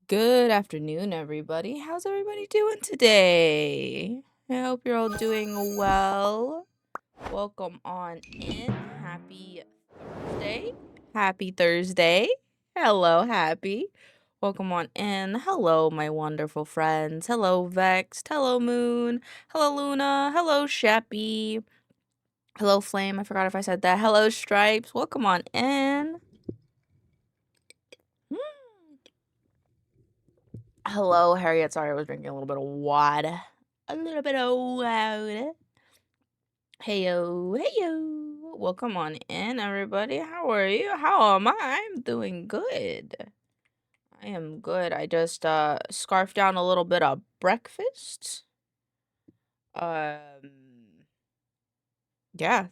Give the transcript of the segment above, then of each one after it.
Good afternoon, everybody. How's everybody doing today? I hope you're all doing well. Welcome on in. Happy Thursday. Happy Thursday. Hello, Happy. Welcome on in. Hello, my wonderful friends. Hello, Vexed. Hello, Moon. Hello, Luna. Hello, Sheppy. Hello, Flame. I forgot if I said that. Hello, Stripes. Welcome on in. Hello, Harriet. Sorry, I was drinking a little bit of water. A little bit of water. Heyo, heyo. Welcome on in, everybody. How are you? How am I? I'm doing good. I am good. I just scarfed down a little bit of breakfast. Yeah,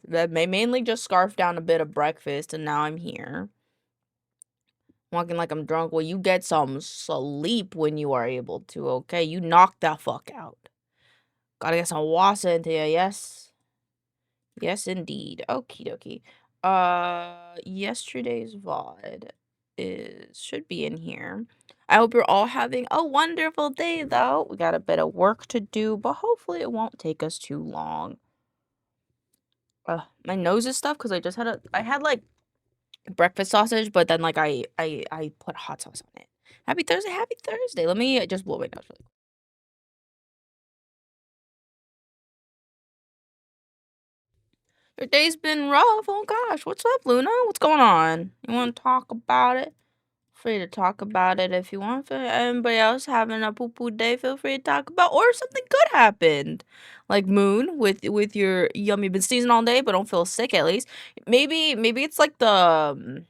that mainly just scarfed down a bit of breakfast, and now I'm here. Walking like I'm drunk. Well, you get some sleep when you are able to, okay? You knock the fuck out. Gotta get some water into you, yes? Yes, indeed. Okie dokie. Yesterday's VOD should be in here. I hope you're all having a wonderful day, though. We got a bit of work to do, but hopefully it won't take us too long. My nose is stuffed because I had like breakfast sausage, but then like I put hot sauce on it. Happy Thursday, happy Thursday. Let me just blow my nose really quick. Your day's been rough. Oh gosh, what's up, Luna? What's going on? You want to talk about it? Free to talk about it if you want. For anybody else having a poo-poo day, feel free to talk about. Or something good happened, like Moon with your yummy been sneezing all day, but don't feel sick at least. Maybe it's like the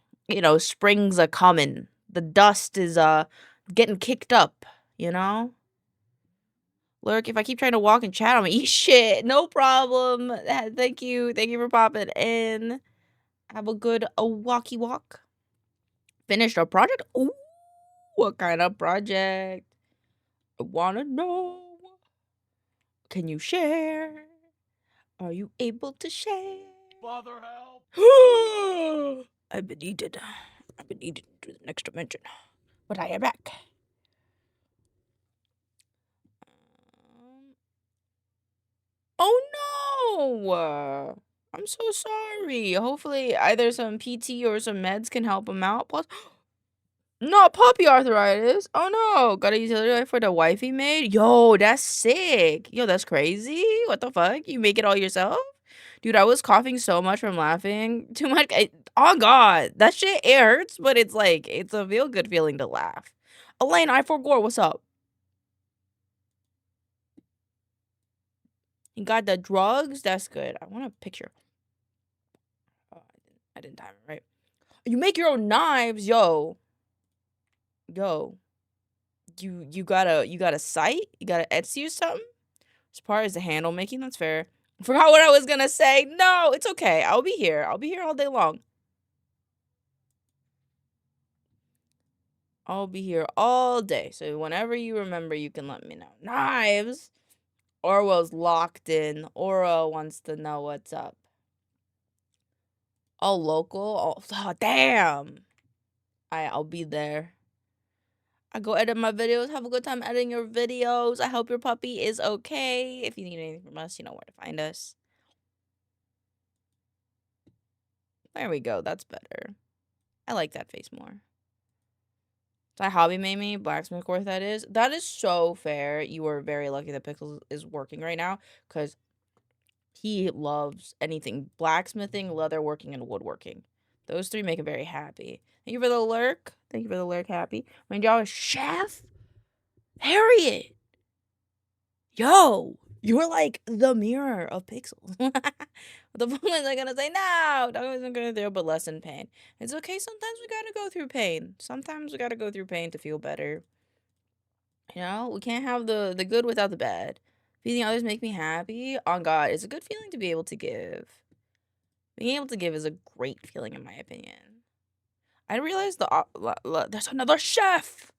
springs are coming. The dust is getting kicked up. You know. Lurk, if I keep trying to walk and chat, I'm gonna eat shit. No problem. Thank you for popping in. Have a good walkie walk. Finished a project. Ooh. What kind of project? I wanna know. Can you share? Are you able to share? Father, help! I've been eaten to the next dimension. But I am back. Oh no! I'm so sorry. Hopefully either some PT or some meds can help him out. Plus, not puppy arthritis. Oh no, got a utility for the wife he made. Yo, that's sick. Yo, that's crazy. What the fuck? You make it all yourself? Dude, I was coughing so much from laughing too much. Oh god, that shit, it hurts, but it's like, it's a feel good feeling to laugh. Elaine, I4Gore, what's up? You got the drugs? That's good. I want a picture. Oh, I didn't time it right. You make your own knives, yo. Yo. You got a site? You got an Etsy or something? As far as the handle making, that's fair. Forgot what I was gonna say. No, it's okay. I'll be here. I'll be here all day long. I'll be here all day. So whenever you remember, you can let me know. Knives. Orwell's locked in. Orwell wants to know what's up. Oh, local? Oh, damn. I'll be there. I go edit my videos. Have a good time editing your videos. I hope your puppy is okay. If you need anything from us, you know where to find us. There we go. That's better. I like that face more. My hobby made me blacksmith course. That is so fair. You are very lucky that Pixels is working right now because he loves anything blacksmithing, leatherworking, and woodworking. Those three make him very happy. Thank you for the lurk. Thank you for the lurk, Happy. My job is Chef Harriet. Yo, you're like the mirror of Pixels. The fuck was I gonna say? No, that wasn't gonna do, but lessen pain. It's okay. Sometimes we gotta go through pain. Sometimes we gotta go through pain to feel better. You know, we can't have the good without the bad. Feeling others make me happy. On God, it's a good feeling to be able to give. Being able to give is a great feeling, in my opinion. I realized there's another chef.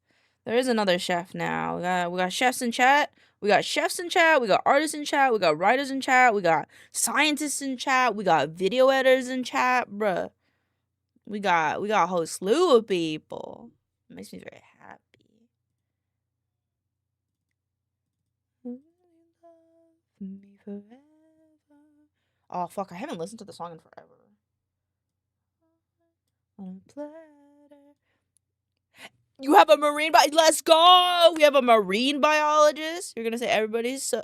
There is another chef now. We got chefs in chat. We got chefs in chat. We got artists in chat. We got writers in chat. We got scientists in chat. We got video editors in chat, bruh. We got a whole slew of people. It makes me very happy. me forever. Oh fuck, I haven't listened to the song in forever. On a platter. You have a marine let's go! We have a marine biologist. You're gonna say everybody's so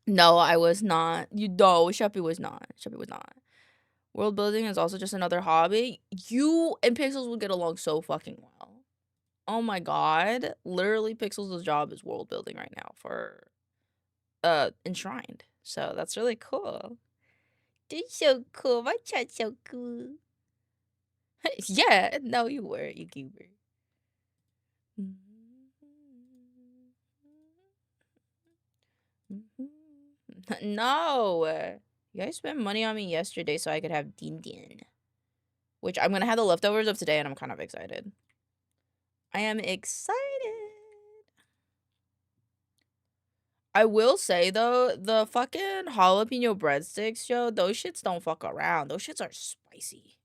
No, I was not. You know, Sheppy was not. Sheppy was not. World building is also just another hobby. You and Pixels would get along so fucking well. Oh my god. Literally Pixels' job is world building right now for Enshrined. So that's really cool. That's so cool. My chat's so cool. Yeah, no, you were, you goober. No. You guys spent money on me yesterday so I could have Din Din. Which I'm gonna have the leftovers of today and I'm kind of excited. I am excited. I will say though, the fucking jalapeno breadsticks, yo, those shits don't fuck around. Those shits are spicy.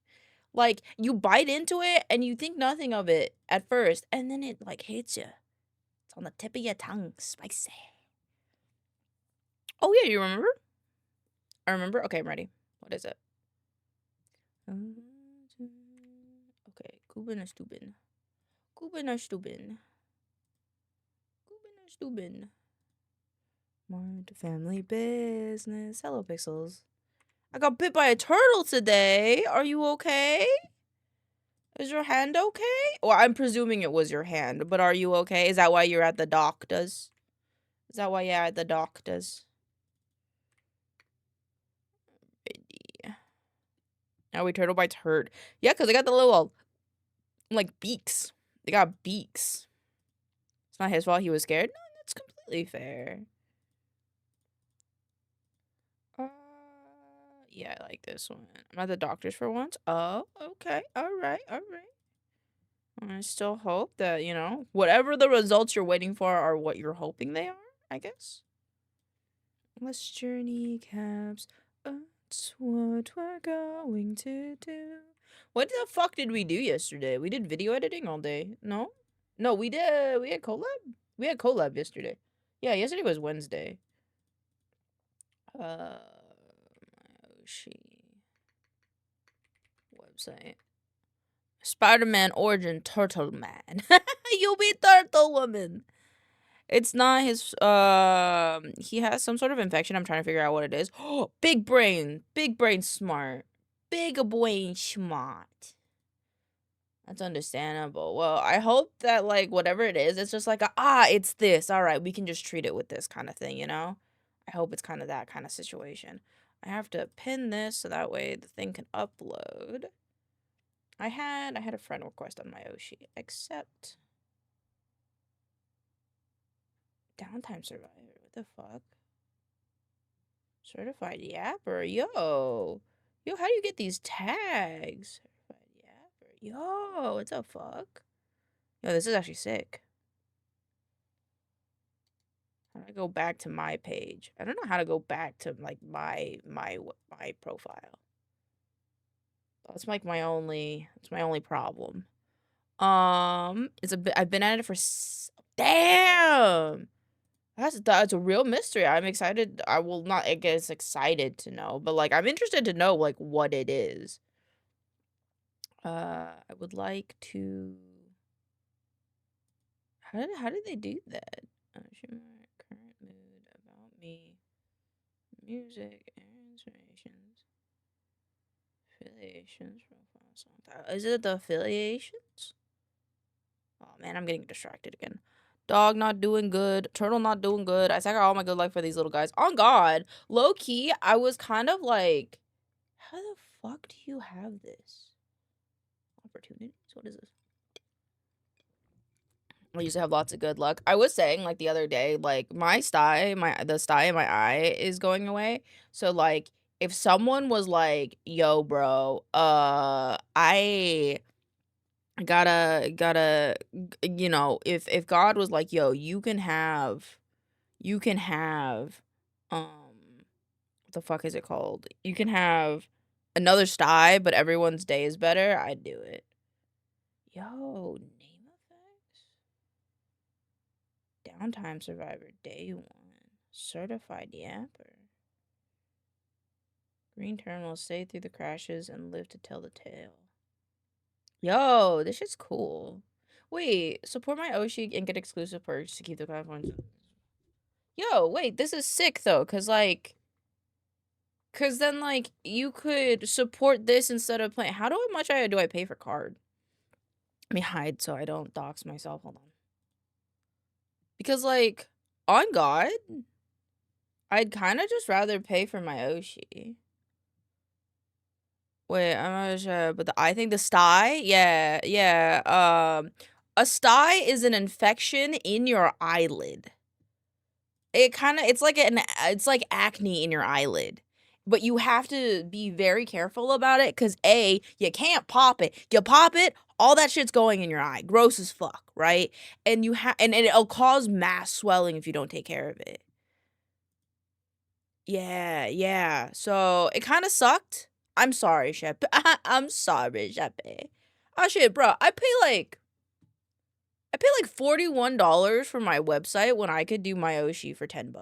Like, you bite into it and you think nothing of it at first, and then it like hits you. It's on the tip of your tongue. Spicy. Oh yeah, you remember? I remember. Okay, I'm ready. What is it? Okay, Kuben or Stubin? Kuben or Stubin? Kuben or Stubin? More to family business. Hello, Pixels. I got bit by a turtle today. Are you okay? Is your hand okay? Well, I'm presuming it was your hand, but are you okay? Is that why you're at the doctor's? Is that why you're at the doctor's? Now we turtle bites hurt. Yeah, because they got the little, like, beaks. They got beaks. It's not his fault he was scared. No, that's completely fair. Yeah, I like this one. I'm at the doctor's for once. Oh, okay. All right. I still hope that, you know, whatever the results you're waiting for are what you're hoping they are, I guess. Let's journey caps. That's what we're going to do. What the fuck did we do yesterday? We did video editing all day. No? No, we did. We had collab. We had collab yesterday. Yeah, yesterday was Wednesday. Website. Spider-Man Origin Turtle Man. You'll be Turtle Woman. It's not his, he has some sort of infection. I'm trying to figure out what it is. Oh, big brain smart. Big brain smart. That's understandable. Well, I hope that, like, whatever it is, it's just like, it's this. All right, we can just treat it with this kind of thing, you know? I hope it's kind of that kind of situation. I have to pin this so that way the thing can upload. I had a friend request on my Oshi, except downtime survivor. What the fuck? Certified yapper, yo, how do you get these tags? Certified yapper, yo, what the fuck? Yo, this is actually sick. How do I go back to my page? I don't know how to go back to like my profile. That's like my only problem. I've been at it for damn. That's a real mystery. I'm excited. I will not, I guess, excited to know, but like I'm interested to know like what it is. I would like to. How did they do that? Current mood, about me, music, inspirations, affiliations, profile, song. Is it the affiliations? Oh man, I'm getting distracted again. Dog not doing good. Turtle not doing good. I sacrificed all my good luck for these little guys. On God. Low key, I was kind of like, how the fuck do you have this? Opportunities? What is this? I used to have lots of good luck. I was saying, like, the other day, like, the sty in my eye is going away. So, like, if someone was like, yo, bro, I gotta, you know, if God was like, yo, you can have, what the fuck is it called? You can have another sty, but everyone's day is better, I'd do it. Yo, name effects? Downtime survivor, day 1. Certified yapper. Green terminal, stay through the crashes and live to tell the tale. Yo, this shit's cool. Wait, support my Oshi and get exclusive perks to keep the platforms. Yo, wait, this is sick though, cause then like you could support this instead of playing. How much do I pay for card? Let me hide so I don't dox myself. Hold on. Because like on God, I'd kind of just rather pay for my Oshi. Wait, I'm not sure, but I think the sty, yeah. A sty is an infection in your eyelid. It's like acne in your eyelid. But you have to be very careful about it because A, you can't pop it. You pop it, all that shit's going in your eye. Gross as fuck, right? And and it'll cause mass swelling if you don't take care of it. Yeah. So it kind of sucked. I'm sorry, Shep. I'm sorry, Shep. Oh shit, bro. I pay like $41 for my website when I could do my Oshi for $10.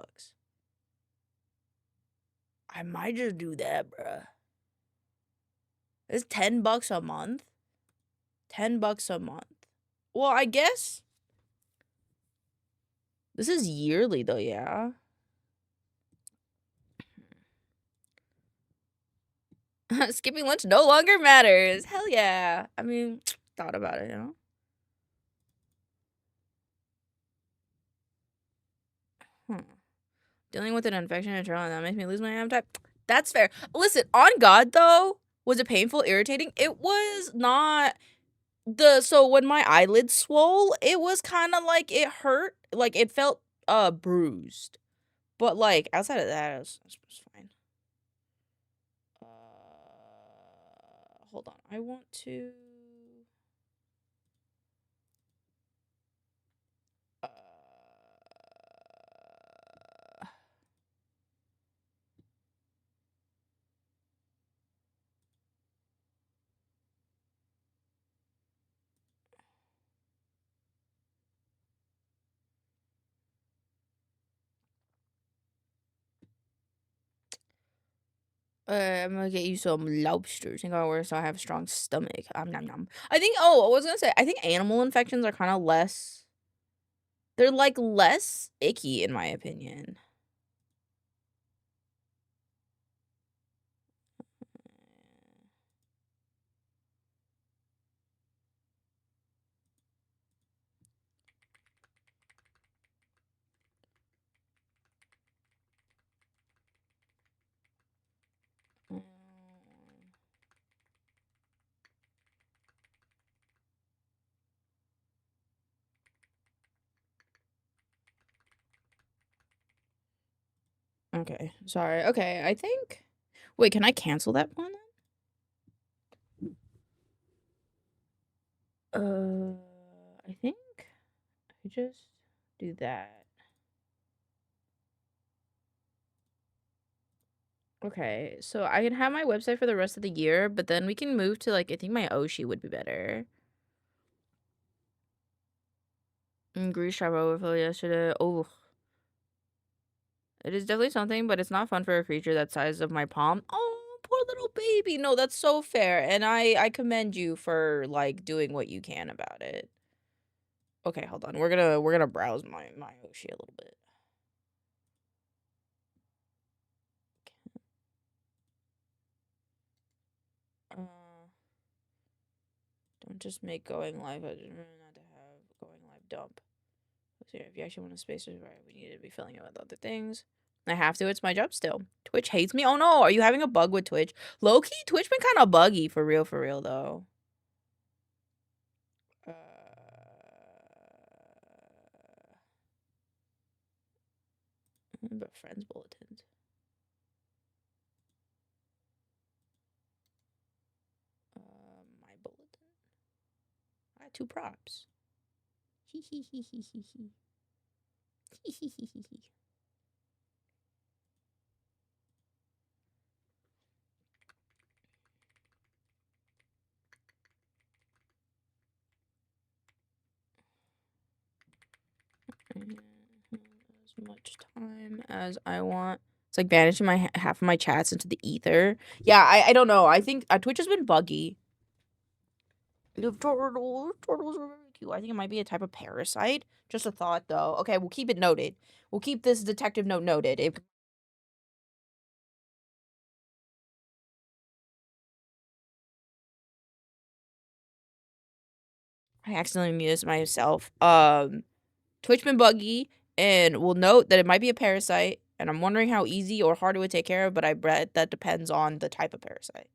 I might just do that, bruh. It's $10 a month. $10 a month. Well, I guess this is yearly though, yeah. Skipping lunch no longer matters. Hell yeah. I mean, thought about it, you know. Dealing with an infection internal and that makes me lose my appetite. That's fair. Listen, on God though, was it painful, irritating? It was not. So when my eyelids swole, it was kind of like it hurt, like it felt bruised. But like outside of that, it was fine. Hold on. I want to I'm gonna get you some lobsters. Think about where so I have a strong stomach. Nom nom. I think. Oh, I was gonna say. I think animal infections are kind of less. They're like less icky in my opinion. Okay, sorry. Okay, I think. Wait, can I cancel that one? I think I just do that. Okay, so I can have my website for the rest of the year, but then we can move to like I think my Oshi would be better. Grease trap overflow yesterday. Oh, it is definitely something, but it's not fun for a creature that size of my palm. Oh, poor little baby. No, that's so fair, and I commend you for like doing what you can about it. Okay, hold on. We're gonna browse my Oshi a little bit. Don't just make going live. I didn't really not to have going live dump. If you actually want a space, right, we need to be filling it with other things. I have to. It's my job still. Twitch hates me. Oh no, are you having a bug with Twitch? Low key, Twitch been kind of buggy for real though. But friends bulletins. My bulletin. I got 2 props. Hee hee hee hee hee hee. Hee hee hee hee hee. much time as I want. It's like banishing my half of my chats into the ether. Yeah, I don't know. I think Twitch has been buggy. Turtles are very cute. I think it might be a type of parasite. Just a thought, though. Okay, we'll keep it noted. We'll keep this detective note noted. I accidentally muted myself. Twitch been buggy, and we'll note that it might be a parasite, and I'm wondering how easy or hard it would take care of, but I bet that depends on the type of parasite.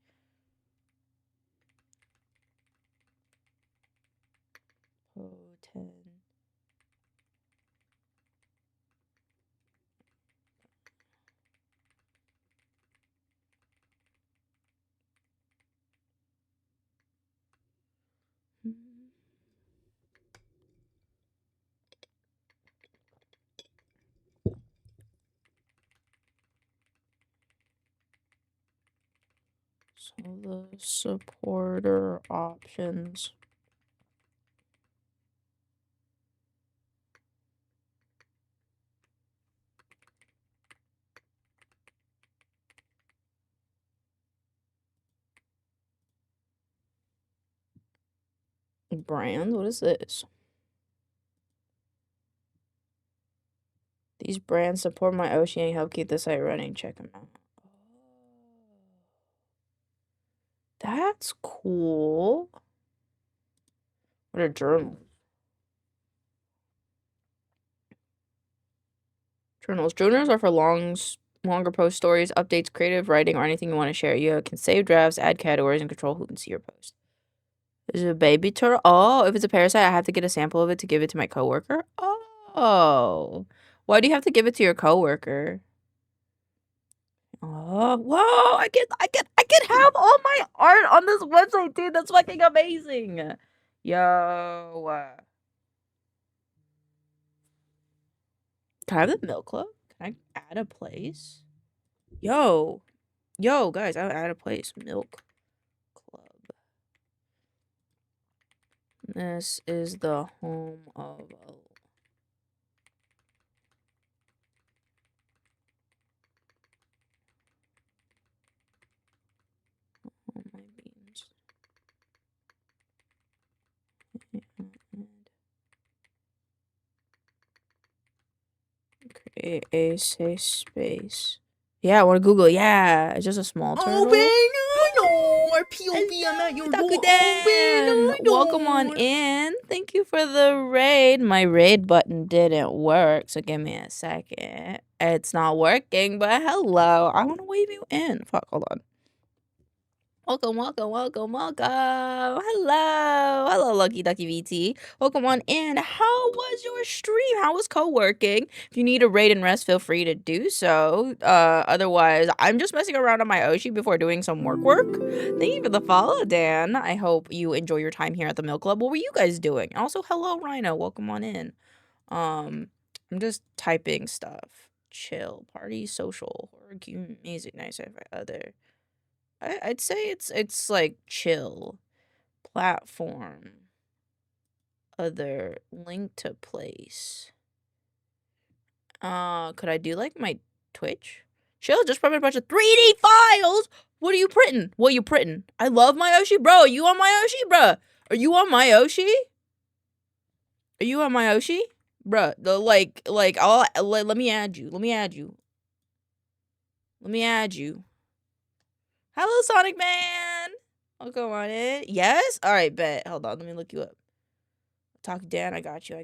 So the supporter options. Brand? What is this? These brands support my Oshi and help keep the site running. Check them out. That's cool. What are journals? Journals are for longer post stories, updates, creative writing, or anything you want to share. You can save drafts, add categories, and control who can see your post. Is it a baby turtle? Oh, if it's a parasite, I have to get a sample of it to give it to my coworker. Oh, why do you have to give it to your coworker? Oh, whoa! I can have all my art on this website, dude. That's fucking amazing. Yo. Can I have the milk club? Can I add a place? Yo, guys, I add a place. Milk club. This is the home of. Oh my beans. Create a safe space. Yeah, I want to Google it. Yeah, it's just a small turtle. Our POV, I'm at your door. Welcome on in. Thank you for the raid. My raid button didn't work, so give me a second. It's not working, but hello. I want to wave you in. Fuck, hold on. Welcome. Hello, Lucky Ducky VT. Welcome on in. How was your stream? How was co-working? If you need a raid and rest, feel free to do so. Otherwise, I'm just messing around on my Oshi before doing some work. Thank you for the follow, Dan. I hope you enjoy your time here at the Milk Club. What were you guys doing? Also, hello, Rhino. Welcome on in. I'm just typing stuff. Chill, party, social, horror, cute, music, nice, other. I'd say it's like chill, platform, other, link to place. Could I do like my Twitch? Chill, just printed a bunch of 3D files. What are you printing? What are you printing? I love my Oshi, bro. Are you on my Oshi, bro? Are you on my Oshi? Are you on my Oshi, bruh? Let me add you. Let me add you. Hello, Sonic Man. Oh, go on in. Yes? All right, bet. Hold on. Let me look you up. Talk Dan. I got you.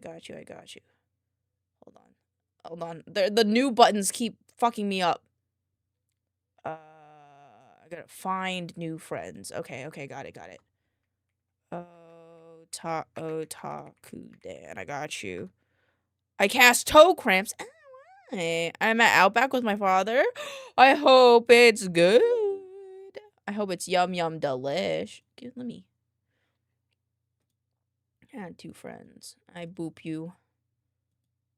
Hold on. The new buttons keep fucking me up. I gotta find new friends. Okay. Got it. Otaku Dan. I got you. I cast toe cramps. I'm at Outback with my father. I hope it's good. I hope it's yum delish. Let me add 2 friends. I boop you.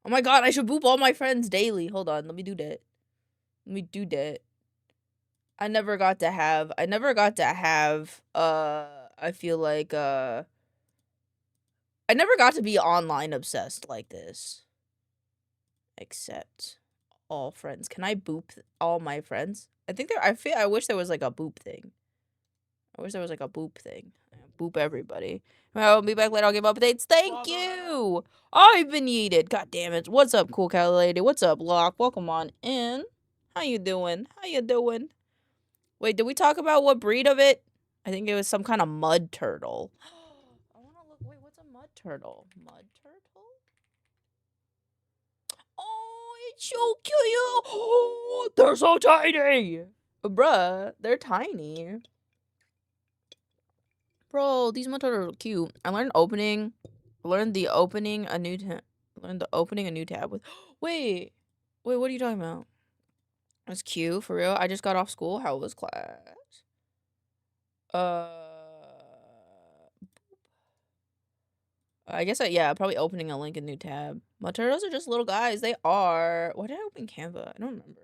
Oh my god, I should boop all my friends daily. Hold on, let me do that. I never got to have I feel like I never got to be online obsessed like this. accept all friends. Can I boop all my friends? I think I wish there was like a boop thing. Boop everybody. I'll be back later. I'll give updates. Thank you. I've been yeeted. God damn it. What's up, cool cow lady? What's up, Locke? Welcome on in. How you doing? Wait, did we talk about what breed of it? I think it was some kind of mud turtle. I want to look. Wait, what's a mud turtle? Mud turtle? Oh, it's so cute. Oh, they're so tiny. Bruh, they're tiny. Bro, these mud turtles are cute. I learned the opening a new tab with. Wait, what are you talking about? That's cute, for real. I just got off school. How was class? I guess yeah, probably opening a link in new tab. My turtles are just little guys. They are. Why did I open Canva? I don't remember.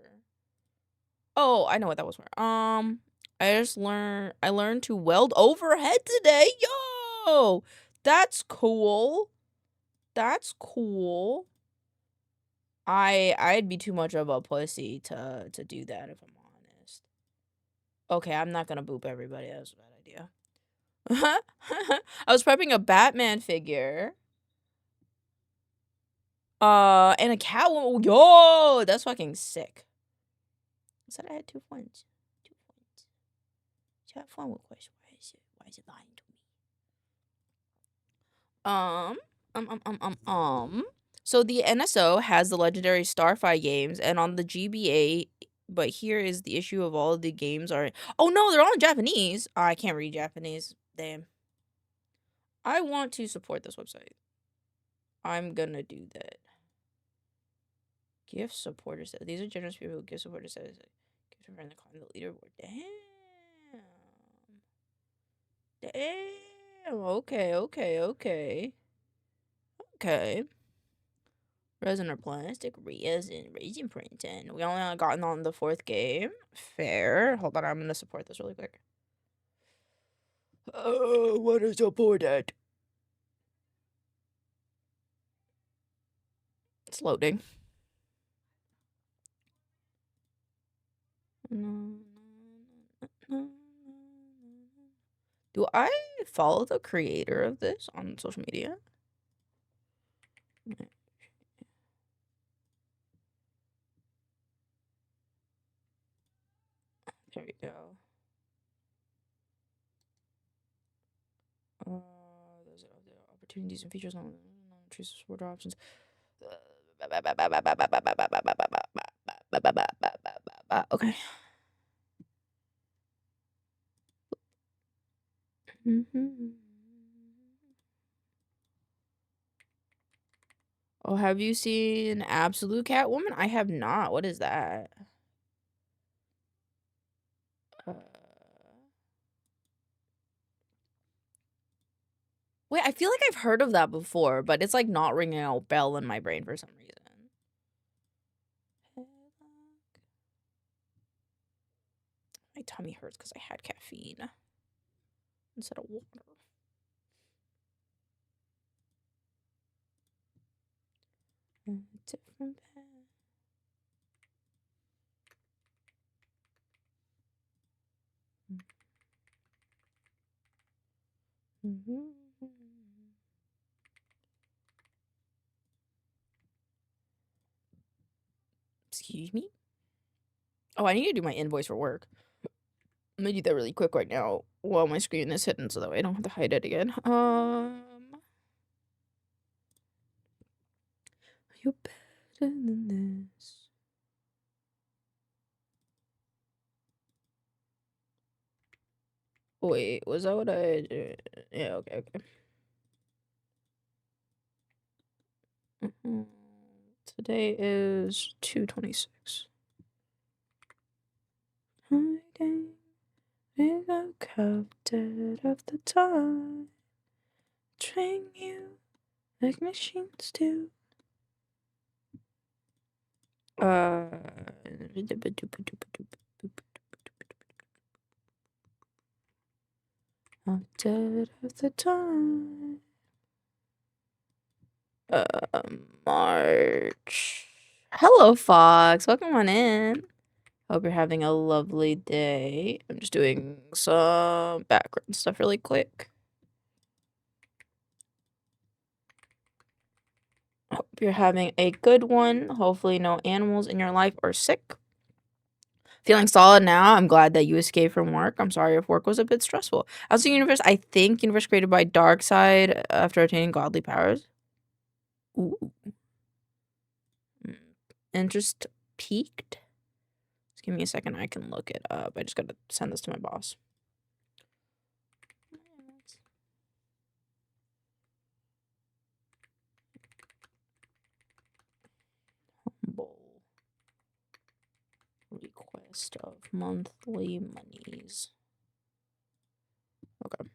Oh, I know what that was for. I learned to weld overhead today. Yo, that's cool. That's cool. I'd be too much of a pussy to do that if I'm honest. Okay, I'm not gonna boop everybody. That was a bad idea. I was prepping a Batman figure. And a Catwoman. Yo, that's fucking sick. I said I had 2 points. 2 points. You have fun with questions. Why is it lying to me? So the NSO has the legendary Starfire games, and on the GBA, but here is the issue of all of the games are. Oh no, they're all in Japanese. I can't read Japanese. Damn. I want to support this website. I'm gonna do that. Gift supporters. These are generous people who give supporters. Gift a friend to climb the leaderboard. Damn. Okay. Resin or plastic, resin printing. We only gotten on the 4th game. Fair. Hold on, I'm gonna support this really quick. Oh, what is support it? It's loading. Do I follow the creator of this on social media? There we go. Those are the opportunities and features on choose support options. Okay. Oh, have you seen Absolute Catwoman? I have not. What is that? Wait, I feel like I've heard of that before, but it's like not ringing a bell in my brain for some reason. My tummy hurts because I had caffeine instead of water. Different path. Excuse me? Oh, I need to do my invoice for work. I'm gonna do that really quick right now while my screen is hidden so that way I don't have to hide it again. You're better than this. Wait, was that what I did? Yeah, okay. Today is 2/26. Hiding with a counted of the time. Train you like machines do. I'm dead of the time. March. Hello, Fox. Welcome on in. Hope you're having a lovely day. I'm just doing some background stuff really quick. Hope you're having a good one. Hopefully no animals in your life are sick. Feeling solid now. I'm glad that you escaped from work. I'm sorry if work was a bit stressful. Also, I think universe created by Darkseid after attaining godly powers. Ooh. Interest peaked. Just give me a second. I can look it up. I just gotta send this to my boss. Humble request of monthly monies. Okay.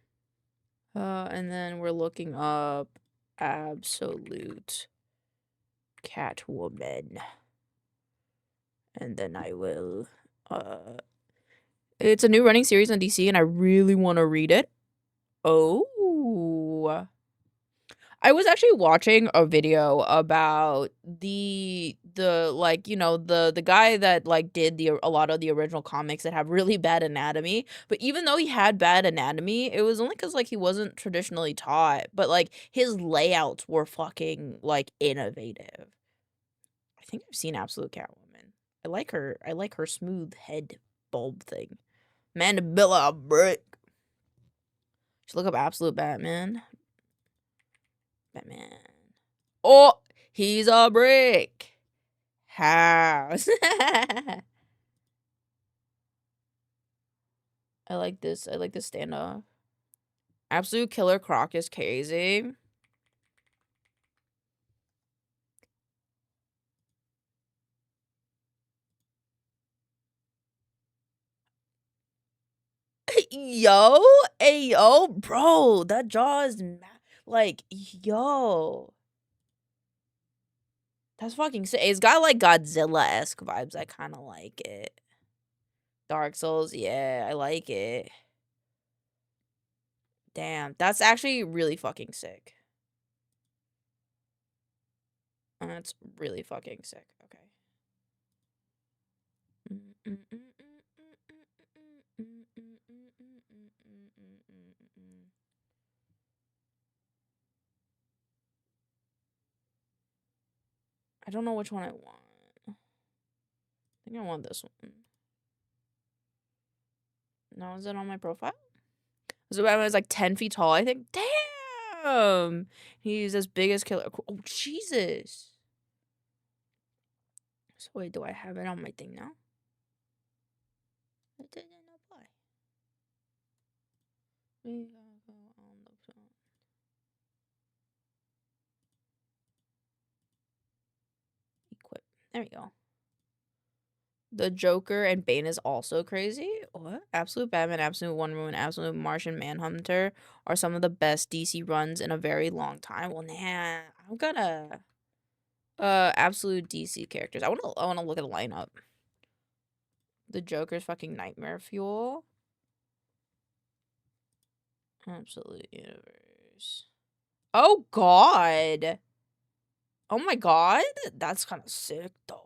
And then we're looking up absolute Catwoman. And then I will, it's a new running series on DC and I really want to read it. Oh. I was actually watching a video about the like, you know, the guy that like did a lot of the original comics that have really bad anatomy, but even though he had bad anatomy, it was only cuz like he wasn't traditionally taught, but like his layouts were fucking like innovative. I think I've seen Absolute Catwoman. I like her smooth head bulb thing. Mandibilla brick. Should look up Absolute Batman. Batman. Oh, he's a brick house. I like this. I like this standoff. Absolute Killer Croc is crazy. Yo, hey, yo, bro, that jaw is like, yo. That's fucking sick. It's got like Godzilla-esque vibes. I kind of like it. Dark Souls, yeah, I like it. Damn, that's actually really fucking sick. That's really fucking sick. Okay. I don't know which one I want. I think I want this one. No, is it on my profile? So Batman is like 10 feet tall, I think. Damn! He's as big as Killer. Oh, Jesus. So wait, do I have it on my thing now? It didn't apply. We gotta go on the phone. Equip. There we go. The Joker and Bane is also crazy. What? Absolute Batman, Absolute Wonder Woman, Absolute Martian Manhunter are some of the best DC runs in a very long time. Well, nah, I'm gonna absolute DC characters. I wanna look at the lineup. The Joker's fucking nightmare fuel. Absolute universe. Oh god. Oh my god. That's kind of sick though.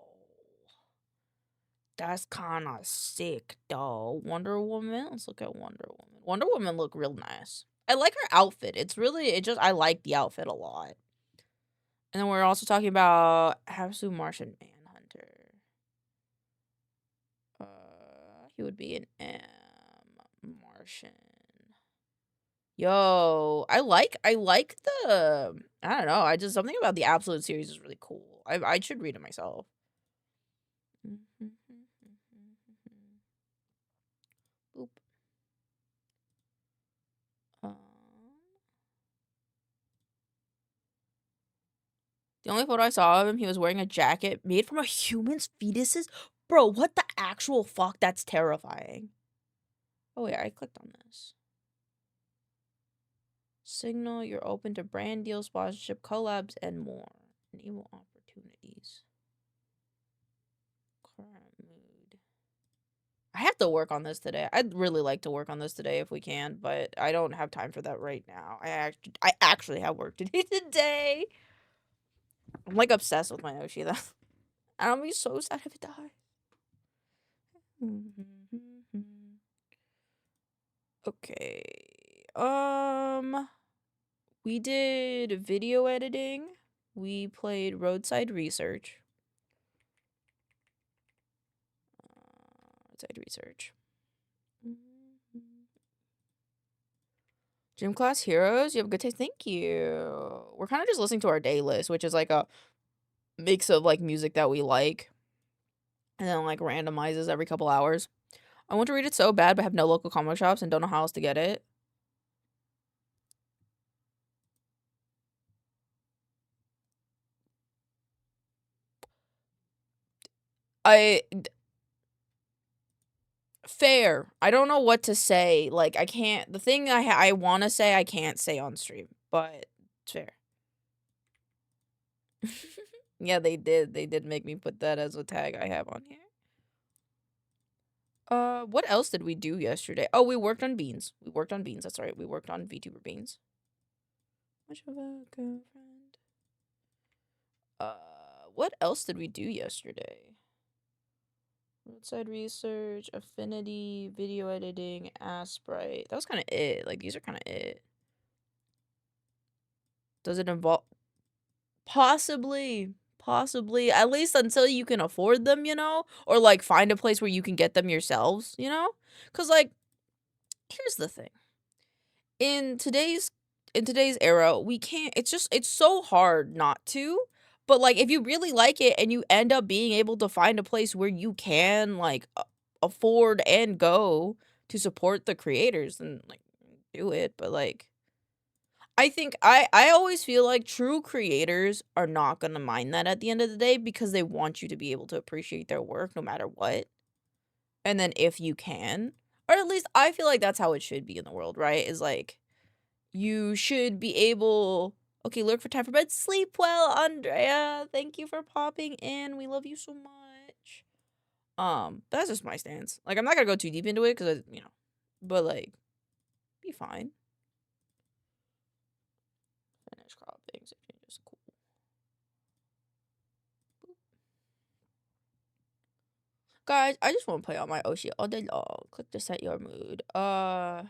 That's kind of sick though. Wonder Woman. Let's look at Wonder Woman. Wonder Woman look real nice. I like her outfit. I like the outfit a lot. And then we're also talking about Absolute Martian Manhunter. He would be an Martian. Yo, I like the, I don't know, I just, something about the Absolute series is really cool. I should read it myself. Boop. The only photo I saw of him, he was wearing a jacket made from a human's fetuses. Bro, what the actual fuck? That's terrifying. Oh yeah, I clicked on this. Signal, you're open to brand deals, sponsorship, collabs, and more. Enable opportunities. Current mood. I have to work on this today. I'd really like to work on this today if we can, but I don't have time for that right now. I actually have work to do today. I'm like obsessed with my Oshi though. And I'll be so sad if it dies. Okay. We did video editing. We played roadside research. Gym class heroes, you have a good taste. Thank you. We're kind of just listening to our day list, which is like a mix of like music that we like, and then like randomizes every couple hours. I want to read it so bad, but have no local comic shops and don't know how else to get it. Fair. I don't know what to say. Like, I can't. The thing I want to say, I can't say on stream, but it's fair. Yeah, they did. They did make me put that as a tag I have on here. What else did we do yesterday? Oh, we worked on beans. That's right. We worked on VTuber beans. Much of a girlfriend. What else did we do yesterday? Roadside research, affinity, video editing, Asprite. That was kind of it. Like, these are kind of it. Does it involve? Possibly. At least until you can afford them, you know? Or, like, find a place where you can get them yourselves, you know? Because, like, here's the thing. In today's era, we can't, it's so hard not to. But, like, if you really like it and you end up being able to find a place where you can, like, afford and go to support the creators, then, like, do it. But, like, I think I always feel like true creators are not gonna mind that at the end of the day because they want you to be able to appreciate their work no matter what. And then if you can, or at least I feel like that's how it should be in the world, right? Is like, you should be able. Okay, look for time for bed. Sleep well, Andrea. Thank you for popping in. We love you so much. That's just my stance. Like, I'm not gonna go too deep into it because, you know, but, like, be fine. Finish cropping. So just cool. Guys, I just want to play on my Oshi all day long. Click to set your mood. I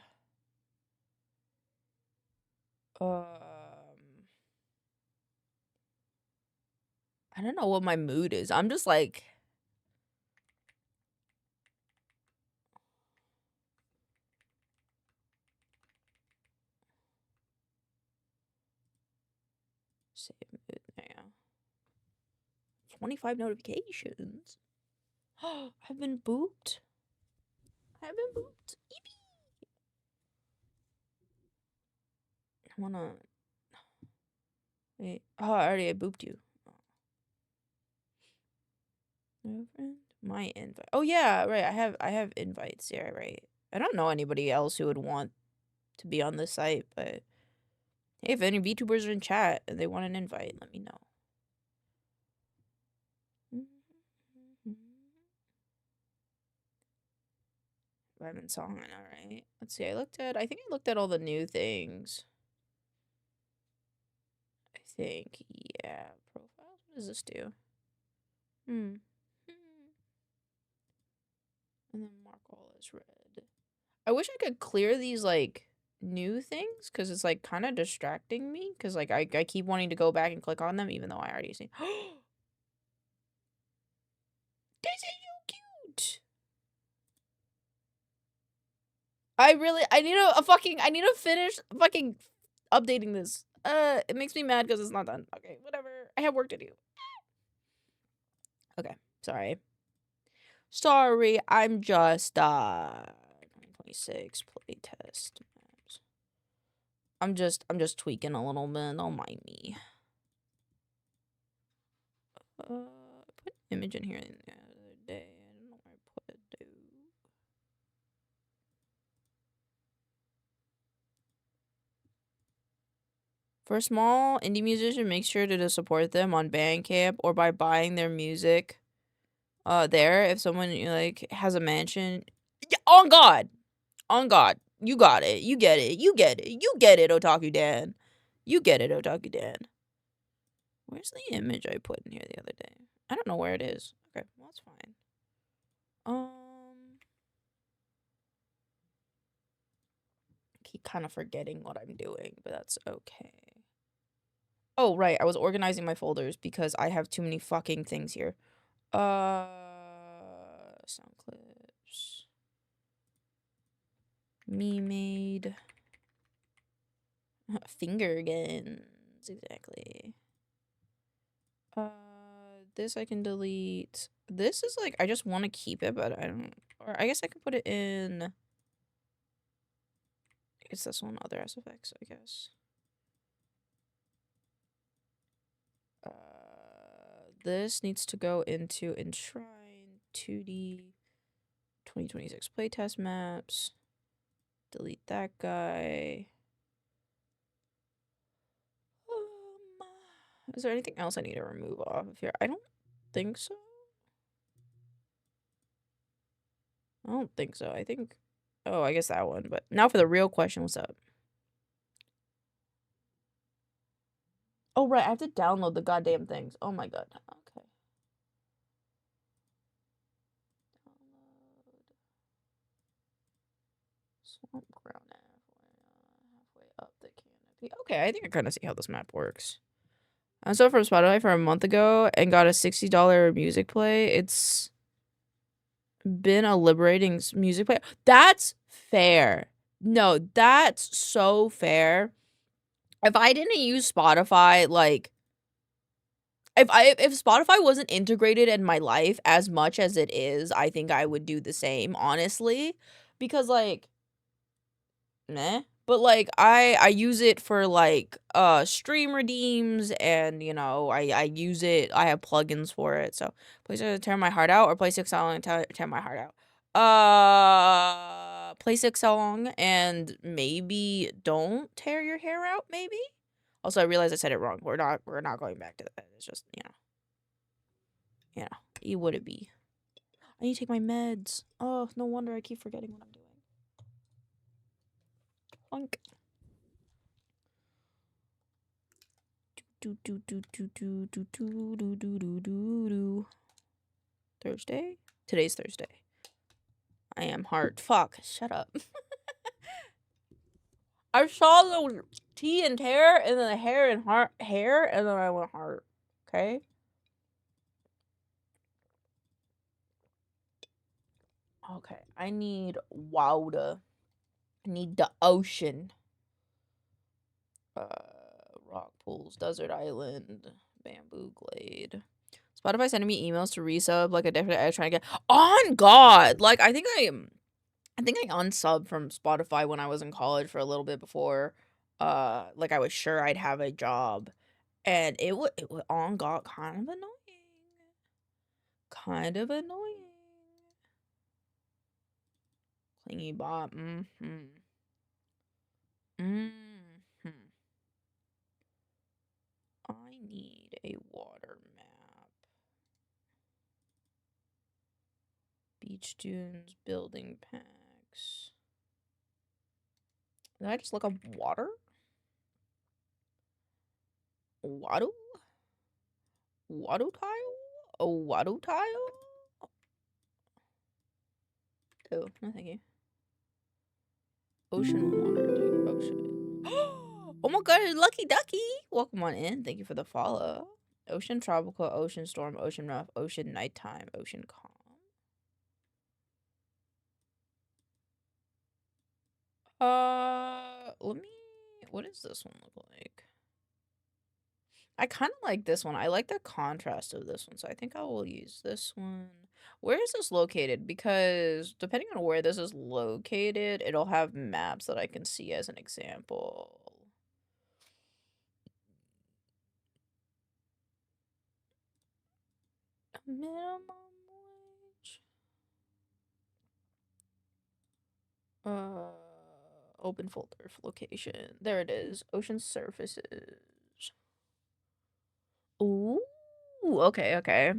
don't know what my mood is. I'm just like, save mood now. 25 notifications. I've been booped. Yippee. I wanna. Wait. Oh, I already booped you. No friend. My invite. Oh yeah, right. I have invites. Yeah, right. I don't know anybody else who would want to be on this site, but hey, if any VTubers are in chat and they want an invite, let me know. Lemon song, I know, right? Let's see. I think I looked at all the new things. I think, yeah. Profiles. What does this do? And then mark all as red. I wish I could clear these, like, new things, because it's, like, kind of distracting me, because, like, I keep wanting to go back and click on them, even though I already seen. This is so cute. I need to finish fucking updating this. It makes me mad because it's not done. Okay, whatever. I have work to do. Okay, sorry. I'm just 2026 playtest maps. I'm just tweaking a little bit. Don't mind me. I put an image in here the other day. I don't know where I put it, dude. For a small indie musician, make sure to support them on Bandcamp or by buying their music. There, if someone, like, has a mansion. Yeah, on God, you got it. You get it, Otaku Dan. You get it, Otaku Dan. Where's the image I put in here the other day? I don't know where it is. Okay, well, that's fine. Keep kind of forgetting what I'm doing, but that's okay. Oh, right. I was organizing my folders because I have too many fucking things here. Sound clips. Me made. Finger guns. Exactly. This I can delete. This is like, I just want to keep it, but I don't, or I guess I could put it in. It's this one, other SFX, I guess. This needs to go into Enshrine 2D 2026 playtest maps. Delete that guy. Is there anything else I need to remove off of here? I don't think so. I don't think so. I think, oh, I guess that one. But now for the real question, what's up? Oh, right, I have to download the goddamn things. Oh my god. Okay. Download. Swamp ground halfway up the canopy. Okay, I think I kind of see how this map works. I saw from Spotify for a month ago and got a $60 music play. It's been a liberating music play. That's fair. No, that's so fair. If I didn't use Spotify, like, if Spotify wasn't integrated in my life as much as it is, I think I would do the same, honestly. Because, like, meh. But, like, I use it for, like, stream redeems, and, you know, I use it, I have plugins for it, so play to tear my heart out, or play 6 song and tear my heart out. Play 6 song, and maybe don't tear your hair out, maybe? Also, I realized I said it wrong. We're not going back to that. It's just, you know, it would it be. I need to take my meds. Oh, no wonder I keep forgetting what I'm doing. Funk. Thursday? Today's Thursday. I am heart. Fuck. Shut up. I saw the T and tear, and then the hair, and then I went heart. Okay? Okay. I need water. I need the ocean. Rock pools, desert island, bamboo glade. Spotify sending me emails to resub, like, a different ad trying to get on God. Like, I think I unsubbed from Spotify when I was in college for a little bit before, like, I was sure I'd have a job, and it was on God, kind of annoying. Clingy bot. I need a water map. Beach dunes, building packs. Did I just look up water? Waddle? Waddle tile? A waddle tile? Oh, no thank you. Ocean water, dude. Oh, shit. Oh my god, Lucky Ducky! Welcome on in. Thank you for the follow. Ocean tropical, ocean storm, ocean rough, ocean nighttime, ocean calm. What does this one look like? I kind of like this one. I like the contrast of this one, so I think I will use this one. Where is this located? Because depending on where this is located, it'll have maps that I can see as an example. Minimum wage. Open folder for location. There it is. Ocean surfaces. Ooh, okay.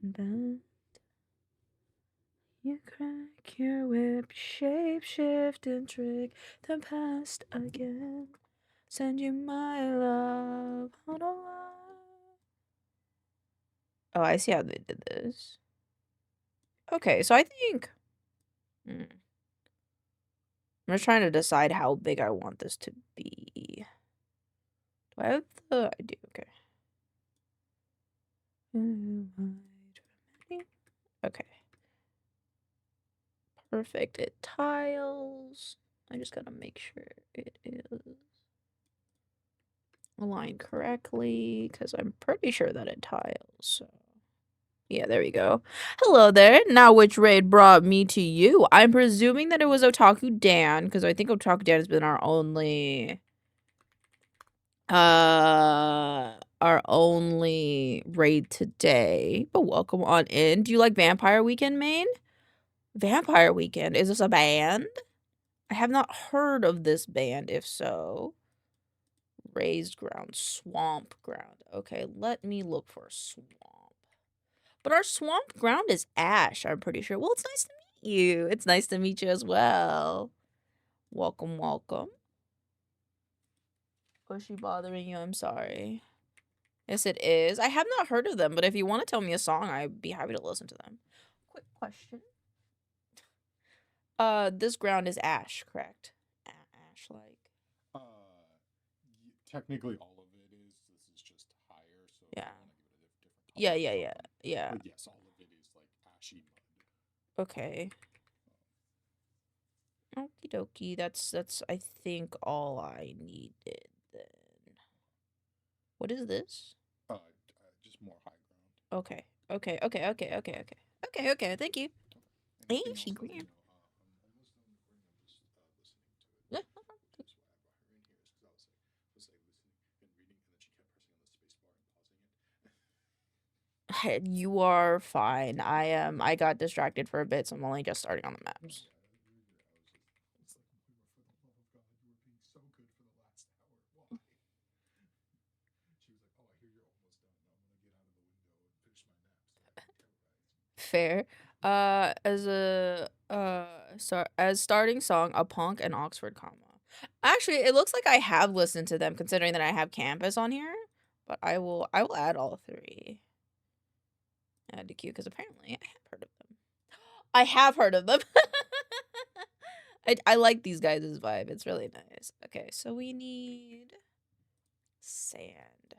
And then you crack your whip, shape shift and trick the past again. Send you my love on a line. Oh, I see how they did this. Okay, so I think I'm just trying to decide how big I want this to be. Do I have the I do, okay. Okay. Perfect. It tiles. I just gotta make sure it is aligned correctly because I'm pretty sure that it tiles. So yeah, there we go. Hello there. Now which raid brought me to you? I'm presuming that it was Otaku Dan because I think Otaku Dan has been our only raid today. But welcome on in. Do you like Vampire Weekend, main? Vampire Weekend. Is this a band? I have not heard of this band. If so, raised ground, swamp ground. Okay, let me look for swamp. But our swamp ground is ash, I'm pretty sure. Well, it's nice to meet you. It's nice to meet you as well. Welcome, welcome. Was she bothering you? I'm sorry. Yes, it is. I have not heard of them, but if you want to tell me a song, I'd be happy to listen to them. Quick question. This ground is ash, correct? Ash-like. Technically, all of it is. This is just higher, so yeah. If you want to give it a different color, Yeah. But yes, all of it is like ashy mud. Okay. Okie dokie. That's I think all I needed then. What is this? Just more high ground. Okay. Okay. Thank you. Hey, she green. Yeah. You are fine. I got distracted for a bit, so I'm only just starting on the maps. Fair. As starting song, a punk and Oxford comma. Actually, it looks like I have listened to them, considering that I have campus on here. But I will add all three. Add to queue because apparently I have heard of them. I have heard of them. I like these guys' vibe. It's really nice. Okay, so we need sand.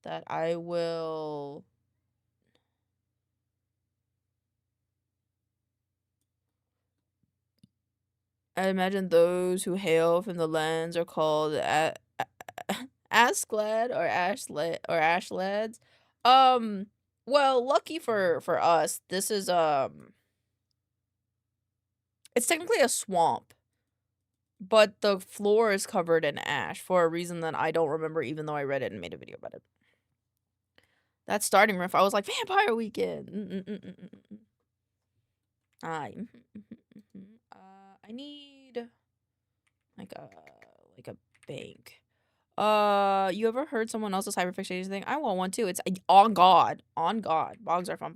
That I will I imagine those who hail from the lands are called Askled or Ashlads. Well, lucky for us, this is it's technically a swamp, but the floor is covered in ash for a reason that I don't remember, even though I read it and made a video about it. That starting riff, I was like, Vampire Weekend. I need like a bank. You ever heard someone else's hyperfixation thing? I want one too. It's on God. Bogs are fun.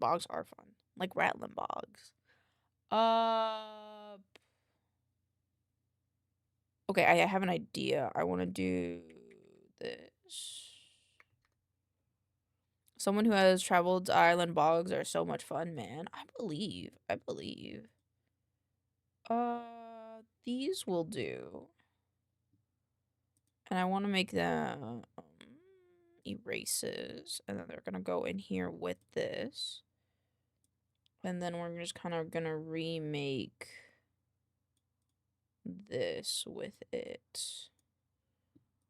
Like rattling bogs. Okay, I have an idea. I want to do this. Someone who has traveled to island bogs are so much fun, man. I believe. These will do. And I want to make them erases. And then they're going to go in here with this. And then we're just kind of going to remake this with it.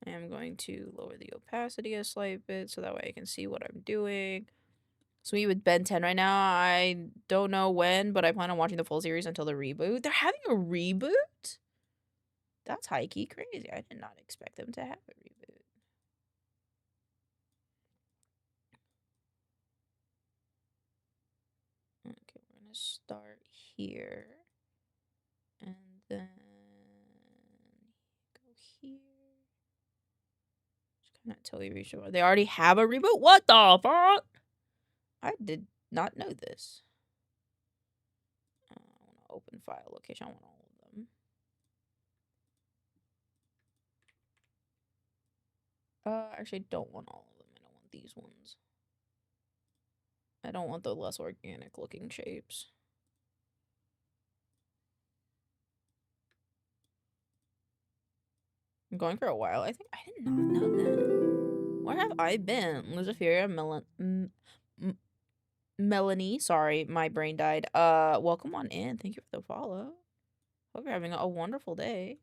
I am going to lower the opacity a slight bit so that way I can see what I'm doing. So we with Ben 10 right now. I don't know when, but I plan on watching the full series until the reboot. They're having a reboot? That's high-key crazy. I did not expect them to have a reboot. Okay, we're gonna start here. And then go here. Just kind of until we reach the. They already have a reboot? What the fuck? I did not know this. I want to open file location. I want all of them. Actually, I don't want all of them. I don't want these ones. I don't want the less organic looking shapes. I'm going for a while. I think I did not know that. Where have I been? Luciferia, Melanie. Sorry, my brain died. Welcome on in. Thank you for the follow. Hope you're having a wonderful day.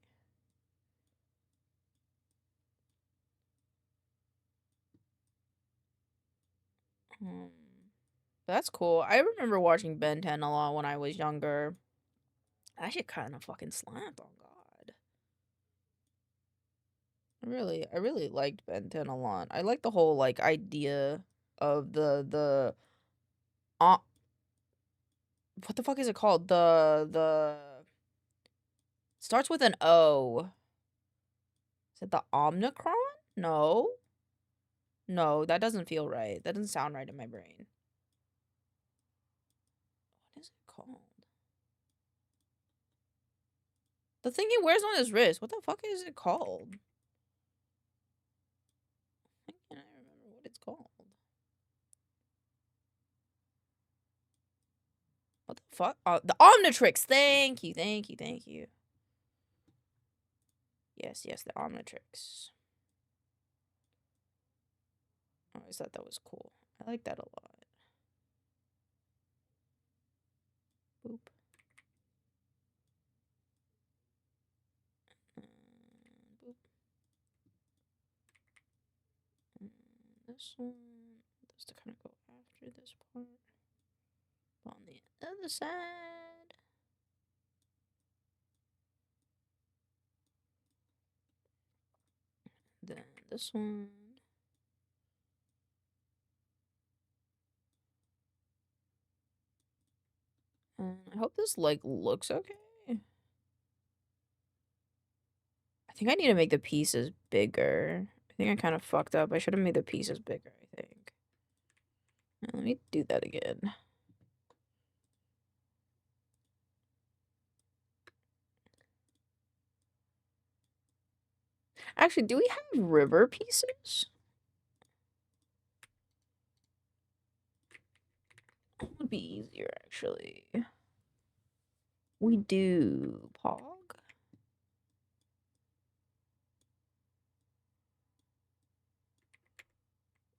That's cool. I remember watching Ben 10 a lot when I was younger. That shit kind of fucking slapped, on God. I really liked Ben 10 a lot. I like the whole, like, idea of the what the fuck is it called? The starts with an O. Is it the Omnicron? No. No, that doesn't feel right. That doesn't sound right in my brain. What is it called? The thing he wears on his wrist. What the fuck is it called? Why can't I remember what it's called? What the fuck? The Omnitrix. Thank you, thank you, thank you. Yes, the Omnitrix. I always thought that was cool. I like that a lot. Boop. Boop. And this one. This to kind of go after this part. On the other side. Then this one. And I hope this, like, looks okay. I think I need to make the pieces bigger. I think I kind of fucked up. I should have made the pieces bigger, I think. Now, let me do that again. Actually, do we have river pieces? That would be easier, actually. We do. Pog.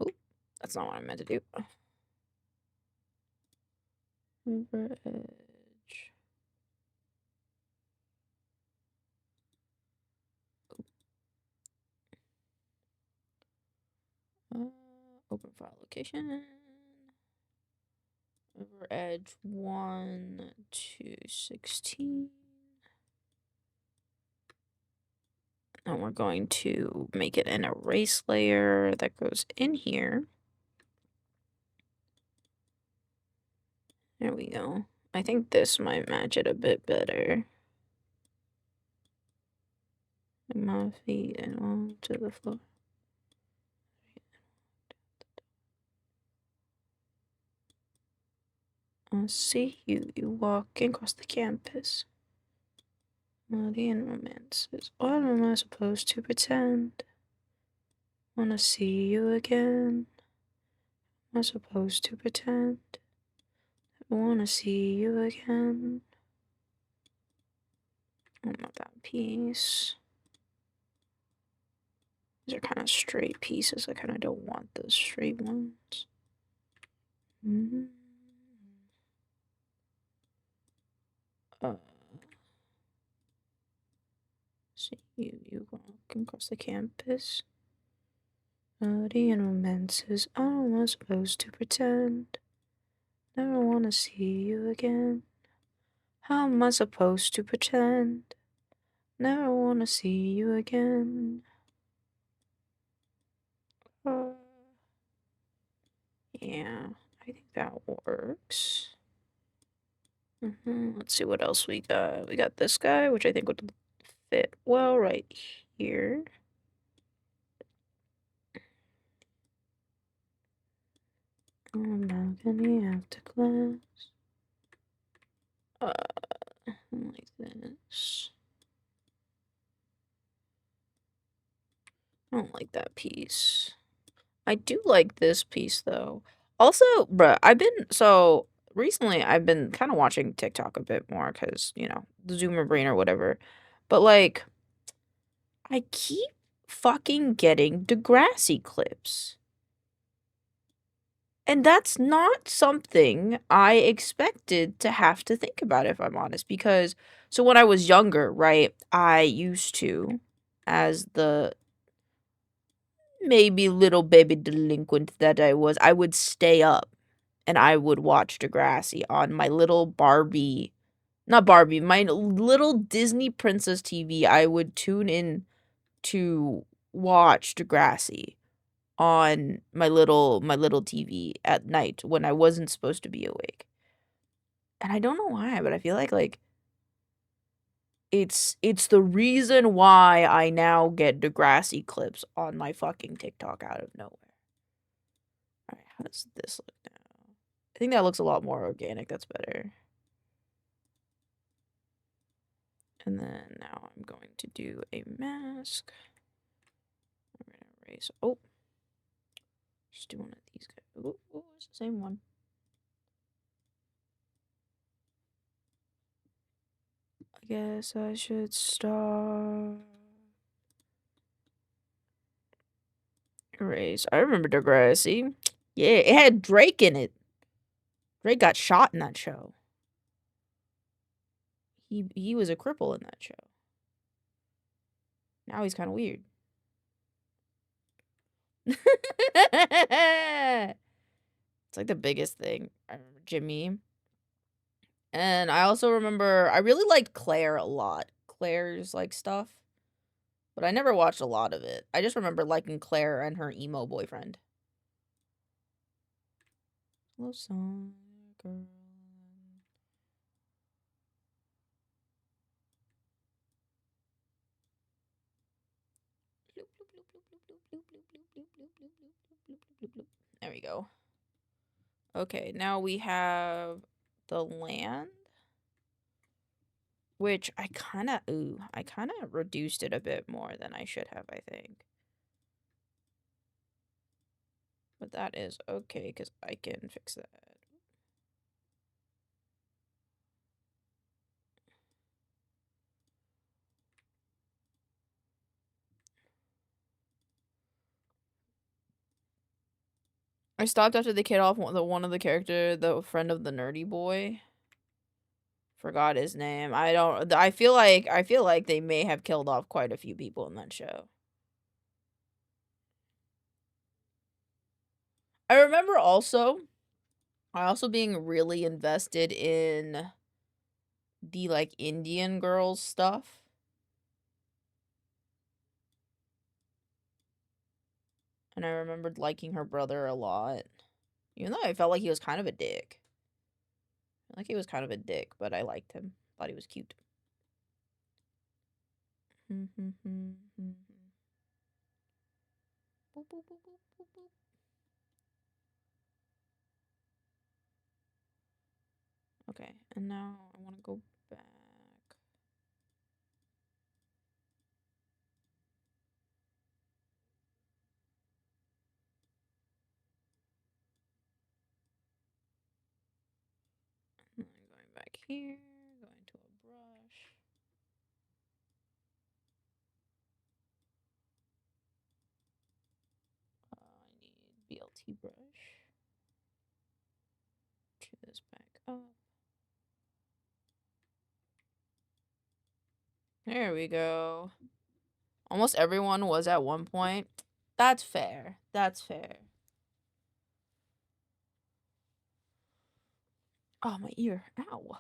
Oop, that's not what I meant to do. River edge. Open file location. River edge 1 to 16. And we're going to make it an erase layer that goes in here. There we go. I think this might match it a bit better. My feet and onto the floor. I see you walking across the campus. Melody and romances. What am I supposed to pretend? Wanna see you again? Am I supposed to pretend? I wanna see you again. I want that piece. These are kind of straight pieces. I kind of don't want those straight ones. See you walking across the campus. Melody and romances. I'm not supposed to pretend. Never wanna see you again. How am I supposed to pretend? Never wanna see you again. Yeah, I think that works. Let's see what else we got. We got this guy, which I think would fit well right here. I'm not gonna after class. Like this. I don't like that piece. I do like this piece, though. Also, bruh, recently I've been kind of watching TikTok a bit more because, you know, the Zoomer brain or whatever. But, like, I keep fucking getting Degrassi clips. And that's not something I expected to have to think about, if I'm honest. Because, so when I was younger, right, I used to, as the maybe little baby delinquent that I was, I would stay up and I would watch Degrassi on my little Barbie, not Barbie, my little Disney Princess TV. I would tune in to watch Degrassi on my little TV at night when I wasn't supposed to be awake. And I don't know why, but I feel like it's the reason why I now get Degrassi clips on my fucking TikTok out of nowhere. Alright, how does this look now? I think that looks a lot more organic. That's better. And then now I'm going to do a mask. I'm going to erase. Oh. Just do one of these guys. Ooh, it's the same one. I guess I should start. Erase. I remember Degrassi. Yeah, it had Drake in it. Drake got shot in that show. He was a cripple in that show. Now he's kind of weird. It's like the biggest thing. I remember Jimmy. And I also remember, I really liked Claire a lot. Claire's, like, stuff. But I never watched a lot of it. I just remember liking Claire and her emo boyfriend. Love song, girl. There we go. Okay, now we have the land. Which I kind of reduced it a bit more than I should have, I think. But that is okay, because I can fix that. I stopped after the kid off one of the character, the friend of the nerdy boy. Forgot his name. I feel like they may have killed off quite a few people in that show. I remember also being really invested in the, like, Indian girls stuff. And I remembered liking her brother a lot. Even though I felt like he was kind of a dick. Like he was kind of a dick, but I liked him. Thought he was cute. Okay, and now I want to go back. And then going back here, going to a brush. I need BLT brush. Chew this back up. There we go. Almost everyone was at one point. That's fair. That's fair. Oh, my ear. Ow.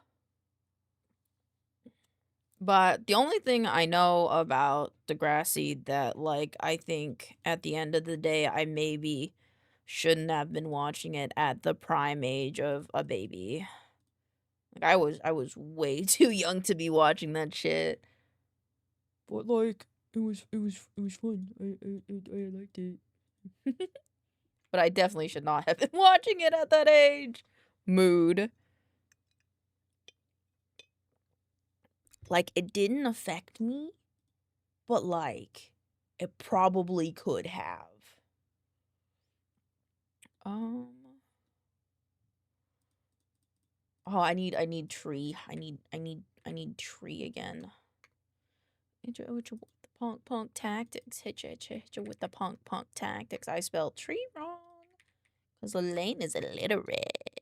But the only thing I know about Degrassi that, like, I think at the end of the day, I maybe shouldn't have been watching it at the prime age of a baby. Like, I was way too young to be watching that shit. But, like, it was fun. I liked it. But I definitely should not have been watching it at that age. Mood. Like, it didn't affect me, but, like, it probably could have. Oh, I need tree. I need tree again. Hit you with the punk tactics. Hit you with the punk tactics. I spelled tree wrong. Because Elaine is illiterate.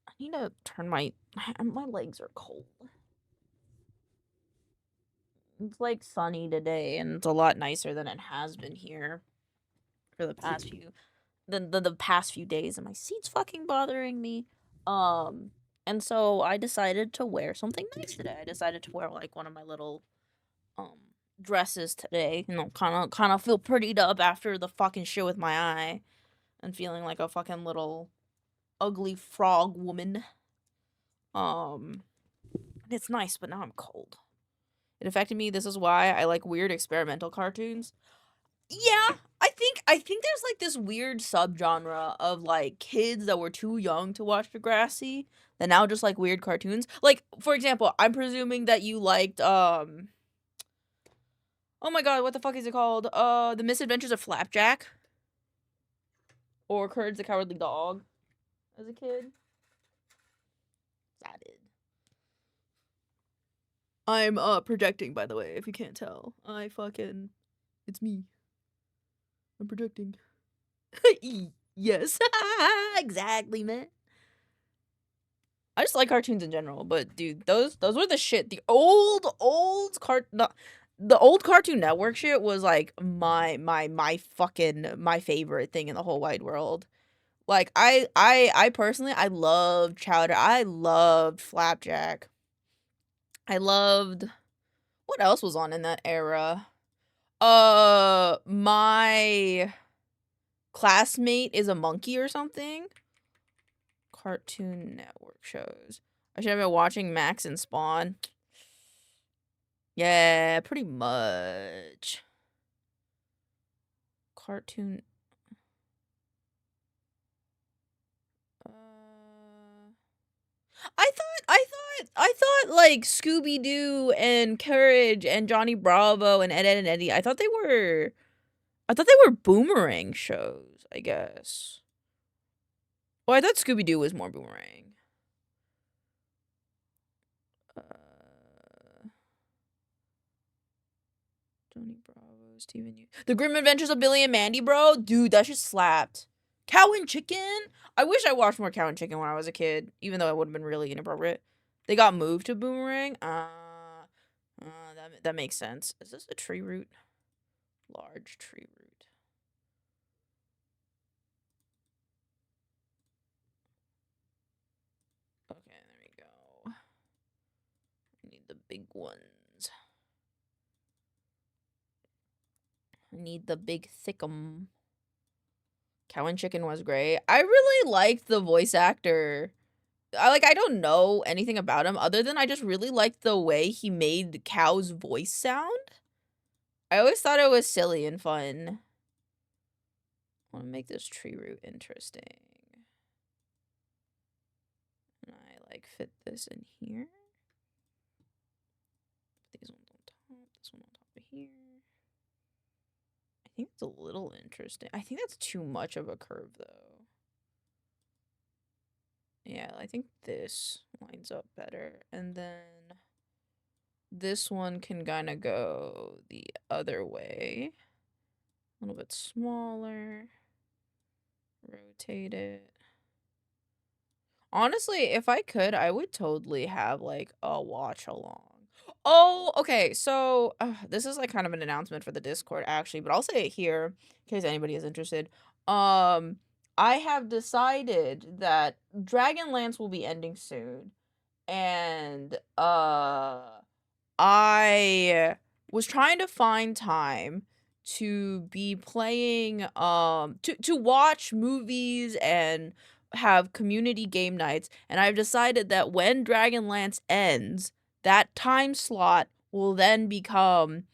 I need to turn my legs are cold. It's like sunny today, and it's a lot nicer than it has been here for the past few the past few days, and my seat's fucking bothering me. And so I decided to wear something nice today. I decided to wear like one of my little dresses today. You know, kind of feel prettied up after the fucking shit with my eye, and feeling like a fucking little ugly frog woman. It's nice, but now I'm cold. It affected me. This is why I like weird experimental cartoons. Yeah, I think there's like this weird subgenre of like kids that were too young to watch Degrassi that now just like weird cartoons. Like, for example, I'm presuming that you liked oh my god, what the fuck is it called? The Misadventures of Flapjack. Or Courage the Cowardly Dog as a kid. Sad. I'm projecting, by the way, if you can't tell. It's me. I'm projecting. Yes. Exactly, man. I just like cartoons in general, but dude, those were the shit. The old Cartoon Network shit was like my favorite thing in the whole wide world. Like I personally, I loved Chowder. I loved Flapjack. I loved, what else was on in that era? My classmate is a monkey or something. Cartoon Network shows. I should have been watching Max and Spawn. Yeah, pretty much. Cartoon. I thought like Scooby-Doo and Courage and Johnny Bravo and Ed, Edd and Eddy, I thought they were Boomerang shows, I guess. Well, I thought Scooby-Doo was more Boomerang. Johnny Bravo, Steven U. The Grim Adventures of Billy and Mandy, bro. Dude, that shit slapped. Cow and Chicken? I wish I watched more Cow and Chicken when I was a kid, even though it would have been really inappropriate. They got moved to Boomerang? That makes sense. Is this a tree root? Large tree root. Okay, there we go. I need the big ones. I need the big thickum. Cow and Chicken was great. I really liked the voice actor. I don't know anything about him other than I just really liked the way he made Cow's voice sound. I always thought it was silly and fun. I want to make this tree root interesting. And I like fit this in here. These ones on top, this one on top of here. I think it's a little interesting. I think that's too much of a curve though. Yeah, I think this lines up better. And then this one can kind of go the other way. A little bit smaller. Rotate it. Honestly, if I could, I would totally have like a watch along. Oh, okay. So this is like kind of an announcement for the Discord actually, but I'll say it here in case anybody is interested. I have decided that Dragonlance will be ending soon. And I was trying to find time to be playing to watch movies and have community game nights, and I've decided that when Dragonlance ends, that time slot will then become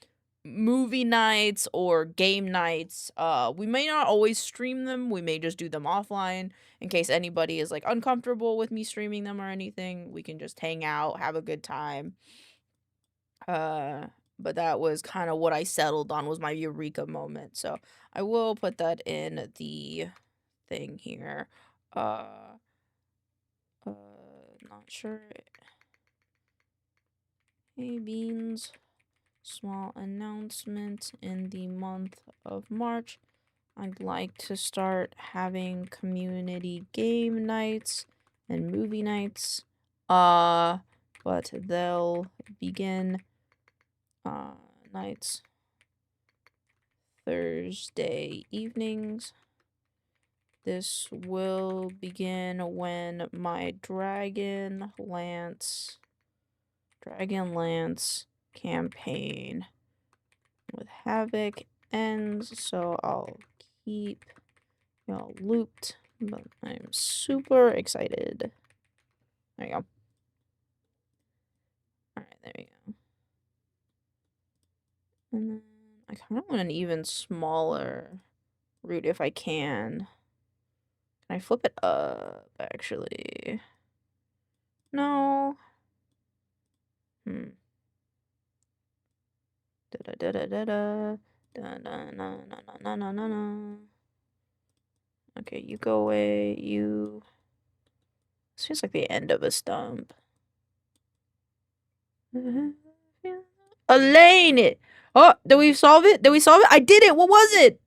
movie nights or game nights. We may not always stream them. We may just do them offline in case anybody is like uncomfortable with me streaming them or anything. We can just hang out, have a good time. But that was kind of what I settled on, was my eureka moment. So I will put that in the thing here. Not sure. Hey Beans, small announcement in the month of March. I'd like to start having community game nights and movie nights. But they'll begin nights Thursday evenings. This will begin when my Dragonlance campaign with Havoc ends, so I'll keep y'all looped, but I'm super excited. There you go. Alright, there you go. And then I kind of want an even smaller route if I can. Can I flip it up, actually? No. Okay, you go away. You. This feels like the end of a stump. Elaine! Oh, did we solve it? Did we solve it? I did it! What was it?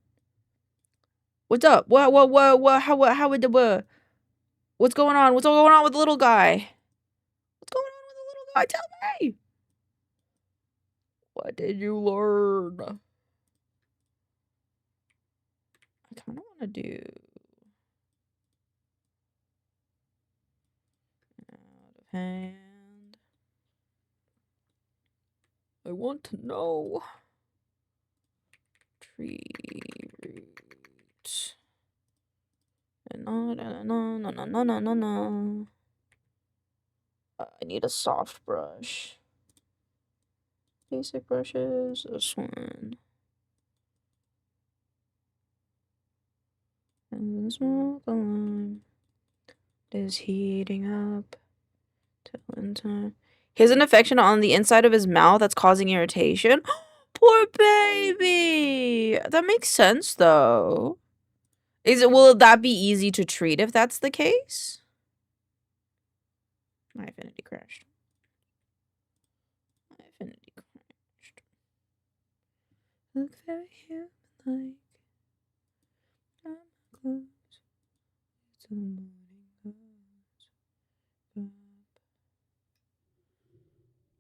What's up? How would the, what's going on? What's going on with the little guy? What's going on with the little guy? Tell me! What did you learn? I kind of want to do... Out of hand. I want to know. Tree root. No. I need a soft brush. Basic brushes. This one. And the smoke alarm is heating up. Till in time. He has an infection on the inside of his mouth that's causing irritation. Poor baby. That makes sense, though. Will that be easy to treat if that's the case? My affinity crashed. Look very human-like. I'm close to the morning goes.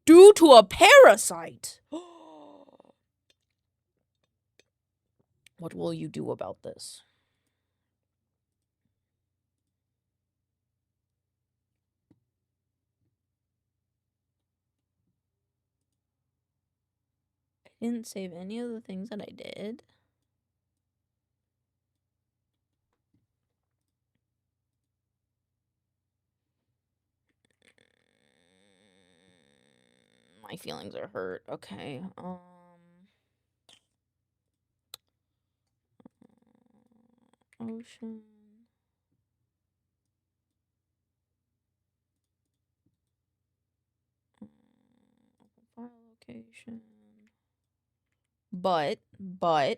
Due to a parasite. What will you do about this? I didn't save any of the things that I did. My feelings are hurt. Okay. Ocean. File location. But we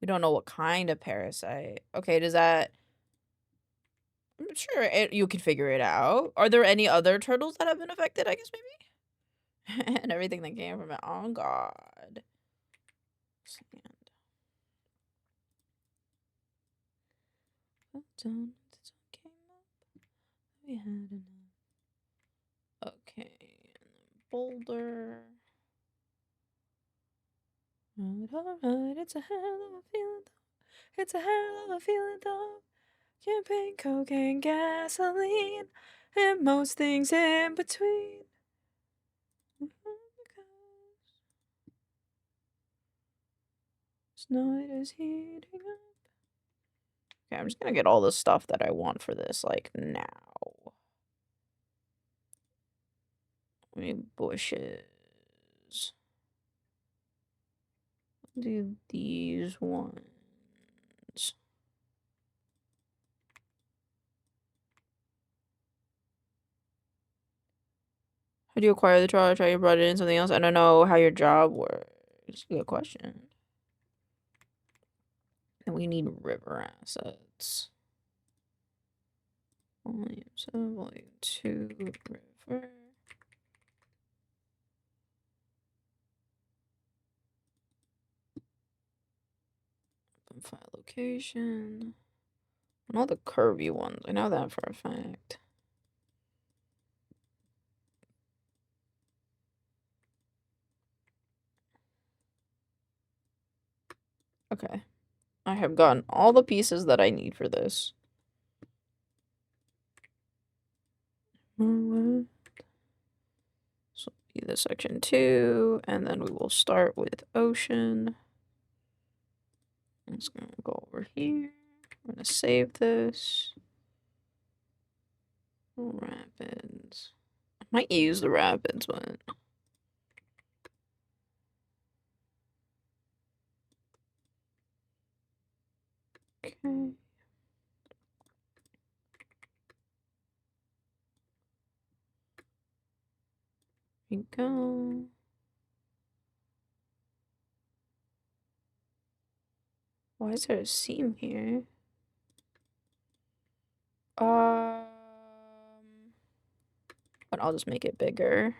don't know what kind of parasite. Okay, does that... I'm sure you can figure it out. Are there any other turtles that have been affected? I guess maybe? And everything that came from it. Oh, God. Sand. Well done. Came up. We had enough. Okay. And then boulder. Alright, it's a hell of a feeling though. It's a hell of a feeling though. Campaign, cocaine, gasoline, and most things in between. This night is heating up. Okay, I'm just gonna get all the stuff that I want for this, like, now. Bushes. Do these ones. How do you acquire the trawler? Try you brought it in something else? I don't know how your job works. Good question. And we need river assets. Volume 7, volume 2, river. File location. And all the curvy ones. I know that for a fact. Okay. I have gotten all the pieces that I need for this. So be the section 2, and then we will start with ocean. I'm just gonna go over here. I'm gonna save this. Rapids. I might use the rapids, but okay. Here we go. Why is there a seam here? But I'll just make it bigger.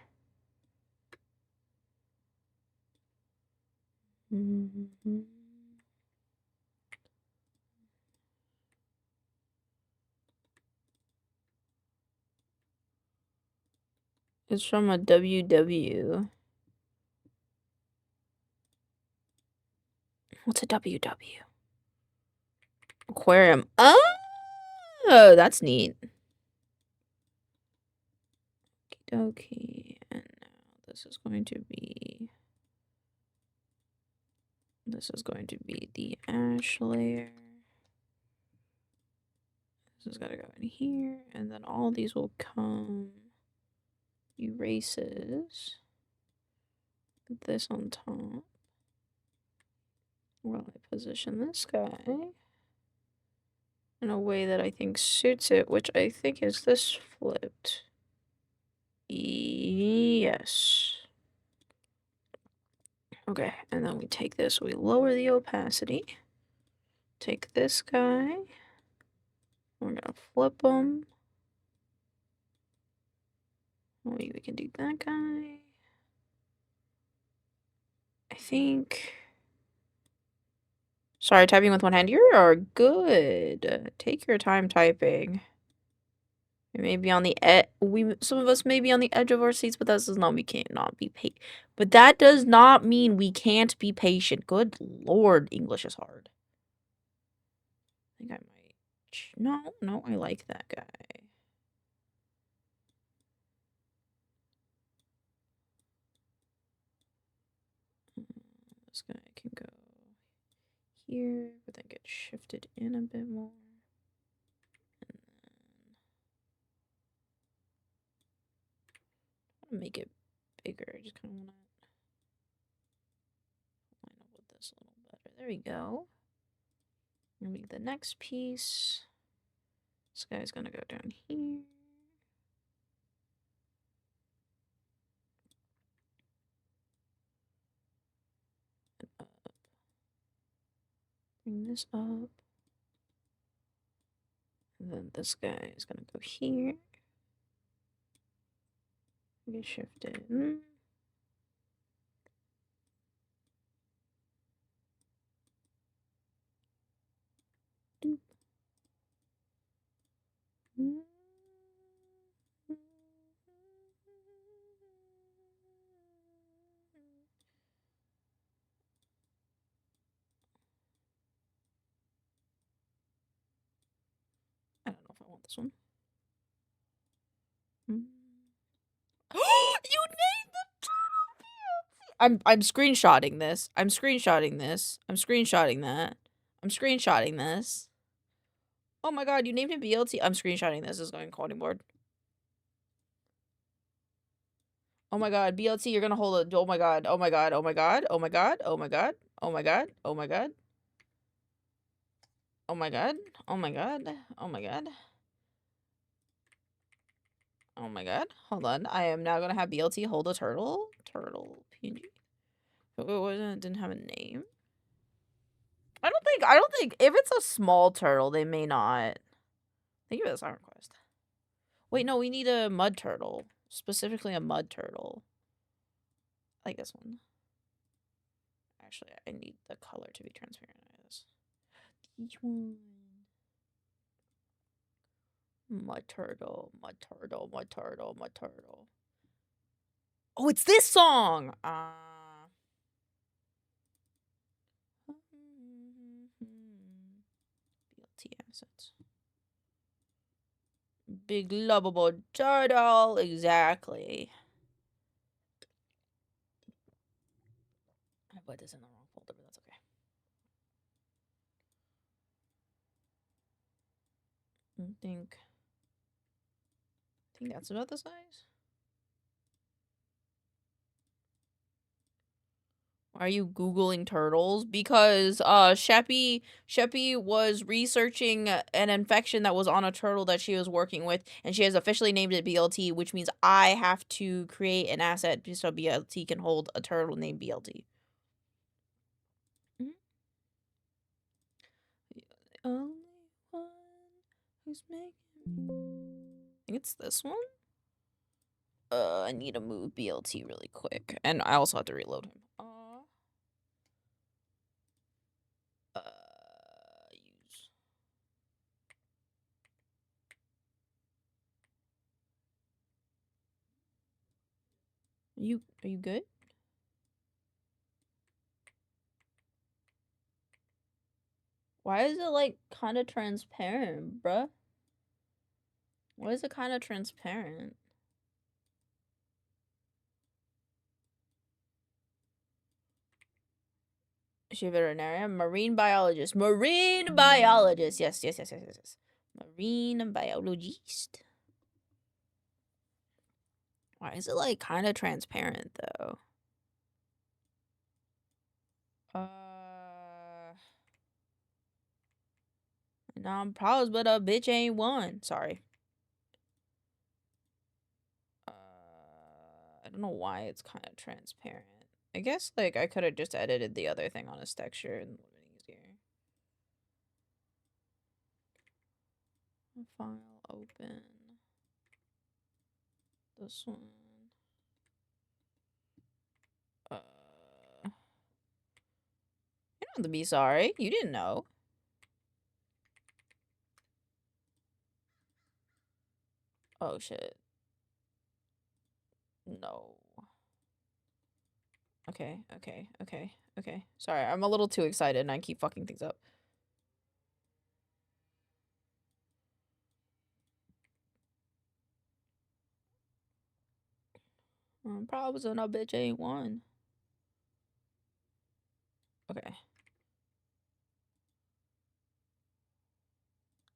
It's from a WW. What's a WW? Aquarium. Oh, that's neat. Okie, and now this is going to be the ash layer. This has got to go in here, and then all these will come erases. Put this on top. While I position this guy in a way that I think suits it, which I think is this flipped. Yes. Okay, and then we take this, we lower the opacity. Take this guy. We're gonna flip him. Maybe we can do that guy. I think. Sorry, typing with one hand. You are good. Take your time typing. We may be on the edge. Some of us may be on the edge of our seats, but that does not we can't not be patient. But that does not mean we can't be patient. Good Lord, English is hard. I think I might. No, I like that guy. This guy can go here, but then get shifted in a bit more. And then make it bigger. I just kind of want to line up with this a little better. There we go. And make the next piece. This guy's gonna go down here. And up. Bring this up. And then this guy is gonna go here. Get shifted. I don't know if I want this one. You named the turtle. I'm screenshotting this. I'm screenshotting this. I'm screenshotting that. I'm screenshotting this. Oh my god, you named him BLT. I'm screenshotting this. This is going coding board. Oh my god, BLT, you're gonna hold it. Oh my god, oh my god, oh my god, oh my god, oh my god, oh my god, oh my god. Oh my god, oh my god, oh my god. Oh my god. Hold on. I am now gonna have BLT hold a turtle. Turtle PNG. It didn't have a name. I don't think if it's a small turtle, they may not. Think of it as a request. Wait, no, we need a mud turtle. Specifically a mud turtle. Like this one. Actually, I need the color to be transparent. Each one. Mud turtle, mud turtle, mud turtle, mud turtle. Oh, it's this song! BLT assets. Big lovable turtle, exactly. I put this in the wrong folder, but that's okay. I think that's about the size. Why are you Googling turtles? Because Sheppy was researching an infection that was on a turtle that she was working with, and she has officially named it BLT, which means I have to create an asset so BLT can hold a turtle named BLT. The only one who's making me... I think it's this one. I need to move BLT really quick, and I also have to reload him. Use. Are you good? Why is it like kind of transparent, bruh? Why is it kind of transparent? Is she a veterinarian? Marine biologist. Marine biologist. Yes. Marine biologist. Why is it like kind of transparent though? Nah, I'm proud, but a bitch ain't one. Sorry. I don't know why it's kind of transparent. I guess like I could have just edited the other thing on his texture and it would have been easier. File open. This one. You don't have to be sorry. You didn't know. Oh shit. No. Okay. Sorry, I'm a little too excited and I keep fucking things up. Problems and a bitch ain't one. Okay.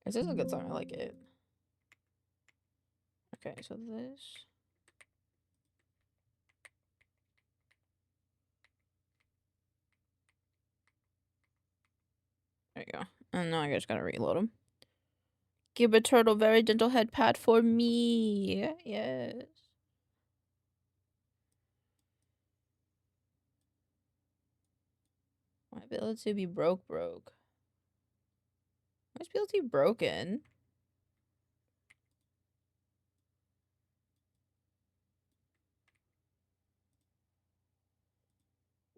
This is a good song. I like it. Okay, so this. There you go. And now I just gotta reload them. Give a turtle very gentle head pat for me. Yes. My ability to be broke. Why is ability broken?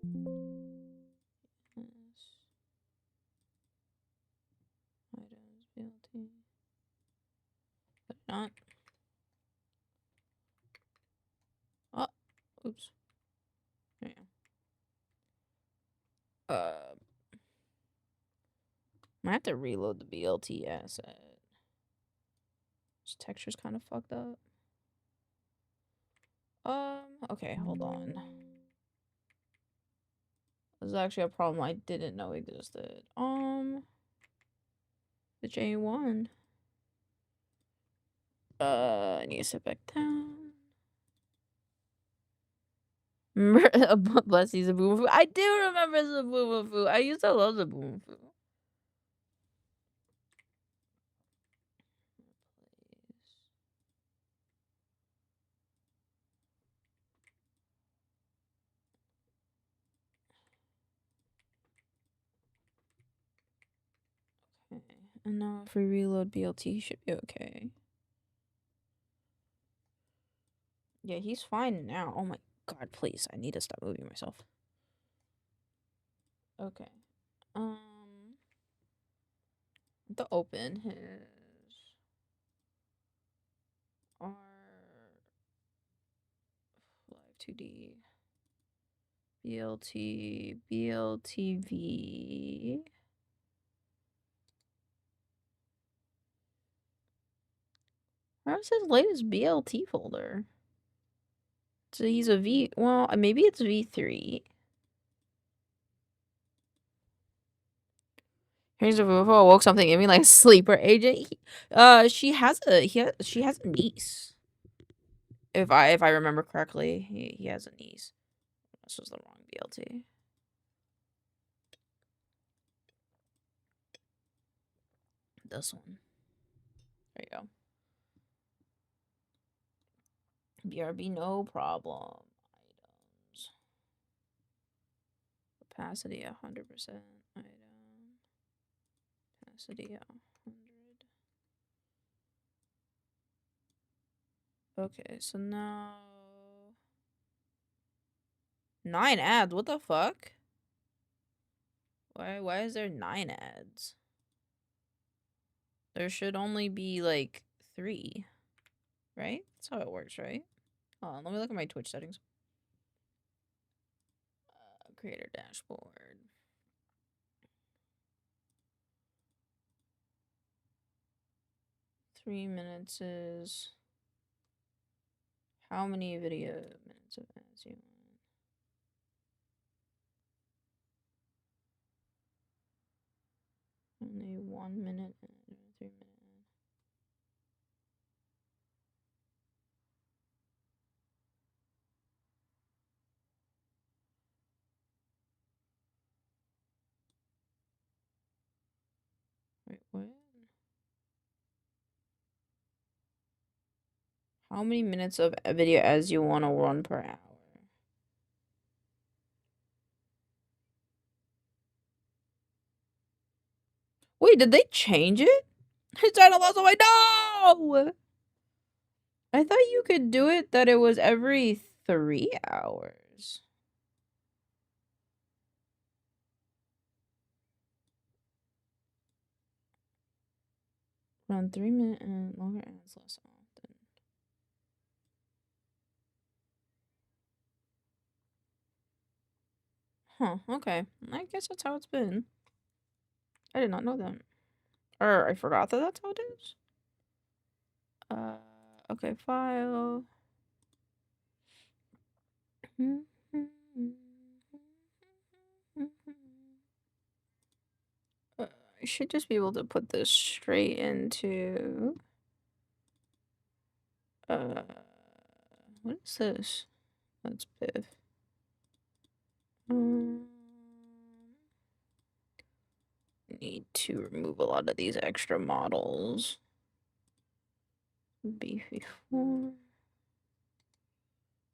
Yes. Items, ability. But not. Oh, oops. There you go. I have to reload the BLT asset. This texture's kind of fucked up. Okay, hold on. This is actually a problem I didn't know existed. The J1. I need to sit back down. Bless you, Zaboomafoo. I do remember Zaboomafoo. I used to love Zaboomafoo. And now if we reload BLT, he should be okay. Yeah, he's fine now. Oh my god, please. I need to stop moving myself. Okay. To open his R live 2D BLT BLTV. Where's his latest BLT folder? So he's a V. Well, maybe it's V3. Here's a UFO awoke something in me like a sleeper agent. She has a niece. If I remember correctly, he has a niece. This was the wrong BLT. This one. There you go. BRB, no problem. Items. Capacity 100%. Item. Capacity 100. Okay, so now 9 ads. What the fuck? Why is there 9 ads? There should only be like 3, right? That's how it works, right? Hold on, let me look at my Twitch settings. Creator dashboard. Three minutes is how many video minutes of ads you want? Only 1 minute and 3 minutes. Wait, what? How many minutes of video ads you want to run per hour? Wait, did they change it? His channel lost away. No! I thought you could do it that it was every 3 hours. Run 3 minute and longer ads less often. Huh, okay. I guess that's how it's been. I did not know that. Or I forgot that that's how it is. Okay, file. I should just be able to put this straight into... what is this? That's Biff. Need to remove a lot of these extra models. B54.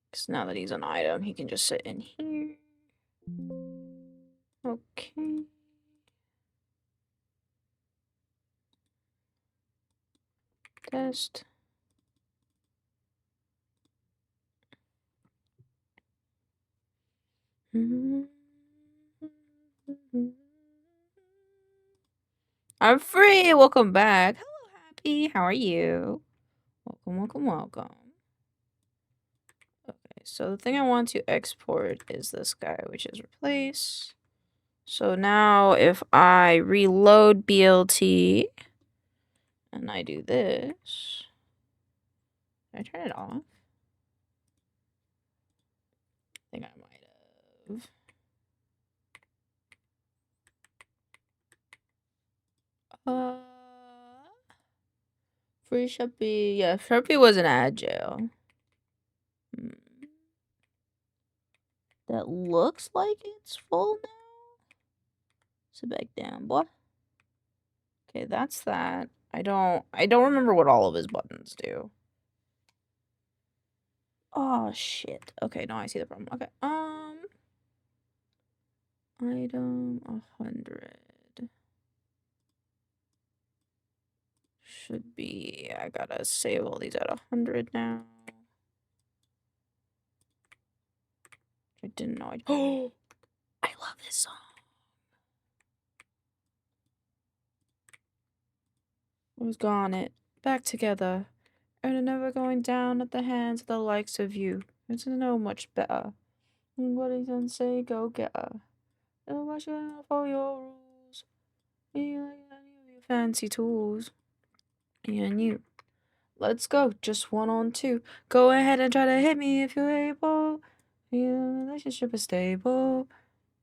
Because now that he's an item, he can just sit in here. Okay. Test. I'm free. Welcome back. Hello, Happy. How are you? Welcome, welcome, welcome. Okay, so the thing I want to export is this guy, which is replace. So now if I reload BLT and I do this, can I turn it off? I think I might have. Free Sharpie. Yeah, Sharpie was in agile. That looks like it's full now. Sit back down, boy. Okay, that's that. I don't remember what all of his buttons do. Oh shit. Okay, now I see the problem. Okay. Item 100. should be, I gotta save all these at 100 now. I didn't know. Oh, I love this song. Who's gone it? Back together. And never going down at the hands of the likes of you. It's no much better. What he can say, go get her. Don't watch out for your rules. Be like any of your fancy tools. And you. Let's go. Just 1 on 2. Go ahead and try to hit me if you're able. Your relationship is stable.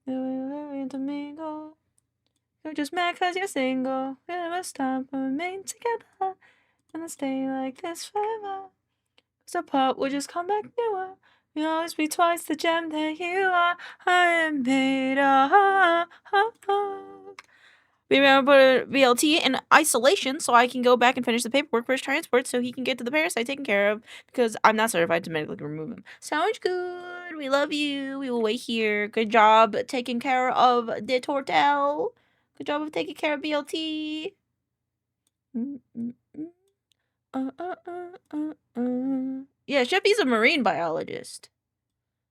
You're intermingle. You're just mad cause you're single. It was time to remain together. And stay like this forever. Cause apart we'll just come back newer. You'll always be twice the gem that you are. I am made of. We remember put BLT in isolation so I can go back and finish the paperwork for his transport so he can get to the parasite taken care of because I'm not certified to medically remove him. Sounds good. We love you. We will wait here. Good job taking care of the tortel. Good job of taking care of BLT. Yeah, Sheppy's a marine biologist.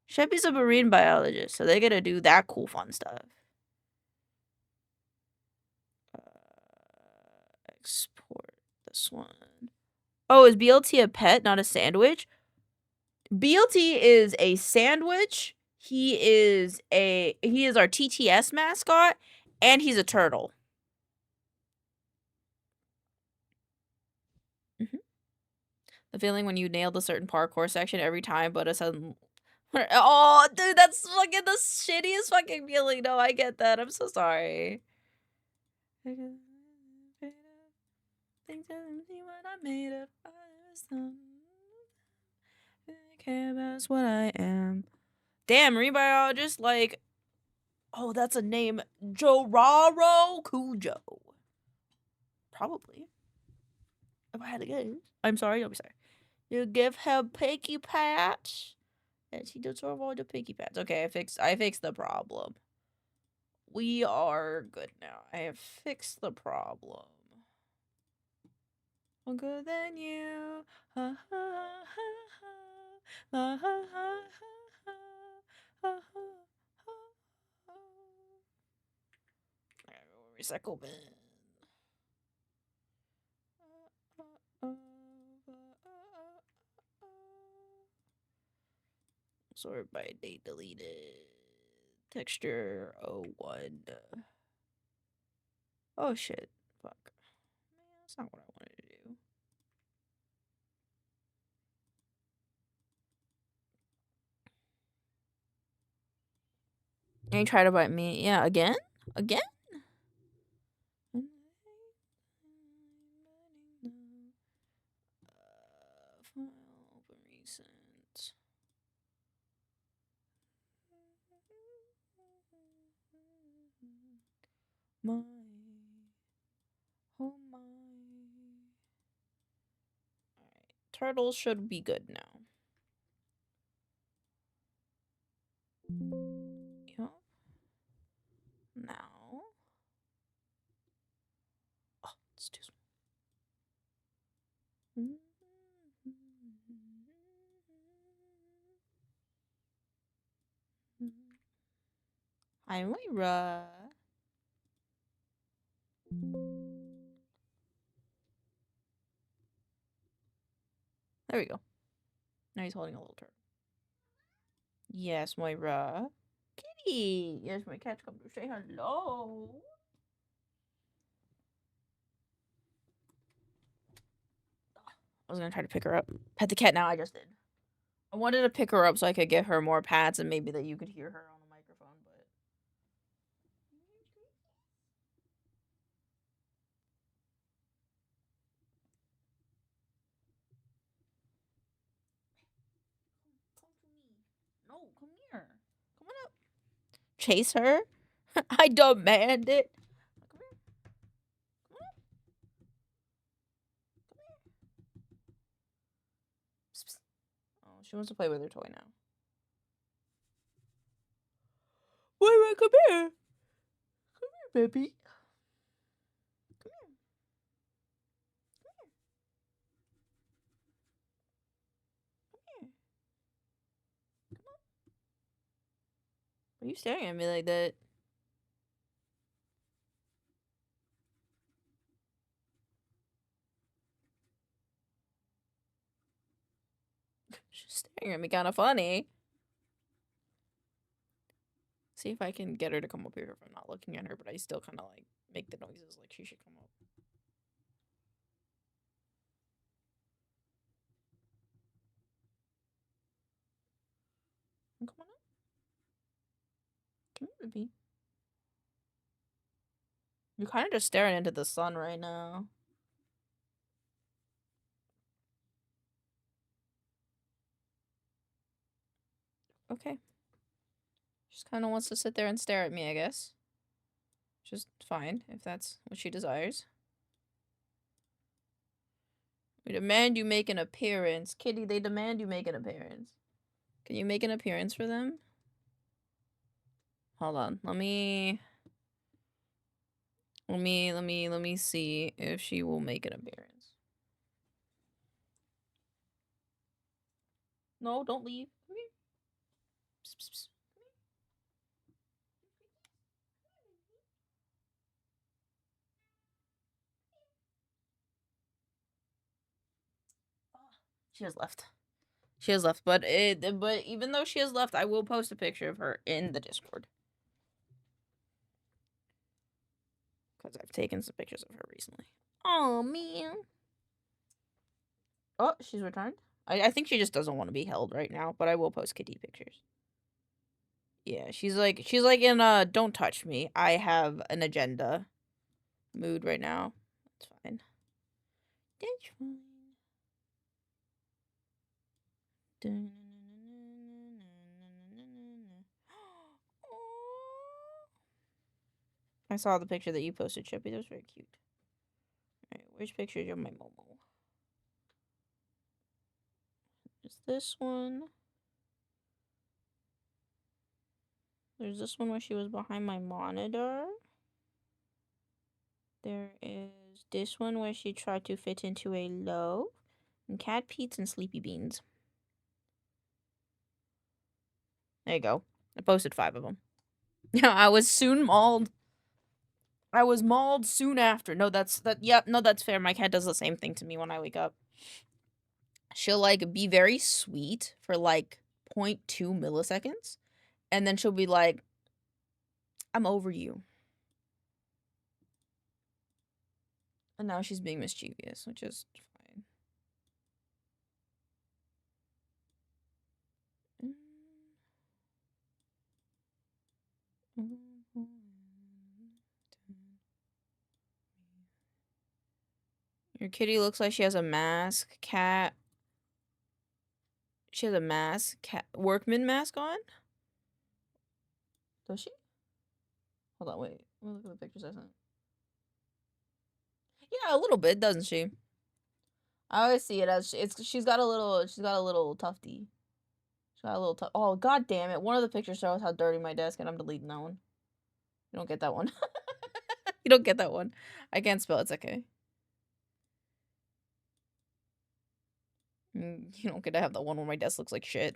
Sheppy's a marine biologist, so they gotta do that cool fun stuff. Export this one. Oh, is BLT a pet, not a sandwich? BLT is a sandwich. He is our TTS mascot, and he's a turtle. The feeling when you nailed a certain parkour section every time, but a sudden. Oh, dude, that's fucking the shittiest fucking feeling. No, I get that. I'm so sorry. Think what I made of. I care about what I am. Damn, marine biologist, like, oh, that's a name. Joraro Cujo. Probably. If I had to guess. I'm sorry, I'll be sorry. You give her pinky pats. And she does all the pinky pats. Okay, I fixed the problem. We are good now. I have fixed the problem. I'm good than you. Recycle bin. Sort by date deleted. Texture 01. Oh shit. Fuck. Man, that's not what I wanted to do. And you try to bite me. Yeah, again? Again? File open recent. My. Oh my. Alright. Turtles should be good now. Yep. Now. Oh, it's too small. Hi, Moira. There we go. Now he's holding a little turtle. Yes, Moira. Kitty! Yes, my cat's come to say hello. I was gonna try to pick her up. Pet the cat now, I just did. I wanted to pick her up so I could get her more pats and maybe that you could hear her on the microphone, but... Come to me. No, come here. Come on up. Chase her? I demand it. Come here. Come on. Come here. Psst, psst. Oh, she wants to play with her toy now. Moira, come here. Come here, baby. Come here. Come here. Why are you staring at me like that? She's staring at me kind of funny. See if I can get her to come up here if I'm not looking at her, but I still kind of like make the noises like she should come up. Come on up. Come here, baby. You're kind of just staring into the sun right now. Okay. Just kind of wants to sit there and stare at me, I guess. Just fine, if that's what she desires. We demand you make an appearance. Kitty, they demand you make an appearance. Can you make an appearance for them? Hold on. Let me see if she will make an appearance. No, don't leave. Come here. Psst, psst, psst. She has left. She has left, but even though she has left, I will post a picture of her in the Discord. Because I've taken some pictures of her recently. Oh, man. Oh, she's returned. I think she just doesn't want to be held right now, but I will post kitty pictures. Yeah, she's like in don't touch me. I have an agenda mood right now. That's fine. That's fine. I saw the picture that you posted, Chippy. That was very cute. Alright, which picture is my Momo? Is this one? There's this one where she was behind my monitor. There is this one where she tried to fit into a loaf. And cat Pete's and Sleepy Beans. There you go. I posted 5 of them. Yeah, I was soon mauled. I was mauled soon after. No, that's fair. My cat does the same thing to me when I wake up. She'll, like, be very sweet for, like, 0.2 milliseconds. And then she'll be like, I'm over you. And now she's being mischievous, which is fine. Your kitty looks like she has a mask. Cat. She has a mask. Cat. Workman mask on? Does she? Hold on, wait. Let me look at the pictures I sent. Yeah, a little bit, doesn't she? I always see it as she's got a little tufty. She's got a little oh, god damn it. One of the pictures shows how dirty my desk, and I'm deleting that one. You don't get that one. You don't get that one. I can't spell, it's okay. You don't get to have that one where my desk looks like shit.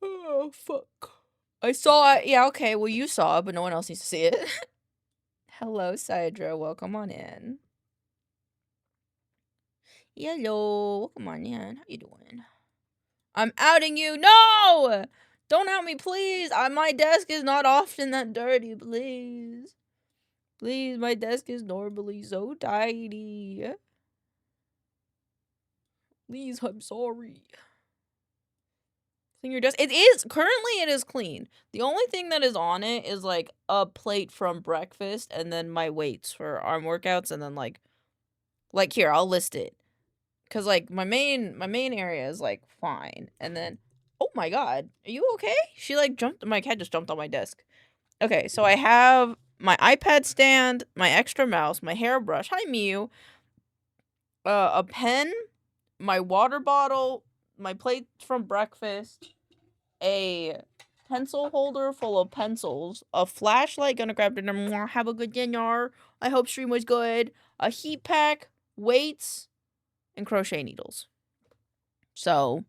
Oh, fuck. I saw it. Yeah, okay. Well, you saw it, but no one else needs to see it. Hello, Sidra. Welcome on in. Hello. Welcome on in. How you doing? I'm outing you. No! Don't out me, please. My desk is not often that dirty, please. Please, my desk is normally so tidy. Please, I'm sorry. Clean your desk. It is clean. The only thing that is on it is like a plate from breakfast and then my weights for arm workouts and then like here, I'll list it. Cause like my main area is like fine. And then oh my god, are you okay? She like my cat just jumped on my desk. Okay, so I have my iPad stand, my extra mouse, my hairbrush, hi Mew, a pen, my water bottle, my plate from breakfast, a pencil holder full of pencils, a flashlight, gonna grab dinner, have a good dinner, I hope stream was good, a heat pack, weights, and crochet needles. So,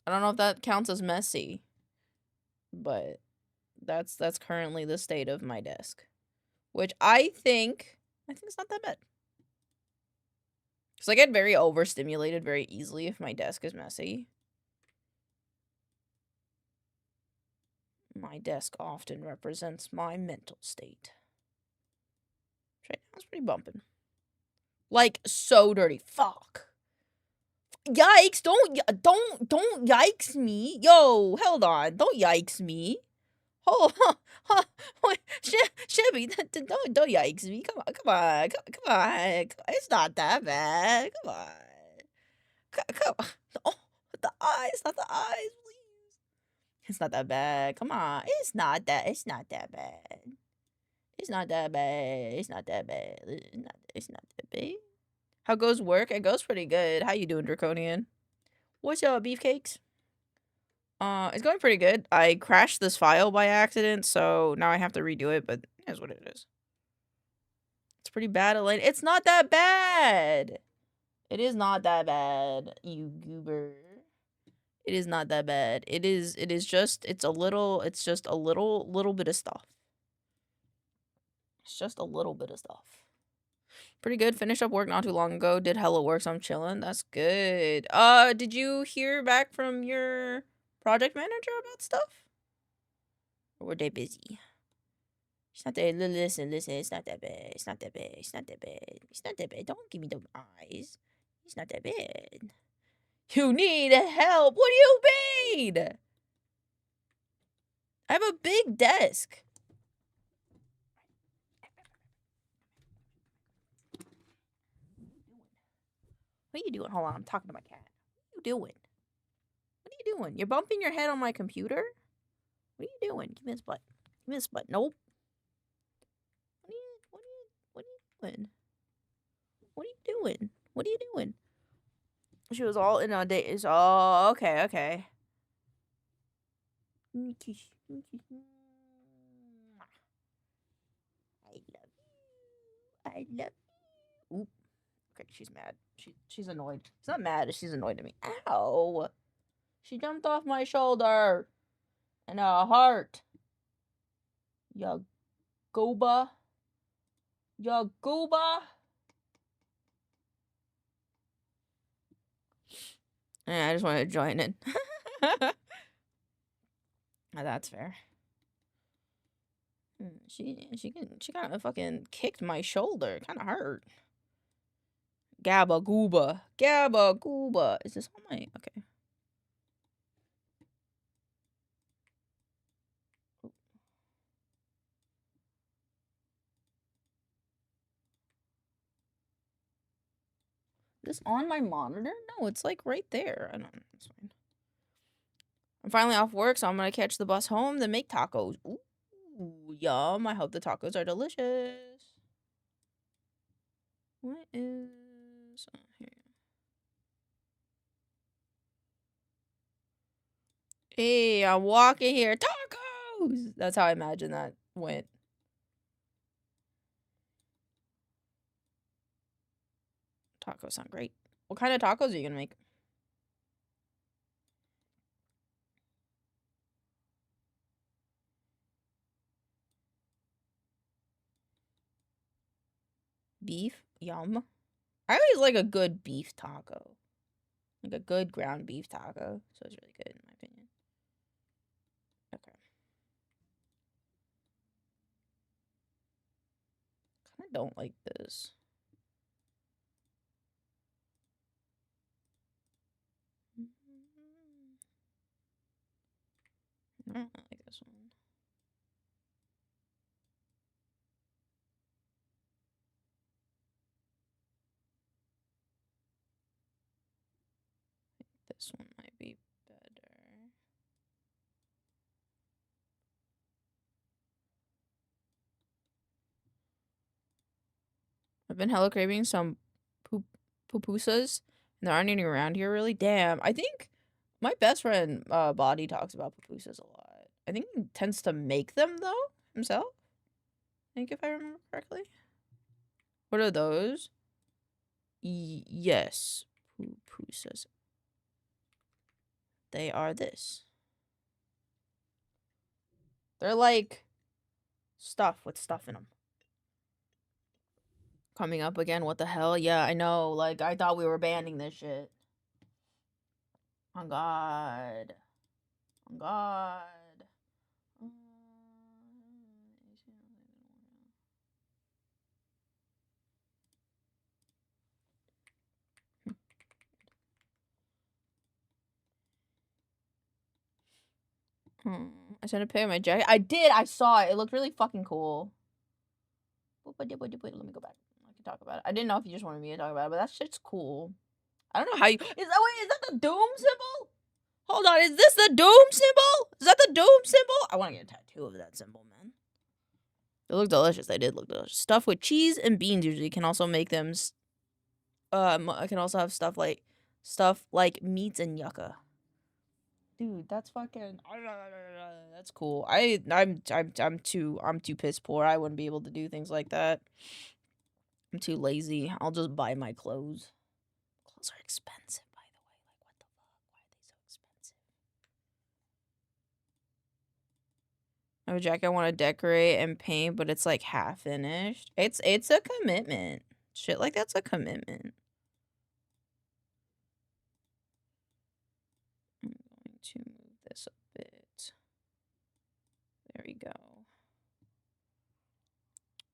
I don't know if that counts as messy, but that's currently the state of my desk, which I think it's not that bad. Because I get very overstimulated very easily if my desk is messy. My desk often represents my mental state. Right now it's pretty bumping. Like, so dirty. Fuck. Yikes, don't yikes me. Yo, hold on. Don't yikes me. Hold on. Chevy, don't yikes me. Come on. It's not that bad. Come on. Come on. Oh, the eyes, not the eyes, please. It's not that bad. Come on. It's not that bad. It's not that bad. It's not that bad. How goes work? It goes pretty good. How you doing, Draconian? What's up, beefcakes? It's going pretty good. I crashed this file by accident, so now I have to redo it, but here's what it is. It's pretty bad, Elaine. It's not that bad. It is not that bad, you goober. It is not that bad. It's just a little bit of stuff. It's just a little bit of stuff. Pretty good. Finished up work not too long ago. Did hella work, so I'm chilling. That's good. Did you hear back from your project manager about stuff? Or were they busy? It's not that. Listen. It's not that bad. It's not that bad. Don't give me those eyes. It's not that bad. You need help. What do you mean? I have a big desk. What are you doing? Hold on, I'm talking to my cat. What are you doing? You're bumping your head on my computer? What are you doing? Give me this butt. Nope. What are you doing? She was all in on days. Oh, okay. I love you. Oop. Okay, she's mad. She's annoyed. She's not mad, she's annoyed at me. Ow! She jumped off my shoulder. And a heart. Ya gooba. Yeah, I just wanted to join in. That's fair. She kind of fucking kicked my shoulder. Kind of hurt. Gabba gooba. Is this on my... Okay. Is this on my monitor? No, it's like right there. I don't know. It's fine. I'm finally off work, so I'm gonna catch the bus home, then make tacos. Ooh, yum. I hope the tacos are delicious. What is... here. Hey, I'm walking here. Tacos! That's how I imagine that went. Tacos sound great. What kind of tacos are you gonna make? Beef? Yum. I always like a good beef taco. Like a good ground beef taco. So it's really good in my opinion. Okay. Kinda don't like this. I don't like this one. This one might be better. I've been hella craving some pupusas, and there aren't any around here really. Damn, I think my best friend Body talks about pupusas a lot. I think he tends to make them though himself. I think if I remember correctly. What are those? Yes, pupusas. They are this. They're like stuff with stuff in them. Coming up again, what the hell? Yeah, I know. Like, I thought we were banning this shit. Oh god. Oh god. I sent a pic of my jacket. I did. I saw it. It looked really fucking cool. Let me go back. I can talk about it. I didn't know if you just wanted me to talk about it, but that shit's cool. I don't know how you. Is that the doom symbol? Hold on. Is this the doom symbol? Is that the doom symbol? I want to get a tattoo of that symbol, man. They look delicious. They did look delicious. Stuff with cheese and beans usually can also make them. I can also have stuff like meats and yucca. Dude, that's fucking. That's cool. I'm too piss poor. I wouldn't be able to do things like that. I'm too lazy. I'll just buy my clothes. Clothes are expensive, by the way. Like, what the fuck? Why are they so expensive? I have a jacket I want to decorate and paint, but it's like half finished. It's a commitment. Shit like that's a commitment. I'm going to move this a bit. There we go.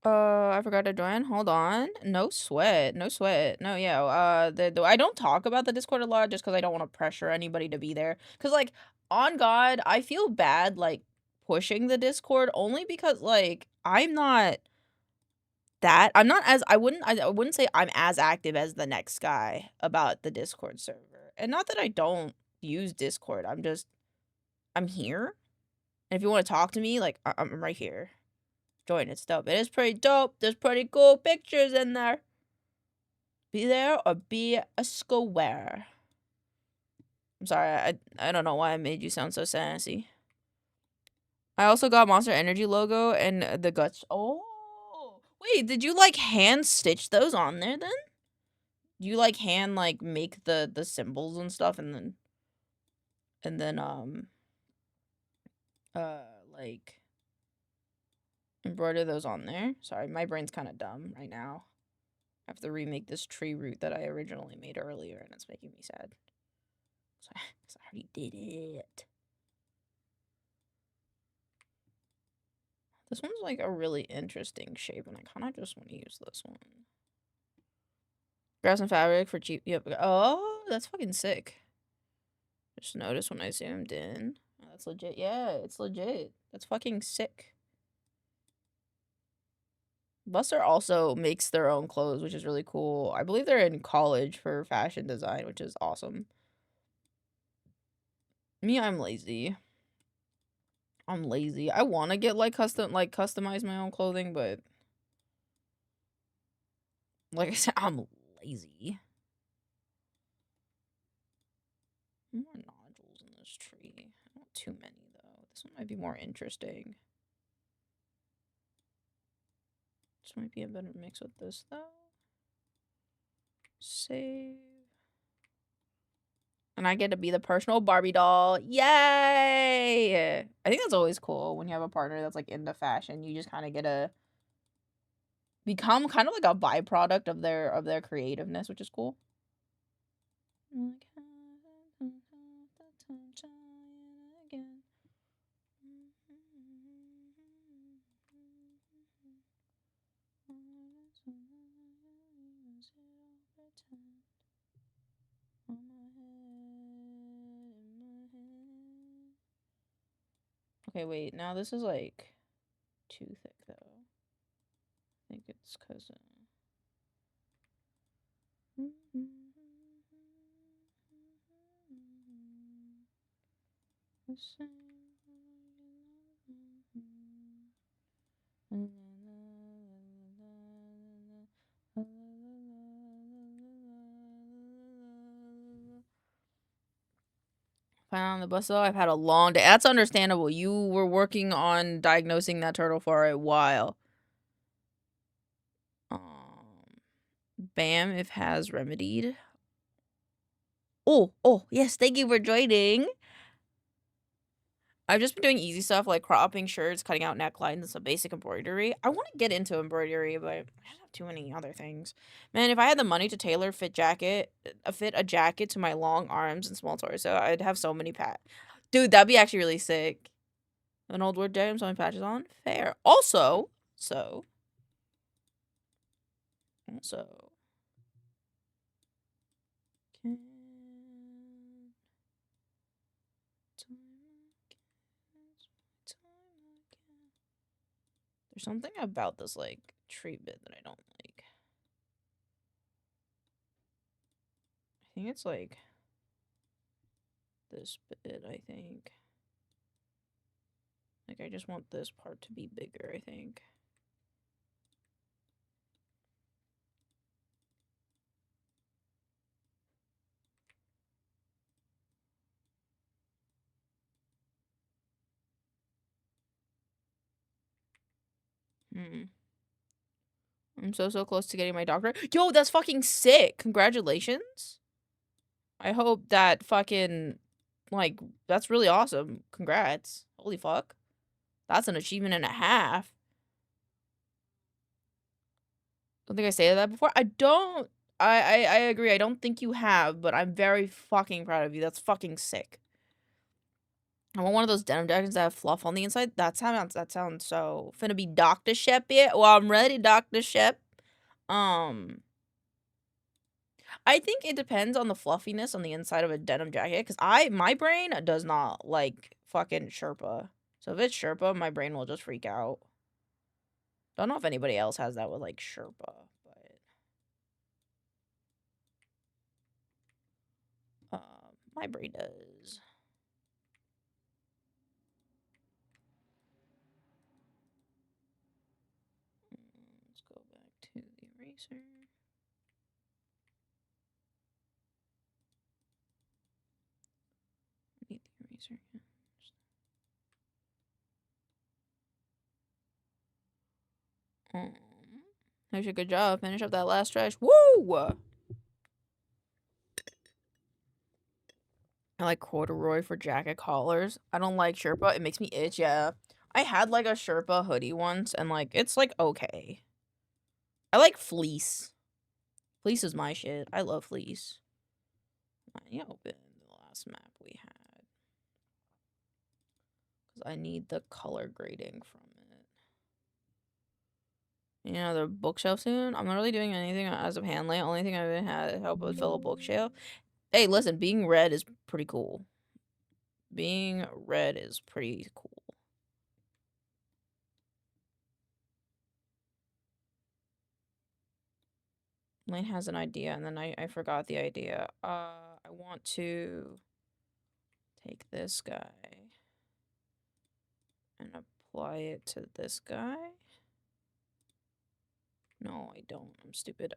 I forgot to join. Hold on. No sweat. No sweat. No, yeah. I don't talk about the Discord a lot just because I don't want to pressure anybody to be there. Because, like, on God, I feel bad, like, pushing the Discord only because, like, I wouldn't say I'm as active as the next guy about the Discord server. And not that I don't use Discord. I'm here. And if you want to talk to me, like, I'm right here. Join, it's dope. It is pretty dope. There's pretty cool pictures in there. Be there or be a square. I'm sorry, I don't know why I made you sound so sassy. I also got Monster Energy logo and the guts. Oh, wait, did you like hand stitch those on there then? You like hand like make the symbols and stuff and then like embroider those on there. Sorry, my brain's kind of dumb right now. I have to remake this tree root that I originally made earlier, and it's making me sad. So I already did it. This one's like a really interesting shape, and I kind of just want to use this one. Grab some fabric for cheap. Yep. Oh, that's fucking sick. Just noticed when I zoomed in. Oh, that's legit. Yeah, it's legit. That's fucking sick. Buster also makes their own clothes, which is really cool. I believe they're in college for fashion design, which is awesome. Me, I'm lazy. I want to get customize my own clothing, but like I said, I'm lazy. More nodules in this tree. Not too many though. This one might be more interesting. This might be a better mix with this though. Save. And I get to be the personal Barbie doll. Yay! I think that's always cool when you have a partner that's like into fashion. You just kind of get to become kind of like a byproduct of their creativeness, which is cool. Okay, wait. Now this is like too thick though. I think it's because on the bus though. I've had a long day. That's understandable. You were working on diagnosing that turtle for a while. Bam, if has remedied. Oh, yes, thank you for joining. I've just been doing easy stuff like cropping shirts, cutting out necklines, and some basic embroidery. I want to get into embroidery, but I just have too many other things. Man, if I had the money to tailor fit a jacket to my long arms and small torso, I'd have so many Dude, that'd be actually really sick. An old word jacket, so many patches on. Fair. Also. There's something about this, like, tree bit that I don't like. I think it's, like, this bit, I think. Like, I just want this part to be bigger, I think. I'm so close to getting my doctorate. Yo, that's fucking sick. Congratulations. I hope that fucking, like, that's really awesome. Congrats. Holy fuck. That's an achievement and a half. Don't think I stated that before. I agree. I don't think you have, but I'm very fucking proud of you. That's fucking sick. I want one of those denim jackets that have fluff on the inside. That sounds so finna be Dr. Shep it. Well, I'm ready, Dr. Shep. I think it depends on the fluffiness on the inside of a denim jacket, because my brain does not like fucking Sherpa. So if it's Sherpa, my brain will just freak out. Don't know if anybody else has that with like Sherpa, but my brain does. Let's go back to the eraser. Need the eraser. Actually, good job. Finish up that last stretch. Woo! I like corduroy for jacket collars. I don't like Sherpa. It makes me itch, yeah. I had like a Sherpa hoodie once, and like, it's like okay. I like fleece. Fleece is my shit. I love fleece. Let me open the last map we had. Because I need the color grading from it. You know, the bookshelf soon? I'm not really doing anything as of Hanley. Only thing I've had to help with fill a bookshelf. Hey, listen, being red is pretty cool. Being red is pretty cool. Lane has an idea, and then I forgot the idea. I want to take this guy and apply it to this guy. No, I don't. I'm stupid.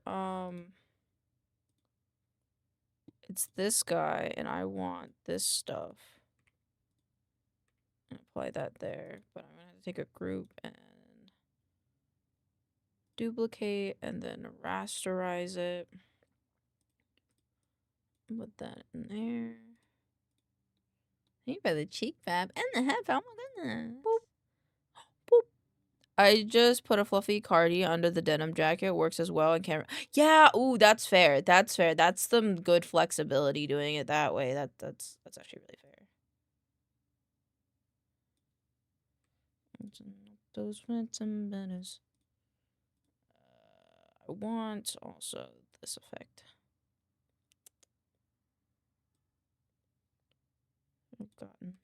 It's this guy, and I want this stuff. And apply that there. But I'm gonna have to take a group and duplicate and then rasterize it. Put that in there. Hey, by the cheek fab and the head fab. Oh my goodness. Boop. Boop. I just put a fluffy cardi under the denim jacket. Works as well and camera. Yeah, ooh, that's fair. That's fair. That's some good flexibility doing it that way. That's actually really fair. Those and banners. I want also this effect. I've gotten.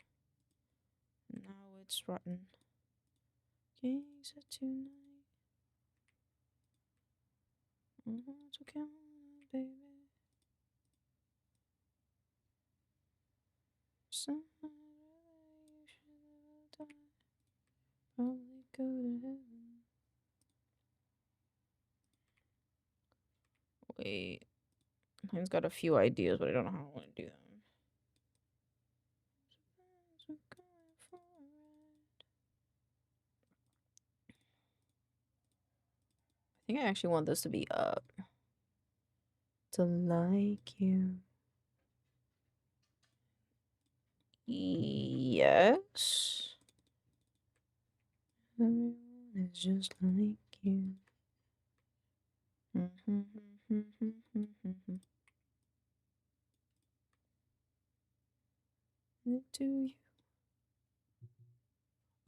Now it's rotten. Gaze at tonight. It's okay, baby. Somewhere you should never die. Probably go to heaven. Wait. Mine's got a few ideas, but I don't know how I want to do them. I think I actually want this to be up. To like you. Yes. Everyone is just like you. To you.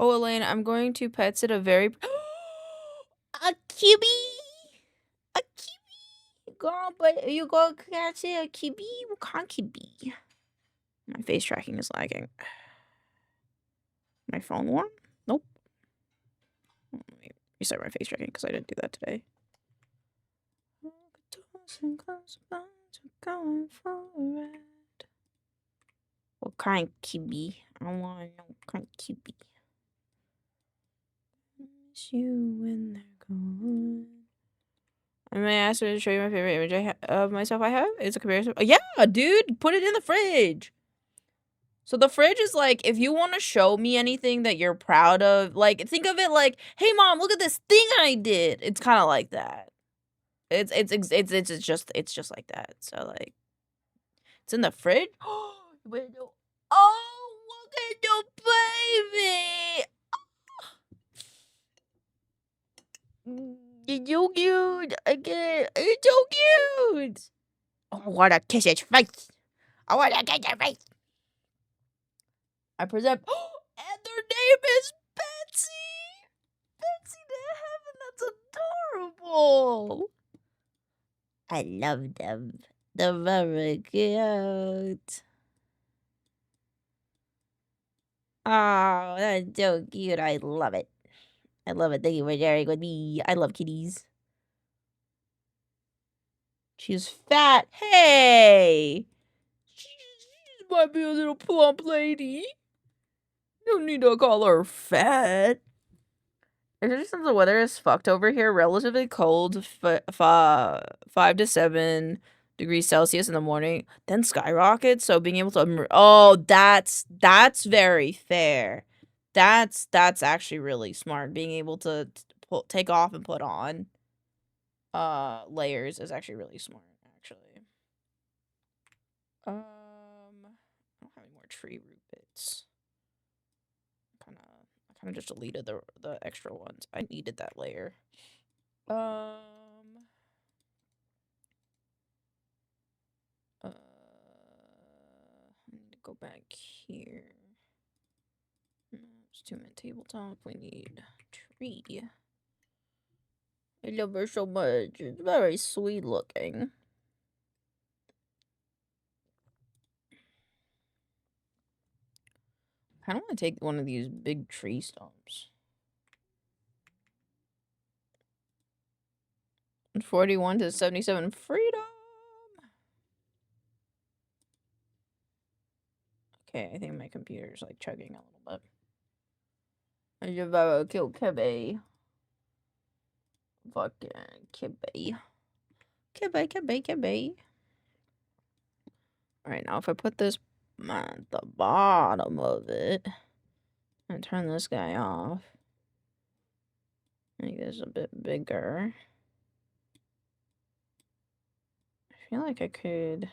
Oh, Elaine, I'm going to pet sit a very a kiwi. A kiwi. Girl, but you go catch it a kiwi. What kind of kiwi? My face tracking is lagging. My phone warm? Nope. Let me reset my face tracking because I didn't do that today. What kind of kiwi? I want to know what kind of kiwi. Miss you when they're gone. I may ask her to show you my favorite image of myself I have. It's a comparison. Oh, yeah, dude. Put it in the fridge. So the fridge is like, if you want to show me anything that you're proud of, like, think of it like, hey, mom, look at this thing I did. It's kind of like that. It's just like that. So, like, it's in the fridge. Oh, look at the baby. You're so cute. Again, it's so cute. Oh, I want to kiss its face. I want to kiss its face. I present. And their name is Betsy. Betsy to heaven. That's adorable. I love them. They're very cute. Oh, that's so cute. I love it. I love it. Thank you for sharing with me. I love kitties. She's fat. Hey! She might be a little plump lady. No need to call her fat. Since the weather is fucked over here, relatively cold, 5 to 7 degrees Celsius in the morning, then skyrockets. So being able to, oh, that's very fair. That's actually really smart. Being able to take off and put on layers is actually really smart. Actually, I don't have any more tree root bits. I kind of just deleted the extra ones. I needed that layer. I need to go back here. It's 2-minute tabletop. We need tree. I love her so much. It's very sweet looking. I kind of want to take one of these big tree stumps. 41 to 77 freedom. Okay, I think my computer's like chugging a little bit. I just about to kill Kibbe. Fucking Kibbe. Kibbe. Alright, now if I put this at the bottom of it and turn this guy off, make this a bit bigger. I feel like I could.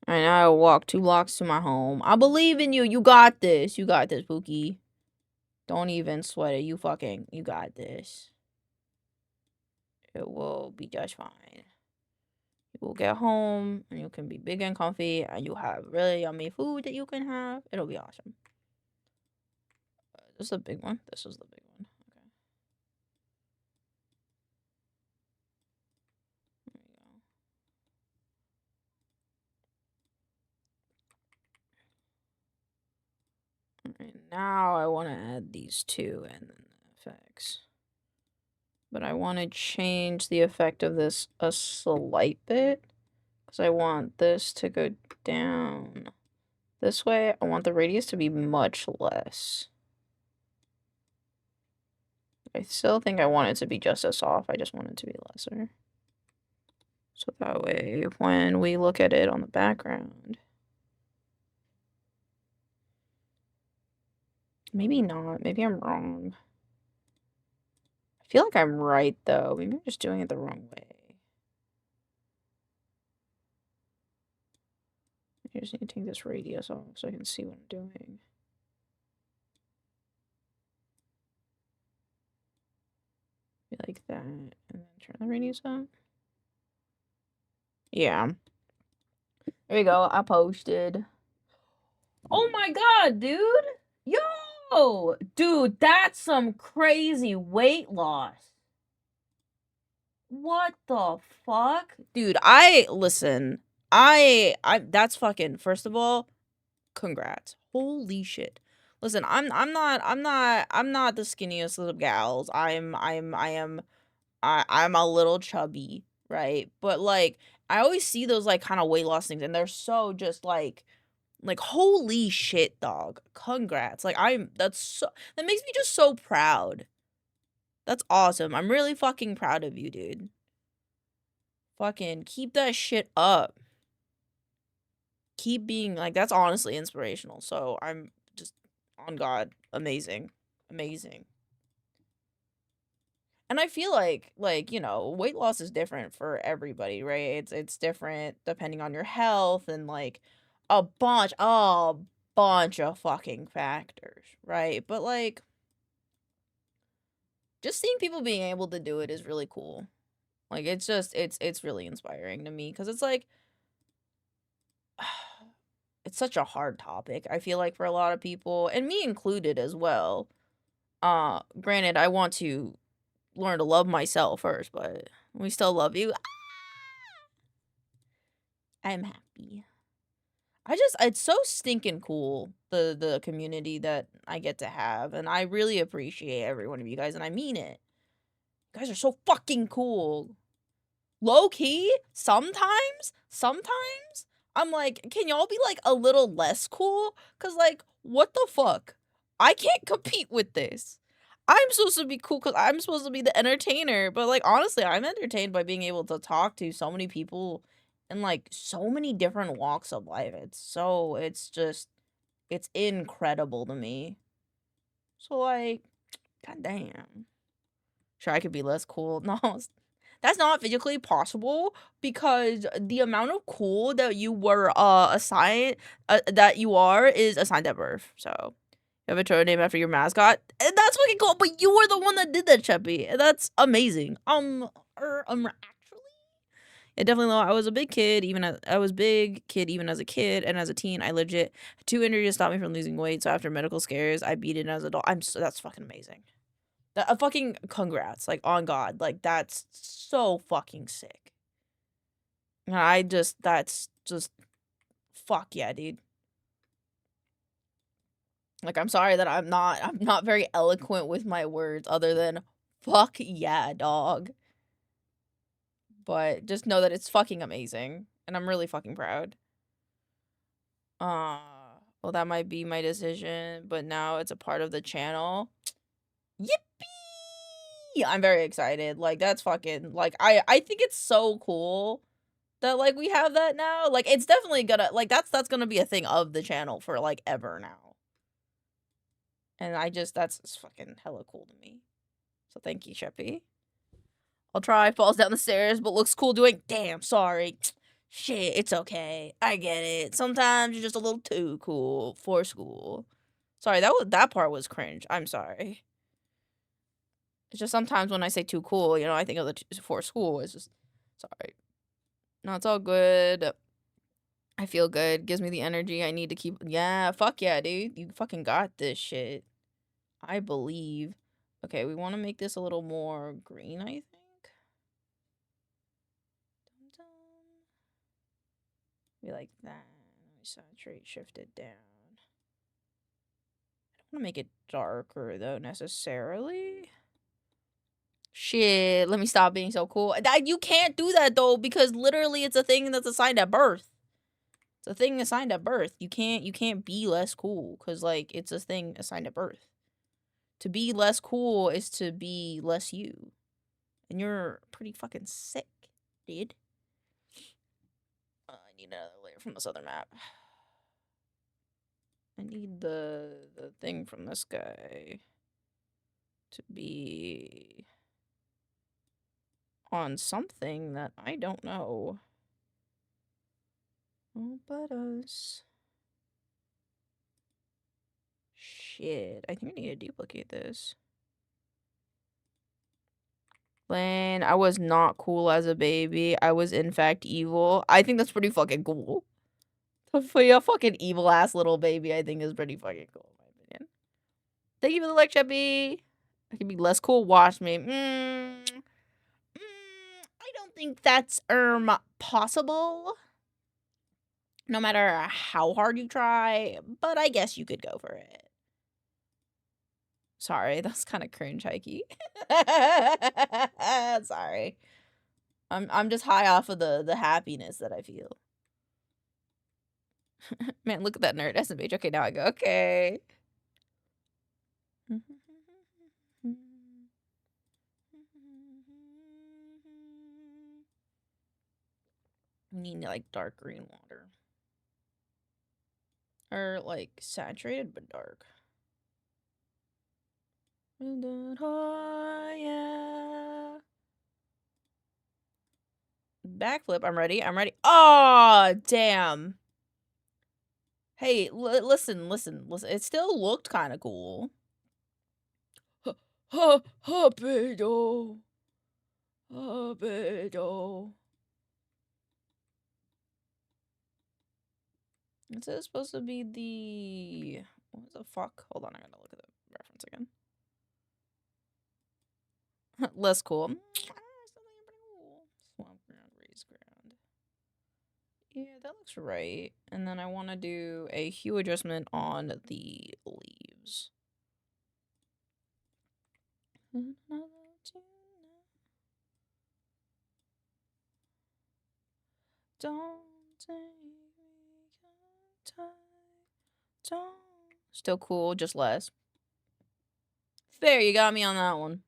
Alright, now I'll walk 2 blocks to my home. I believe in you. You got this. You got this, Pookie. Don't even sweat it. You got this. It will be just fine. You will get home and you can be big and comfy and you have really yummy food that you can have. It'll be awesome. This is a big one. This is the big one. Okay. There we go. Alright, now I want to add these 2 and then the effects. But I want to change the effect of this a slight bit. Because I want this to go down this way. I want the radius to be much less. I still think I want it to be just as soft. I just want it to be lesser. So that way, when we look at it on the background... Maybe not. Maybe I'm wrong. I feel like I'm right, though. Maybe I'm just doing it the wrong way. I just need to take this radius off so I can see what I'm doing. Be like that, and then turn the radius up. Yeah. There you go. I posted. Oh my god, dude! Yo! Dude, that's some crazy weight loss. What the fuck? Dude, listen. That's fucking, first of all, congrats. Holy shit. Listen, I'm not the skinniest little gals. I'm a little chubby, right? But like I always see those like kind of weight loss things and they're so just like holy shit, dog. Congrats. Like that makes me just so proud. That's awesome. I'm really fucking proud of you, dude. Fucking keep that shit up. Keep being like, that's honestly inspirational. So I'm just on God. Amazing. Amazing. And I feel like, you know, weight loss is different for everybody, right? It's different depending on your health and like a bunch of fucking factors, right? But like just seeing people being able to do it is really cool. Like it's just it's really inspiring to me because it's like it's such a hard topic. I feel like for a lot of people and me included as well. Granted, I want to learn to love myself first, but we still love you. I'm happy. It's so stinking cool, the community that I get to have, and I really appreciate every one of you guys, and I mean it. You guys are so fucking cool. Low key, sometimes, I'm like, can y'all be like a little less cool? Cause like, what the fuck? I can't compete with this. I'm supposed to be cool because I'm supposed to be the entertainer, but like honestly, I'm entertained by being able to talk to so many people in like so many different walks of life. It's incredible to me. So like, goddamn. Sure, I could be less cool. No, that's not physically possible because the amount of cool that you were assigned that you are is assigned at birth. So you have a turtle name after your mascot. And that's fucking cool. But you were the one that did that, Cheppy. That's amazing. Actually, yeah, definitely. I was a big kid. I was big kid even as a kid and as a teen. I legit had 2 injuries stopped me from losing weight. So after medical scares, I beat it as an adult. That's fucking amazing. That fucking congrats. Like on God. Like that's so fucking sick. And that's just fuck yeah, dude. Like I'm sorry that I'm not very eloquent with my words other than fuck yeah, dog. But just know that it's fucking amazing and I'm really fucking proud. Well that might be my decision, but now it's a part of the channel. Yippee! I'm very excited. Like that's fucking like I think it's so cool that like we have that now. Like it's definitely gonna like that's gonna be a thing of the channel for like ever now. And that's fucking hella cool to me. So thank you, Sheppy. I'll try. Falls down the stairs, but looks cool doing. Damn, sorry. Shit, it's okay. I get it. Sometimes you're just a little too cool for school. Sorry, that part was cringe. I'm sorry. It's just sometimes when I say too cool, you know, I think of the for school. It's just sorry. No, it's all good. I feel good. Gives me the energy I need to keep. Yeah, fuck yeah, dude. You fucking got this shit. I believe. Okay, we want to make this a little more green, I think. Be like that. Saturate, shift it down. I don't want to make it darker, though, necessarily. Shit, let me stop being so cool. You can't do that, though, because literally it's a thing that's assigned at birth. It's a thing assigned at birth. You can't be less cool, because, like, it's a thing assigned at birth. To be less cool is to be less you. And you're pretty fucking sick, dude. I need another layer from this other map. I need the thing from this guy to be on something that I don't know. Oh, but us. Shit, I think I need to duplicate this. Lane, I was not cool as a baby. I was in fact evil. I think that's pretty fucking cool. For a fucking evil ass little baby, I think is pretty fucking cool, in my opinion. Thank you for the like, Chappy. I can be less cool. Watch me. I don't think that's possible. No matter how hard you try, but I guess you could go for it. Sorry, that's kind of cringe, Heike. Sorry. I'm just high off of the happiness that I feel. Man, look at that nerd SMH. Okay, now I go, okay. I need like dark green water. Or like saturated but dark. Oh, yeah. Backflip, I'm ready. Oh, damn. Hey, listen. It still looked kind of cool. Pedo. Is this supposed to be the... What the fuck? Hold on, I gotta look at the reference again. Less cool. Swamp ground, raised ground. Yeah, that looks right. And then I want to do a hue adjustment on the leaves. Don't take me time. Still cool, just less. There, you got me on that one.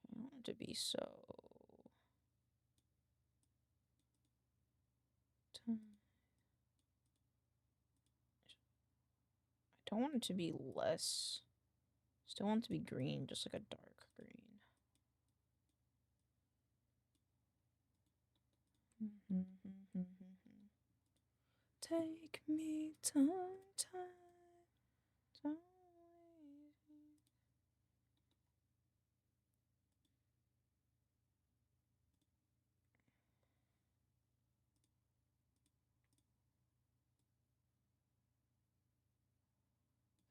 I want it to be so... I don't want it to be less. Still want it to be green, just like a dark green. Take me time.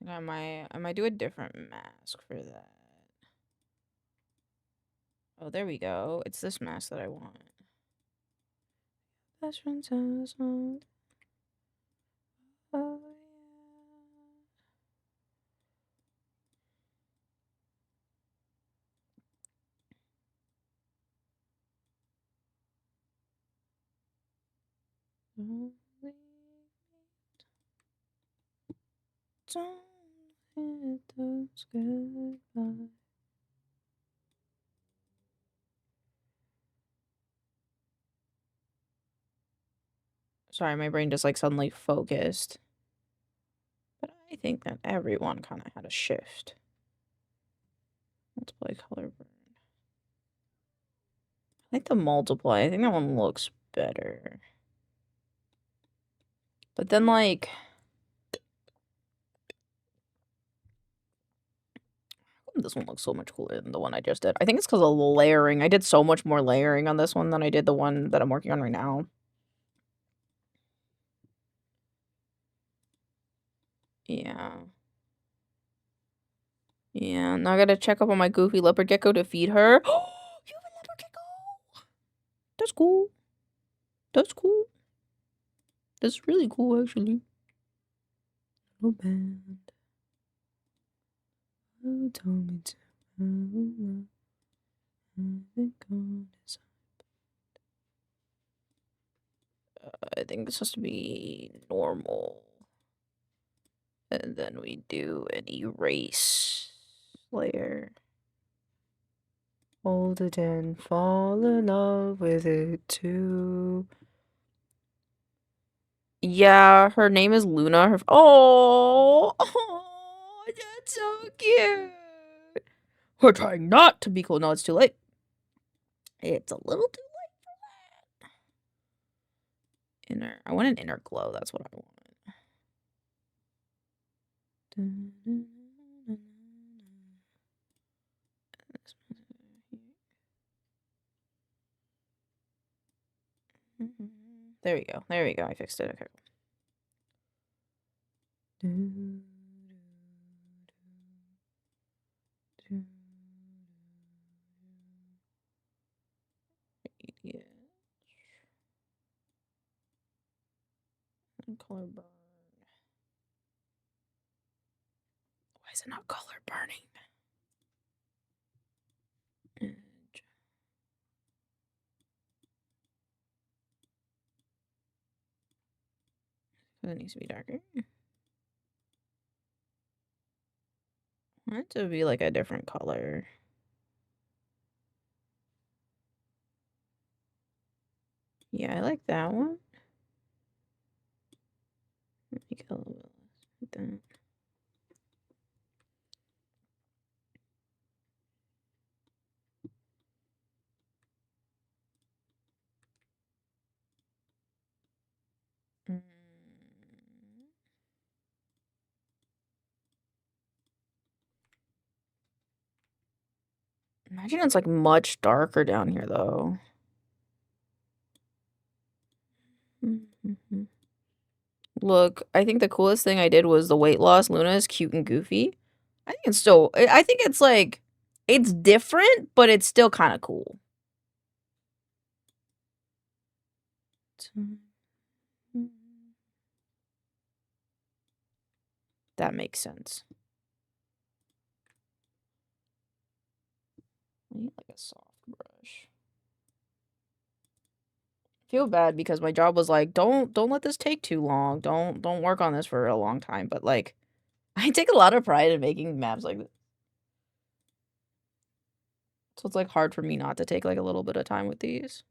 I might do a different mask for that. Oh, there we go. It's this mask that I want. Best friend's household. Oh, yeah. Don't hit those goodbye. Sorry, my brain just like suddenly focused. But I think that everyone kind of had a shift. Multiply color burn. I like the multiply. I think that one looks better. But then like... This one looks so much cooler than the one I just did. I think it's because of layering. I did so much more layering on this one than I did the one that I'm working on right now. Yeah. Yeah, now I gotta check up on my goofy leopard gecko to feed her. Oh, you have a leopard gecko! That's cool. That's cool. That's really cool, actually. No bad. Oh, told me to. I think this has to be normal. And then we do an erase layer. Hold it and fall in love with it too. Yeah, her name is Luna. Oh, that's so cute. We're trying not to be cool. No, it's too late. It's a little too late for that. Inner. I want an inner glow. That's what I want. There we go. There we go. I fixed it. Okay. Color burn. Why is it not color burning? Edge. It needs to be darker. I want it to be like a different color. Yeah, I like that one. Make it a little bit less like that. Imagine it's like much darker down here though. Look, I think the coolest thing I did was the weight loss. Luna is cute and goofy. I think it's still, I think it's like, it's different, but it's still kind of cool. That makes sense. I need like a soft brush. I feel bad because my job was like, don't let this take too long. Don't work on this for a long time. But like, I take a lot of pride in making maps like this. So it's like hard for me not to take like a little bit of time with these.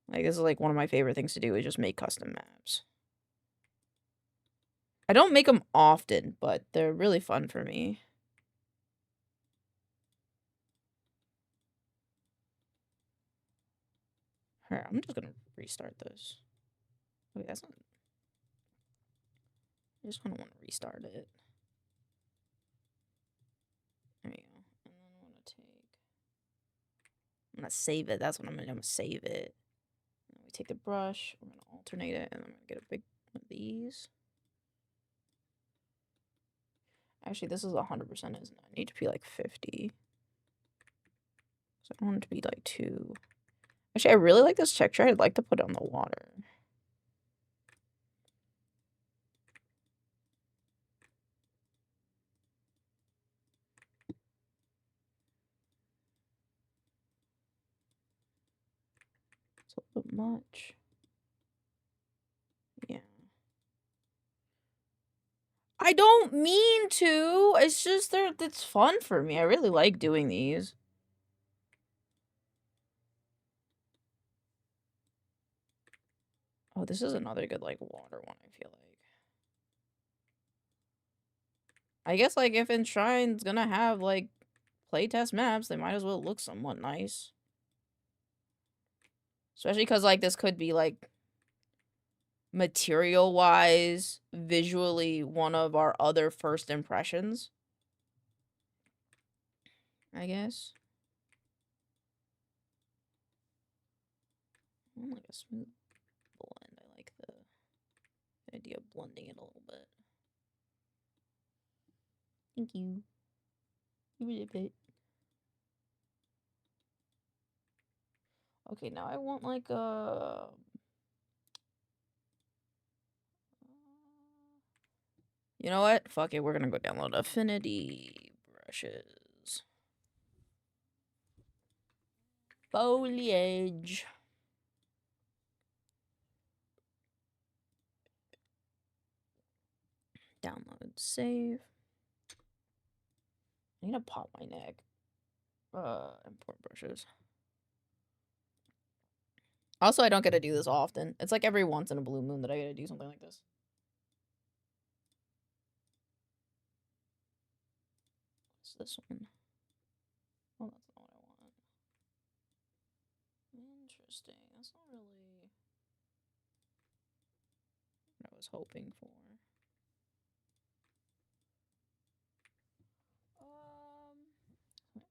Like this is like one of my favorite things to do is just make custom maps. I don't make them often, but they're really fun for me. Here, I'm just gonna restart this. Wait, that's not. I just kind of want to restart it. There you go. And then I'm gonna take. I'm gonna save it. That's what I'm gonna save it. And we take the brush. We're gonna alternate it, and I'm gonna get a big one of these. Actually, this is 100%, isn't it? I need to be like 50. So I don't want it to be like too. Actually, I really like this texture. I'd like to put it on the water. It's a little bit much. Yeah. I don't mean to. It's just it's fun for me. I really like doing these. Oh, this is another good like water one, I feel like. I guess like if Enshrine's gonna have like playtest maps, they might as well look somewhat nice. Especially because like this could be like material wise, visually one of our other first impressions. I guess. I want like a smooth blend. I like the idea of blending it a little bit. Thank you. You really bit. Okay, now I want like a. You know what? Fuck it. We're gonna go download Affinity brushes. Foliage. Download, save. I need to pop my neck. Import brushes. Also, I don't get to do this often. It's like every once in a blue moon that I get to do something like this. What's this one? Oh, that's not what I want. interesting. That's not really what I was hoping for.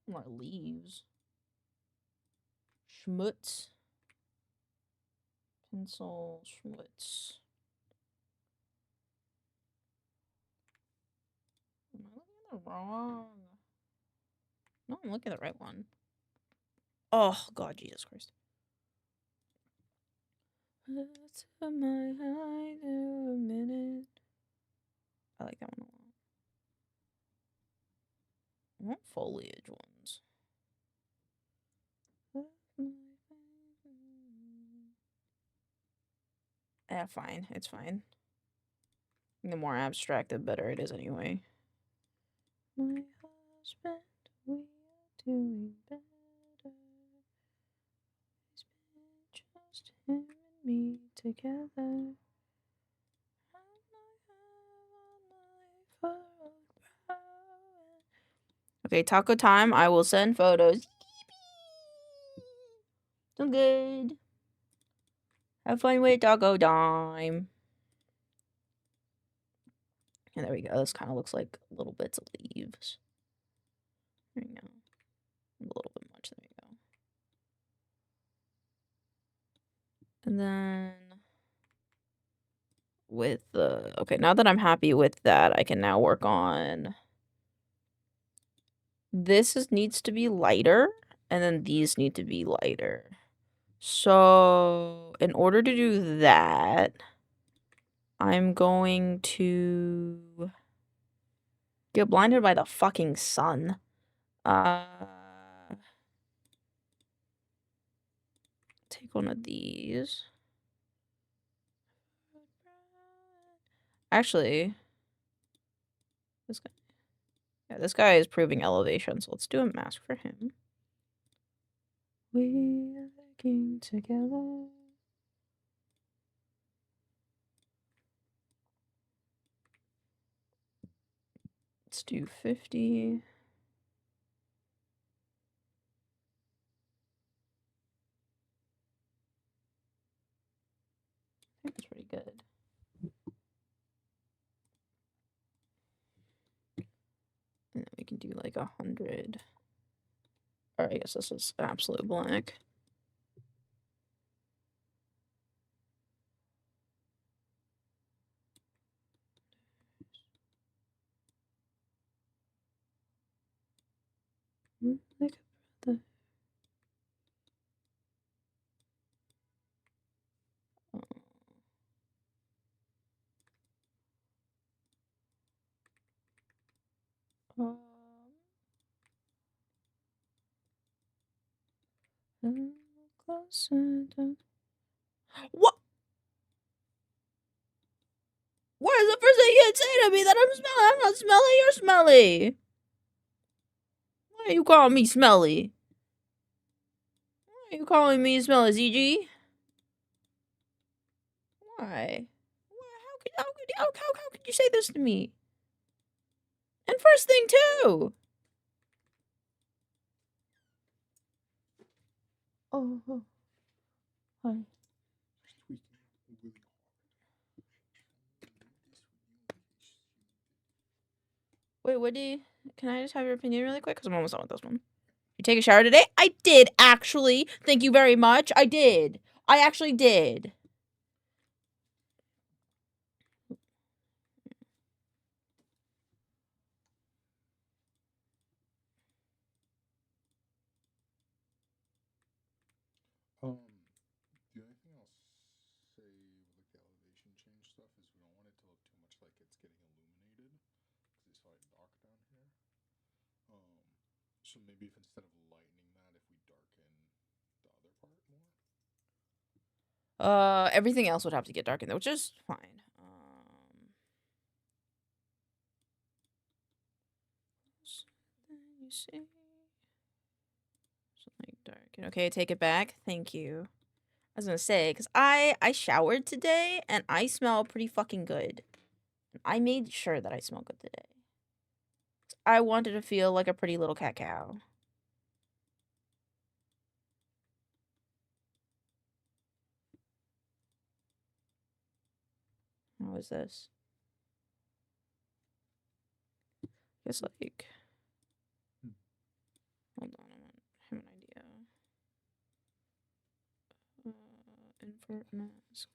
More leaves. Schmutz. Pencil schmutz. Am I looking at the wrong? No, I'm looking at the right one. Oh, God, Jesus Christ. What's my high a minute? I like that one a lot. I want foliage ones. Yeah, fine. It's fine. The more abstract, the better it is anyway. My husband, we are doing better. It's been just him and me together. Okay, taco time. I will send photos. So good. Have fun with taco time. And there we go. This kind of looks like little bits of leaves. There you go. A little bit much. There you go. And then with the... Okay, now that I'm happy with that, I can now work on... This needs to be lighter, and then these need to be lighter. So, in order to do that, I'm going to get blinded by the fucking sun. Take one of these. Actually, this guy. Yeah, this guy is proving elevation, so let's do a mask for him. We are working together. Let's do 50. I think that's pretty good. And then we can do like 100. Or I guess this is absolute black. Like a closer down. What? What is the first thing you say to me that I'm smelly? I'm not smelly, you're smelly. Why are you calling me smelly? Why are you calling me smelly, ZG? Why? How could you say this to me? And first thing too. Oh. Hi. Wait, what do you... Can I just have your opinion really quick? Because I'm almost done with this one. You take a shower today? I did, actually. Thank you very much. I did. I actually did. The only thing I'll say with like the elevation change stuff is we don't want it to look too much like it's getting illuminated, because it's quite dark down here. So maybe if instead of lightening that, if we darken the other part more. Everything else would have to get darkened, which is fine. You see, something dark. Okay, take it back. Thank you. I was gonna say, because I showered today and I smell pretty fucking good. I made sure that I smell good today. I wanted to feel like a pretty little cat cow. is this? It's like... Hold on, I have an idea. Invert mask.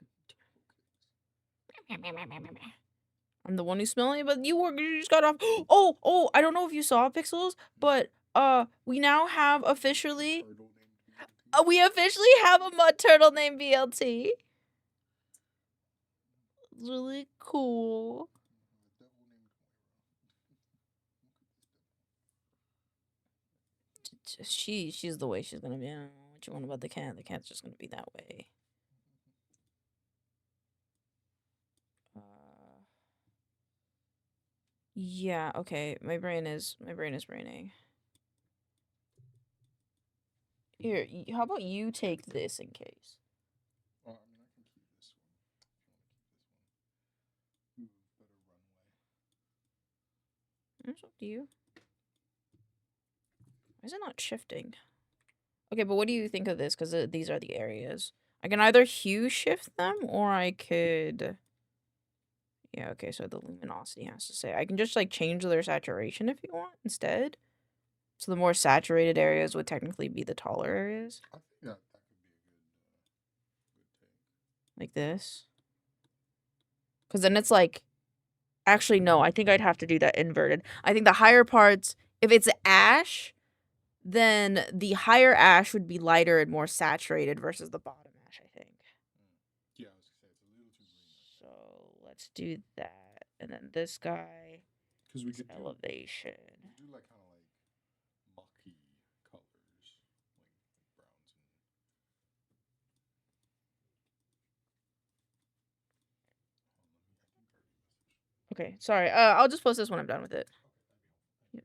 I'm the one who's smelling it, but you just got off. Oh, I don't know if you saw Pixels, but we now have officially... we officially have a mud turtle named BLT. It's really cool. She's the way she's gonna be. I don't know what you want about the cat. The cat's just gonna be that way. Yeah, okay. My brain is braining. Here, how about you take this in case? I mean, I can keep this one. If you want to keep this one. Ooh, better runway. It's up to you. Why is it not shifting? Okay, but what do you think of this? Because these are the areas. I can either hue shift them, or I could... Yeah, okay, so the luminosity has to say. I can just, like, change their saturation if you want instead. So the more saturated areas would technically be the taller areas. I think that could be a good take. Like this. Because then it's like... Actually, no, I think I'd have to do that inverted. I think the higher parts... If it's ash, then the higher ash would be lighter and more saturated versus the bottom ash, I think. Yeah, I was gonna say it's a little too green. So let's do that. And then this guy... Because we could elevation. do like kind of like mucky colors, like browns and. Okay, sorry. I'll just post this when I'm done with it. Yeah.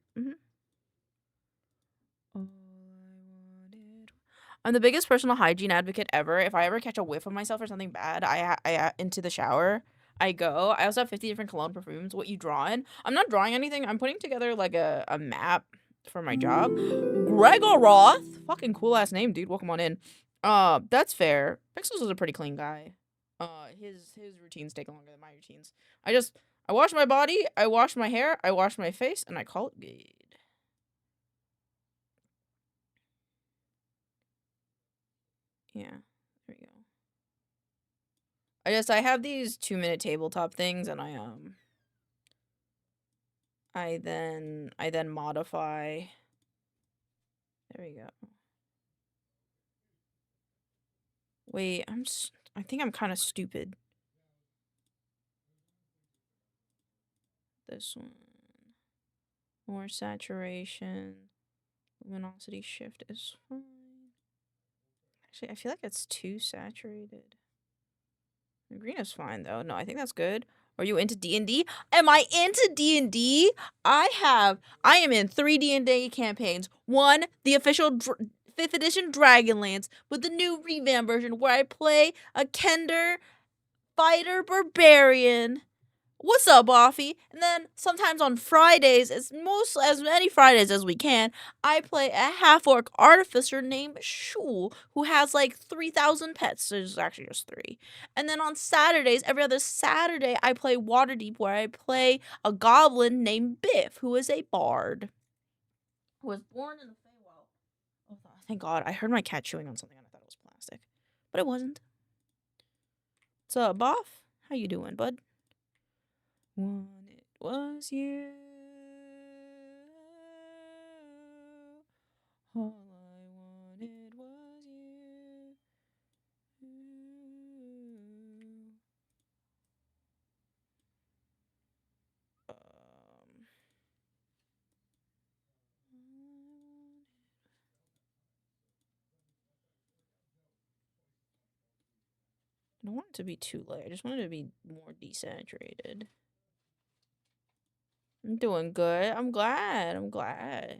I'm the biggest personal hygiene advocate ever. If I ever catch a whiff of myself or something bad, I into the shower. I go. I also have 50 different cologne perfumes. What you draw in? I'm not drawing anything. I'm putting together like a map for my job. Gregor Roth, fucking cool ass name, dude. Welcome on in. That's fair. Pixels is a pretty clean guy. His routines take longer than my routines. I wash my body, I wash my hair, I wash my face, and I call it good. Yeah, there we go. I have these 2-minute tabletop things, and I then modify. There we go. Wait, I think I'm kind of stupid. This one. More saturation. Luminosity shift is fine. Actually, I feel like it's too saturated. The green is fine, though. No, I think that's good. Are you into D&D? Am I into D&D? I am in 3 D&D campaigns. One, the official 5th edition Dragonlance, with the new revamp version where I play a Kender fighter barbarian. What's up, Offie? And then sometimes on Fridays, as many Fridays as we can, I play a half-orc artificer named Shul, who has like 3,000 pets. So there's actually just 3. And then on Saturdays, every other Saturday, I play Waterdeep, where I play a goblin named Biff, who is a bard. Who was born in the Feywild. Oh, thank God. I heard my cat chewing on something and I thought it was plastic. But it wasn't. What's up, Boff? How you doing, bud? When it was you, all I wanted was you. I don't want it to be too light. I just want it to be more desaturated. I'm doing good. I'm glad.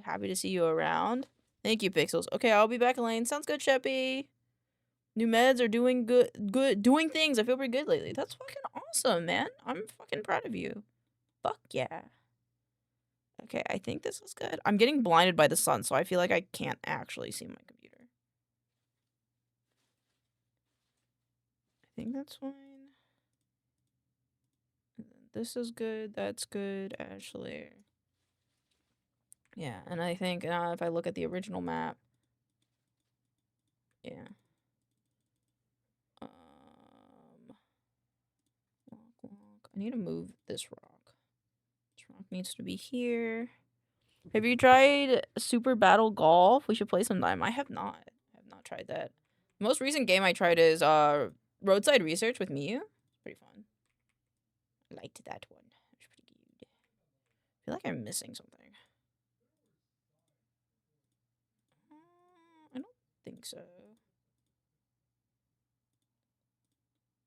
Happy to see you around. Thank you, Pixels. Okay, I'll be back, Elaine. Sounds good, Sheppy. New meds are doing doing things. I feel pretty good lately. That's fucking awesome, man. I'm fucking proud of you. Fuck yeah. Okay, I think this is good. I'm getting blinded by the sun, so I feel like I can't actually see my computer. I think that's fine. this is good. That's good, Ashley. Yeah, and I think if I look at the original map, yeah. I need to move this rock. This rock needs to be here. Have you tried Super Battle Golf? We should play sometime. I have not. I have not tried that. The most recent game I tried is Roadside Research with Miyu. It's pretty fun. I liked that one. It's pretty good. I feel like I'm missing something. I don't think so. I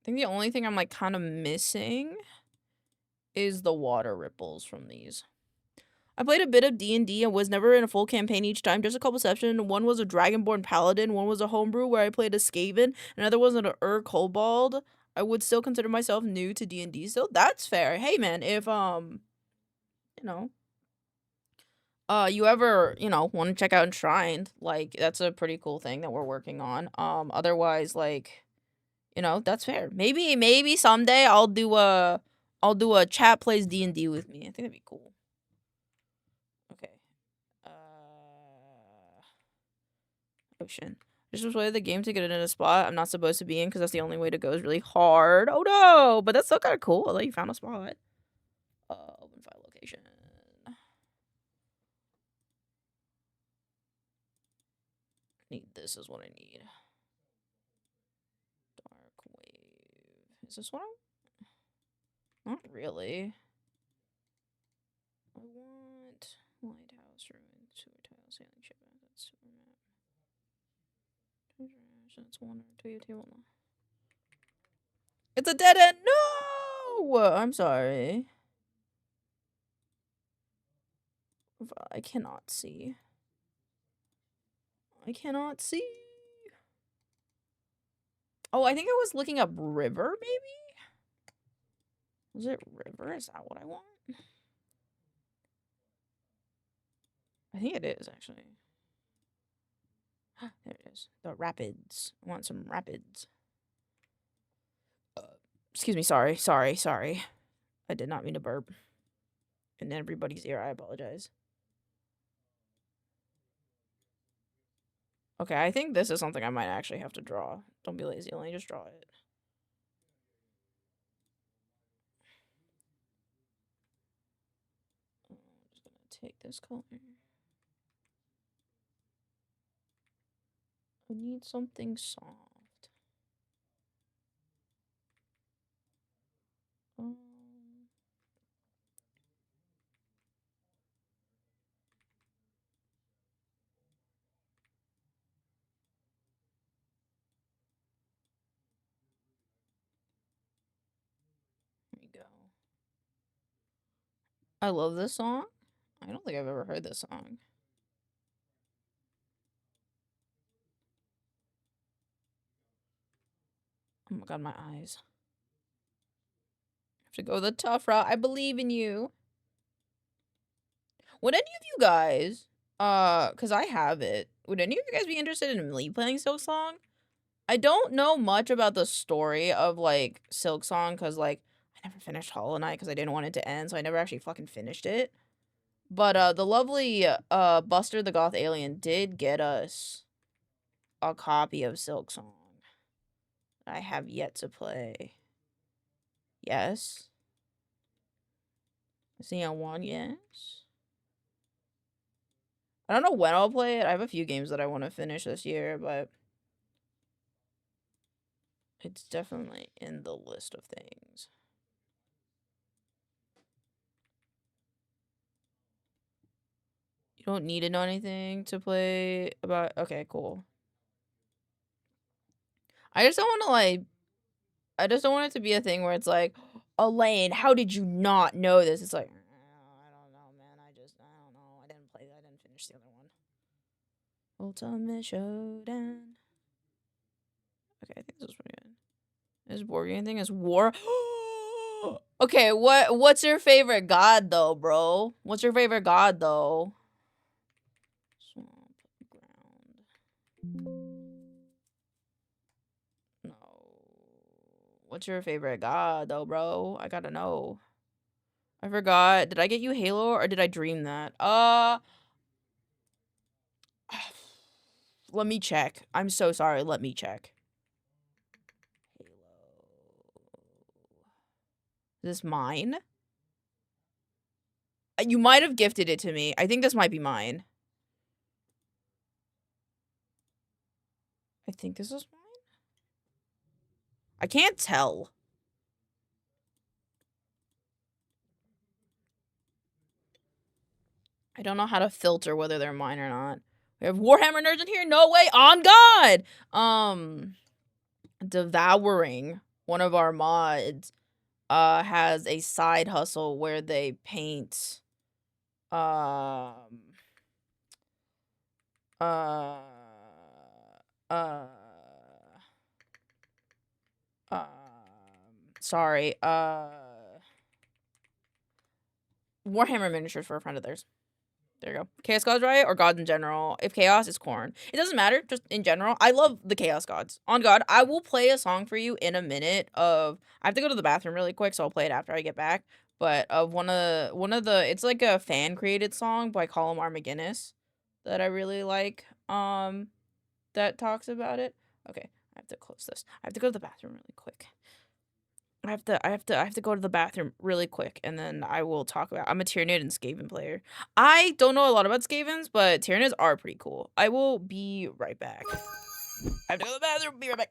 think the only thing I'm like kind of missing is the water ripples from these. I played a bit of D&D and was never in a full campaign each time, just a couple sessions. One was a Dragonborn Paladin, one was a homebrew where I played a Skaven, another was an Kobold. I would still consider myself new to D&D still. That's fair. Hey man, if you know, you ever, want to check out Enshrined, like that's a pretty cool thing that we're working on. Otherwise, like, that's fair. Maybe someday I'll do a chat plays D&D with me. I think that'd be cool. Okay. Ocean. I just played the game to get it in a spot I'm not supposed to be in because that's the only way to go is really hard. Oh no, but that's still kind of cool that you found a spot. Open file location. This is what I need. Dark wave. Is this one? Not really. I want lighthouse ruin, sewer tile, sailing ship. That's sewer map. That's one or two table. It's a dead end. No, I'm sorry. I cannot see. I cannot see. Oh, I think I was looking up river, maybe? Was it river? Is that what I want? I think it is, actually. There it is. The rapids. I want some rapids. Excuse me. Sorry. I did not mean to burp. In everybody's ear, I apologize. Okay, I think this is something I might actually have to draw. Don't be lazy. Let me just draw it. I'm just gonna take this color. I need something soft. There you go. I love this song. I don't think I've ever heard this song. Oh my god, my eyes. I have to go the tough route. I believe in you. Would any of you guys, because I have it, would any of you guys be interested in me playing Silksong? I don't know much about the story of, like, Silksong, because, like, I never finished Hollow Knight because I didn't want it to end, so I never actually fucking finished it. But, the lovely, Buster the Goth Alien did get us a copy of Silksong. I have yet to play. Yes. Xeon 1, yes. I don't know when I'll play it. I have a few games that I want to finish this year, but it's definitely in the list of things. You don't need to know anything to play about. Okay, cool. I just don't want to, like, I just don't want it to be a thing where it's like, Elaine, how did you not know this? It's like, I don't know, man. I don't know. I didn't finish the other one. Ultimate Showdown. Okay, I think this is pretty good. Is board game thing is war? Okay, what's your favorite god though, bro? What's your favorite god though? Swamp ground. No. What's your favorite god though, bro? I gotta know. I forgot. Did I get you Halo or did I dream that? Let me check. I'm so sorry. Let me check. Halo. Is this mine? You might have gifted it to me. I think this might be mine. I think this is mine. I can't tell. I don't know how to filter whether they're mine or not. We have Warhammer nerds in here? No way! On God! Devouring, one of our mods, has a side hustle where they paint, um, sorry, Warhammer miniatures for a friend of theirs. There you go. Chaos gods, right? Or gods in general. If chaos is corn. It doesn't matter, just in general. I love the chaos gods. On God, I will play a song for you in a minute of... I have to go to the bathroom really quick, so I'll play it after I get back. But of one of the... It's like a fan-created song by Colin McGinnis that I really like. That talks about it. Okay, I have to close this. I have to go to the bathroom really quick. I have to go to the bathroom really quick, and then I will talk about... I'm a Tyrannid and Skaven player. I don't know a lot about Skavens, but Tyranids are pretty cool. I will be right back. I have to go to the bathroom. Be right back.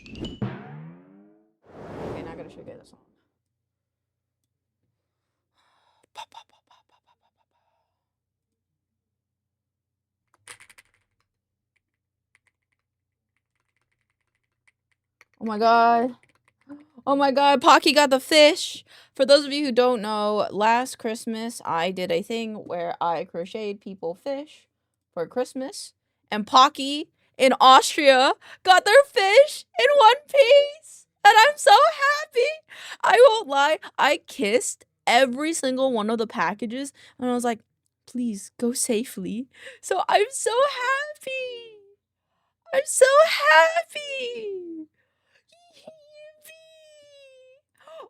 Okay, now I gotta show you guys the song. Oh my God. Oh my God, Pocky got the fish. For those of you who don't know, last Christmas I did a thing where I crocheted people fish for Christmas. And Pocky in Austria got their fish in one piece. And I'm so happy. I won't lie. I kissed every single one of the packages and I was like, please go safely. So I'm so happy. I'm so happy.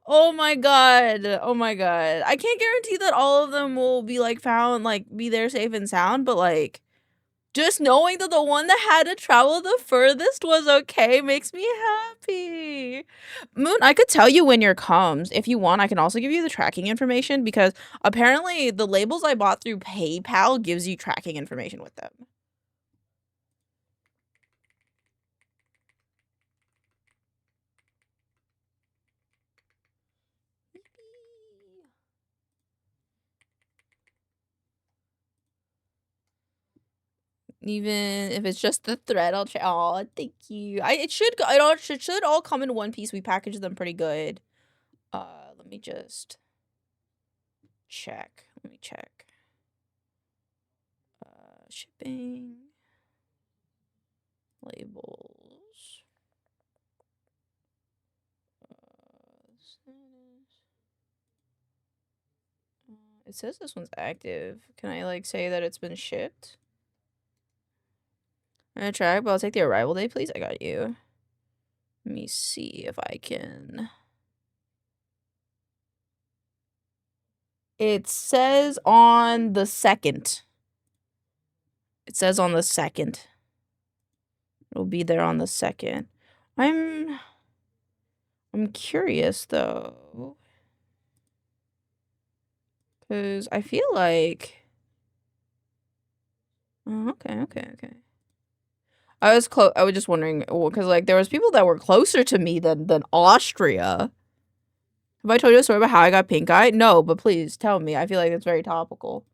Oh my god. Oh my god. I can't guarantee that all of them will be like found, like be there safe and sound, but like just knowing that the one that had to travel the furthest was okay makes me happy. Moon, I could tell you when your comes. If you want, I can also give you the tracking information because apparently the labels I bought through PayPal gives you tracking information with them. Even if it's just the thread, I'll try. Oh, thank you. It should go. It should all come in one piece. We packaged them pretty good. Let me just check. Let me check. Shipping. Labels. It says this one's active. Can I like say that it's been shipped? I'm gonna try, but I'll take the arrival date, please. I got you. Let me see if I can. It says on the 2nd. It says on the 2nd. It'll be there on the 2nd. I'm curious though. Cause I feel like okay. I was just wondering because like there was people that were closer to me than Austria. Have I told you a story about how I got pink eye? No, but please tell me. I feel like it's very topical.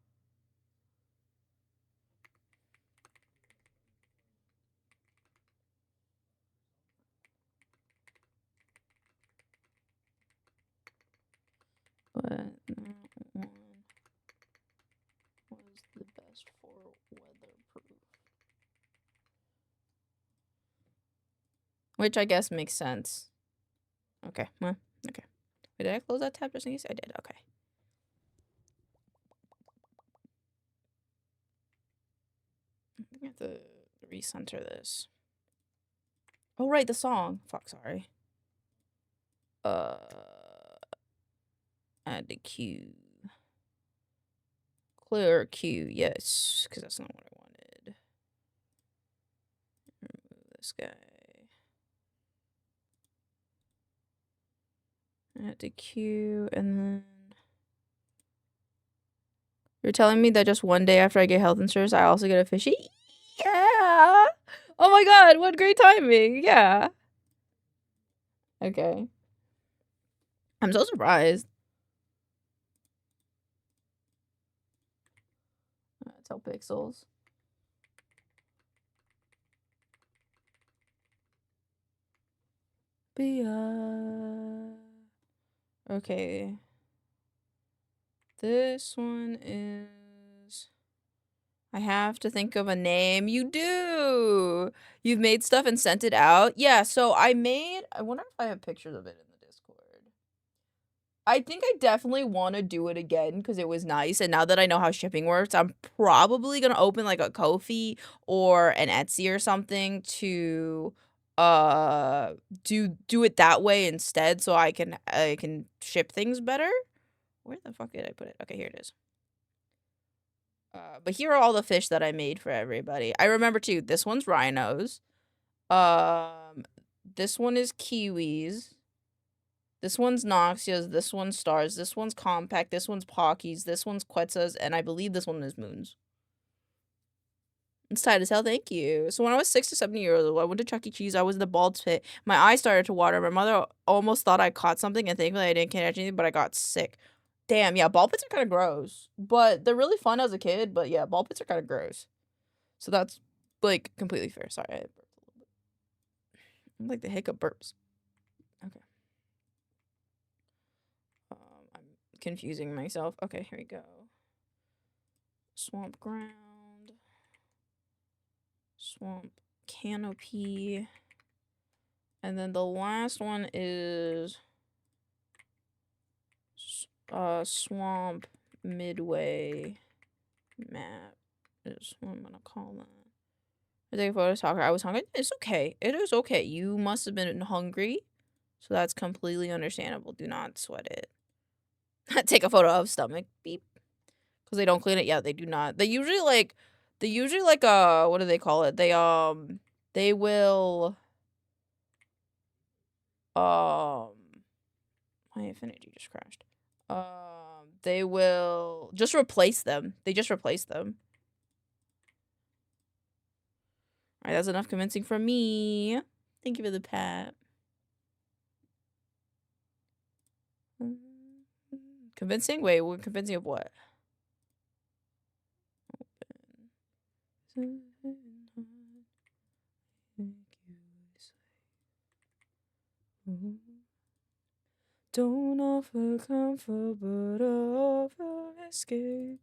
But that one was the best for weatherproof. Which I guess makes sense. Okay, well, okay. Wait, did I close that tab just in case? I did, okay. I have to recenter this. Oh, right, the song. Fuck, sorry. Add the queue. Clear queue, yes, because that's not what I wanted. Remove this guy. Add the queue, and then you're telling me that just one day after I get health insurance, I also get a fishy? Yeah! Oh my god, what great timing! Yeah. Okay. I'm so surprised. Tell Pixels. Okay. This one is... I have to think of a name. You do! You've made stuff and sent it out? Yeah, so I wonder if I have pictures of it in the Discord. I think I definitely want to do it again because it was nice. And now that I know how shipping works, I'm probably going to open like a Ko-fi or an Etsy or something to do it that way instead so I can ship things better. Where the fuck did I put it? Okay, here it is. But here are all the fish that I made for everybody. I remember too, this one's rhinos. This one is kiwis. This one's Noxias, this one's Stars, this one's Compact, this one's Pockies, this one's Quetzas, and I believe this one is Moons. It's tight as hell, thank you. So when I was 6 to 7 years old, I went to Chuck E. Cheese, I was in the bald pit. My eyes started to water. My mother almost thought I caught something, and thankfully I didn't catch anything, but I got sick. Damn, yeah, ball pits are kind of gross. But they're really fun as a kid, but yeah, ball pits are kind of gross. So that's, like, completely fair. Sorry, I burped a little bit. I'm like the hiccup burps. Okay. I'm confusing myself. Okay, here we go. Swamp ground. Swamp canopy. And then the last one is swamp midway map is what I'm gonna call that. I take a photo soccer. I was hungry. It's okay. It is okay. You must have been hungry, so that's completely understandable. Do not sweat it. Take a photo of stomach. Beep. Because they don't clean it. Yeah, they do not. They usually like what do they call it? They will my affinity just crashed. They will just replace them. They just replace them. All right, that's enough convincing for me. Thank you for the pat. Convincing? Wait, we're convincing of what? Don't offer comfort, but offer escape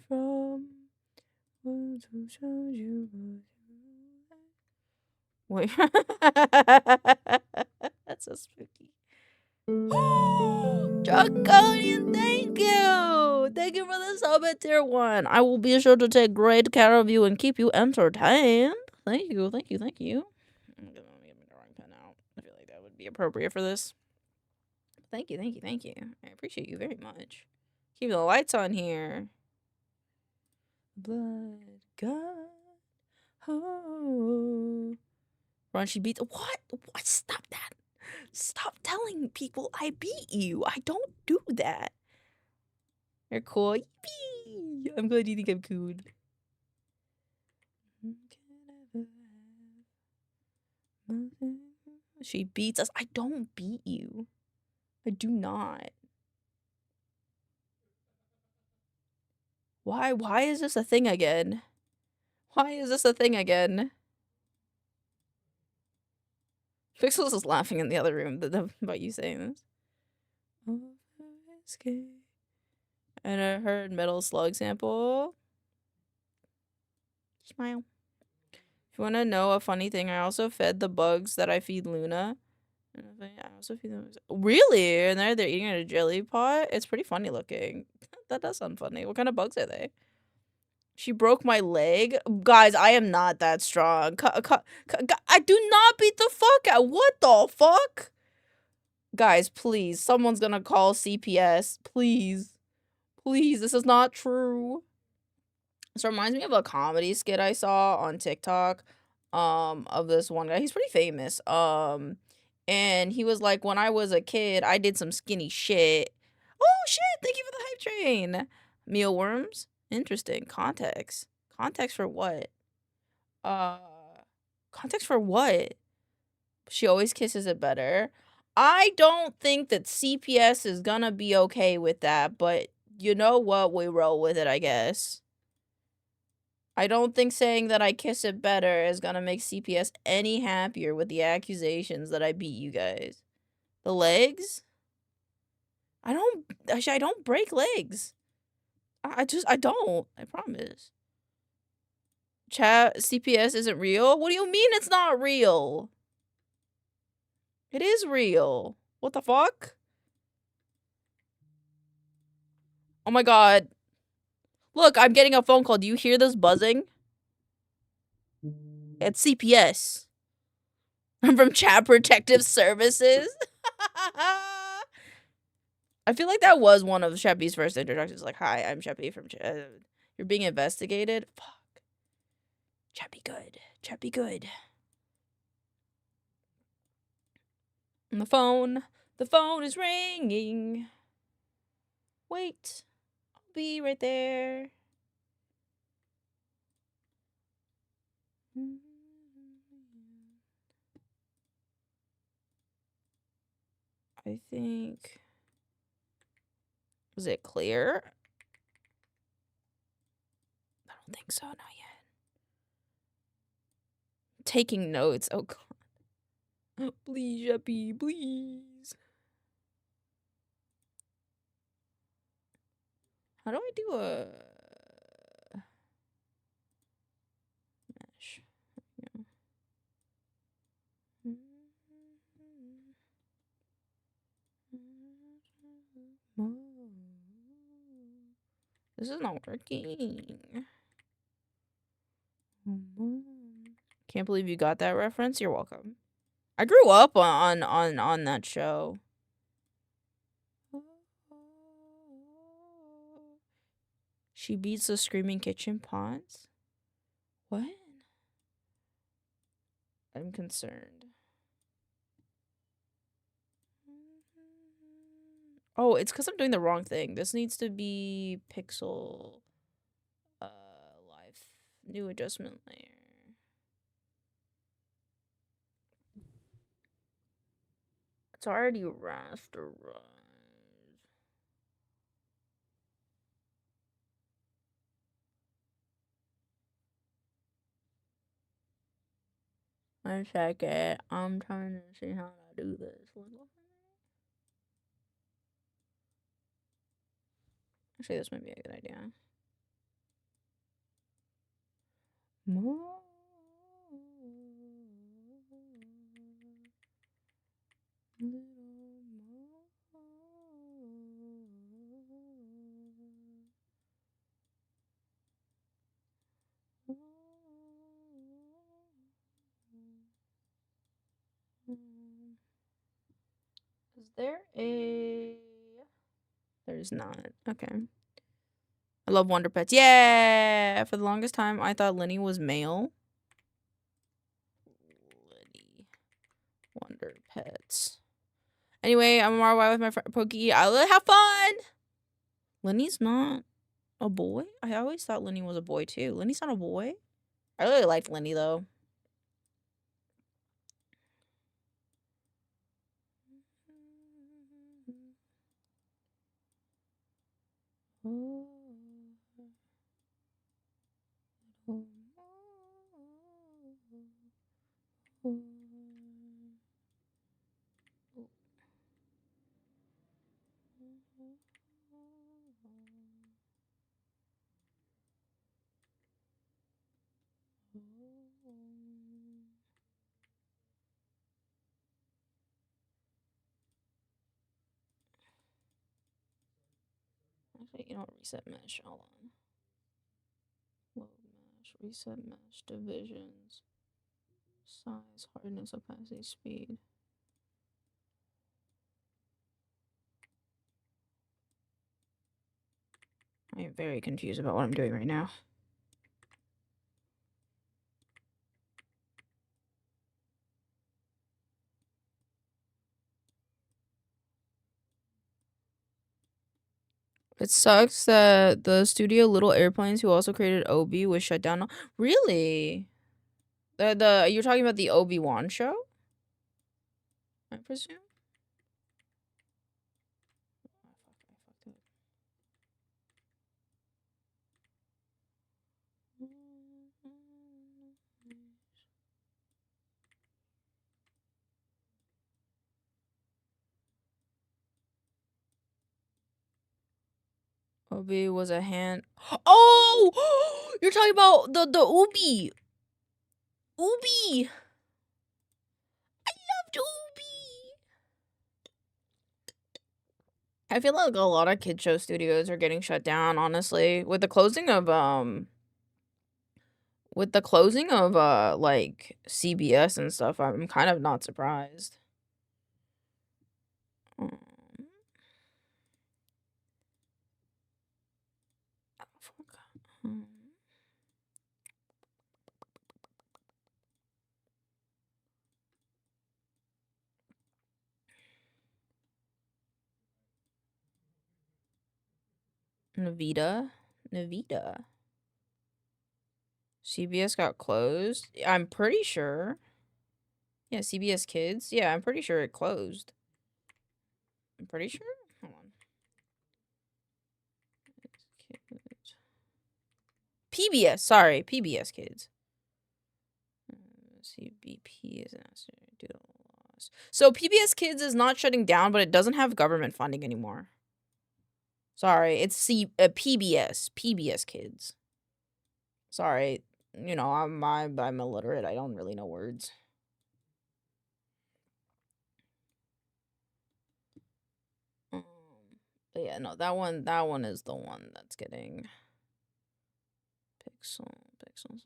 from what to show you. Wait. That's so spooky. Draconian, thank you! Thank you for the sub at tier 1. I will be sure to take great care of you and keep you entertained. Thank you, thank you, thank you. I'm gonna get my drawing pen out. I feel like that would be appropriate for this. Thank you, thank you, thank you. I appreciate you very much. Keep the lights on here. Blood God. Oh. Ron, she beat. What? What? Stop that. Stop telling people I beat you. I don't do that. You're cool. Yippee! I'm glad you think I'm cool. She beats us. I don't beat you. I do not. Why is this a thing again? Why is this a thing again? Pixels is laughing in the other room about you saying this. And I heard metal slug sample. Smile. If you want to know a funny thing, I also fed the bugs that I feed Luna. I also feed them. Really? And they're eating at a jelly pot? It's pretty funny looking. That does sound funny. What kind of bugs are they? She broke my leg. Guys, I am not that strong. I do not beat the fuck out. What the fuck? Guys, please. Someone's gonna call CPS. Please. Please, this is not true. This reminds me of a comedy skit I saw on TikTok. Of this one guy. He's pretty famous. And he was like, when I was a kid, I did some skinny shit. Oh shit, thank you for the hype train. Mealworms? Interesting. Context. Context for what? Context for what? She always kisses it better. I don't think that CPS is gonna be okay with that, but you know what? We roll with it, I guess. I don't think saying that I kiss it better is gonna make CPS any happier with the accusations that I beat you guys. The legs? I don't break legs. I don't. I promise. Chat, CPS isn't real? What do you mean it's not real? It is real. What the fuck? Oh my god. Look, I'm getting a phone call. Do you hear this buzzing? It's CPS. I'm from Chat Protective Services. I feel like that was one of Sheppy's first introductions. Like, hi, I'm Sheppy from you're being investigated? Fuck. Sheppy good. Sheppy good. And the phone is ringing. Wait. I'll be right there. I think... Was it clear? I don't think so, not yet. Taking notes. Oh, God. Please, Sheppy, please. How do I do a... mesh? This is not working. Can't believe you got that reference. You're welcome. I grew up on that show. She beats the screaming kitchen pots. What? I'm concerned. Oh, it's because I'm doing the wrong thing. This needs to be pixel live new adjustment layer. It's already rasterized. One second. I'm trying to see how to do this. Actually, this might be a good idea. More. Is there a... There's not. Okay. I love Wonder Pets. Yeah! For the longest time, I thought Lenny was male. Lenny. Wonder Pets. Anyway, I'm RY with my friend Pokey. I will have fun! Lenny's not a boy? I always thought Lenny was a boy, too. Lenny's not a boy? I really liked Lenny, though. Actually, you know what? Reset mesh. Hold on. Load mesh. Reset mesh. Divisions. Size. Hardness. Opacity. Speed. I am very confused about what I'm doing right now. It sucks that the studio Little Airplanes, who also created Obi, was shut down. Really? You're talking about the Obi-Wan show? I presume? Obi was a hand. Oh! You're talking about the Ubi. Ubi. I loved Ubi. I feel like a lot of kid show studios are getting shut down, honestly. With the closing of like CBS and stuff, I'm kind of not surprised. Navita. CBS got closed. I'm pretty sure. Yeah, CBS Kids. Yeah, I'm pretty sure it closed. I'm pretty sure. Hold on. PBS. Sorry, PBS Kids. CBP is an loss. So PBS Kids is not shutting down, but it doesn't have government funding anymore. Sorry, it's PBS Kids. Sorry, you know, I'm illiterate. I don't really know words. But yeah, no, that one is the one that's getting pixel selection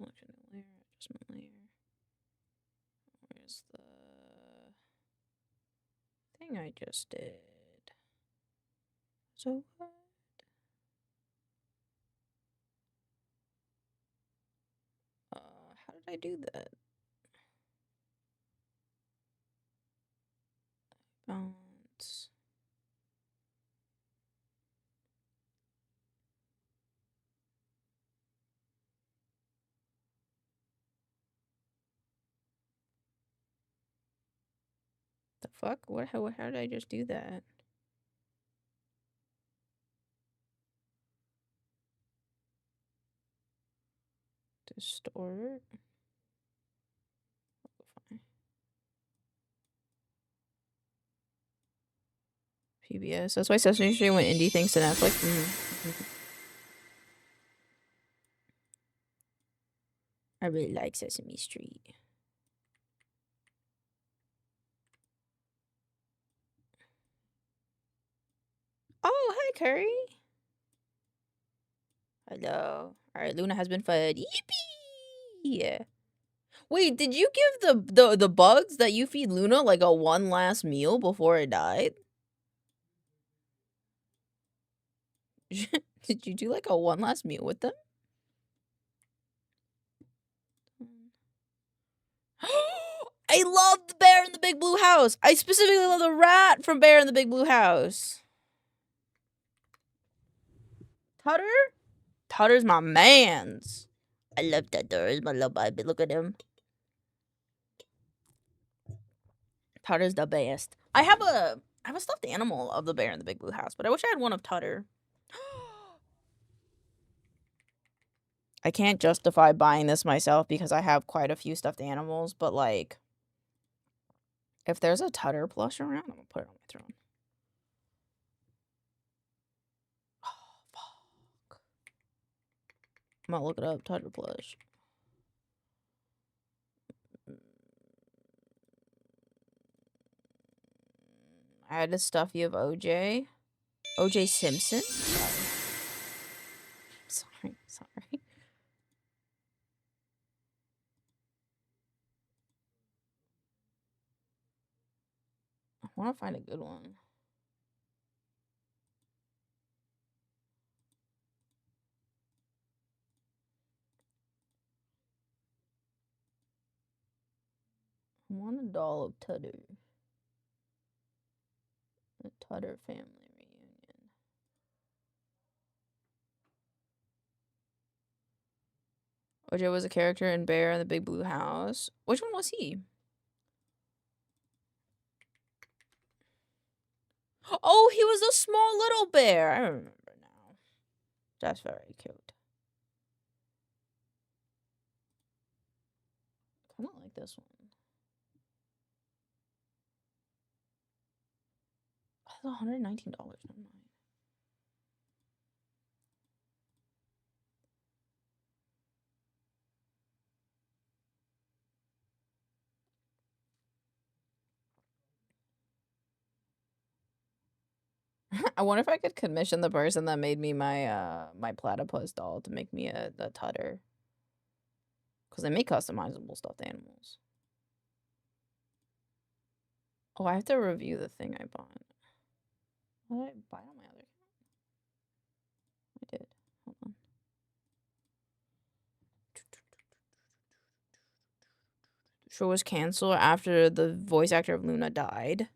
layer, adjustment layer. Where's the thing I just did? So what? How did I do that? Bounce. The fuck? What? How did I just do that? Distort. Fine. PBS. That's why Sesame Street went indie thanks to Netflix. I really like Sesame Street. Oh, hi, Curry. Hello. All right, Luna has been fed. Yippee! Wait, did you give the bugs that you feed Luna like a one last meal before it died? Did you do like a one last meal with them? I love the Bear in the Big Blue House. I specifically love the rat from Bear in the Big Blue House. Tutter? Tutter's my mans. I love Tutter. He's my little baby. Look at him. Tutter's the best. I have a stuffed animal of the Bear in the Big Blue House, but I wish I had one of Tutter. I can't justify buying this myself because I have quite a few stuffed animals, but like, if there's a Tutter plush around, I'm gonna put it on my throne. Oh, fuck. I'm gonna look it up, Tutter plush. I had a stuffy of OJ. OJ Simpson? Sorry. I want to find a good one. I want a doll of Tutter. The Tutter family reunion. OJ was a character in Bear in the Big Blue House. Which one was he? Oh, he was a small little bear. I remember now. That's very cute. I kind of like this one. That's $119. Never mind. I wonder if I could commission the person that made me my my platypus doll to make me a Tutter. Because they make customizable stuffed animals. Oh, I have to review the thing I bought. What did I buy on my other account? I did. Hold on. Show was canceled after the voice actor of Luna died.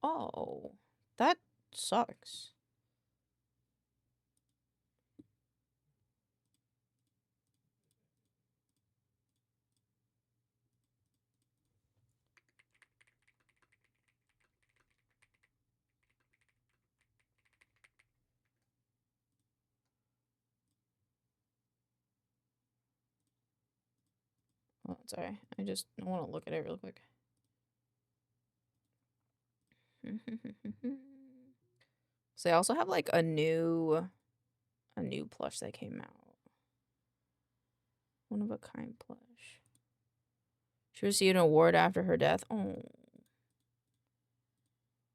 Oh, that sucks. Oh, sorry. I want to look at it real quick. So they also have like a new plush that came out. One of a kind plush. She received an award after her death. Oh,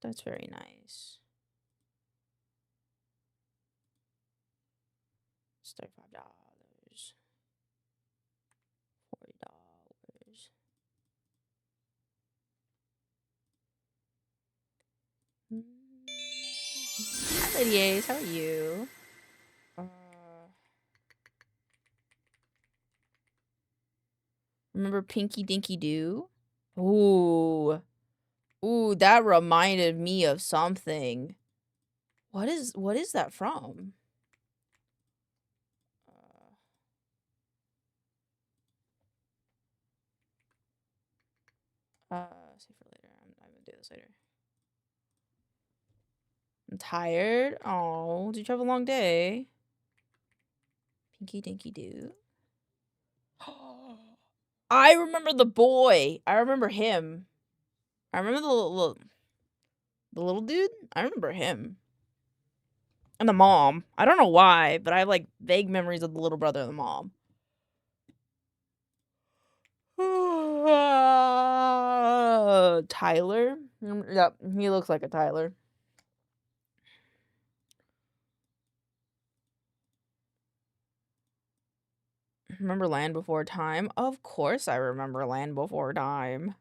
that's very nice. It's $35. $40. Hi, Lady Ace. How are you? Remember Pinky Dinky Doo? Ooh. Ooh, that reminded me of something. What is that from? Save for later. I'm gonna do this later. I'm tired. Oh, did you have a long day? Pinky Dinky Doo. I remember the boy. I remember him. I remember the little dude. I remember him. And the mom. I don't know why, but I have like vague memories of the little brother and the mom. Tyler? Yep, he looks like a Tyler. Remember Land Before Time? Of course I remember Land Before Time.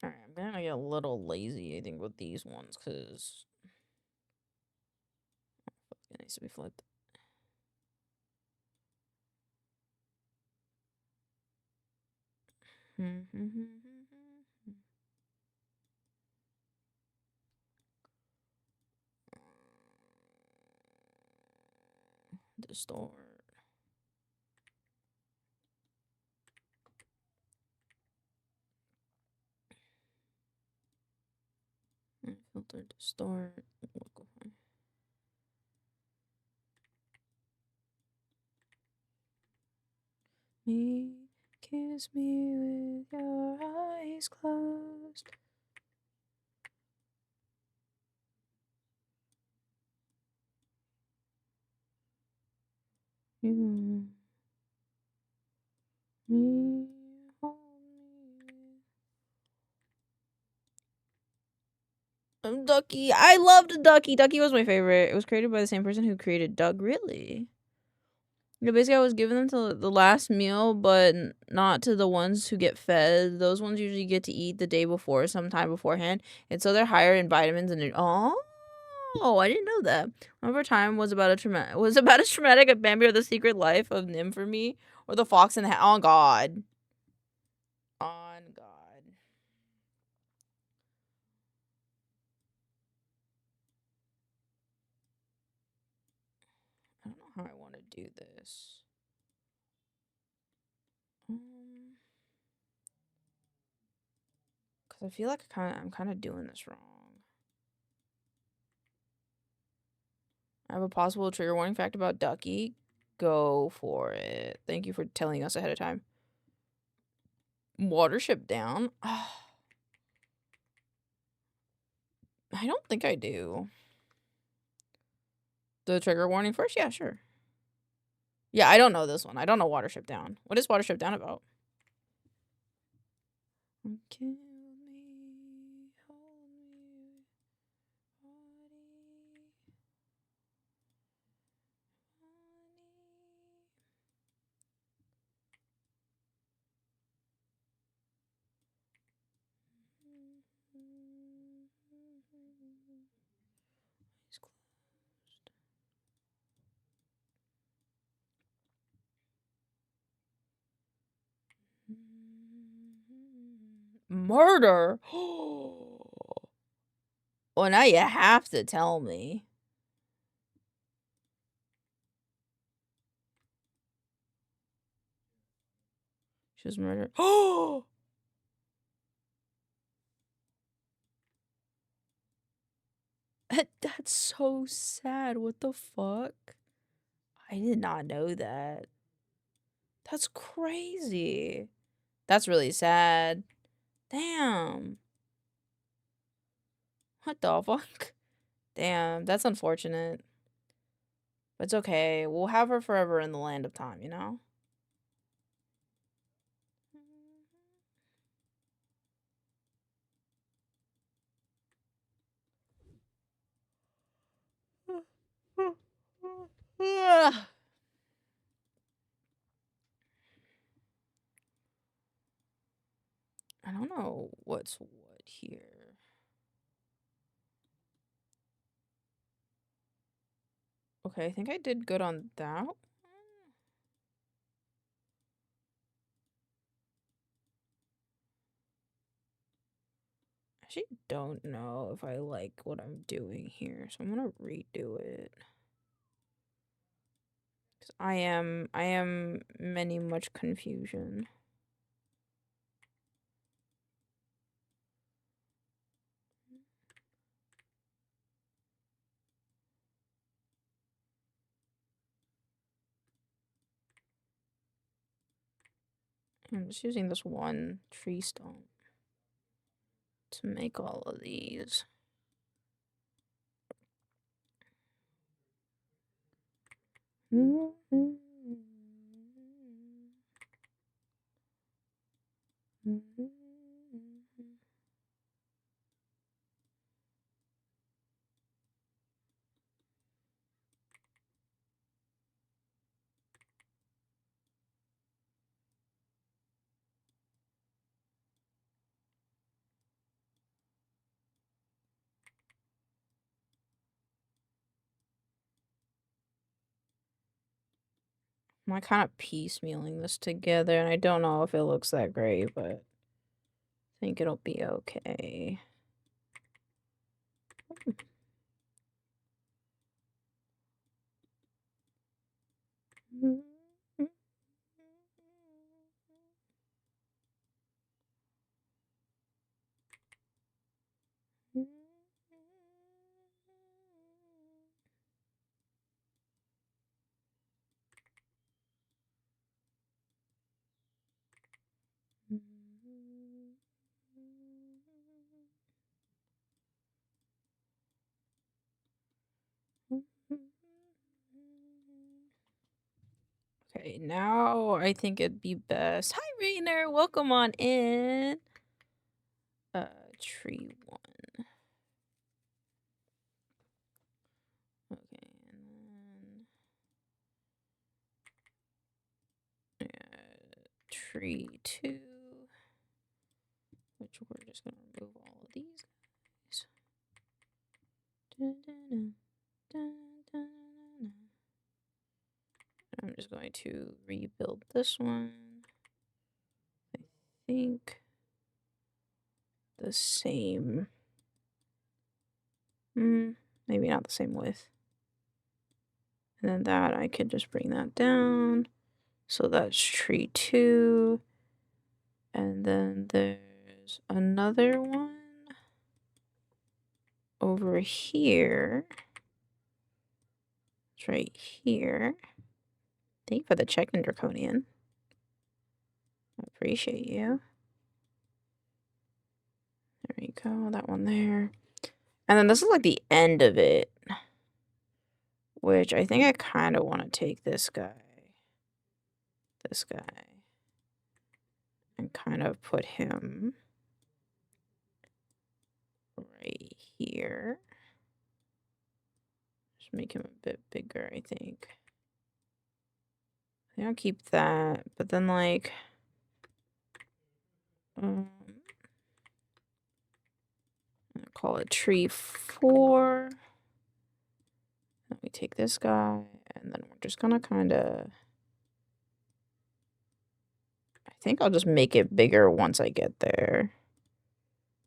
Alright, I'm gonna get a little lazy, I think, with these ones, because it needs to be flipped. Distort. Filter, distort. Me, kiss me with your eyes closed. You, me, hold me. Ducky. I loved Ducky. Ducky was my favorite. It was created by the same person who created Doug. Really? Yeah, basically, I was giving them to the last meal, but not to the ones who get fed. Those ones usually get to eat the day before, sometime beforehand, and so they're higher in vitamins and oh, I didn't know that. Over time was about as traumatic as Bambi or the Secret Life of Nim for me, or the Fox and the On God. On God. I don't know how I want to do this. Because I feel like I'm kind of doing this wrong. I have a possible trigger warning fact about Ducky. Go for it. Thank you for telling us ahead of time. Watership down? I don't think I do. The trigger warning first? Yeah, sure. Yeah, I don't know this one. I don't know Watership Down. What is Watership Down about? Kill me, hold me, Eyes closed. Murder? Well, now you have to tell me. She was murdered. Oh! That's so sad. What the fuck? I did not know that. That's crazy. That's really sad. Damn. What the fuck? Damn, that's unfortunate. But it's okay. We'll have her forever in the land of time, you know? don't know what's what here. Okay, I think I did good on that. I actually don't know if I like what I'm doing here, so I'm gonna redo it. Cause I am many much confusion. I'm just using this one tree stump to make all of these. I'm like kind of piecemealing this together, and I don't know if it looks that great, but I think it'll be okay. Okay, now I think it'd be best. Hi, Rainer. Welcome on in. Tree 1. Okay, and then tree 2, which we're just gonna remove all of these guys. I'm just going to rebuild this one. I think the same. Maybe not the same width. And then that, I could just bring that down. So that's tree 2. And then there's another one over here. It's right here. Thank you for the check-in, Draconian. I appreciate you. There you go, that one there. And then this is like the end of it, which I think I kind of want to take this guy, and kind of put him right here. Just make him a bit bigger, I think. I think I'll keep that, but then like, I'll call it tree 4. Then we take this guy, and then we're just gonna kind of, I think I'll just make it bigger once I get there.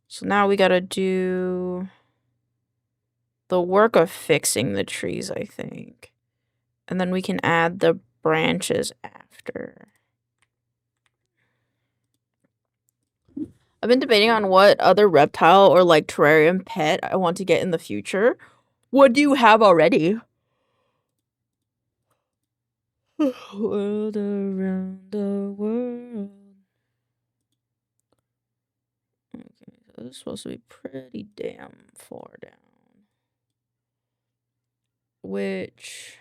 So now we gotta do the work of fixing the trees, I think. And then we can add the branches after. I've been debating on what other reptile or like terrarium pet I want to get in the future. What do you have already? World around the world. Okay, so this is supposed to be pretty damn far down. Which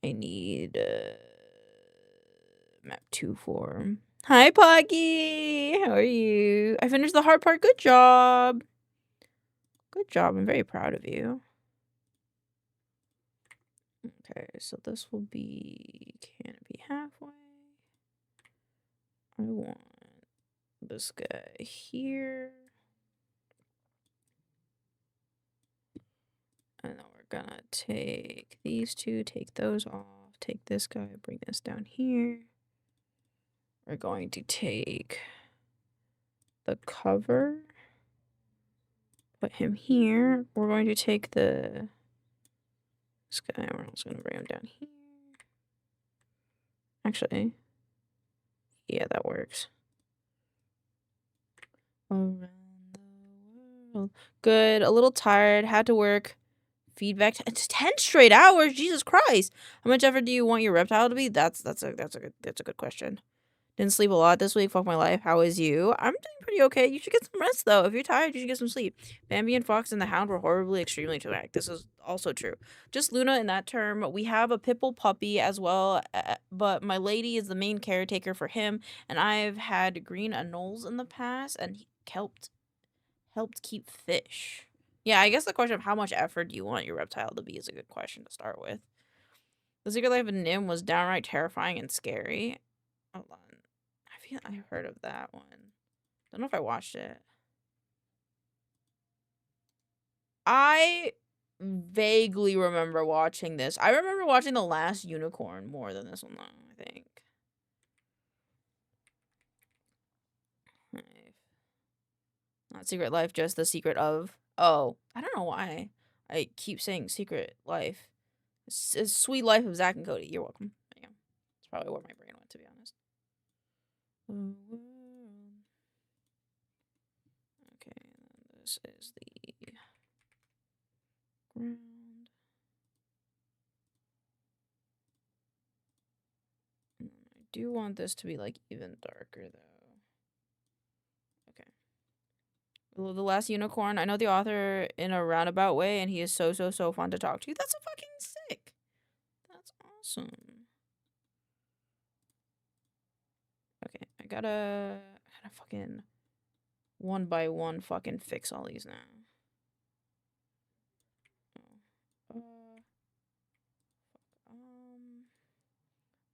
I need map 2 for. Hi, Poggy! How are you? I finished the hard part. Good job. Good job. I'm very proud of you. Okay, so this will be canopy halfway. I want this guy here. And then we're gonna take these two, take those off, take this guy, bring this down here. We're going to take the cover, put him here. We're going to take this guy, we're also gonna bring him down here. Actually, yeah, that works. Around the world. Good. A little tired. Had to work. Feedback. It's 10 straight hours. Jesus Christ. How much effort do you want your reptile to be? That's a good question. Didn't sleep a lot this week. Fuck my life. How is you? I'm doing pretty okay. You should get some rest though. If you're tired, you should get some sleep. Bambi and Fox and the Hound were horribly, extremely traumatic. This is also true. Just Luna in that term. We have a pitbull puppy as well, but my lady is the main caretaker for him, and I've had green anoles in the past, and he helped keep fish. Yeah, I guess the question of how much effort do you want your reptile to be is a good question to start with. The Secret Life of Nim was downright terrifying and scary. Hold on. I feel I heard of that one. Don't know if I watched it. I vaguely remember watching this. I remember watching The Last Unicorn more than this one, though, I think. Not Secret Life, just The Secret of... Oh, I don't know why I keep saying Secret Life. It's Sweet Life of Zach and Cody. You're welcome. There you go. That's probably where my brain went, to be honest. Okay, this is the ground. I do want this to be, like, even darker, though. Okay. The Last Unicorn. I know the author in a roundabout way, and he is so fun to talk to. That's a fucking sick. That's awesome. Okay, I gotta fucking one by one fucking fix all these now.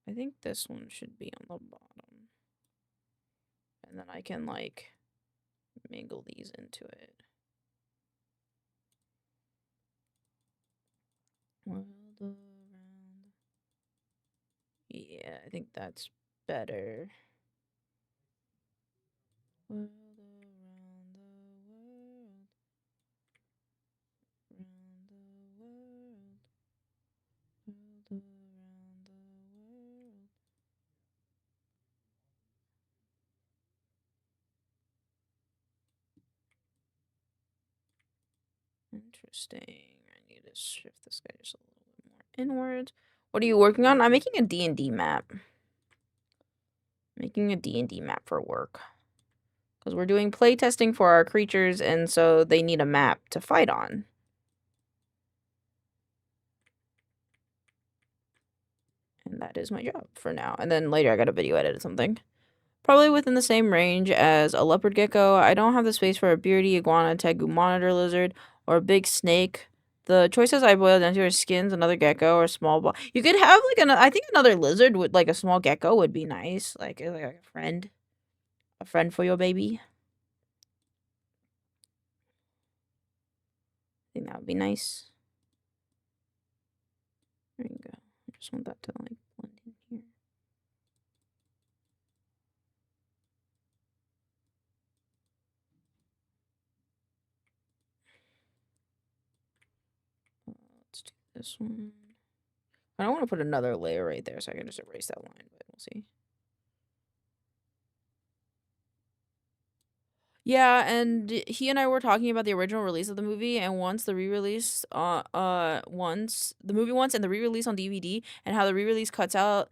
I think this one should be on the bottom. And then I can, like, mingle these into it. World around. Yeah, I think that's better. World around the world. Around the world. World around the world. Interesting. I need to shift this guy just a little bit more inward. What are you working on? I'm making a D&D map. Making a D&D map for work. Because we're doing playtesting for our creatures, and so they need a map to fight on. And that is my job for now. And then later I gotta video edit something. Probably within the same range as a leopard gecko. I don't have the space for a beardy iguana, tegu monitor lizard, or a big snake. The choices I boiled down to are skins, another gecko, or a small ball. You could have like I think another lizard would, like a small gecko would be nice. Like a friend. A friend for your baby. I think that would be nice. There you go. I just want that to like blend in here. Let's do this one. I don't want to put another layer right there, so I can just erase that line, but we'll see. Yeah, and he and I were talking about the original release of the movie, and once the re-release, once the movie once and the re-release on DVD, and how the re-release cuts out.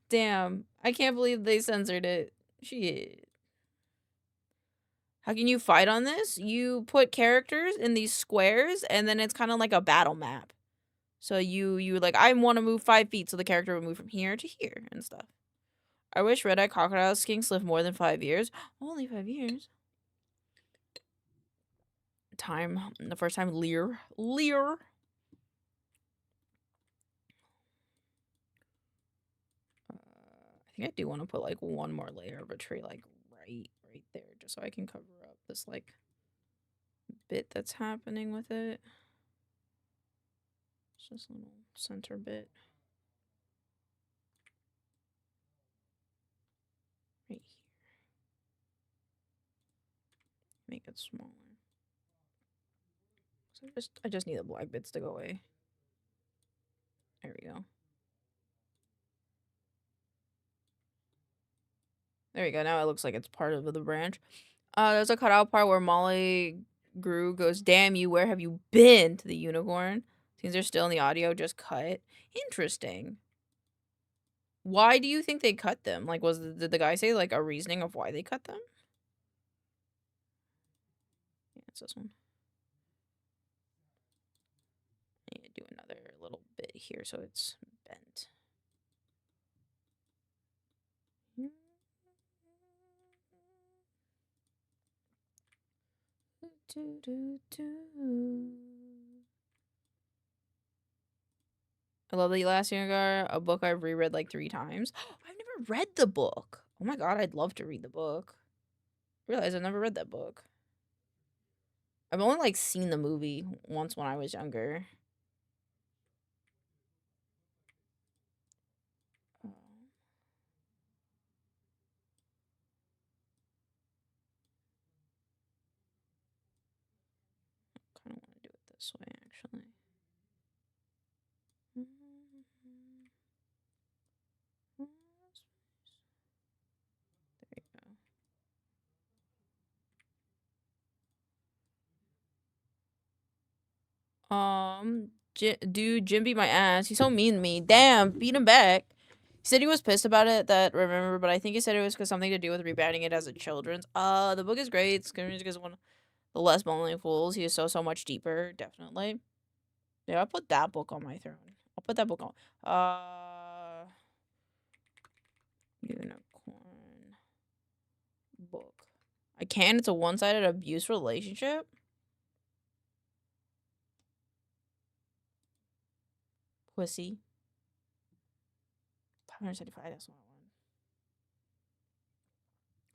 Damn, I can't believe they censored it. Shit. How can you fight on this? You put characters in these squares, and then it's kind of like a battle map. So you like, I want to move 5 feet, so the character will move from here to here and stuff. I wish red-eye crocodile skinks lived more than 5 years. Only 5 years. The first time Lear. think I do want to put like one more layer of a tree like right there, just so I can cover up this like bit that's happening with it. It's just a little center bit. Right here. Make it smaller. So I just need the black bits to go away. There we go. There we go. Now it looks like it's part of the branch. There's a cutout part where Molly Grew goes, "Damn you, where have you been?" to the unicorn. Seems they're still in the audio, just cut. Interesting. Why do you think they cut them? Like, did the guy say like a reasoning of why they cut them? Yeah, it's this one. I need to do another little bit here so it's bent. I love the last Unigar, a book I've reread like 3 times. I've never read the book. Oh my god, I'd love to read the book. I realize I've never read that book. I've only like seen the movie once when I was younger. I kind of want to do it this way, actually. There you go. Dude, Jim beat my ass. He's so mean to me. Damn, beat him back. He said he was pissed about it, but I think he said it was because something to do with rebranding it as a children's. The book is great. It's because one of the less bowling fools. He is so much deeper, definitely. Yeah, I'll put that book on my throne. I'll put that book on. Unicorn book. I can. It's a one-sided abuse relationship. Pussy. 575. That's what I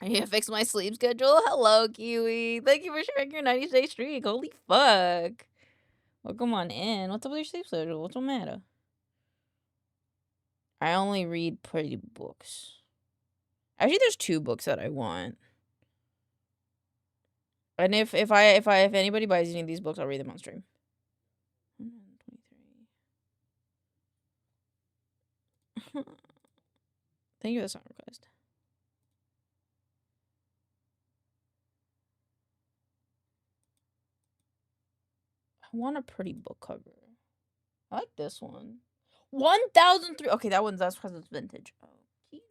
want. I need to fix my sleep schedule. Hello, Kiwi. Thank you for sharing your 90-day streak. Holy fuck. Welcome on in. What's up with your sleep schedule? What's the matter? I only read pretty books. Actually, there's 2 books that I want. And if anybody buys any of these books, I'll read them on stream. 123. Thank you for the song request. I want a pretty book cover. I like this one. 1,003. Okay, that's because it's vintage. Okie dokie.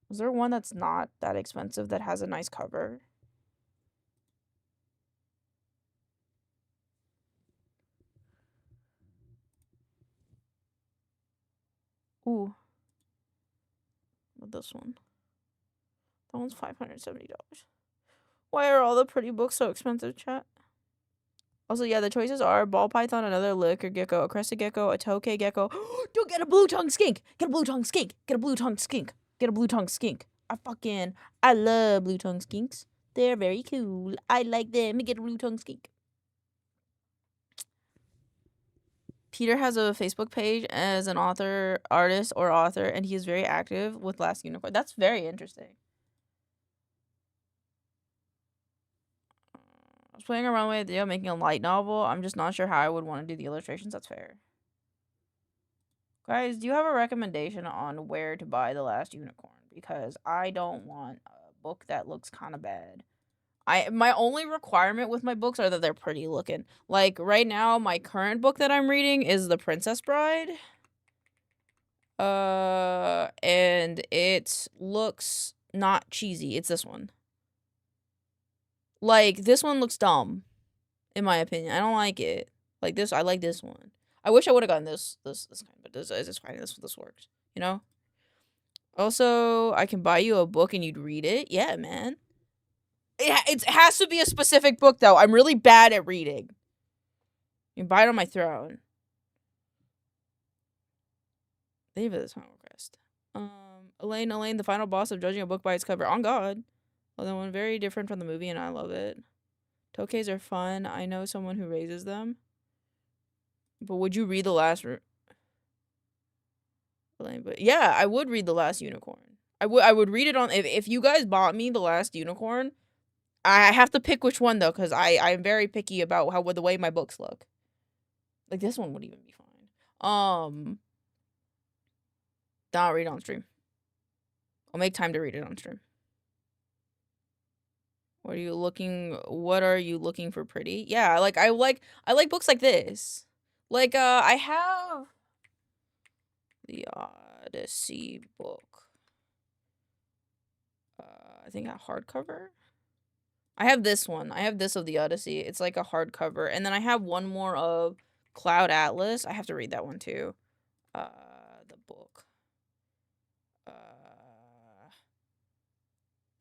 Is there one that's not that expensive that has a nice cover? Ooh. What this one? That one's $570. Why are all the pretty books so expensive, chat? Also, yeah, the choices are ball python, another liquor gecko, a crested gecko, a tokay gecko. Don't get a blue tongue skink. Get a blue tongue skink. Get a blue tongue skink. Get a blue tongue skink. I love blue tongue skinks. They're very cool. I like them. Get a blue tongue skink. Peter has a Facebook page as an artist, and he is very active with Last Unicorn. That's very interesting. I was playing around with the idea of making a light novel. I'm just not sure how I would want to do the illustrations. That's fair. Guys, do you have a recommendation on where to buy The Last Unicorn? Because I don't want a book that looks kind of bad. My only requirement with my books are that they're pretty looking. Like, right now, my current book that I'm reading is The Princess Bride. And it looks not cheesy. It's this one. Like, this one looks dumb, in my opinion. I don't like it. Like this, I like this one. I wish I would have gotten this kind, but this is fine. This works, you know. Also, I can buy you a book and you'd read it. Yeah, man. It has to be a specific book though. I'm really bad at reading. You can buy it on my throne. Leave it as final request. Elaine, the final boss of judging a book by its cover. On God. Although one very different from the movie, and I love it. Tokeis are fun. I know someone who raises them. But would you read the last... But yeah, I would read The Last Unicorn. I would read it on... If you guys bought me The Last Unicorn, I have to pick which one, though, because I'm very picky about the way my books look. Like, this one would even be fine. Not read on stream. I'll make time to read it on stream. What are you looking for pretty? Yeah, I like books like this. Like, I have the Odyssey book. I think a hardcover. I have this one. I have this of the Odyssey. It's like a hardcover. And then I have one more of Cloud Atlas. I have to read that one too. The book.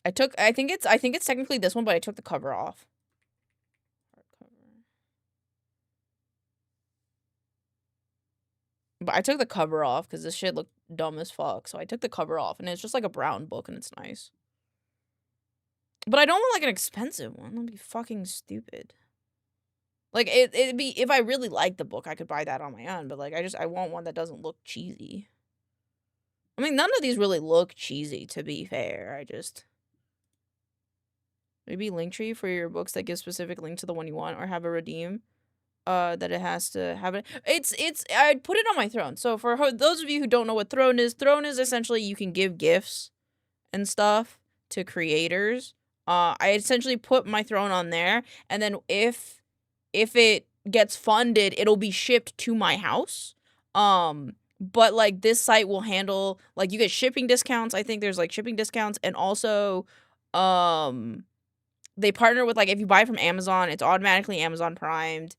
I think it's technically this one, but I took the cover off. Hardcover. But I took the cover off because this shit looked dumb as fuck. So I took the cover off, and it's just like a brown book, and it's nice. But I don't want like an expensive one. That'd be fucking stupid. Like it'd be, if I really like the book, I could buy that on my own. But like I want one that doesn't look cheesy. I mean, none of these really look cheesy, to be fair. Maybe Linktree for your books that give specific link to the one you want, or have a redeem. That it has to have it. I'd put it on my throne. So for those of you who don't know what throne is essentially you can give gifts and stuff to creators. I essentially put my throne on there, and then if it gets funded, it'll be shipped to my house. But like this site will handle, like, you get shipping discounts. I think there's like shipping discounts, and also they partner with, like, if you buy from Amazon, it's automatically Amazon Primed,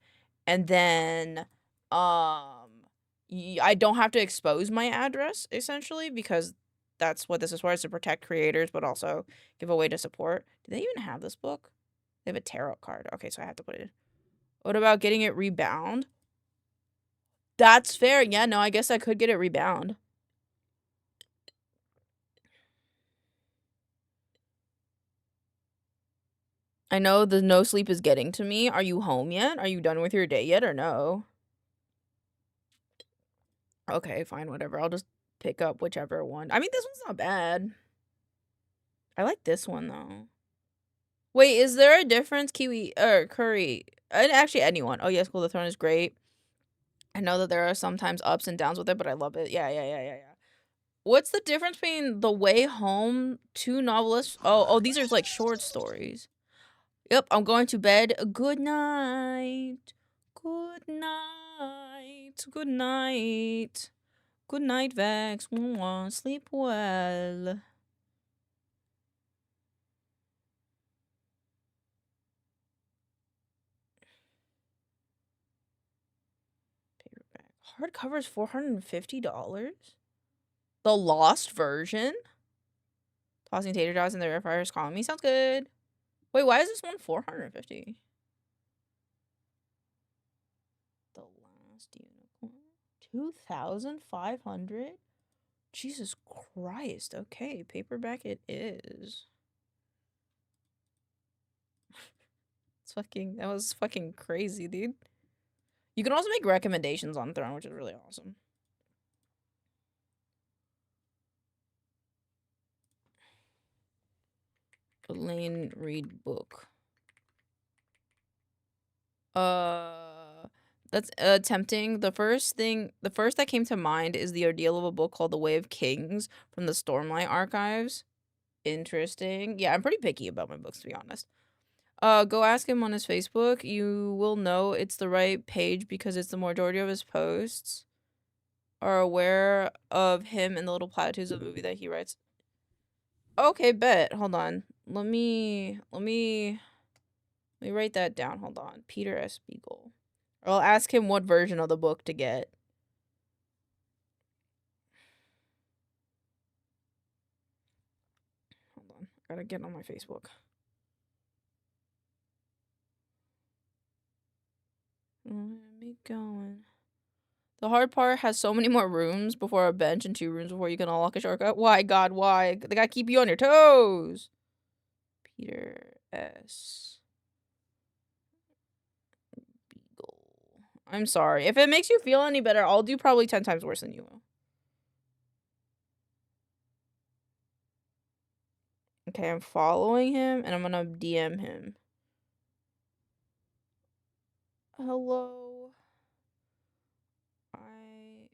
and then I don't have to expose my address essentially, because that's what this is for, is to protect creators, but also give a way to support. Do they even have this book? They have a tarot card. Okay, so I have to put it in. What about getting it rebound? That's fair. Yeah, no, I guess I could get it rebound. I know the no sleep is getting to me. Are you home yet? Are you done with your day yet, or no? Okay, fine, whatever. I'll just pick up whichever one. I mean, this one's not bad. I like this one, though. Wait, is there a difference, Kiwi, or Curry? Actually, anyone. Oh, yes, Cool the Throne is great. I know that there are sometimes ups and downs with it, but I love it. Yeah. What's the difference between The Way Home, two novelists? Oh, these are like short stories. Yep, I'm going to bed. Good night. Good night. Good night. Good night, Vex. Mwah. Sleep well. Paperback. Hardcover is $450? The lost version? Tossing tater tots in the air fryer is calling me. Sounds good. Wait, why is this one $450? The Last Unicorn. 2,500? Jesus Christ. Okay, paperback it is. That was fucking crazy, dude. You can also make recommendations on Throne, which is really awesome. Elaine read book. That's tempting. The first that came to mind is the ordeal of a book called The Way of Kings from the Stormlight Archives. Interesting. Yeah, I'm pretty picky about my books, to be honest. Go ask him on his Facebook. You will know it's the right page because it's the majority of his posts are aware of him and the little platitudes of the movie that he writes. Okay, bet. Hold on. Let me write that down. Hold on. Peter S. Beagle. I'll ask him what version of the book to get. Hold on. I gotta get on my Facebook. Let me going. The hard part has so many more rooms before a bench and 2 rooms before you can unlock a shortcut. Why, God, why? They gotta keep you on your toes. Peter S. Beagle. I'm sorry. If it makes you feel any better, I'll do probably 10 times worse than you will. Okay, I'm following him, and I'm gonna DM him. Hello. I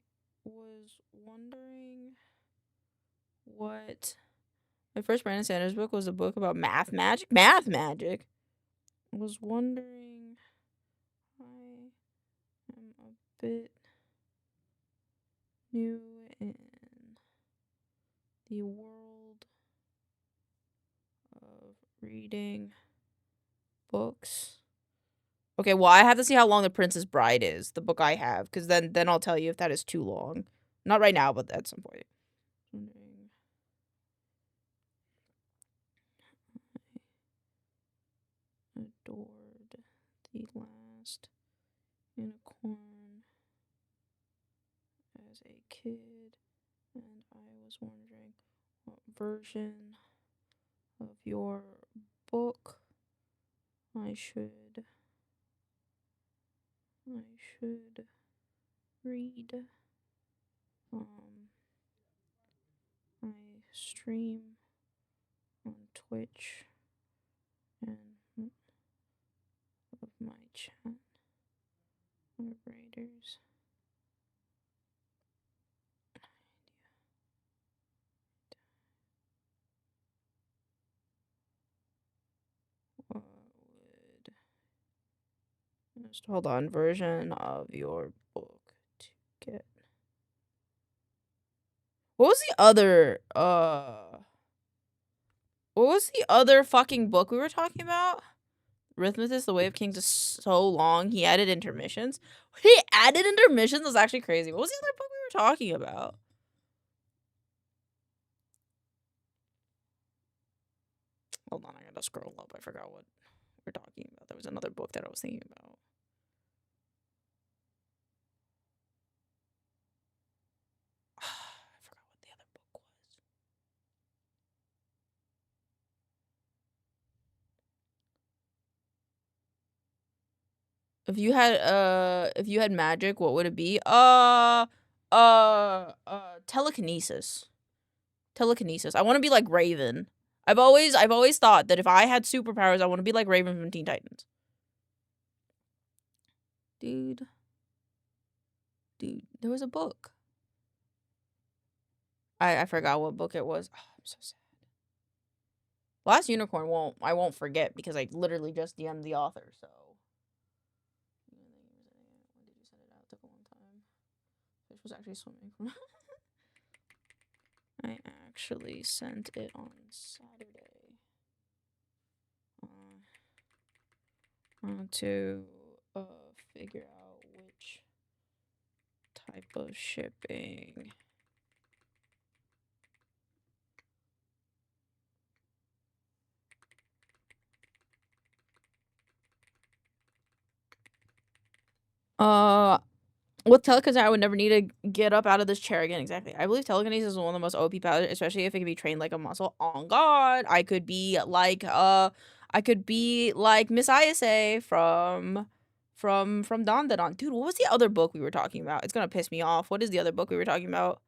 was wondering what... My first Brandon Sanders book was a book about math magic. Math magic? I was wondering... I am a bit new in the world of reading books. Okay, well, I have to see how long The Princess Bride is, the book I have, because then I'll tell you if that is too long. Not right now, but at some point. I adored the last unicorn as a kid, and I was wondering what version of your book I should read. I stream on Twitch and of my chat moderators. What would just hold on, version of your book to get. What was the other fucking book we were talking about? Rhythmicus, The Way of Kings is so long. He added intermissions. He added intermissions? That's actually crazy. What was the other book we were talking about? Hold on, I gotta scroll up. I forgot what we're talking about. There was another book that I was thinking about. I forgot what the other book was. If you had magic, what would it be? Telekinesis. Telekinesis. I want to be like Raven. I've always thought that if I had superpowers, I want to be like Raven from Teen Titans. Dude, there was a book. I forgot what book it was. Oh, I'm so sad. Last Unicorn I won't forget because I literally just DM'd the author, so. When did you send it out? It took a long time. Fish was actually swimming from I actually sent it on Saturday. I want to figure out which type of shipping. With telekinesis, I would never need to get up out of this chair again. Exactly. I believe telekinesis is one of the most OP powers, especially if it can be trained like a muscle. On God, I could be like Miss Ayase from Dandadan. Dude, what was the other book we were talking about? It's gonna piss me off. What is the other book we were talking about?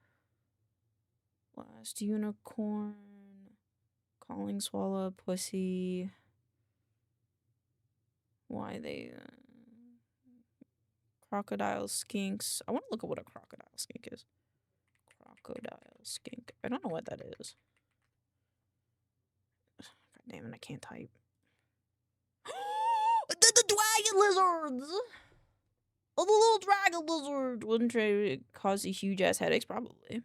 Last Unicorn, Calling Swallow Pussy. Why they crocodile skinks. I want to look at what a crocodile skink is. Crocodile skink. I don't know what that is. God damn it, I can't type. the dragon lizards! Oh, the little dragon lizard! Wouldn't it cause you huge ass headaches? Probably.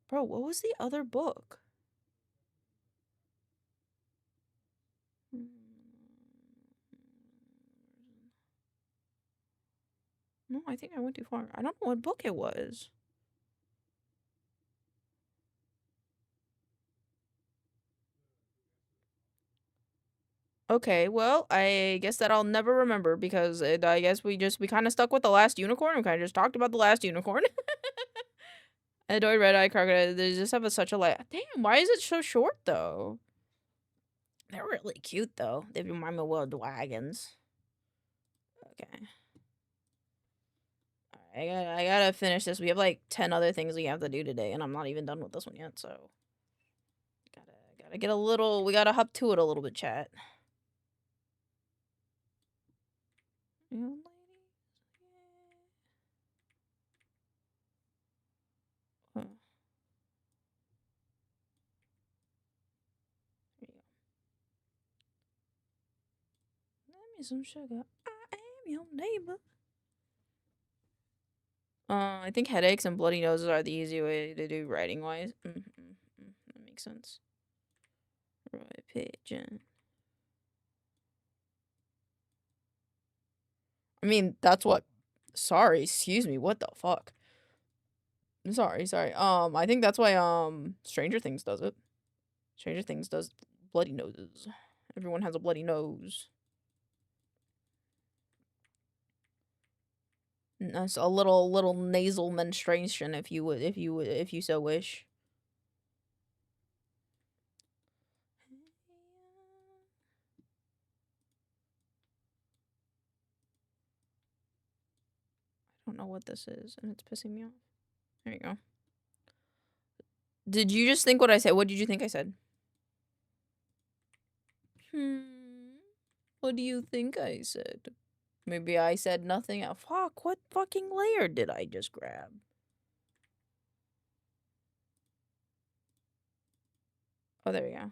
Bro, what was the other book? No, I think I went too far. I don't know what book it was. Okay, well, I guess that I'll never remember because I guess we kind of stuck with the last unicorn. We kind of just talked about the last unicorn. Adoy red-eye crocodile. They just have such a Damn, why is it so short though? They're really cute though. They remind me of little dragons. Okay. I gotta finish this. We have like 10 other things we have to do today, and I'm not even done with this one yet. So gotta get a little. We gotta hop to it a little bit, chat. Huh. There you go. Let me some sugar. I am your neighbor. I think headaches and bloody noses are the easy way to do writing wise. That makes sense. Right, pigeon. I mean, that's what. Sorry, excuse me. What the fuck? Sorry. I think that's why Stranger Things does it. Stranger Things does bloody noses. Everyone has a bloody nose. That's a little nasal menstruation if you so wish. I don't know what this is, and it's pissing me off. There you go. Did you just think what I said? What did you think I said? What do you think I said? Maybe I said nothing. Oh, fuck, what fucking layer did I just grab? Oh, there we go.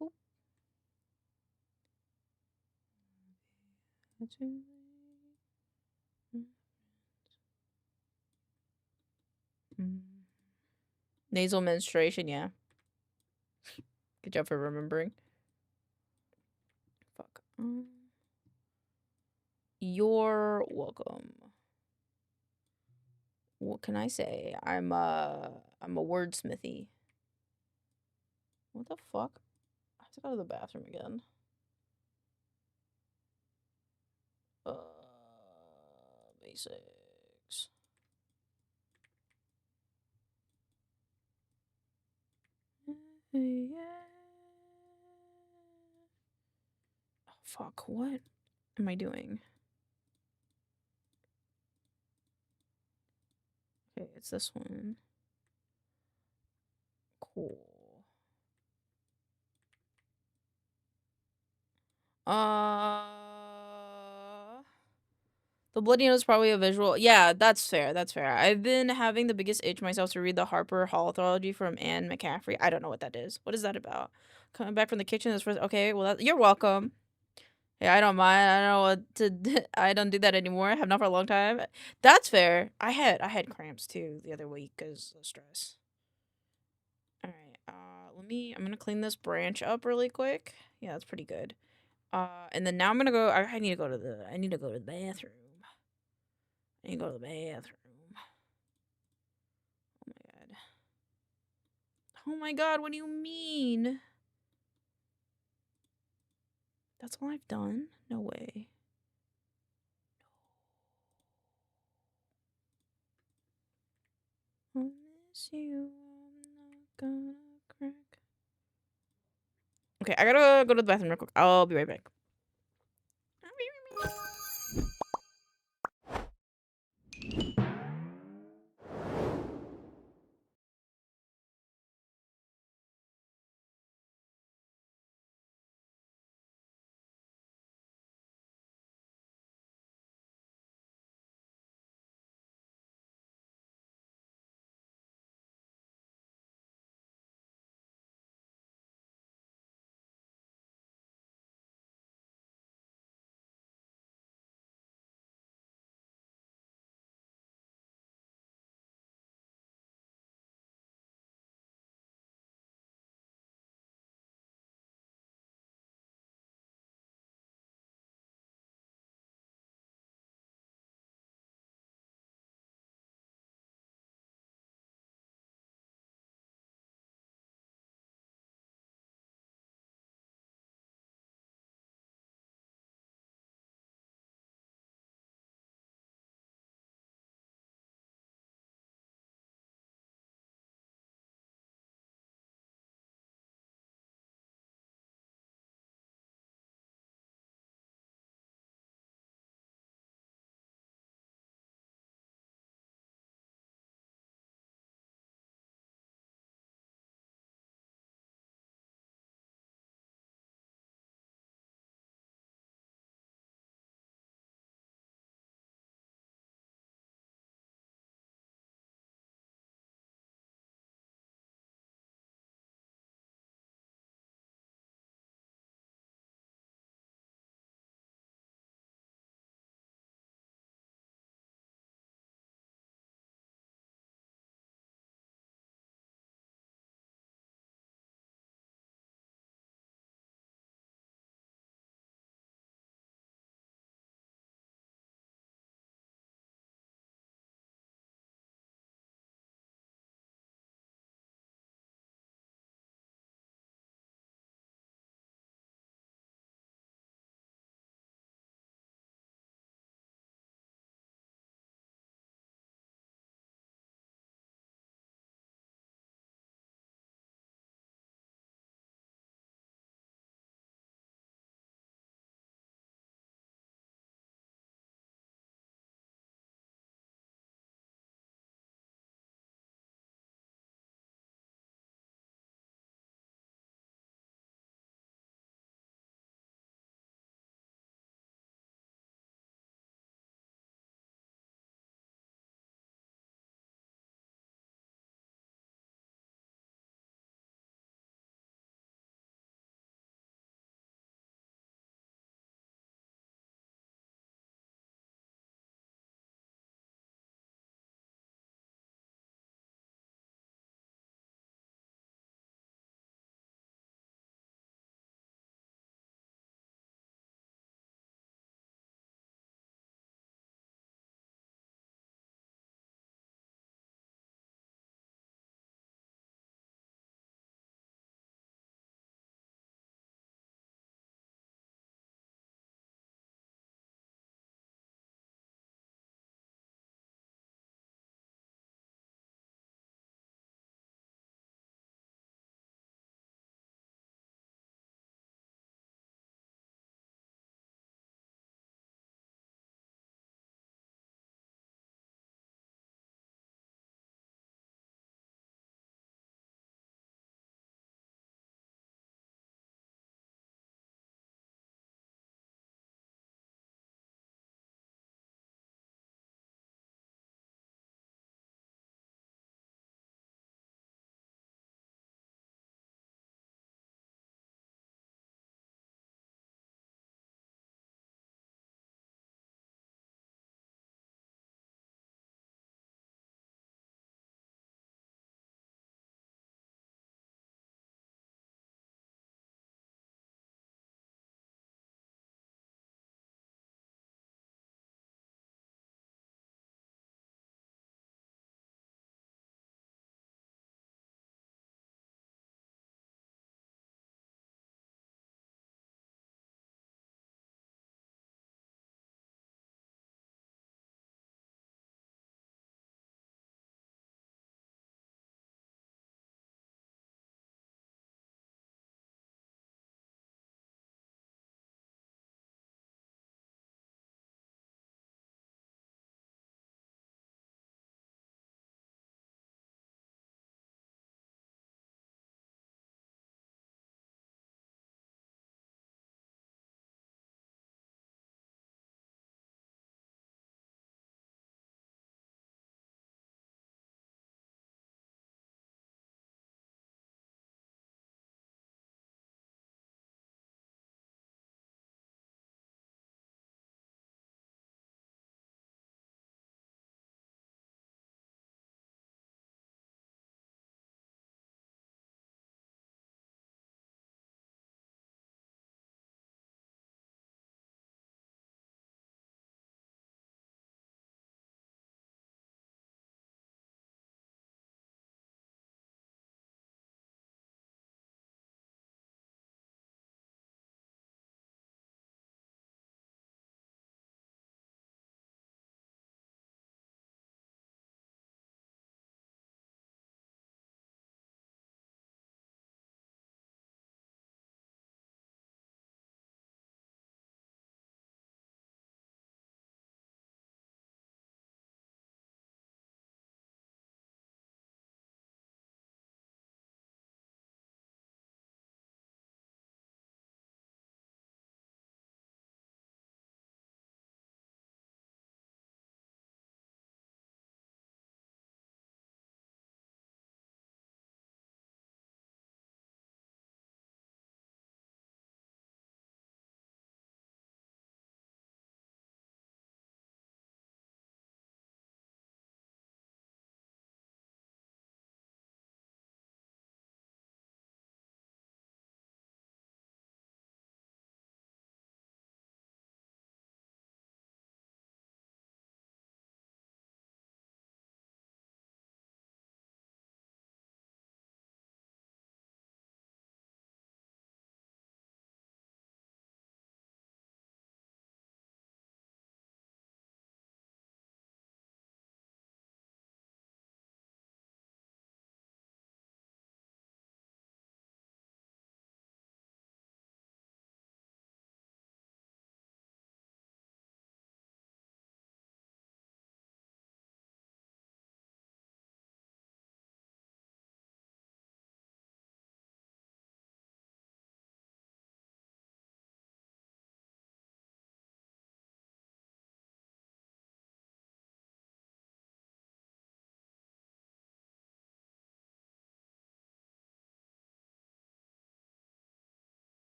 Boop. Nasal menstruation, yeah. Good job for remembering. Fuck. You're welcome. What can I say? I'm a wordsmithy. What the fuck? I have to go to the bathroom again. Basics. Yeah. Oh, fuck, what am I doing? Okay, it's this one. Cool. The bloody nose is probably a visual. Yeah, that's fair. That's fair. I've been having the biggest itch myself to read the Harper Hall trilogy from Anne McCaffrey. I don't know what that is. What is that about? Coming back from the kitchen is first. Okay, well, you're welcome. Yeah, I don't mind. I don't know what to. I don't do that anymore. I have not for a long time. That's fair. I had cramps too the other week because of stress. All right. I'm gonna clean this branch up really quick. Yeah, that's pretty good. And then now I'm gonna go. I need to go to the. I need to go to the bathroom. I need to go to the bathroom. Oh my god. Oh my god. What do you mean? That's all I've done? No way. I miss you. I'm not gonna crack. Okay, I gotta go to the bathroom real quick. I'll be right back.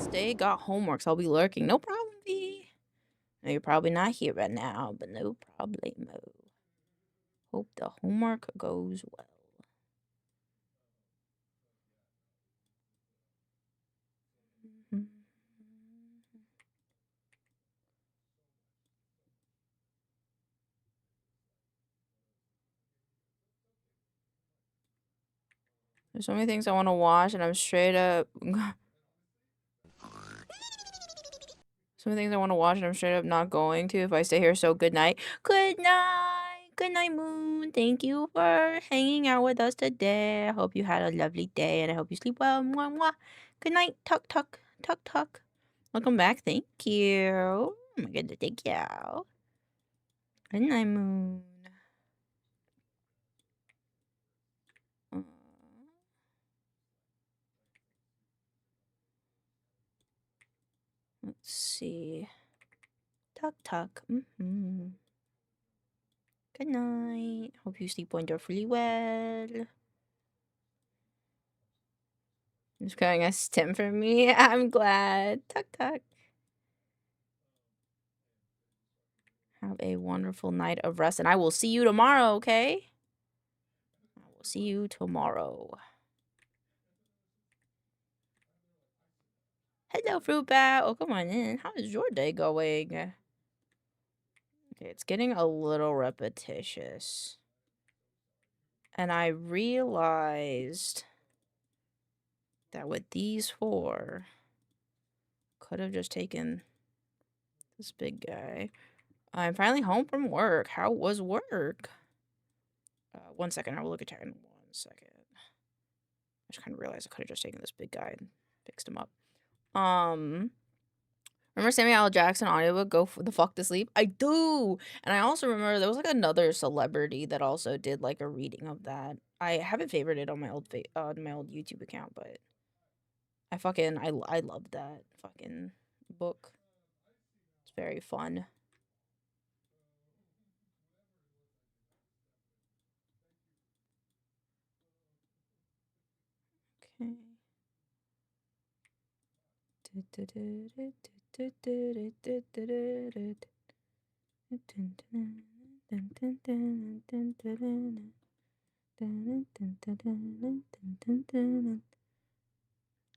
day. Got homework, so I'll be lurking. No problem, V. No, you're probably not here right now, but no problemo. Hope the homework goes well. There's so many things I want to watch, and I'm straight up. So many things I want to watch, and I'm straight up not going to if I stay here. So good night. Good night. Good night, Moon. Thank you for hanging out with us today. I hope you had a lovely day, and I hope you sleep well. Mwah, mwah. Good night. Tuck, tuck. Tuck, tuck. Welcome back. Thank you. Oh my goodness. Thank you. Good night, Moon. Let's see. Tuck, tuck. Good night. Hope you sleep wonderfully well. Just going a stim for me. I'm glad. Tuck, tuck. Have a wonderful night of rest, and I will see you tomorrow, okay? I will see you tomorrow. Hello, Fruit Bat. Oh, come on in. How is your day going? Okay, it's getting a little repetitious. And I realized that with these 4, could have just taken this big guy. I'm finally home from work. How was work? 1 second. I will look at chat in 1 second. I just kind of realized I could have just taken this big guy and fixed him up. Remember Samuel L. Jackson audiobook, Go the Fuck to Sleep? I do! And I also remember there was, like, another celebrity that also did, like, a reading of that. I haven't favorited on my old YouTube account, but I love that fucking book. It's very fun.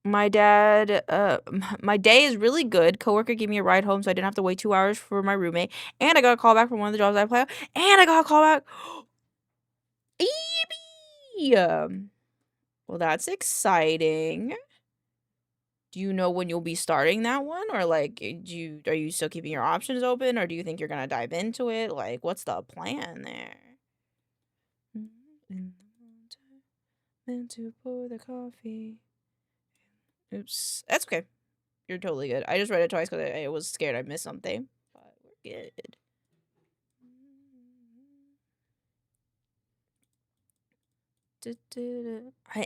My dad, my day is really good. Coworker gave me a ride home, so I didn't have to wait 2 hours for my roommate. And I got a call back from one of the jobs I applied. And I got a call back. Well, that's exciting. Do you know when you'll be starting that one, or like, are you still keeping your options open, or do you think you're gonna dive into it? Like, what's the plan there? Then to pour the coffee. Oops, that's okay. You're totally good. I just read it twice because I was scared I missed something, but we're good.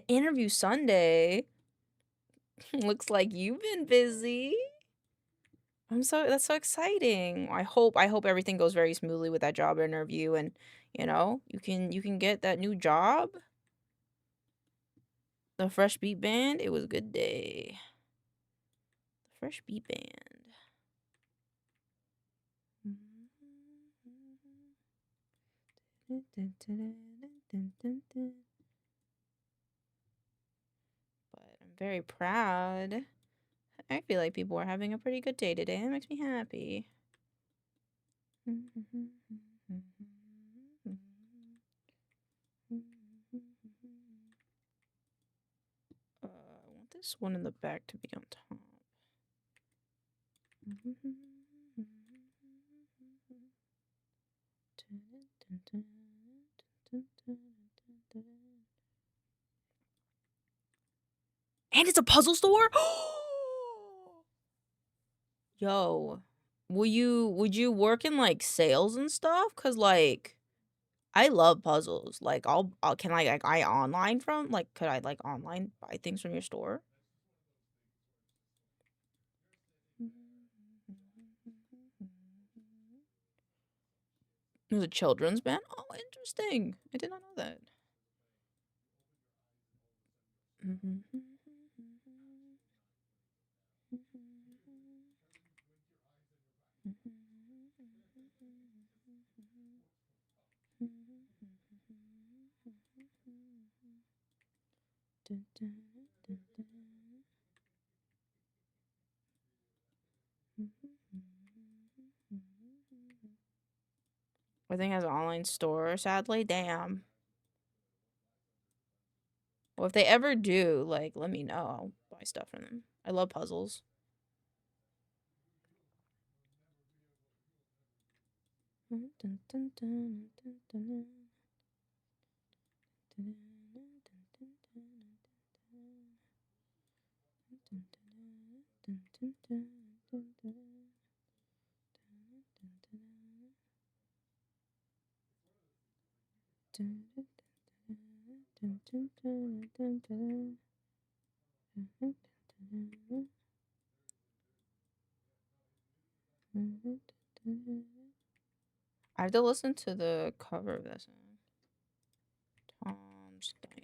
Interview Sunday. Looks like you've been busy. That's so exciting. I hope everything goes very smoothly with that job interview, and you know, you can get that new job. The Fresh Beat Band, it was a good day. The Fresh Beat Band. But I'm very proud. I feel like people are having a pretty good day today. That makes me happy. I want this one in the back to be on top. And it's a puzzle store? Yo, would you work in like sales and stuff? Cause like I love puzzles. Like can I like I online from like could I like online buy things from your store? It was a children's band? Oh, interesting. I did not know that. I think it has an online store, sadly. Damn. Well, if they ever do, like, let me know. I'll buy stuff from them. I love puzzles. I have to listen to the cover of this one. Tom's Diner.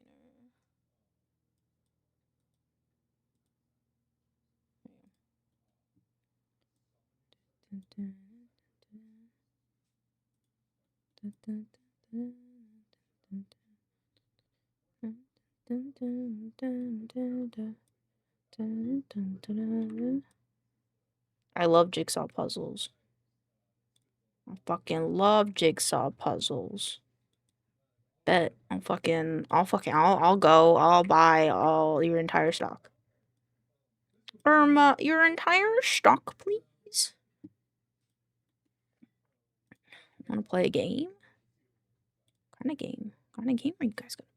I love jigsaw puzzles. I fucking love jigsaw puzzles. Bet I'll go. I'll buy your entire stock. Your entire stock, please. Want to play a game? What kind of game? What kind of game are you guys gonna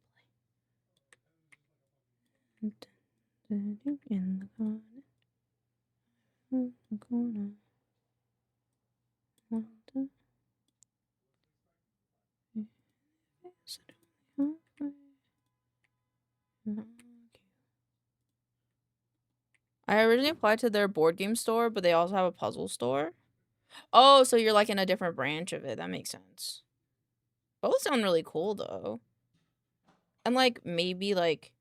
play? In the corner. I originally applied to their board game store, but they also have a puzzle store. Oh, so you're like in a different branch of it. That makes sense. Both sound really cool though. And like maybe like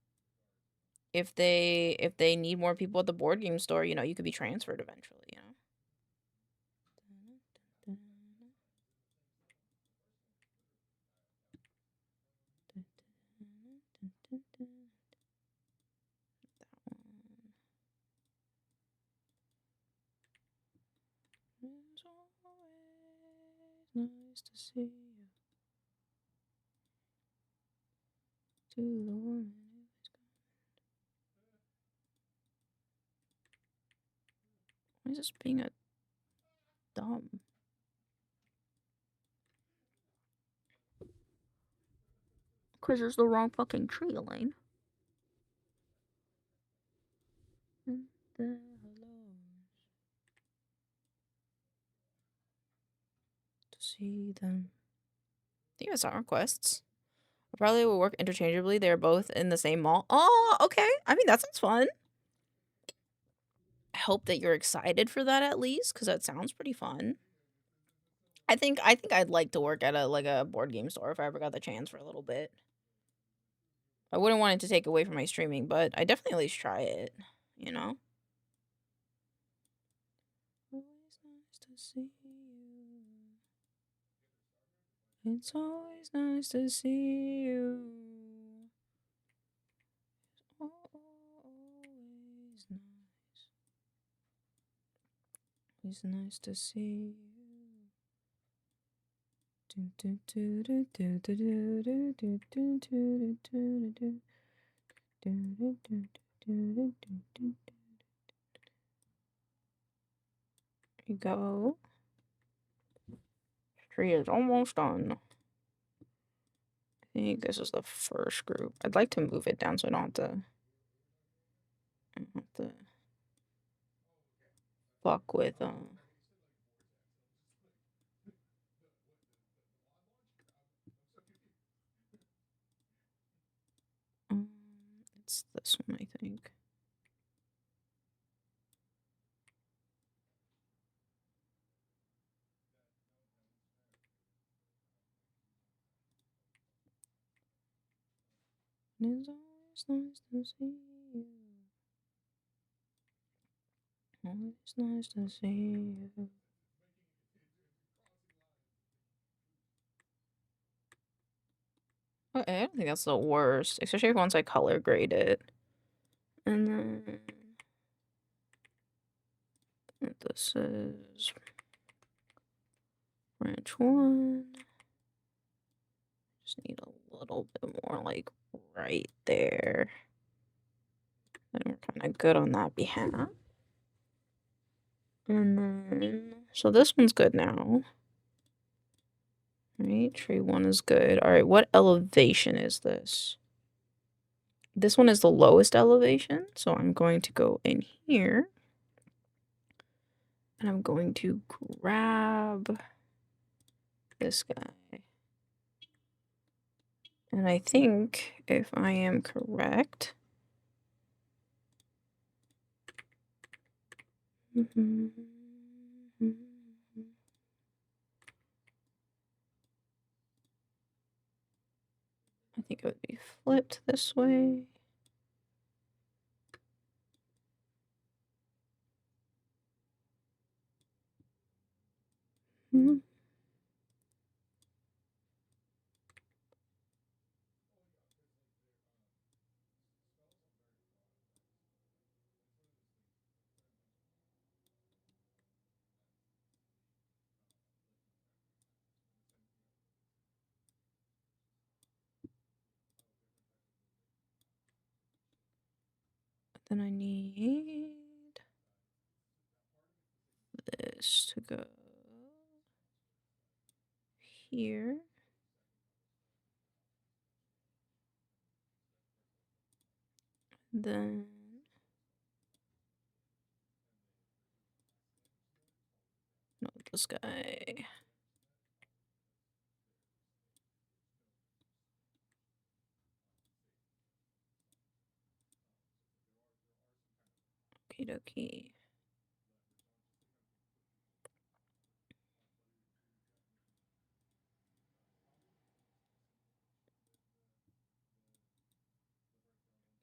if they need more people at the board game store, you know, you could be transferred eventually, you know. It's always nice to see you. To the one. Why is this being a dumb? Because there's the wrong fucking tree, Elaine. To see them. I think it's songrequests. Probably will work interchangeably. They're both in the same mall. Oh, okay. I mean, that sounds fun. I hope that you're excited for that at least, because that sounds pretty fun. I think I'd like to work at a board game store if I ever got the chance for a little bit. I wouldn't want it to take away from my streaming, but I definitely at least try it, you know? Always nice to see you. It's always nice to see you. It's always nice. It's nice to see you. You go. Tree is almost done. I think this is the first group. I'd like to move it down so I don't have to fuck with it's this one, I think. It's always nice to see you. Always nice to see you. Okay, I don't think that's the worst, especially once I color grade it. And then this is branch 1. Just need a little bit more, like, right there. And we're kind of good on that behalf. And then, so this one's good now. Right, tree 1 is good. All right, what elevation is this? This one is the lowest elevation, so I'm going to go in here. And I'm going to grab this guy. And I think, if I am correct, I think it would be flipped this way. Then I need this to go here. Then no, this guy. Okie dokie.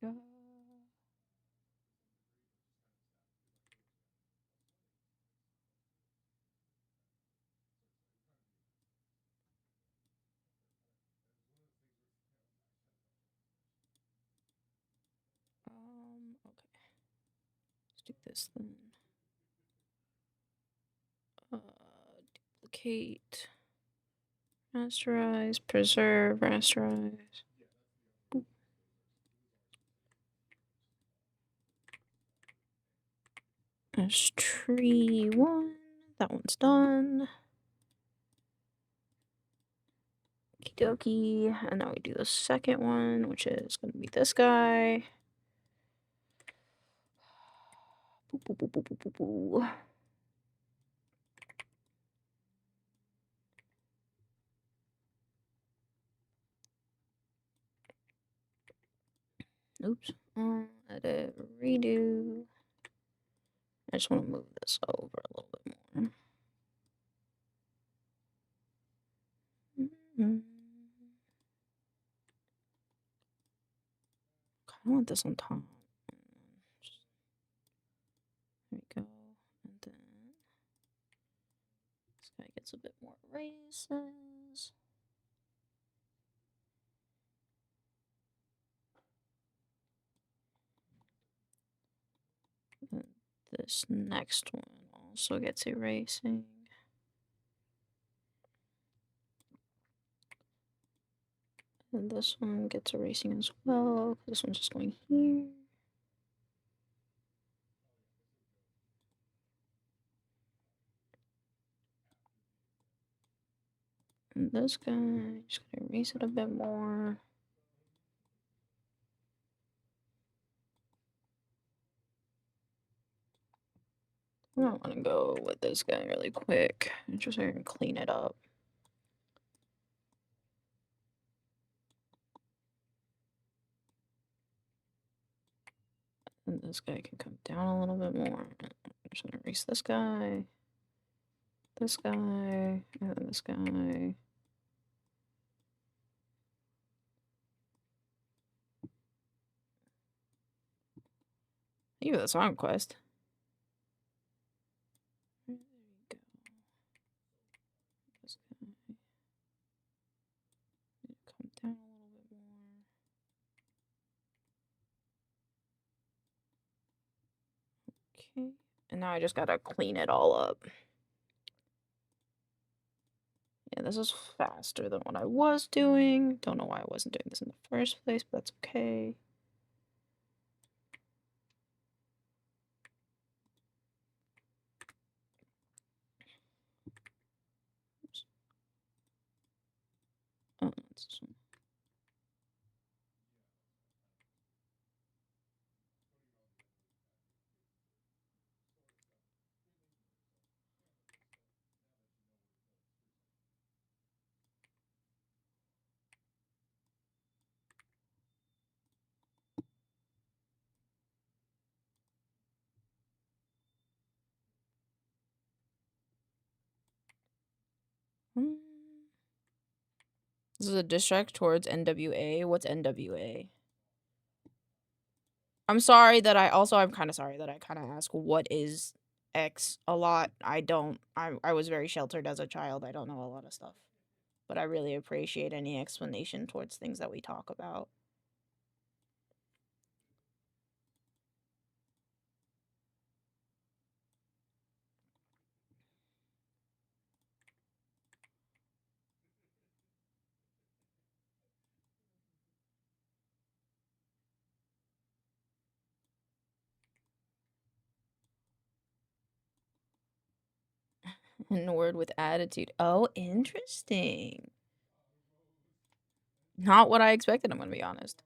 Okay. Let's do this then. Duplicate, rasterize, preserve, rasterize. Boop. There's tree 1. That one's done. Okie dokie. And now we do the second one, which is going to be this guy. Boop, boop, boop, boop, boop, boop, boop. Oops. Edit, redo. I just want to move this over a little bit more. I want this on top. There we go. And then this guy gets a bit more races. And this next one also gets erasing. And this one gets erasing as well. This one's just going here. And this guy, just gonna erase it a bit more. I don't want to go with this guy really quick. I'm just gonna clean it up. And this guy can come down a little bit more. I'm just gonna erase this guy, and then this guy. Even the song quest. There we go. This guy. Come down a little bit Okay. And now I just gotta clean it all up. Yeah, this is faster than what I was doing. Don't know why I wasn't doing this in the first place, but that's okay. Oops. Oh, that's this one. This is a diss track towards NWA. What's NWA? I'm sorry that I'm kind of sorry that I kind of ask what is X a lot. I was very sheltered as a child. I don't know a lot of stuff. But I really appreciate any explanation towards things that we talk about. N word with attitude. Oh, interesting. Not what I expected, I'm gonna be honest.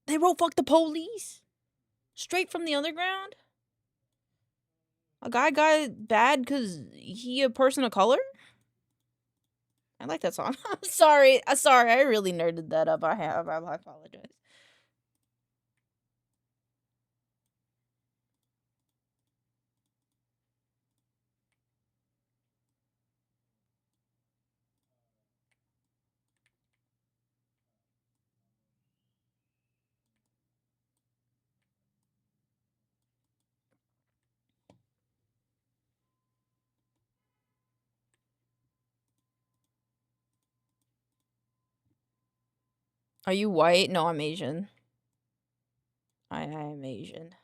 They wrote fuck the police? Straight from the underground? A guy got bad because he a person of color? I like that song. I'm sorry. I really nerded that up. I apologize. Are you white? No, I'm Asian. I am Asian.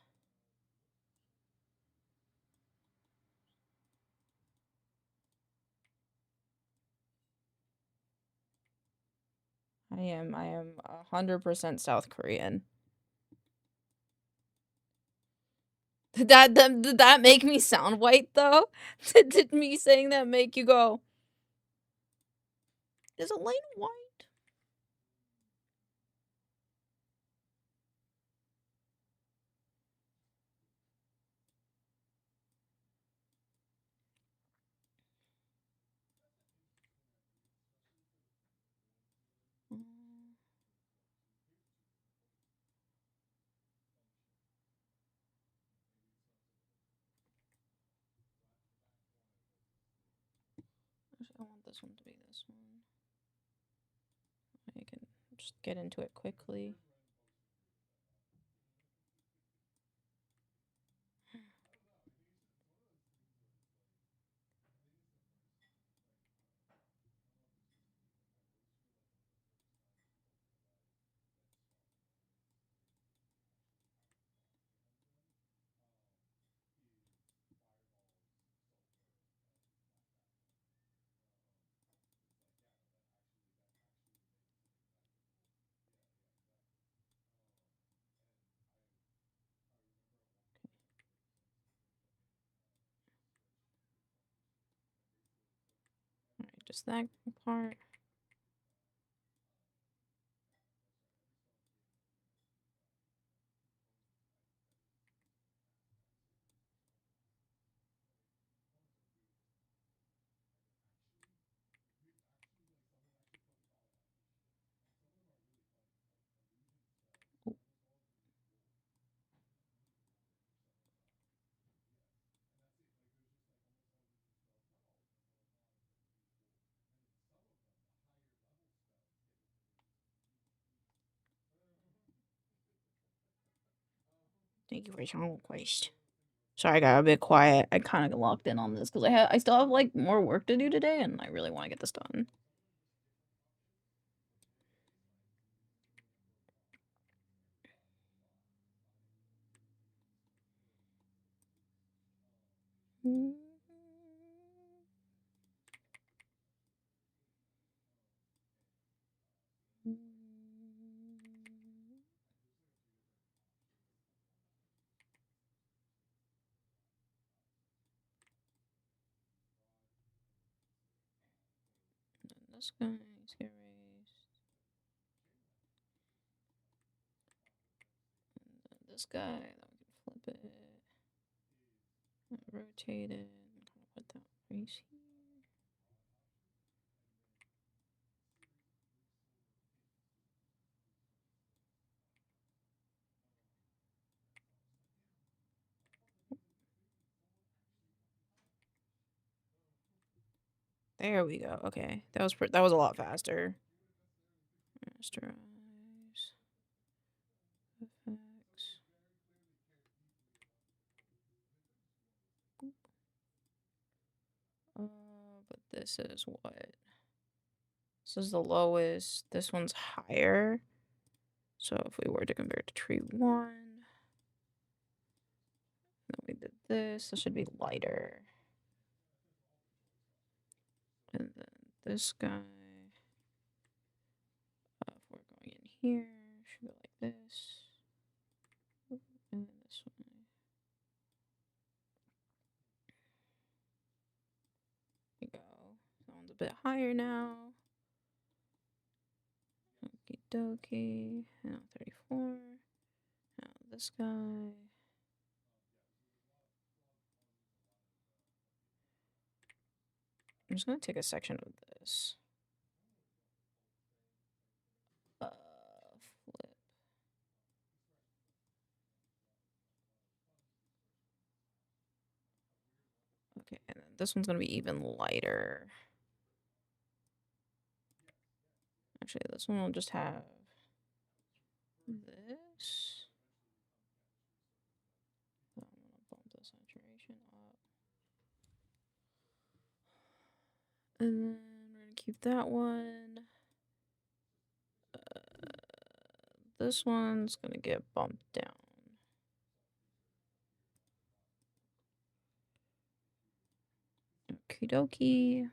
I am 100% South Korean. Did that make me sound white though? Did me saying that make you go, is Elena white? Actually, I want this one to be this one. I can just get into it quickly. Alright, just that part. Thank you for your song request. Sorry, I got a bit quiet. I kind of got locked in on this because I still have like more work to do today, and I really want to get this done. This guy's get erased. And then this guy, then we can flip it. Rotate it. Put that right here. There we go. Okay, that was a lot faster. Rasterize. Effects. But this is what? This is the lowest. This one's higher. So if we were to compare it to tree 1, then we did this. This should be lighter. And then this guy, if we're going in here, should go like this. And then this one. There we go. That one's a bit higher now. Okie dokie. Now 34. Now this guy. I'm just gonna take a section of this. Flip. Okay, and then this one's gonna be even lighter. Actually, this one will just have this. I'm gonna bump the saturation up. And then we're gonna keep that one. This one's gonna get bumped down. Okie dokie.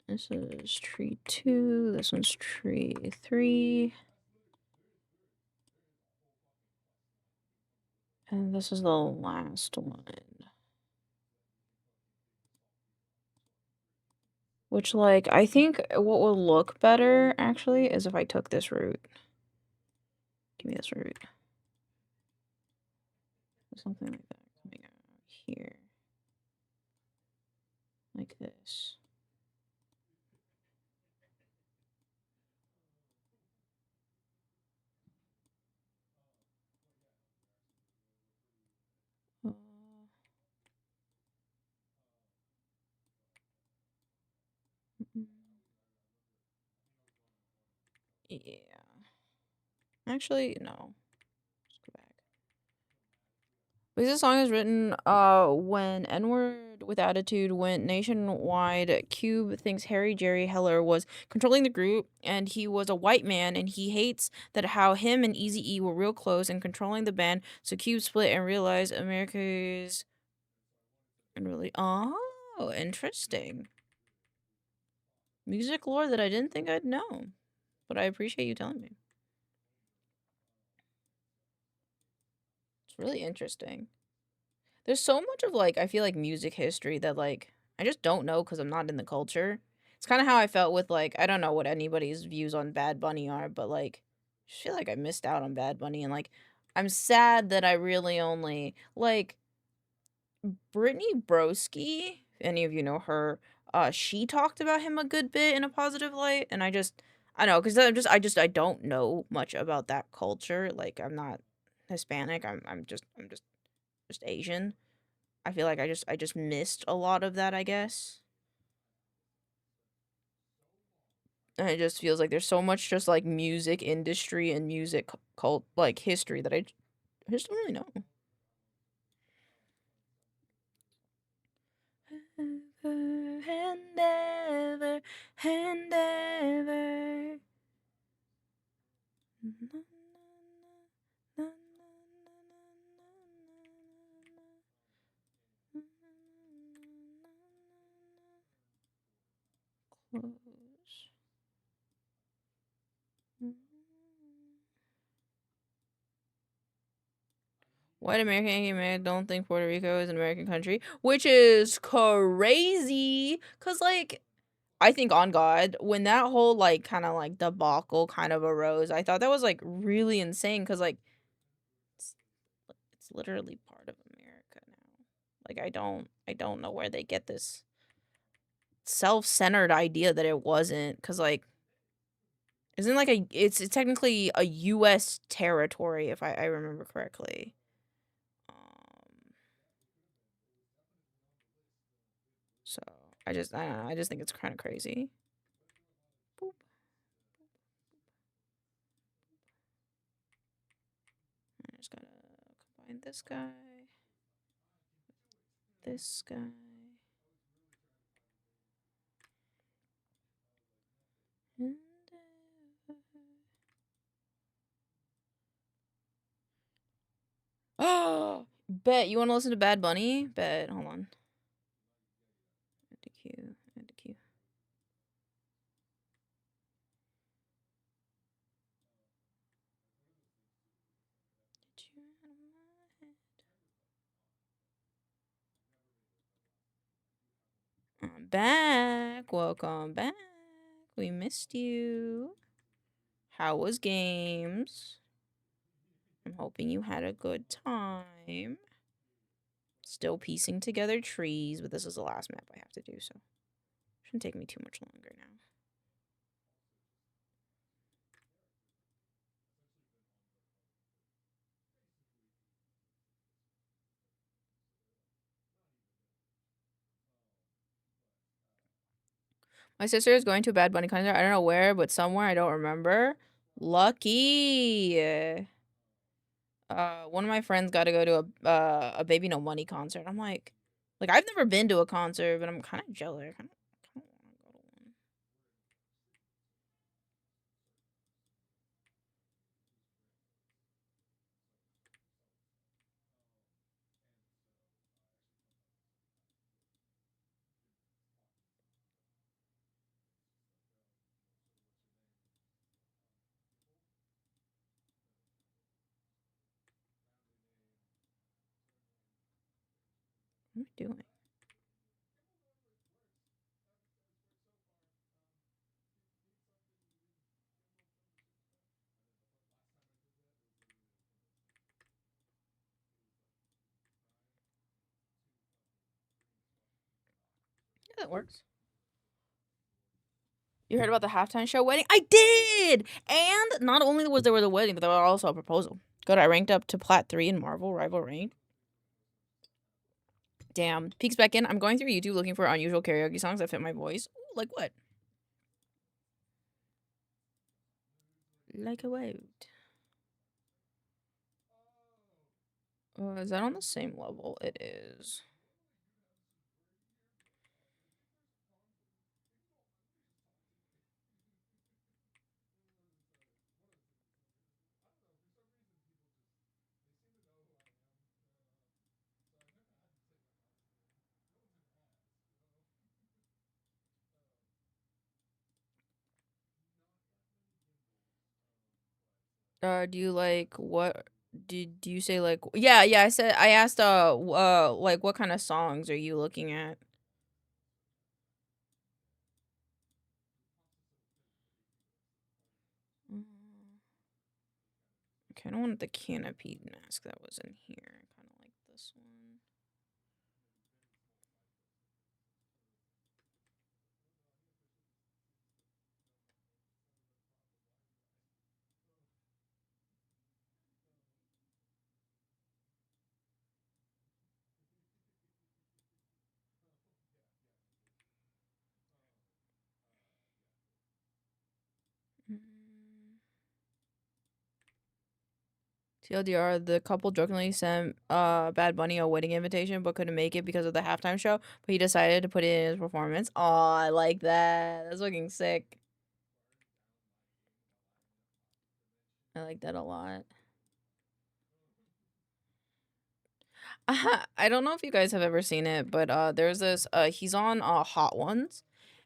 This is tree 2. This one's tree 3. And this is the last one. Which, like, I think what will look better, actually, is if I took this route. Give me this route. Something like that coming out here. Like this. Yeah. Actually, no. Let's go back. Because this song is written when N-word with attitude went nationwide. Cube thinks Harry Jerry Heller was controlling the group, and he was a white man, and he hates that how him and Eazy-E were real close and controlling the band. So Cube split and realized America is really interesting. Music lore that I didn't think I'd know, but I appreciate you telling me. It's really interesting. There's so much of, like, I feel like music history that, like, I just don't know because I'm not in the culture. It's kind of how I felt with, like, I don't know what anybody's views on Bad Bunny are, but, like, I just feel like I missed out on Bad Bunny, and, like, I'm sad that I really only, like, Brittany Broski, if any of you know her, she talked about him a good bit in a positive light, and I don't know, because I don't know much about that culture. Like, I'm not Hispanic. I'm just Asian. I feel like I just missed a lot of that, I guess. And it just feels like there's so much just like music industry and music cult like history that I just don't really know. And ever, and ever. Close. White American don't think Puerto Rico is an American country, which is crazy. Cause like, I think on God, when that whole like kind of like debacle kind of arose, I thought that was like really insane. Cause like, it's literally part of America now. Like I don't know where they get this self-centered idea that it wasn't. Cause like, isn't like it's technically a U.S. territory if I remember correctly. So I don't know, I just think it's kind of crazy. Boop. I just gotta combine this guy, this guy. Oh, bet you want to listen to Bad Bunny? Bet, hold on. Add to queue, add to queue. I'm back. Welcome back. We missed you. How was games? I'm hoping you had a good time. Still piecing together trees, but this is the last map I have to do, so shouldn't take me too much longer now. My sister is going to a Bad Bunny concert. I don't know where, but somewhere. I don't remember. Lucky. One of my friends got to go to a Baby No Money concert. I'm like I've never been to a concert, but I'm kind of jealous. I kind of want to go to one. What am I doing? Yeah, that works. You heard about the halftime show wedding? I did! And not only was there the wedding, but there was also a proposal. Good, I ranked up to Plat 3 in Marvel Rival Rank. Damn. Peeks back in. I'm going through YouTube looking for unusual karaoke songs that fit my voice. Ooh, like what? Like a what? Is that on the same level? It is. Do you like what? Did you say like? Yeah, I asked. Like what kind of songs are you looking at? Okay, I don't want the canopy mask that was in here. I kind of like this one. TLDR, the couple jokingly sent Bad Bunny a wedding invitation but couldn't make it because of the halftime show, but he decided to put it in his performance. Oh, I like that. That's looking sick. I like that a lot. I don't know if you guys have ever seen it, but there's this he's on Hot Ones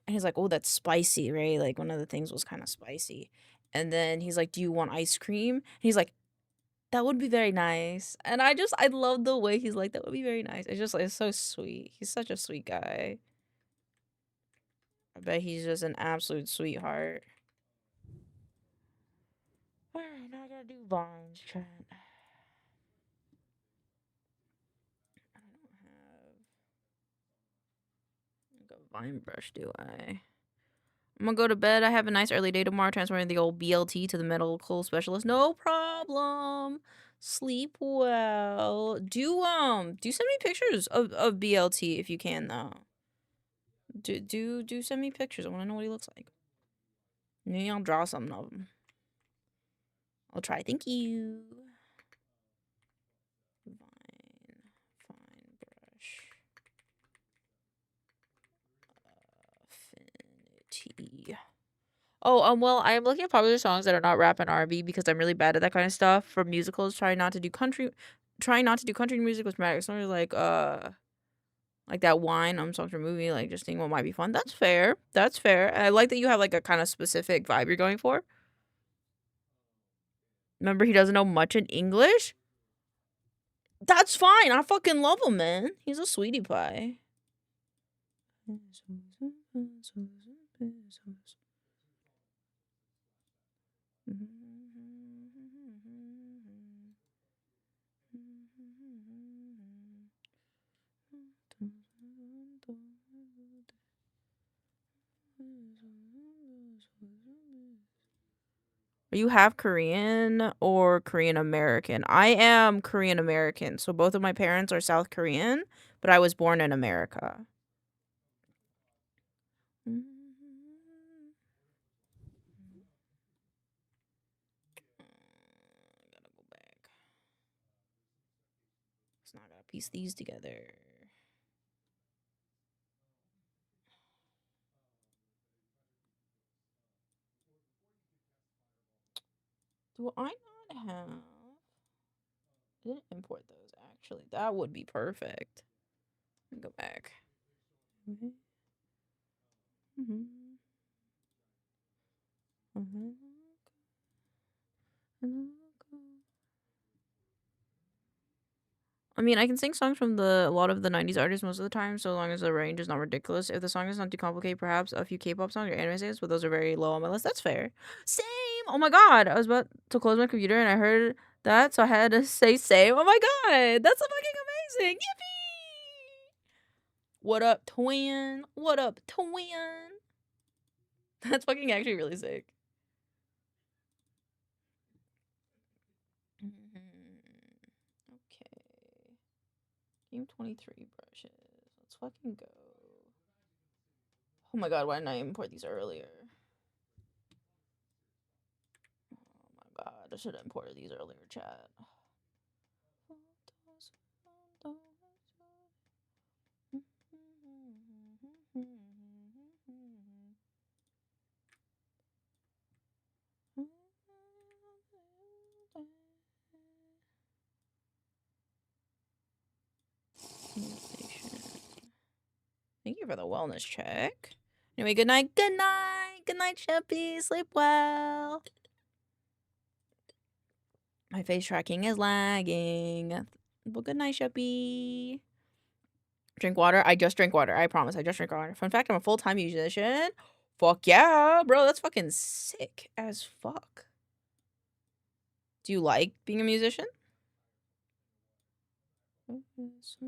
and he's like, "Oh, that's spicy, right?" Like one of the things was kind of spicy. And then he's like, "Do you want ice cream?" And he's like, "That would be very nice." And I love the way he's like, "That would be very nice." It's just like it's so sweet. He's such a sweet guy. I bet he's just an absolute sweetheart. Alright, now I gotta do vines, chat. I don't have a vine brush, do I? I'm gonna go to bed. I have a nice early day tomorrow, transferring the old BLT to the medical specialist. No problem. Sleep well. Do send me pictures of BLT if you can though. Do send me pictures. I wanna know what he looks like. Maybe I'll draw something of him. I'll try. Thank you. Fine brush. Affinity. Oh, well, I'm looking at popular songs that are not rap and R&B because I'm really bad at that kind of stuff. For musicals, trying not to do country music with dramatic songs like that Wine song from movie, like just think what might be fun. That's fair. That's fair. I like that you have like a kind of specific vibe you're going for. Remember, he doesn't know much in English. That's fine. I fucking love him, man. He's a sweetie pie. Are you half Korean or Korean American? I am Korean American, so both of my parents are South Korean, but I was born in America. Gotta go back. So now I gotta piece these together. Do I not have? I didn't import those actually. That would be perfect. Let me go back. I mean, I can sing songs from a lot of the 90s artists most of the time, so long as the range is not ridiculous. If the song is not too complicated, perhaps a few K-pop songs or anime songs, but those are very low on my list. That's fair. Same! Oh my god! I was about to close my computer and I heard that, so I had to say same. Oh my god! That's fucking amazing! Yippee! What up, twin? What up, twin? That's fucking actually really sick. Okay. Game 23 brushes. Let's fucking go. Oh my god, why didn't I import these earlier? Oh my god, I should have imported these earlier, chat. Thank you for the wellness check. Anyway, good night. Good night. Good night, Sheppy. Sleep well. My face tracking is lagging. Well, good night, Sheppy. Drink water. I just drink water. I promise. I just drink water. Fun fact, I'm a full-time musician. Fuck yeah, bro. That's fucking sick as fuck. Do you like being a musician? I think I...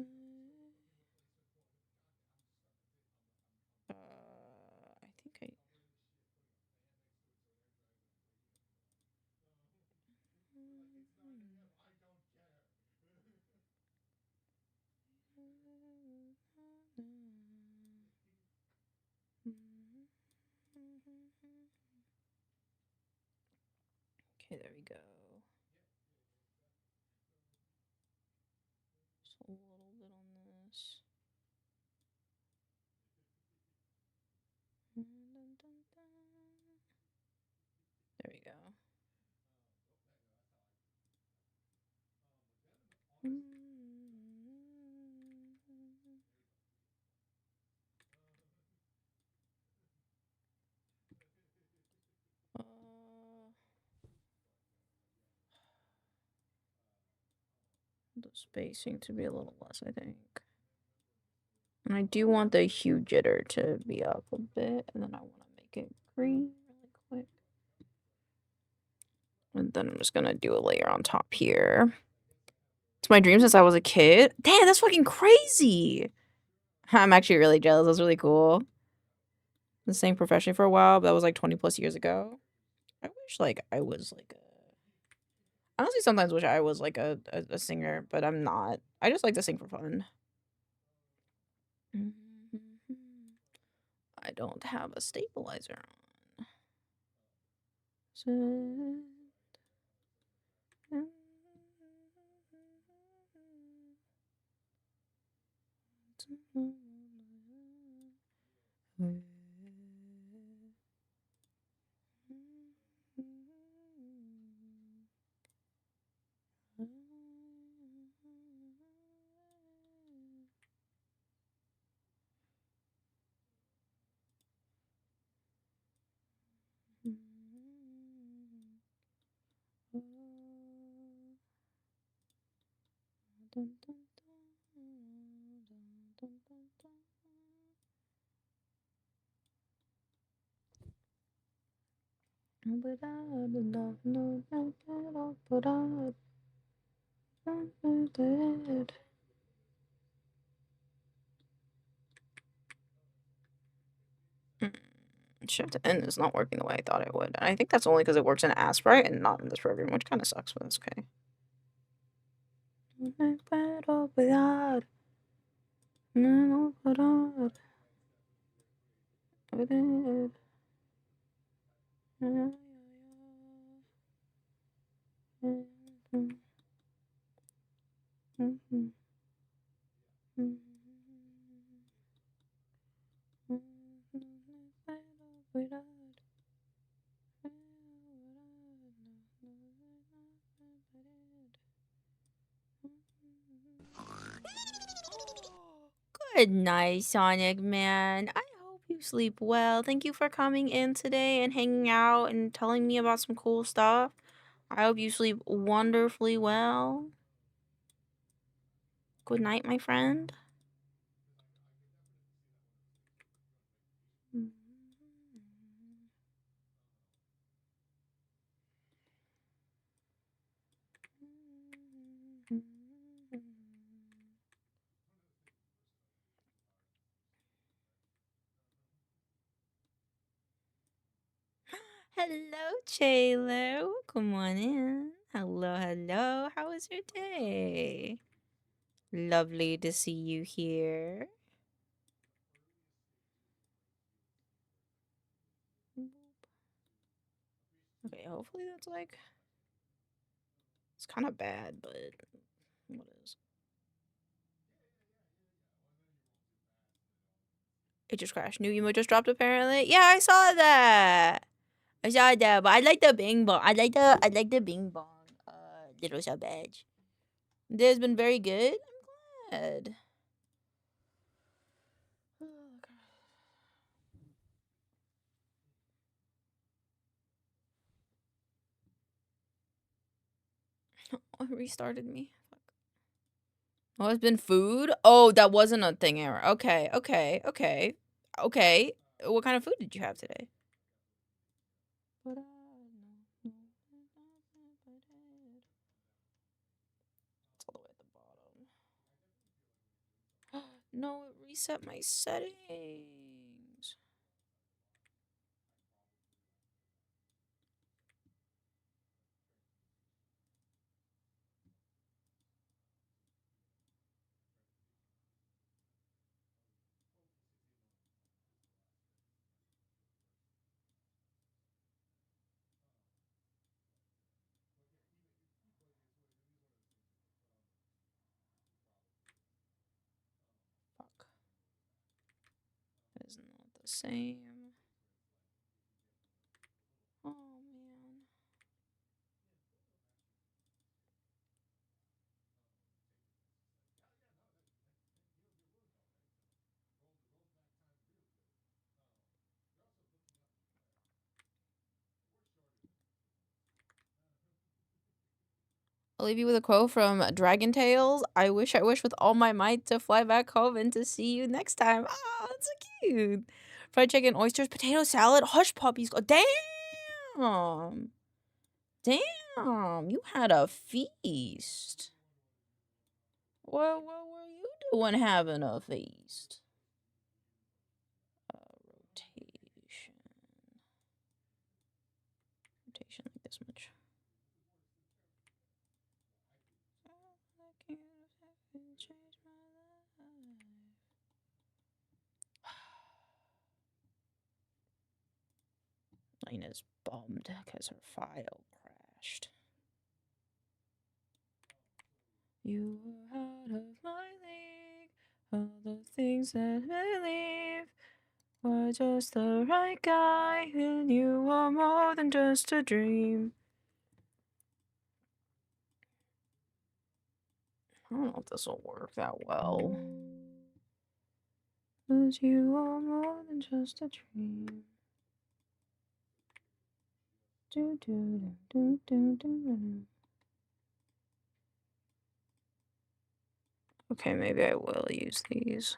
Okay, there we go. There we go. The spacing to be a little less, I think. And I do want the hue jitter to be up a bit, and then I want to make it green really quick. And then I'm just gonna do a layer on top here. It's my dream since I was a kid. Damn, that's fucking crazy. I'm actually really jealous. That's really cool. Been singing professionally for a while, but that was like 20 plus years ago. I wish like I was like a... I honestly sometimes wish I was like a singer, but I'm not. I just like to sing for fun. I don't have a stabilizer on. Shift N is not working the way I thought it would. And I think that's only because it works in Asprite and not in this program, which kind of sucks, but that's okay. Good night, Sonic Man. I hope you sleep well. Thank you for coming in today and hanging out and telling me about some cool stuff. I hope you sleep wonderfully well. Good night, my friend. Hello, Chaylo. Come on in. Hello, hello. How was your day? Lovely to see you here. Okay, hopefully that's like... It's kind of bad, but what is? It just crashed. New emo just dropped apparently. Yeah, I saw that. I saw that, but I like the Bing Bong. I like the Bing Bong little sub badge. It has been very good. I'm glad. Oh, it restarted me. Oh, it's been food? Oh, that wasn't a thing error. Okay. What kind of food did you have today? It's all the way at the bottom. No, it reset my settings. Fuck. That is not the same. Oh, man. I'll leave you with a quote from Dragon Tales. I wish with all my might to fly back home and to see you next time. Oh, that's so cute. Fried chicken, oysters, potato salad, hush puppies. Oh, damn. Damn, you had a feast. What were you doing having a feast? Rotation. Rotation like this much. Lena's bummed because her file crashed. You were out of my league. All the things that I believe were just the right guy, and you were more than just a dream. I don't know if this will work that well. 'Cause you are more than just a dream. Do do do do do do. Okay, maybe I will use these.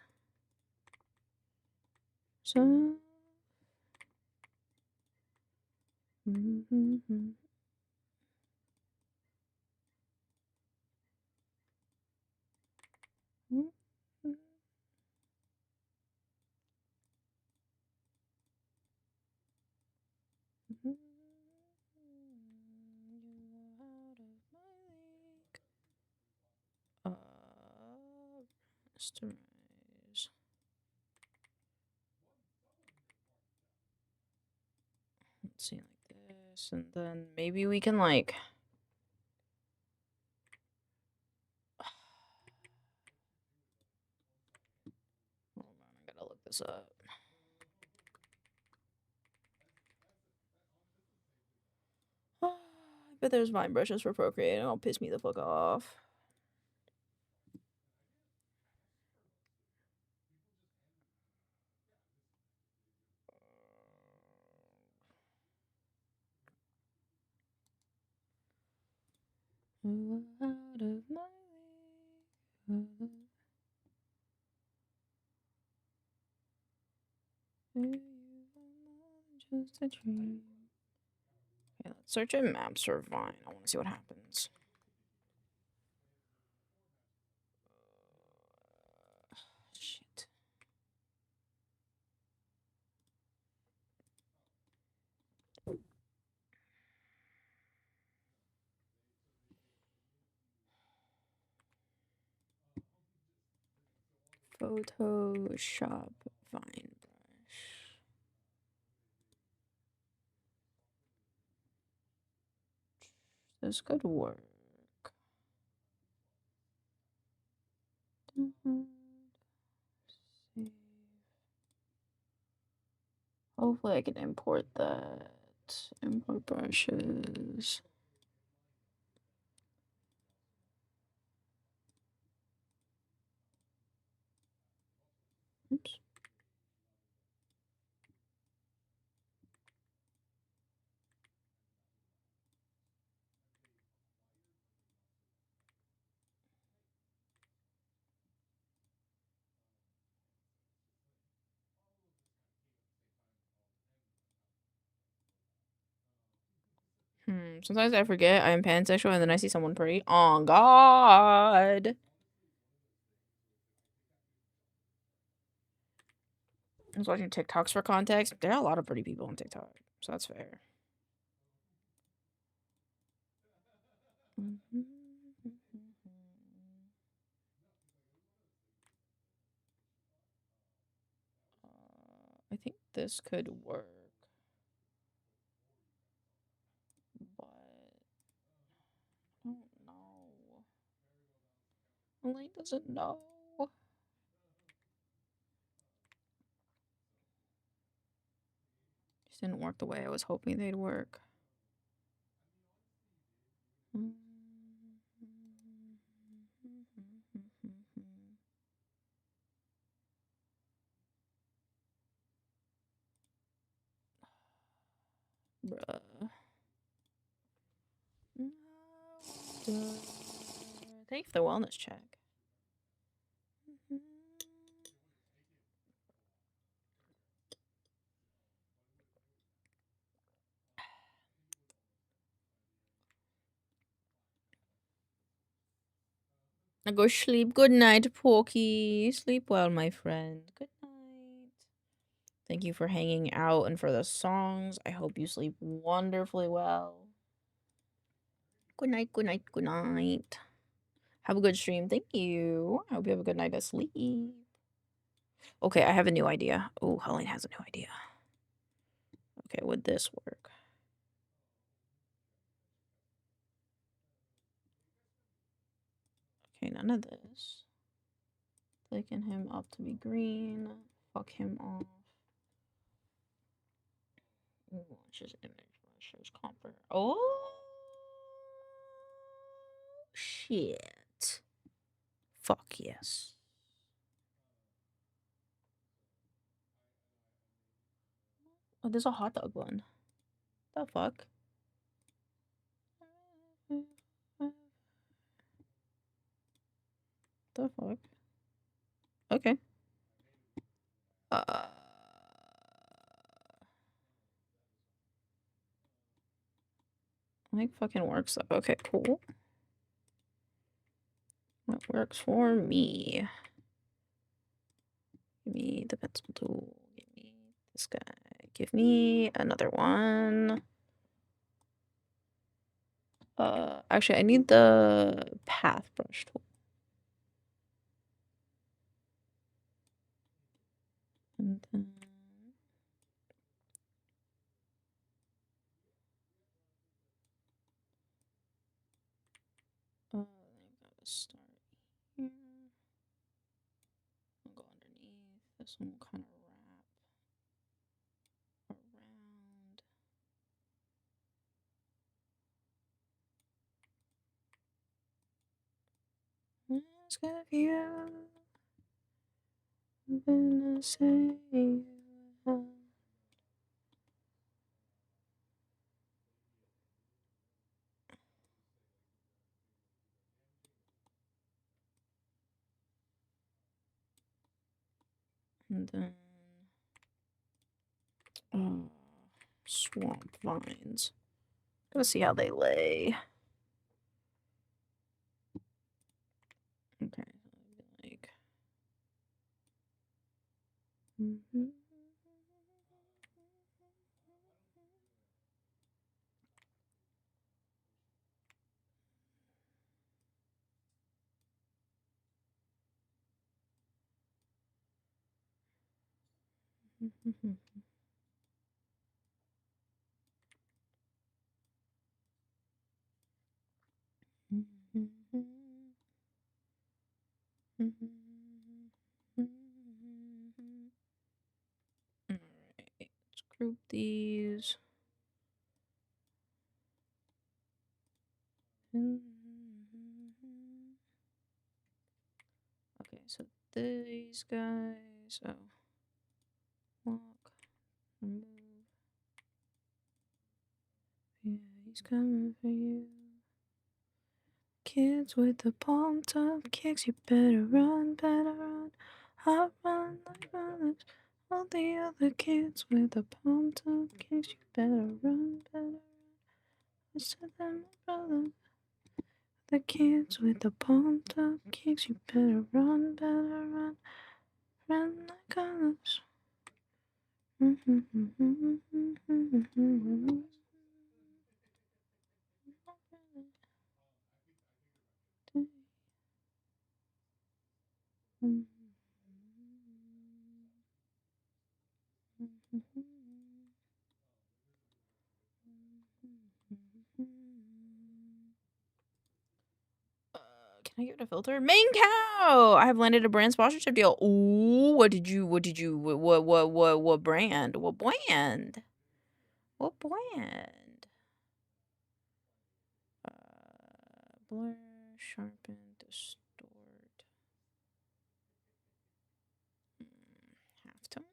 So. Rasterize. Let's see, like this, and then maybe we can like. Hold on, I gotta look this up. I bet there's vine brushes for Procreate, and it'll piss me the fuck off. Out of my league. Just a dream. Okay, let's search in maps for Vine. I want to see what happens. Shit. Photoshop Vine brush. This could work. Save. Hopefully I can import that. Import brushes. Oops. Sometimes I forget I'm pansexual and then I see someone pretty. Oh, God. I was watching TikToks for context. There are a lot of pretty people on TikTok, so that's fair. I think this could work. But I don't know. Elaine doesn't know. Just didn't work the way I was hoping they'd work. Bruh. Thank you for the wellness check. Now go sleep. Good night, Porky. Sleep well, my friend. Good night. Thank you for hanging out and for the songs. I hope you sleep wonderfully well. Good night, good night, good night. Have a good stream. Thank you. I hope you have a good night of sleep. Okay, I have a new idea. Oh, Helene has a new idea. Okay, would this work? Okay, none of this. Clicking him up to be green. Fuck him off. Launches image. Shows comfort. Oh shit. Fuck yes. Oh, there's a hot dog one. The fuck? The fuck? Okay. Like fucking works though. Okay, cool. That works for me. Give me the pencil tool. Give me this guy. Give me another one. Actually, I need the path brush tool. And then... I gotta start here. I'll go underneath. This one will kind of wrap around. Ask if you gonna say you have. And then swamp vines. Gonna see how they lay. Okay, like. Alright, let's group these. Okay, so these guys. Oh. Walk. Remove. Yeah, he's coming for you. Kids with the pumped up kicks, you better run, better run. I run like brothers. All the other kids with the pumped up kicks, you better run, better run. I said them, my brother. The kids with the pumped up kicks, you better run, better run. Run like others. Can I give it a filter? Maincoow! I have landed a brand sponsorship deal. Ooh, what brand? What brand? What brand? Blur, sharpen, distort. Halftone.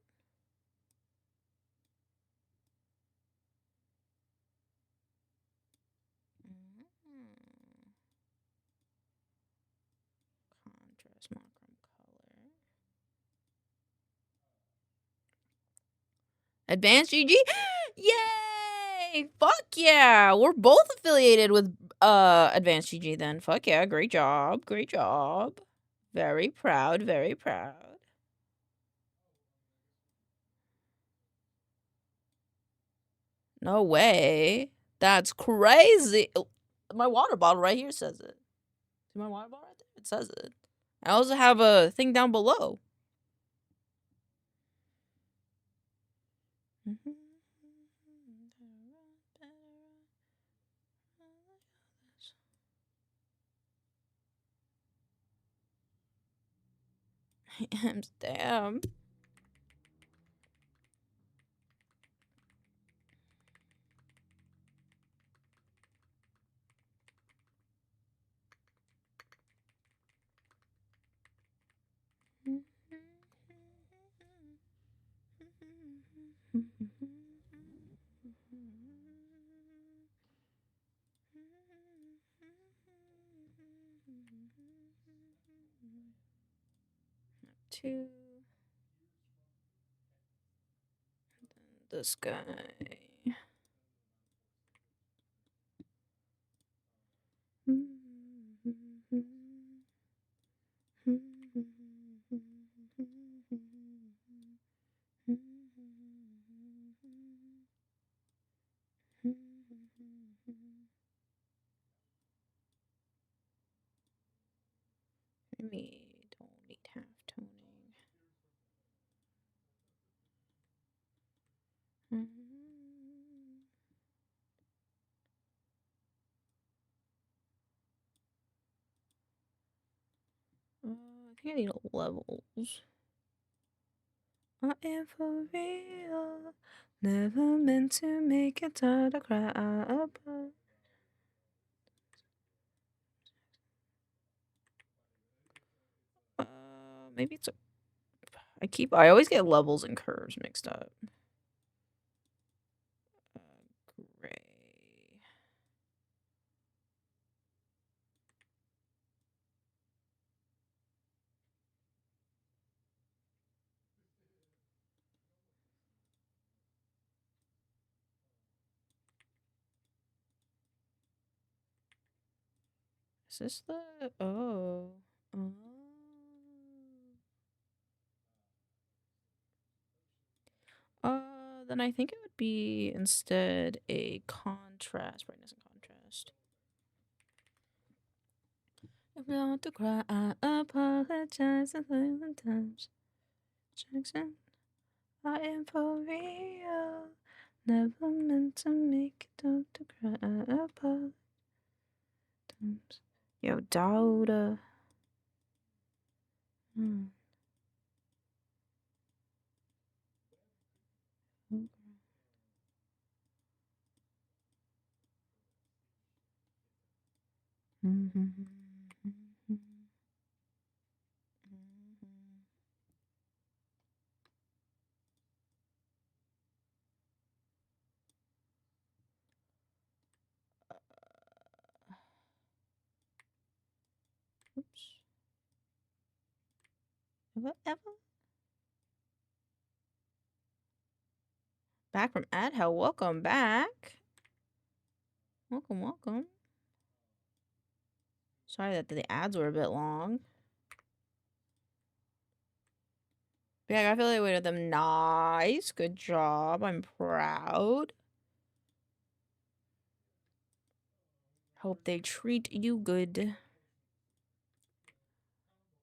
AdvancedGG? Yay! Fuck yeah! We're both affiliated with AdvancedGG then. Fuck yeah, great job. Great job. Very proud, very proud. No way. That's crazy. Oh, my water bottle right here says it. See my water bottle right there? It says it. I also have a thing down below. Damn. Two. This guy. We don't need half toning. I think I need levels. I am for real. Never meant to make it hard to cry apart. Maybe it's a. I always get levels and curves mixed up. Gray. Is this the. Oh. Oh. Then I think it would be instead a contrast, brightness and contrast. If I want to cry, I apologize a million times. Jackson, I am for real. Never meant to make it up to cry, I apologize. Yo, Dauda. Oops. Ever? Back from ad hell. Welcome back. Welcome. Sorry that the ads were a bit long. But yeah, I feel like with them. Nice. Good job. I'm proud. Hope they treat you good.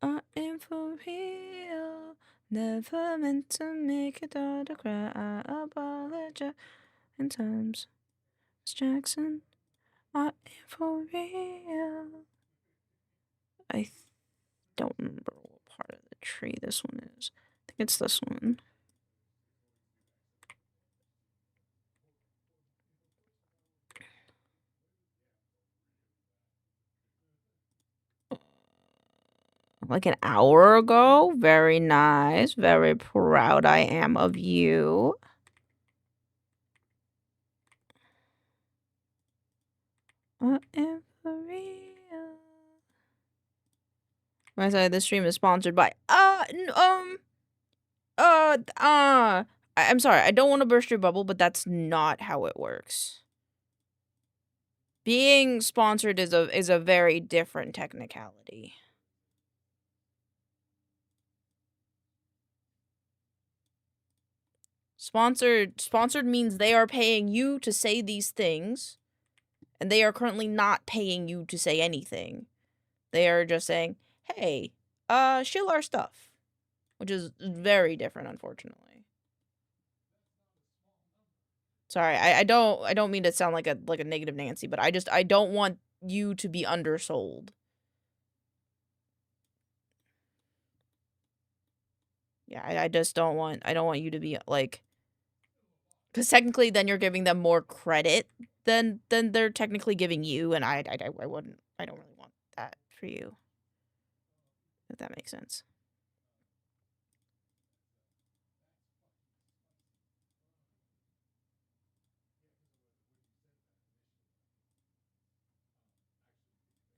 I am for real. Never meant to make it hard to cry. I apologize in times. It's Jackson. I am for real. I don't remember what part of the tree this one is. I think it's this one. Like an hour ago. Very nice. Very proud I am of you. I am for real. I say this stream is sponsored by I'm sorry, I don't want to burst your bubble, but that's not how it works. Being sponsored is a very different technicality. Sponsored means they are paying you to say these things, and they are currently not paying you to say anything. They are just saying, "Hey, shill our stuff," which is very different, unfortunately. Sorry, I don't mean to sound like a negative Nancy, but I don't want you to be undersold. Yeah, I just don't want you to be like, because technically then you're giving them more credit than they're technically giving you, and I don't really want that for you. If that makes sense.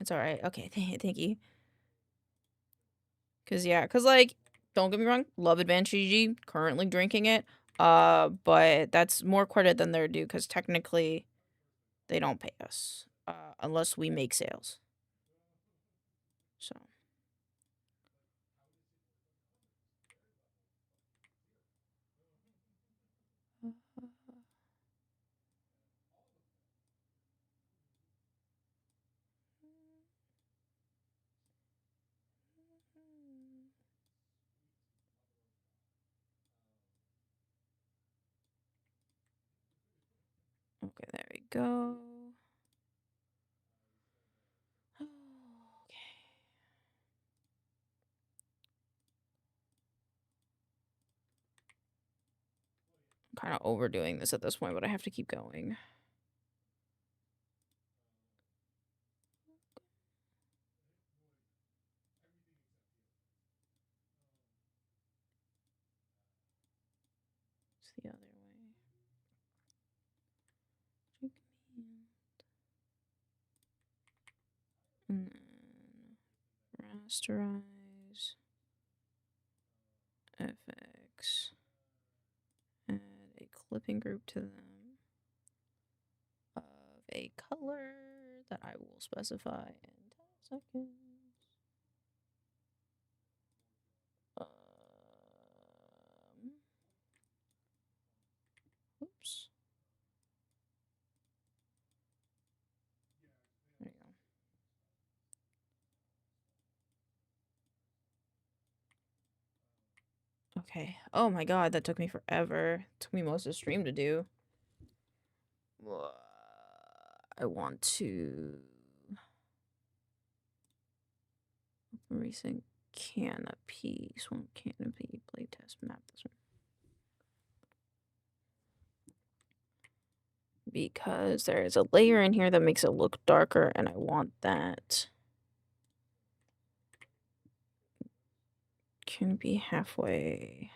It's all right. Okay, thank you. Cause like, don't get me wrong, love advancedgg, currently drinking it. But that's more credit than they're due, because technically they don't pay us unless we make sales. So. Okay, there we go. Okay. I'm kind of overdoing this at this point, but I have to keep going. It's the other way. And then rasterize, FX, add a clipping group to them of a color that I will specify in 10 seconds. Oops. There you go. Okay. Oh my god, that took me forever. It took me most of the stream to do. I want to recent canopy. Swamp canopy playtest map. This one. Because there is a layer in here that makes it look darker, and I want that. Canopy halfway.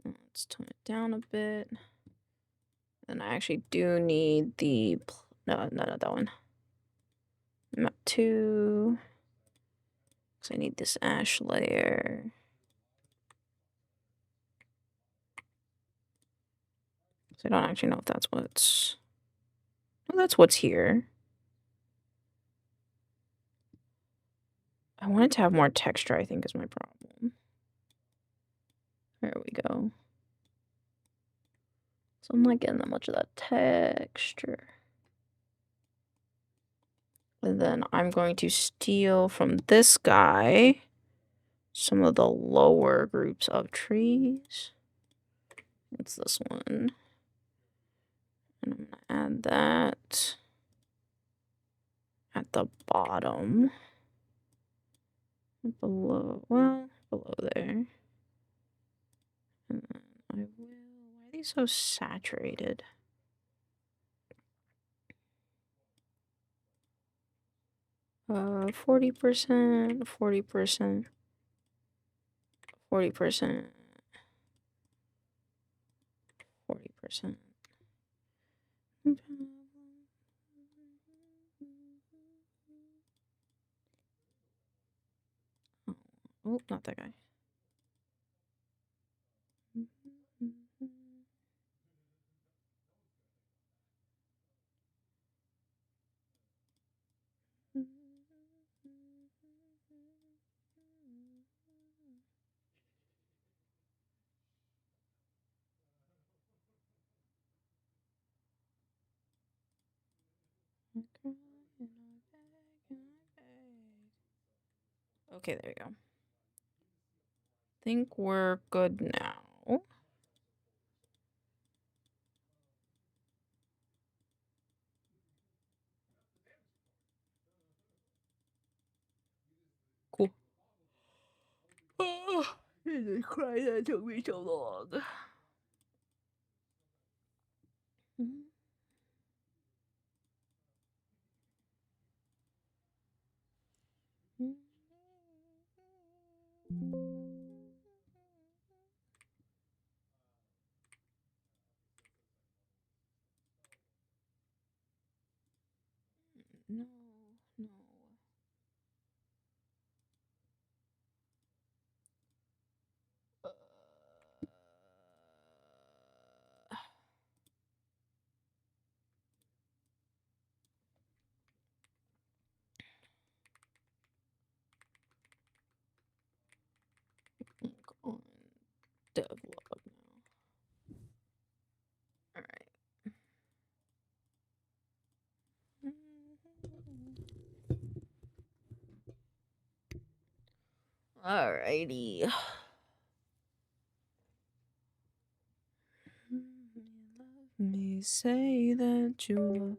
Let's tone it down a bit. And I actually do need the no, not that one. Map 2. Because I need this ash layer. So I don't actually know if that's what's. Well, that's what's here. I wanted to have more texture, I think, is my problem. There we go. So I'm not getting that much of that texture. And then I'm going to steal from this guy some of the lower groups of trees. It's this one. And I'm going to add that at the bottom. Below, well, below there. And then I will, why are these so saturated? Uh, 40%, 40%, 40%, 40%. 100%. Oh, not that guy. Okay, there we go. Think we're good now. Cool. Oh, Jesus Christ, that took me so long. No, no. On devlog now. Alright. Alrighty. Love me, say that you love me.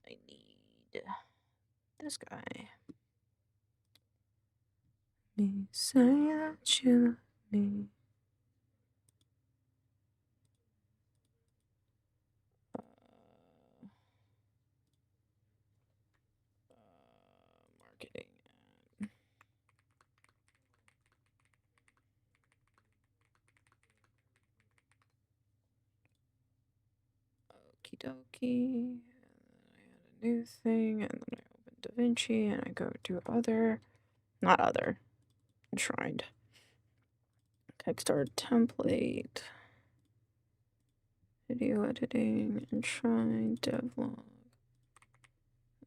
I need this guy. Me say that you love me. Marketing. Okie dokie. I had a new thing, and then I open DaVinci, and I go to other, not other, enshrined. Kickstarter template. Video editing, enshrined, devlog.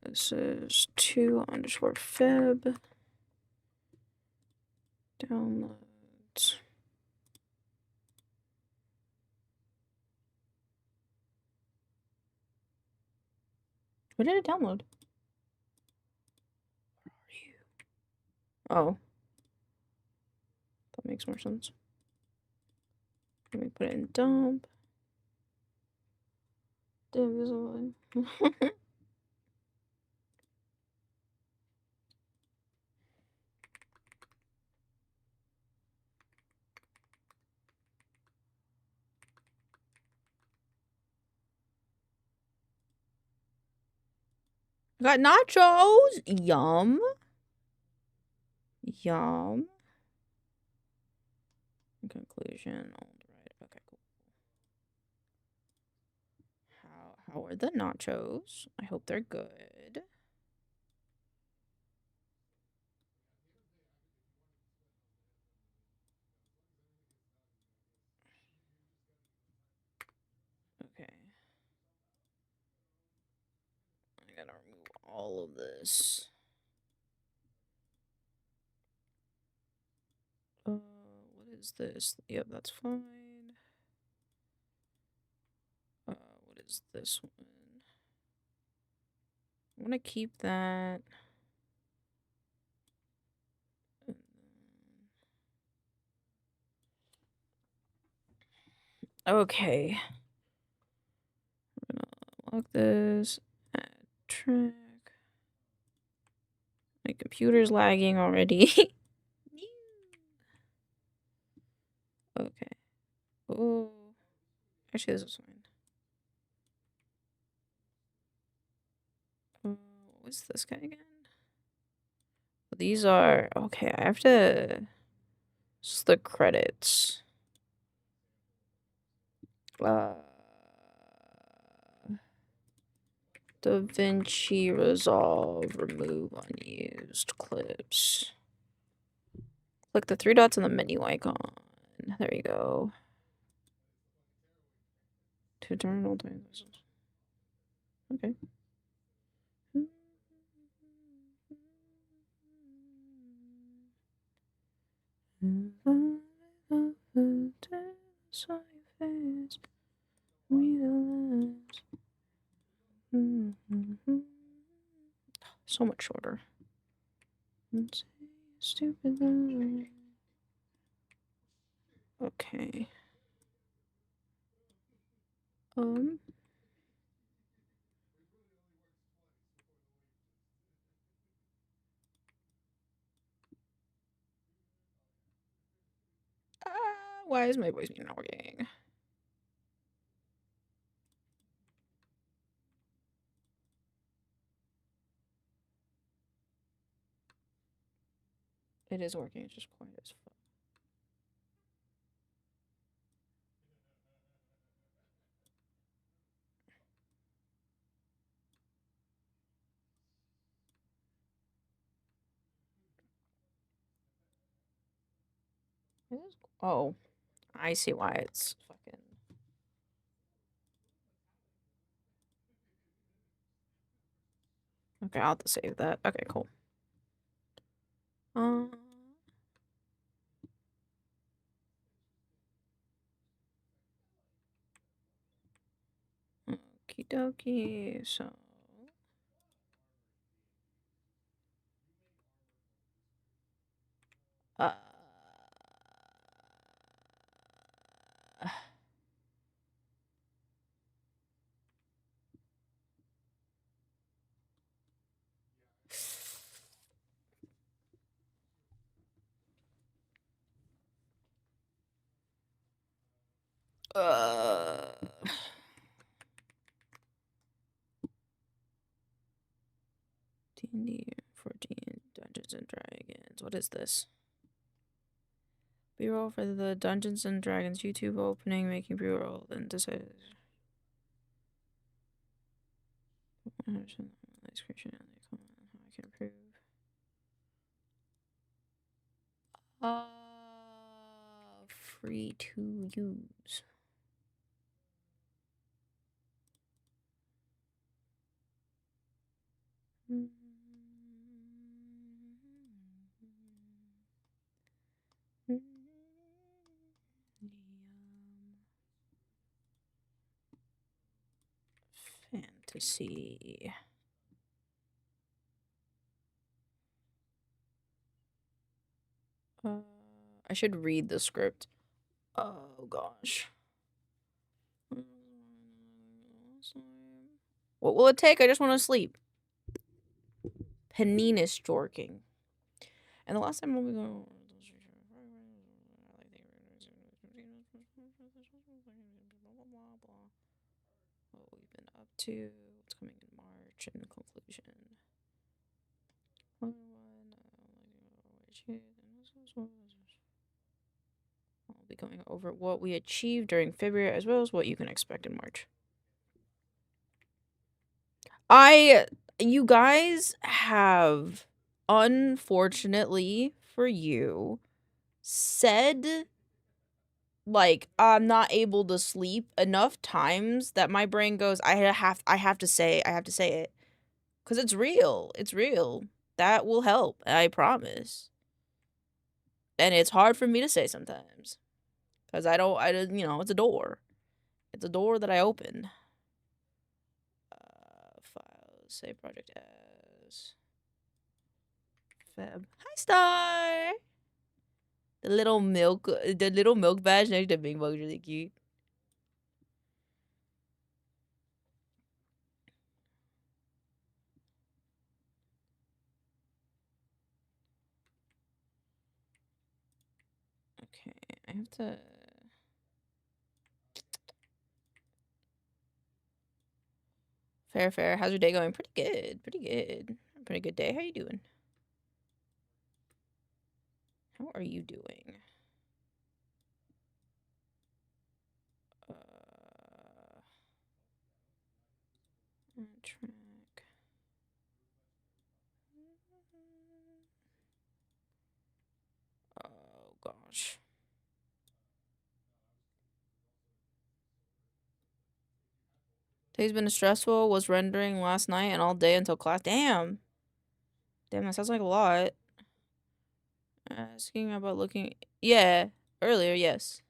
This is 2_Feb. Downloads. What did it download? Where are you? Oh. That makes more sense. Let me put it in dump. Divisible. Got nachos. Yum. Yum. In conclusion, right. Okay, cool. How are the nachos? I hope they're good. Okay. I gotta remove all of this. What is this? Yep, that's fine. What is this one? I'm gonna keep that. Okay. I'm gonna lock this. Add track. My computer's lagging already. Okay. Oh. Actually, this is fine. What's this guy again? These are... Okay, I have to... This is the credits. DaVinci Resolve, remove unused clips. Click the 3 dots on the menu icon. There you go. To turn all time. Okay. So much shorter. Stupid. Okay. Why is my voice being not working? It is working, it's just quiet as fuck. Oh, I see why it's fucking... Okay, I'll have to save that. Okay, cool. Okie dokie, so... D&D 14 Dungeons and Dragons. What is this? B-roll for the Dungeons and Dragons YouTube opening, making B-roll, then decide. I understand the description and the comment on how I can improve. Free to use. Fantasy. I should read the script. Oh gosh. What will it take? I just want to sleep. Penis jorking. And the last time we'll be going. What we've been up to. What's coming in March and conclusion. I'll be going over what we achieved during February as well as what you can expect in March. You guys have, unfortunately for you, said, like, I'm not able to sleep enough times that my brain goes, I have to say it. Because it's real. It's real. That will help. I promise. And it's hard for me to say sometimes. Because I don't, it's a door. It's a door that I open. Files, save project as Feb. Hi, Star! The little milk badge next to Bing Bong's really cute. Okay, I have to. Fair. How's your day going? Pretty good. Pretty good day. How you doing? How are you doing? Track. Oh gosh. Today's been stressful. Was rendering last night and all day until class. Damn, that sounds like a lot. Asking about looking. Yeah, earlier, yes.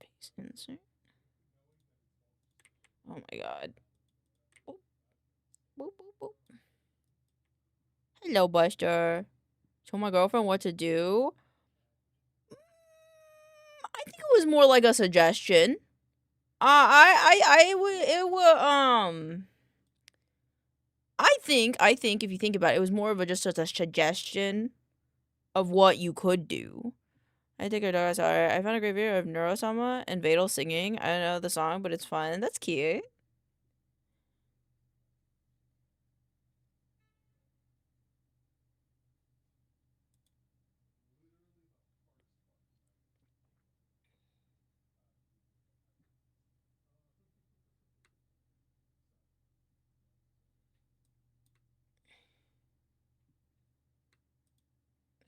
Paste insert. Oh my god. Boop, boop, boop, boop. Hello, Buster. Told my girlfriend what to do. I think it was more like a suggestion. I think if you think about it, it was more of just a suggestion of what you could do. I think our dogs are. I found a great video of Neurosama and Vadal singing. I don't know the song, but it's fun. That's cute.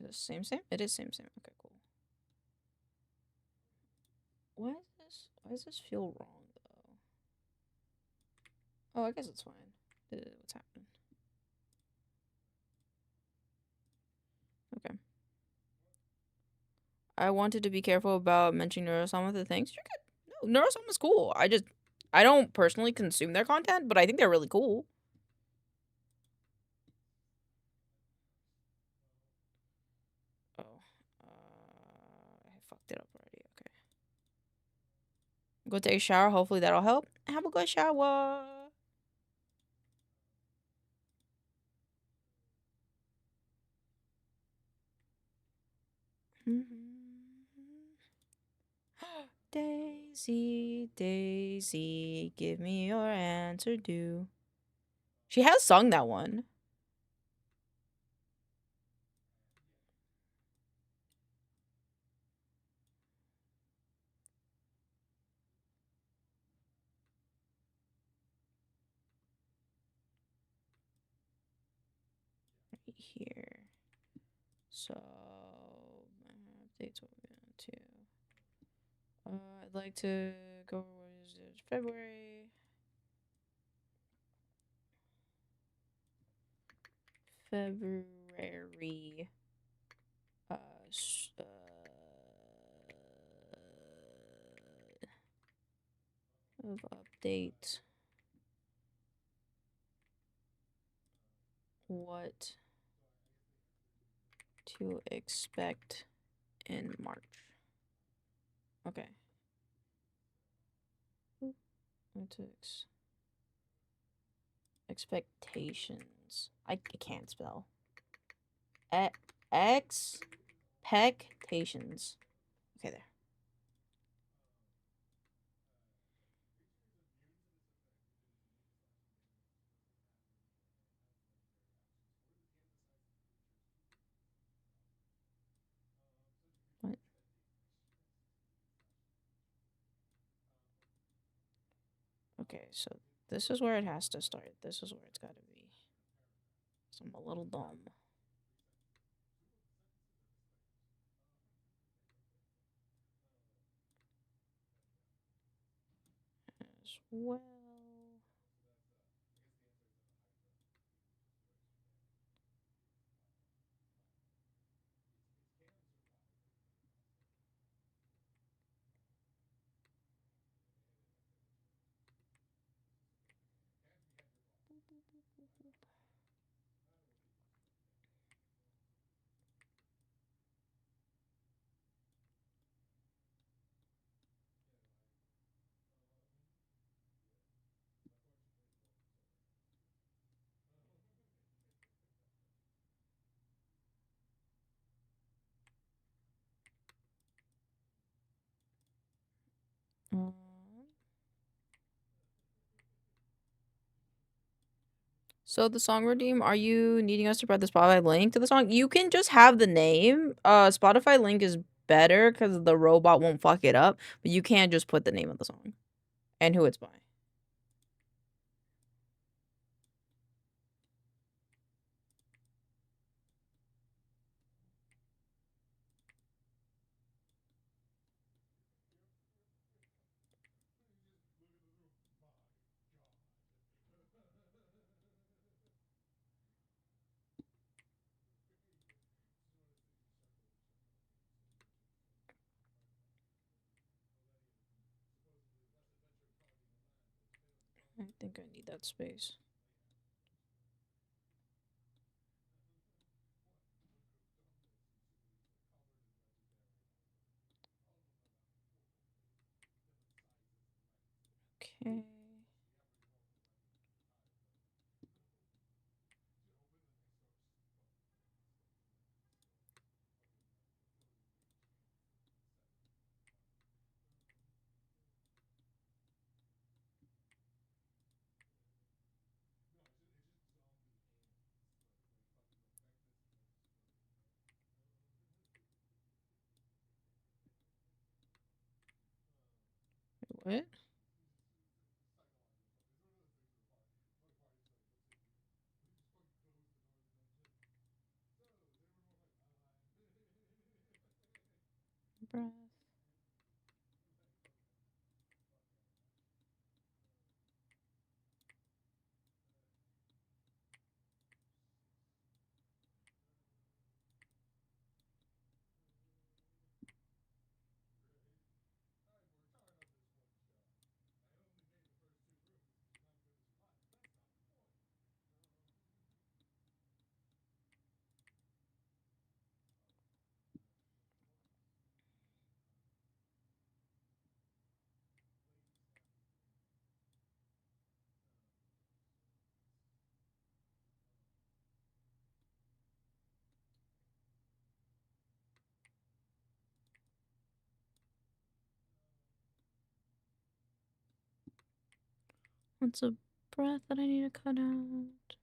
Is it same? It is same. Okay, cool. Why does this feel wrong though? Oh, I guess it's fine. What's happening? Okay. I wanted to be careful about mentioning Neurosama with the things. You're good. No, Neurosama's cool. I don't personally consume their content, but I think they're really cool. Oh, I fucked it up already. Okay. Go take a shower. Hopefully that'll help. Have a good shower. Daisy, give me your answer due. She has sung that one. Right here. So, updates what we're going to. I'd like to go over what is it, February. Of update. What to expect in March. Okay. What to expectations. I can't spell. Expectations. Okay, there. What? Okay, so this is where it has to start. This is where it's got to be. So I'm a little dumb. As well. So the song redeem, are you needing us to provide the Spotify link to the song? You can just have the name. Spotify link is better because the robot won't fuck it up, but you can't just put the name of the song and who it's by. I think I need that space. Okay. What? Breath. What's a breath that I need to cut out?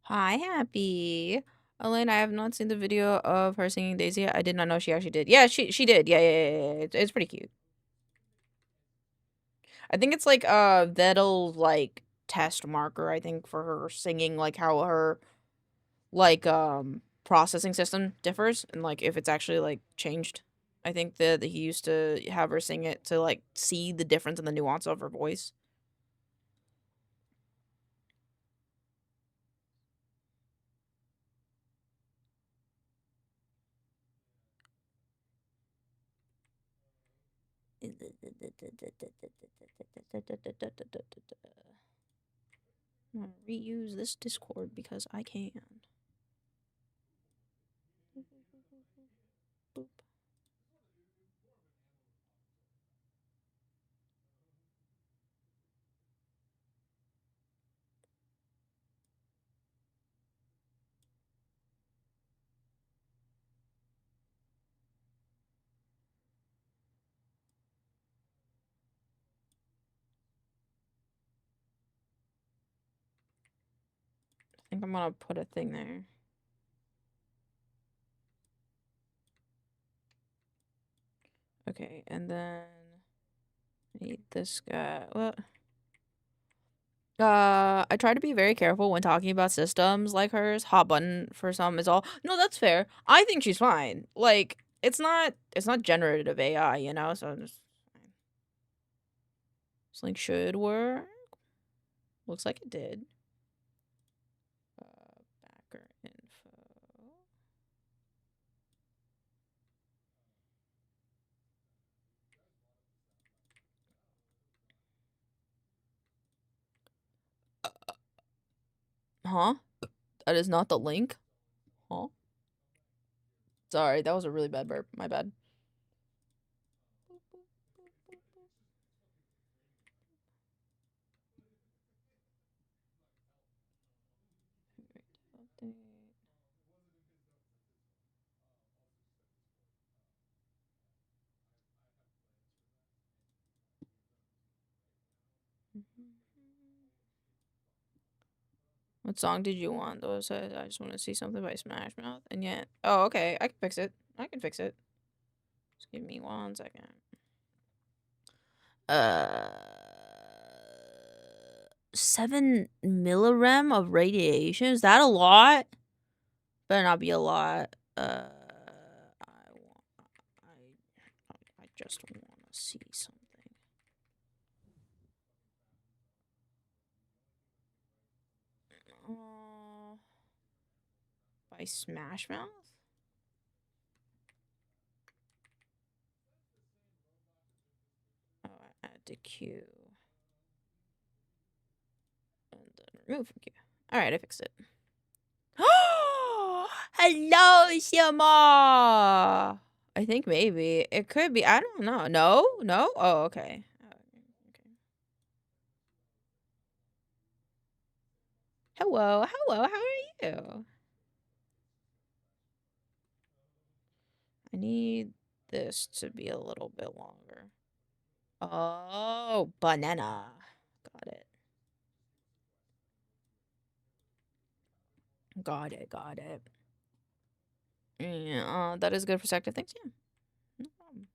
Hi, Happy. Elaine, I have not seen the video of her singing Daisy yet. I did not know she actually did. Yeah, she did. Yeah. It's pretty cute. I think it's like Vettel's like test marker, I think, for her singing, like how her like processing system differs and like if it's actually like changed. I think that he used to have her sing it to like see the difference in the nuance of her voice. I'm gonna reuse this Discord because I can. Boop. I think I'm gonna put a thing there. Okay, and then I need this guy. What? I try to be very careful when talking about systems like hers. Hot button for some is all. No, that's fair. I think she's fine. Like, it's not generative AI, you know. So I'm just fine. This link should work. Looks like it did. Backer info. Huh? That is not the link? Huh? Sorry, that was a really bad burp. My bad. What song did you want? Though said I just want to see something by Smash Mouth, and yet, oh okay, I can fix it. I can fix it. Just give me 1 second. 7 millirem of radiation. Is that a lot? Better not be a lot. I just want to see something. By Smash Mouth? Oh, I add to queue. And then remove from queue. Alright, I fixed it. Hello, Shima! I think maybe. It could be. I don't know. No? No? Oh, okay. Okay. Hello. Hello. How are you? I need this to be a little bit longer. Oh, banana. Got it. Got it. Got it. Yeah, that is good perspective. Thanks, yeah. No problem.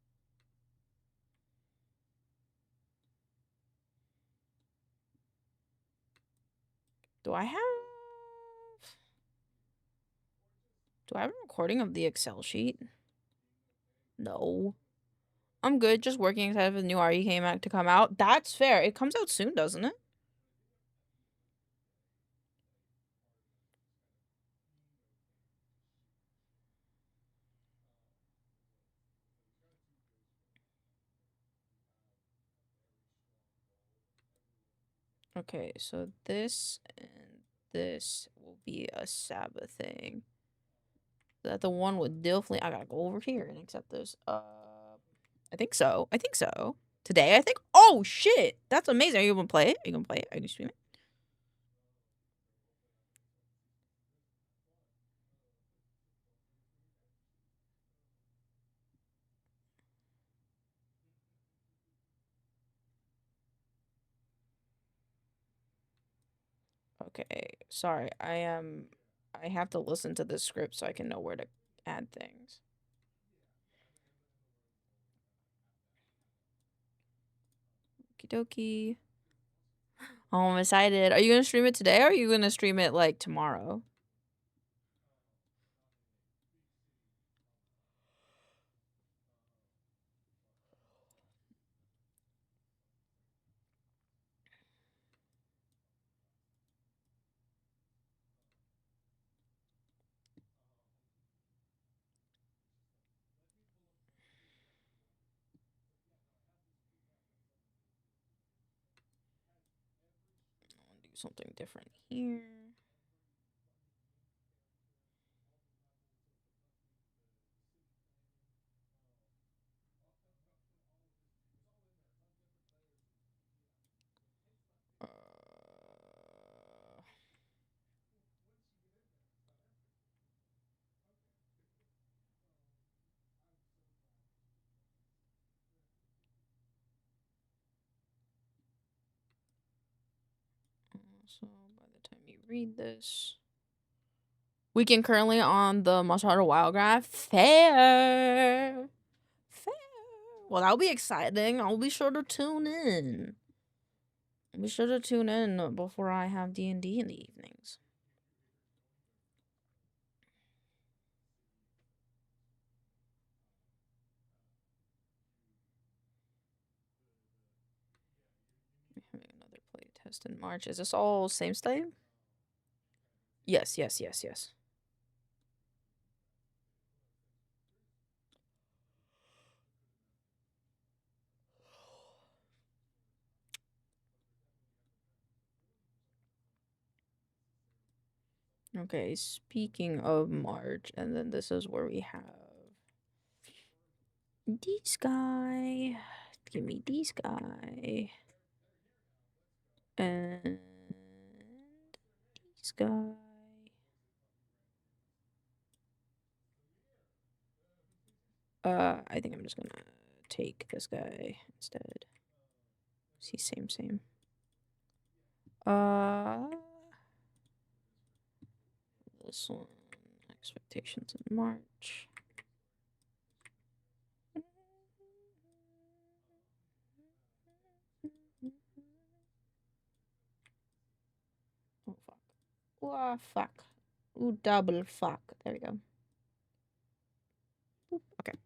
Do I have a recording of the Excel sheet? No. I'm good, just working excited for the new RE came out to come out. That's fair. It comes out soon, doesn't it? Okay, so this and this will be a Sabbath thing. Is that the one with definitely I gotta go over here and accept this. I think so. I think so. Today, I think. Oh shit! That's amazing. Are you gonna play it? Are you gonna play it? Are you gonna stream it? Okay. Sorry. I have to listen to this script so I can know where to add things. Okie dokie. Oh, I'm excited. Are you gonna stream it today or are you gonna stream it like tomorrow? I'll do something different here. So by the time you read this, we can currently on the Monster Hunter Wild Graph. Fair. Well, that'll be exciting. I'll be sure to tune in. Be sure to tune in before I have D&D in the evenings. Having another play test in March. Is this all same style? Yes. Okay, speaking of March, and then this is where we have this guy. Give me this guy. And this guy. I think I'm just gonna take this guy instead. See, same. This one, expectations in March. Oh, fuck. Oh, fuck. Ooh, double fuck. There we go. Boop. Okay.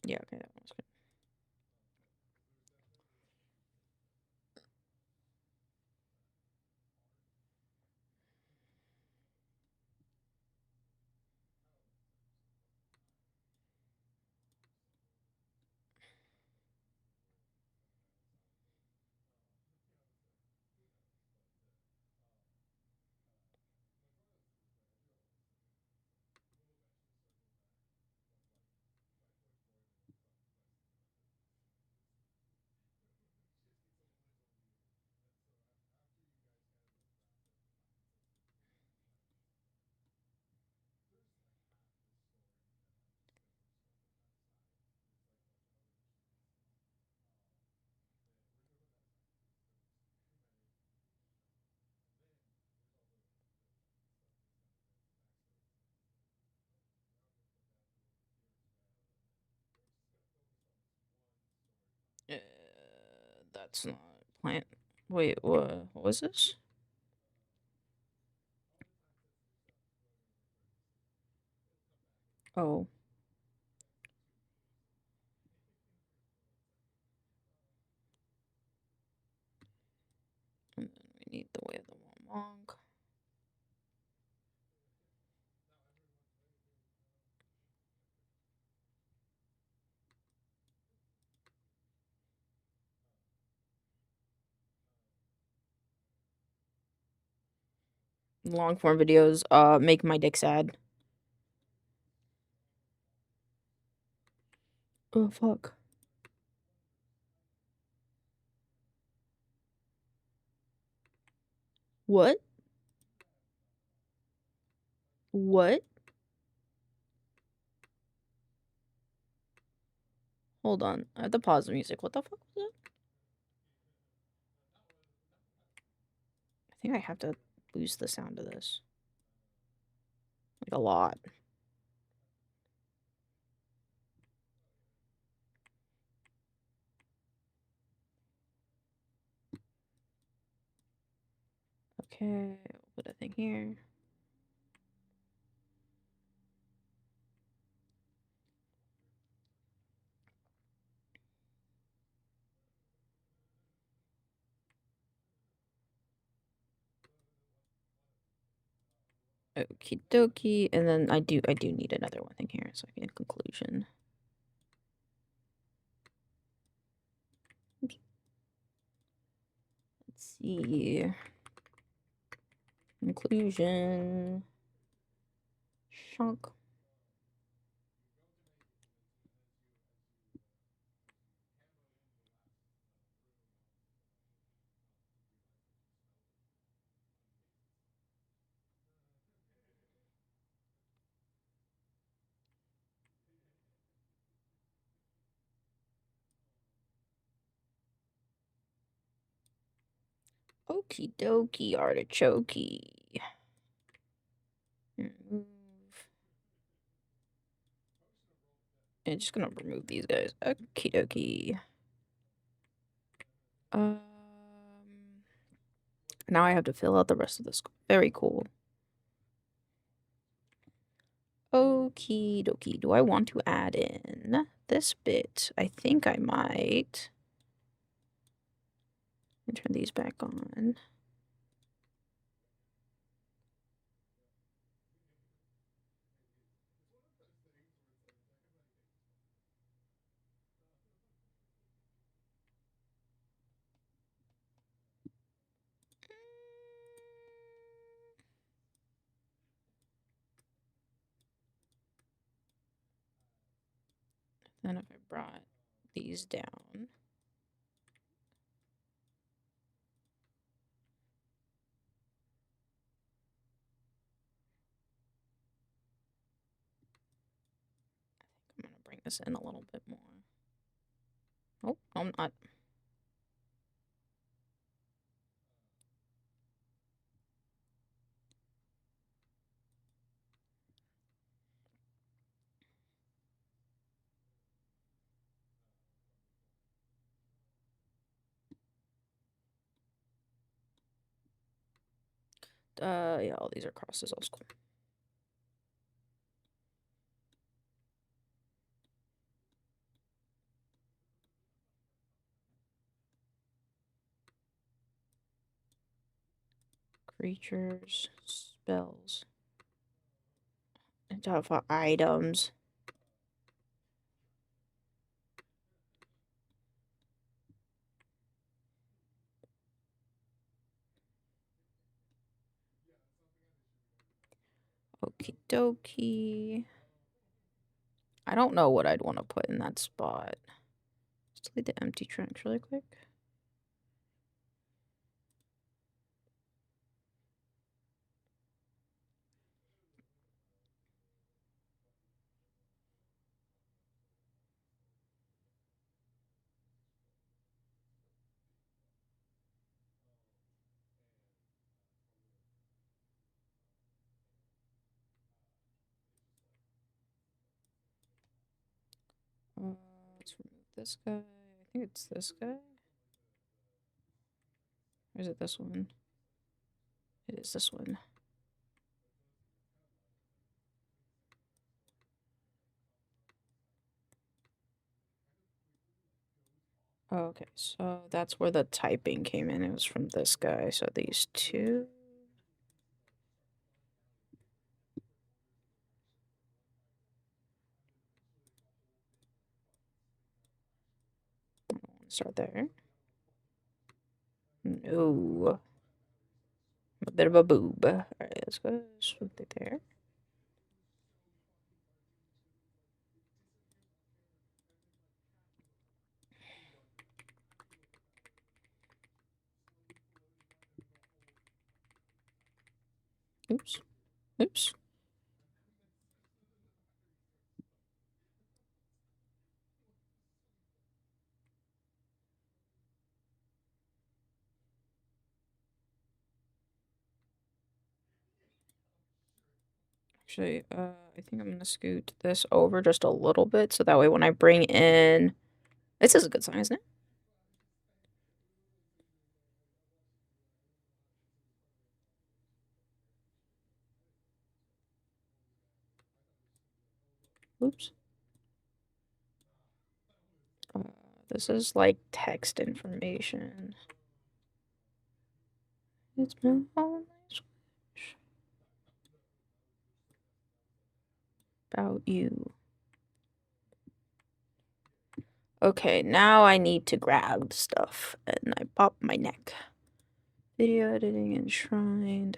Yeah, okay, that one's good. That's not plant. Wait, what was this? Oh. And then we need the way of the monk. Long form videos make my dick sad. Oh fuck. What? What? Hold on. I have to pause the music. What the fuck was that? I think I have to boost the sound of this. Like a lot. Okay, we'll put a thing here. Okie dokie, and then I do need another one thing here, so I can conclusion. Oops. Let's see. Conclusion. Shunk. Okie dokie, artichoke. And just gonna remove these guys. Okie dokie. Now I have to fill out the rest of this. Very cool. Okie dokie. Do I want to add in this bit? I think I might. And turn these back on. Then if I brought these down. I'm gonna bring this in a little bit more. Oh, I'm not. Yeah, all these are crosses. All cool. Creatures, spells, and for items. Okie dokie. I don't know what I'd want to put in that spot. Let's delete the empty trunks really quick. Let's remove this guy. I think it's this guy. Or is it this one? It is this one. Okay, so that's where the typing came in. It was from this guy. So these two. Start there. No. A bit of a boob. Alright, let's go swoop it there. Oops. Oops. Actually, I think I'm gonna scoot this over just a little bit so that way when I bring in... This is a good sign, isn't it? Oops. This is like text information. It's been all nice about you. Okay, now I need to grab stuff and I pop my neck. Video editing enshrined.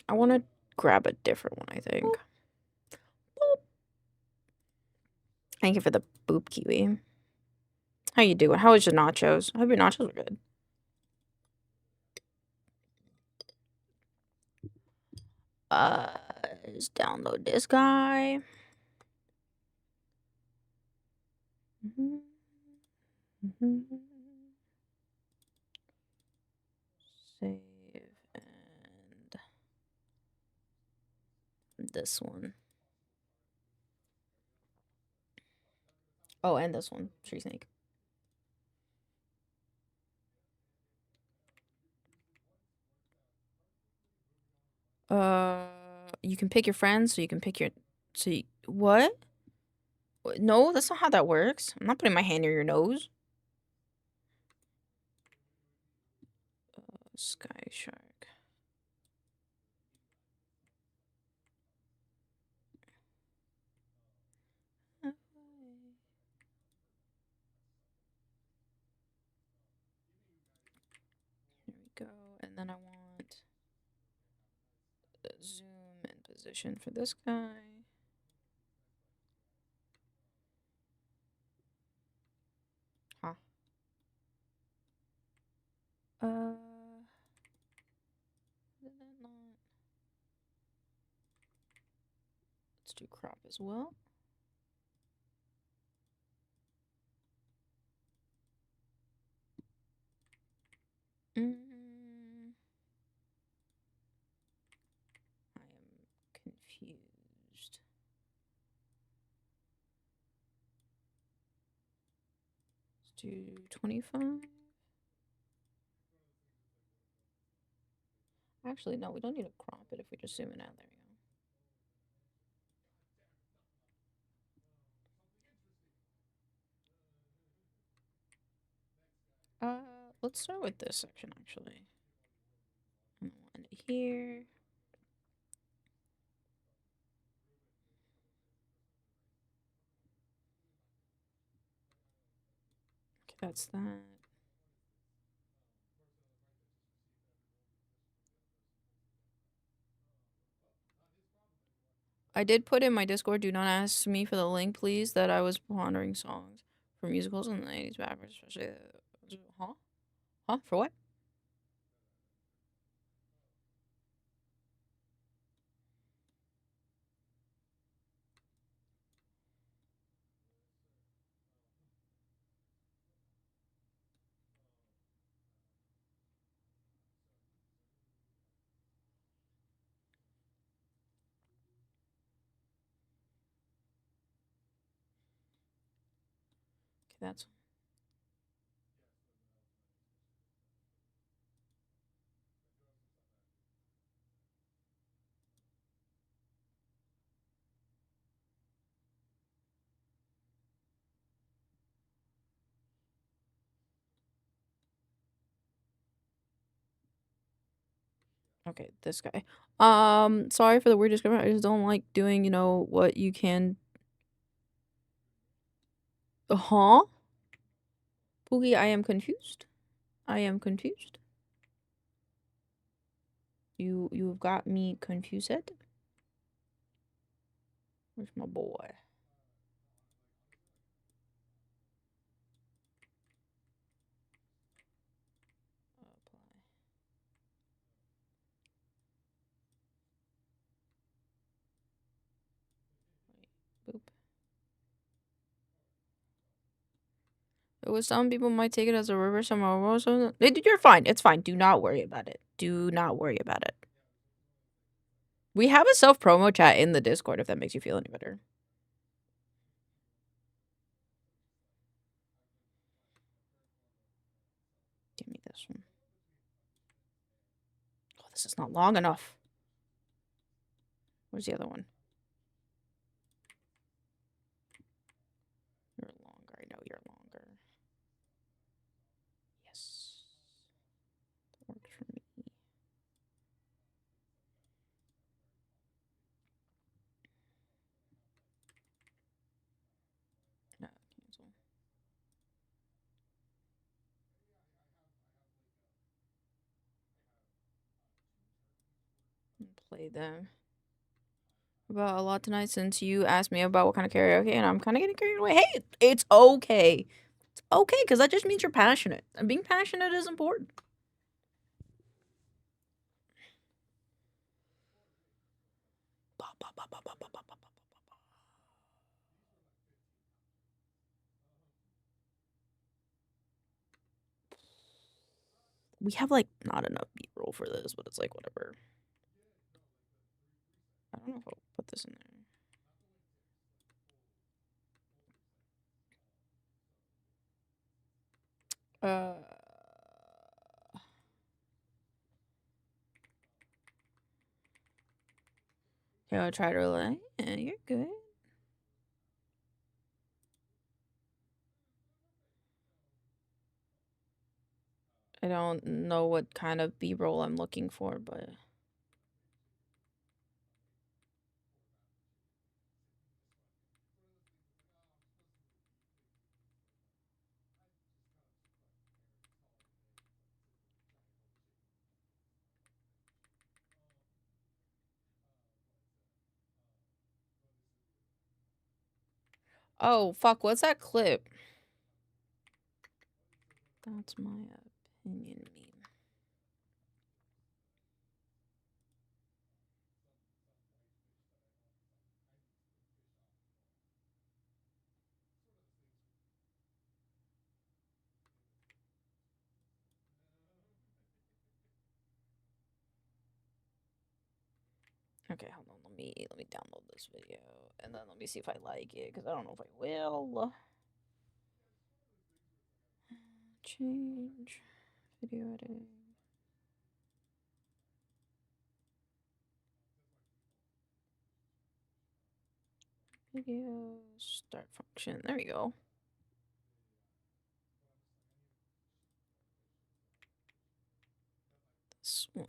I want to grab a different one, I think. Boop. Thank you for the boop, Kiwi. How you doing? How was your nachos? I hope your nachos were good. Let's download this guy. Save and this one. Oh, and this one, tree snake. You can pick your friends, so you can pick your. What? No, that's not how that works. I'm not putting my hand near your nose. Sky shark. Here we go, and then I want zoom and position for this guy. Huh. Did that not? Let's do crop as well. I am confused. Let's do 25. Actually, no, we don't need to crop it if we just zoom it out. There we go. Let's start with this section, actually. And we'll end it here. Okay, that's that. I did put in my Discord, do not ask me for the link, please, that I was pondering songs for musicals in the 80s backwards, especially. Huh? Huh? For what? Okay, that's. Okay, this guy. Sorry for the weird description. I just don't like doing, you know, what you can. Huh? Poogie, I am confused. I am confused. You've got me confused. Where's my boy? Apply. Wait, boop. It was some people might take it as a reverse or something. You're fine. It's fine. Do not worry about it. Do not worry about it. We have a self-promo chat in the Discord if that makes you feel any better. Give me this one. Oh, this is not long enough. Where's the other one? You're longer. I know you're longer. Yes. That works for me. No, cancel. Play them. About a lot tonight since you asked me about what kind of karaoke, and I'm kind of getting carried away. Hey, it's okay. It's okay, because that just means you're passionate. And being passionate is important. we have like not enough B-roll for this, but it's like whatever. I don't know if I'll put this in there. Yeah, I try to relay. Yeah, you're good. I don't know what kind of B-roll I'm looking for, but oh fuck, what's that clip? That's my opinion meme. Okay, hold on. Let me download this video and then let me see if I like it because I don't know if I will. Change video editing. Video start function. There we go. This one.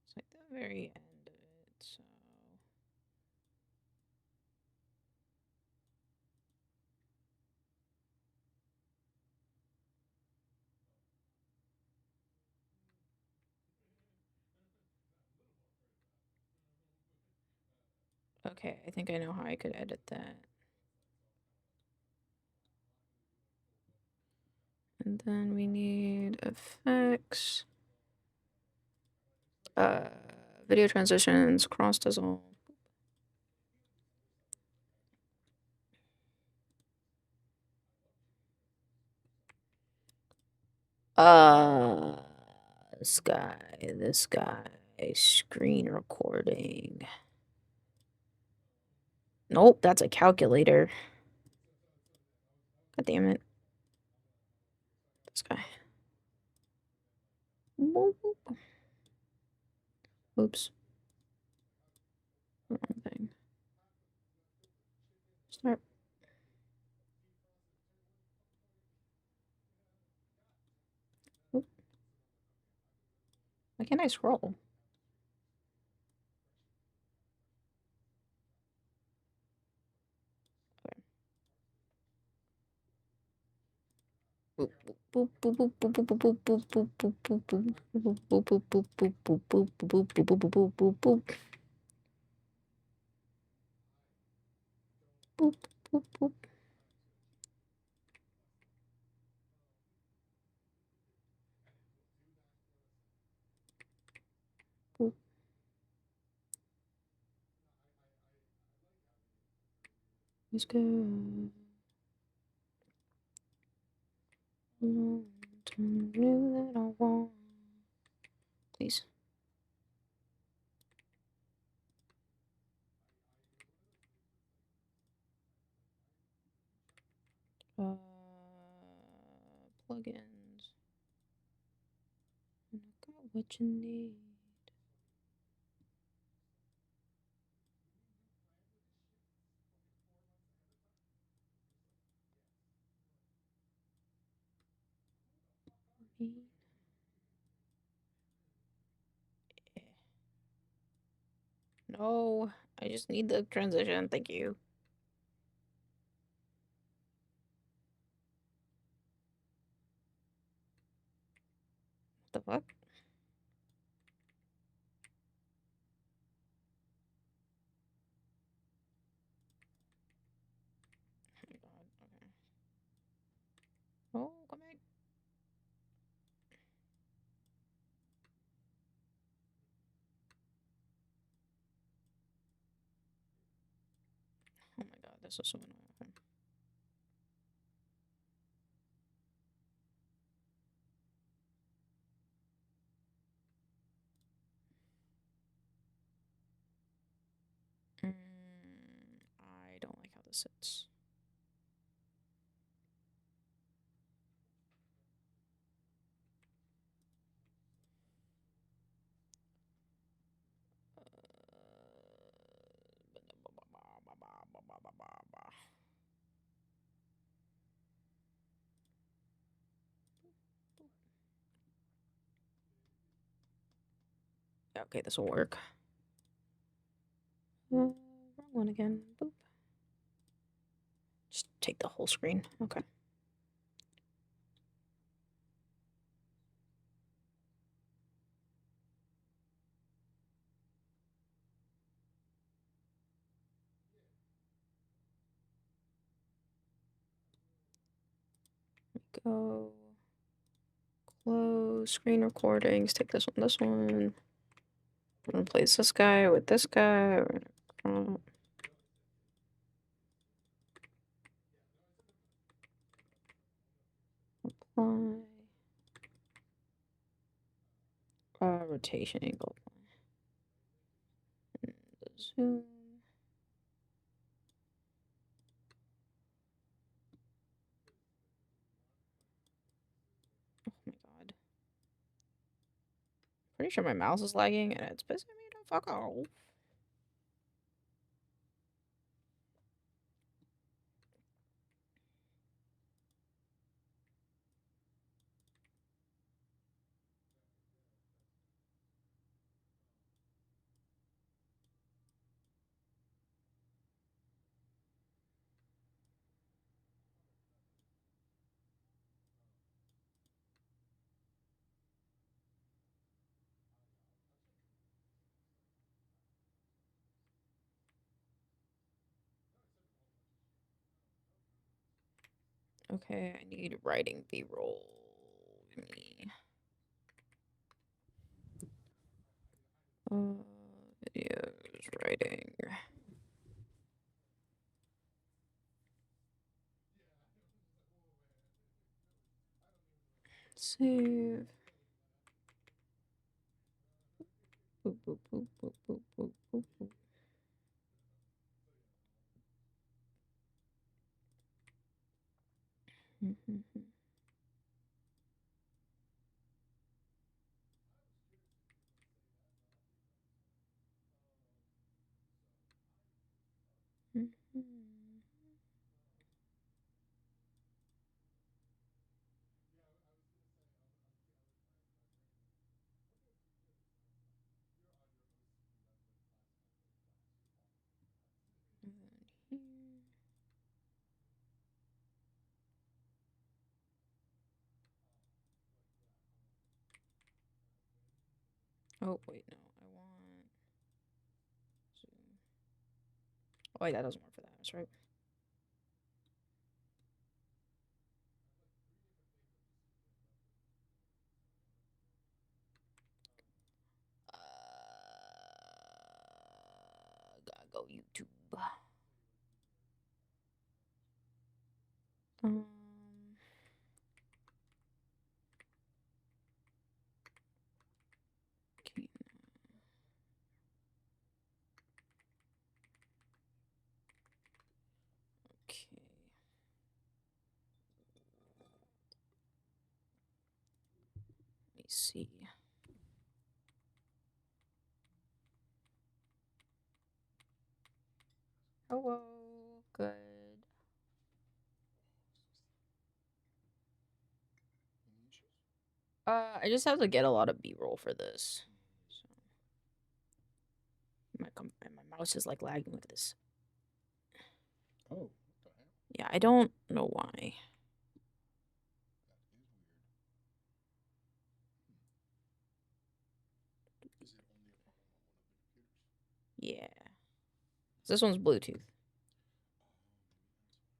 It's like the very end of it, so. Okay, I think I know how I could edit that. And then we need effects. Video transitions, cross dissolve. This guy, screen recording. Nope, that's a calculator. God damn it. This guy. Oops. Wrong thing. Start. Oop. Why can't I scroll? Let's go. That I want. Please. Plugins. I got what you need. No, I just need the transition. Thank you. What the fuck? Oh my god, okay. Oh, come back. This is so annoying. I don't like how this sits. Okay, this will work. Wrong one again. Boop. Just take the whole screen. Okay. Go. Close screen recordings. Take this one. Replace this guy with this guy. Apply. Rotation angle. And the zoom. Oh my god. Pretty sure my mouse is lagging and it's pissing me the fuck off. Okay, I need writing B-roll. Videos, writing. Save. Boop, boop, boop, boop, boop, boop, boop, boop. Oh, wait, no. I want zoom. Oh, wait, that doesn't work for that. That's right. Gotta go YouTube. Okay. Okay. Let me see. Hello. Good. Any issues? I just have to get a lot of B-roll for this. So my mouse is like lagging with this. Oh, what the hell? Yeah, I don't know why. That is weird. Is it only a problem on one of the computers? Yeah. This one's Bluetooth.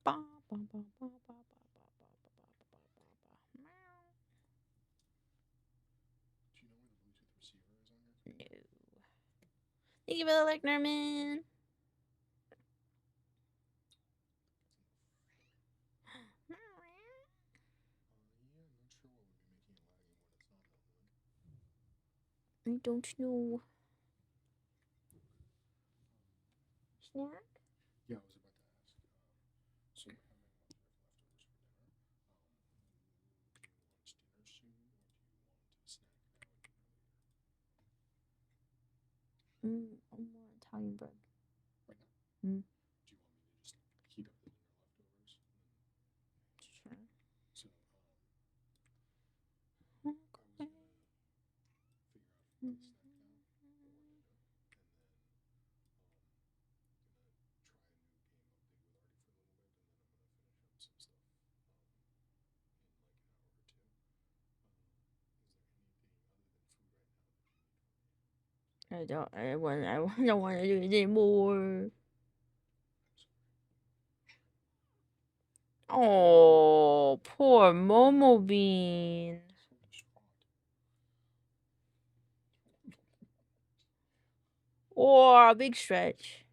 Ba, ba, ba, ba, ba, ba, ba, ba, ba, ba, ba, ba. Meow. Do you know where the Bluetooth receiver is on your computer? No. Thank you for the like, Norman. I don't know. Snack? Yeah, I was about to ask. So we're having leftovers for dinner. Do you want dinner soon, or do you want to snack now and dinner later? I want Italian bread. Right now? Mm. Do you want me to just heat up the dinner leftovers? Sure. So, I was Okay. gonna figure out if we want to snack now or later, and then gonna try a new game update with Artie for a little bit, and then I'm gonna finish up some stuff in like an hour or two. Is there anything other than food right now that you need from me? I don't want to do it anymore. Oh, poor Momo Bean. So distraught. Oh, big stretch.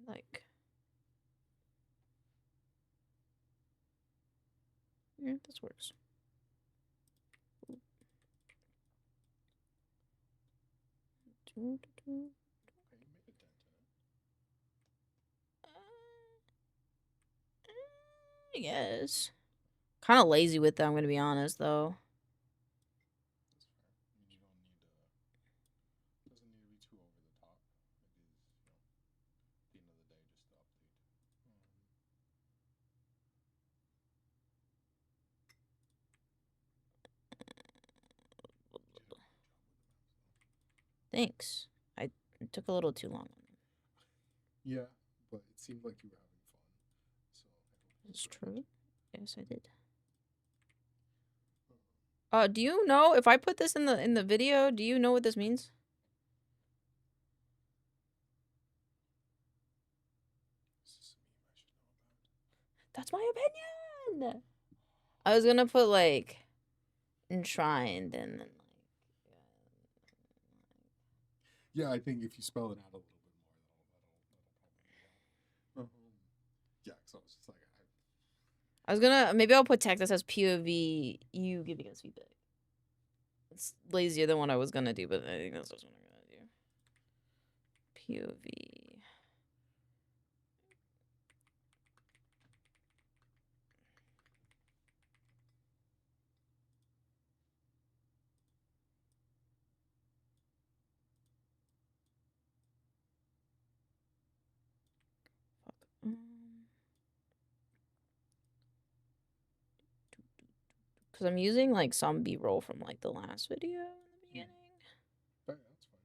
Like, yeah, this works. I guess. Kind of lazy with them, I'm gonna be honest, though. That's fair. I mean, you don't need doesn't need to be too over the top. It is, at the end of the day, just the update. Thanks. I took a little too long on them. Yeah, but it seemed like you were having fun. So I hope It's that's true. Yes, I did. right. Do you know if I put this in the video? Do you know what this means? Is this a meme I should know about? That's my opinion. I was gonna put like enshrined and then Yeah, I think if you spell it out a little bit more, that'll probably help. Yeah, because I was just like, I was gonna maybe I'll put text that says POV you giving us feedback. It's lazier than what I was gonna do, but I think that's just what I'm gonna do. POV. Because I'm using like some B-roll from like the last video in the beginning. that's fine.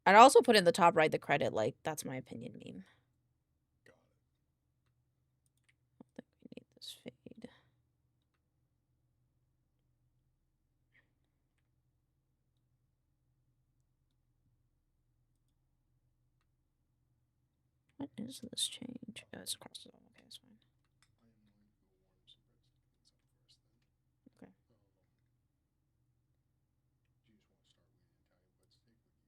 I'd also put in the top right the credit, like that's my opinion meme. Got it. I don't think we need this fade. What is this change? Oh, it's across the zone. Okay, that's fine. I am going to go warm some breadsticks up first then. Okay. Do you just want to start with Italian breadstick, or do you want everything now?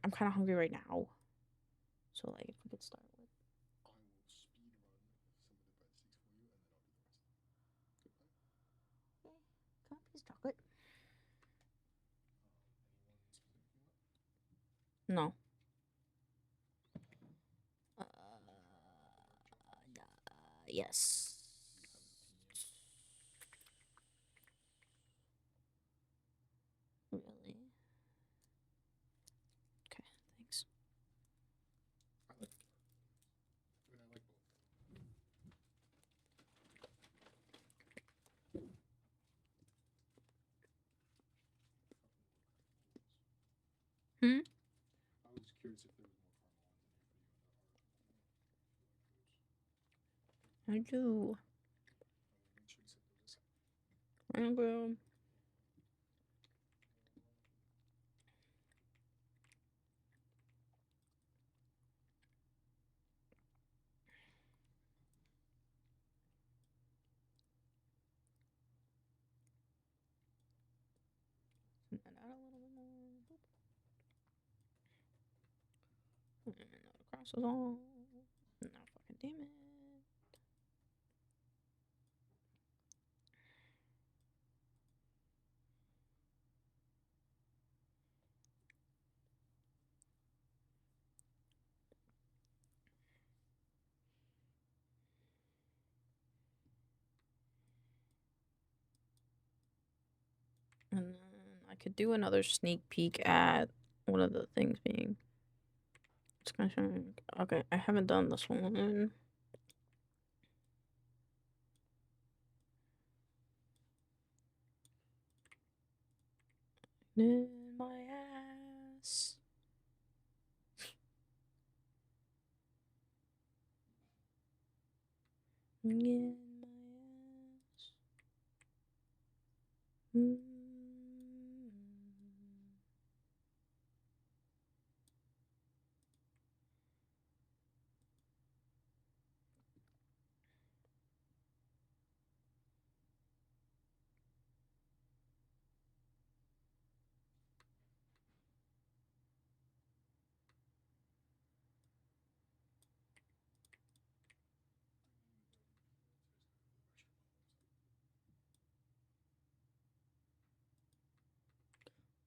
I'm kind of hungry right now. So like if we could start with. I will speed run some of the breadsticks for you, and then I'll do the rest. Good plan. Okay. Can I please chocolate? Anyone specific you want? No. Yes. You have an opinion? Really? Okay, thanks. I like the dark. I mean, I like both. Hmm? I was just curious if there was more caramel ones in here for you and the heart. I do. I will make sure to set those aside. I will. And add a little bit more. Boop. Crosses on. No fucking damn it. And then I could do another sneak peek at one of the things being. Okay, I haven't done this one. In my ass. In my ass.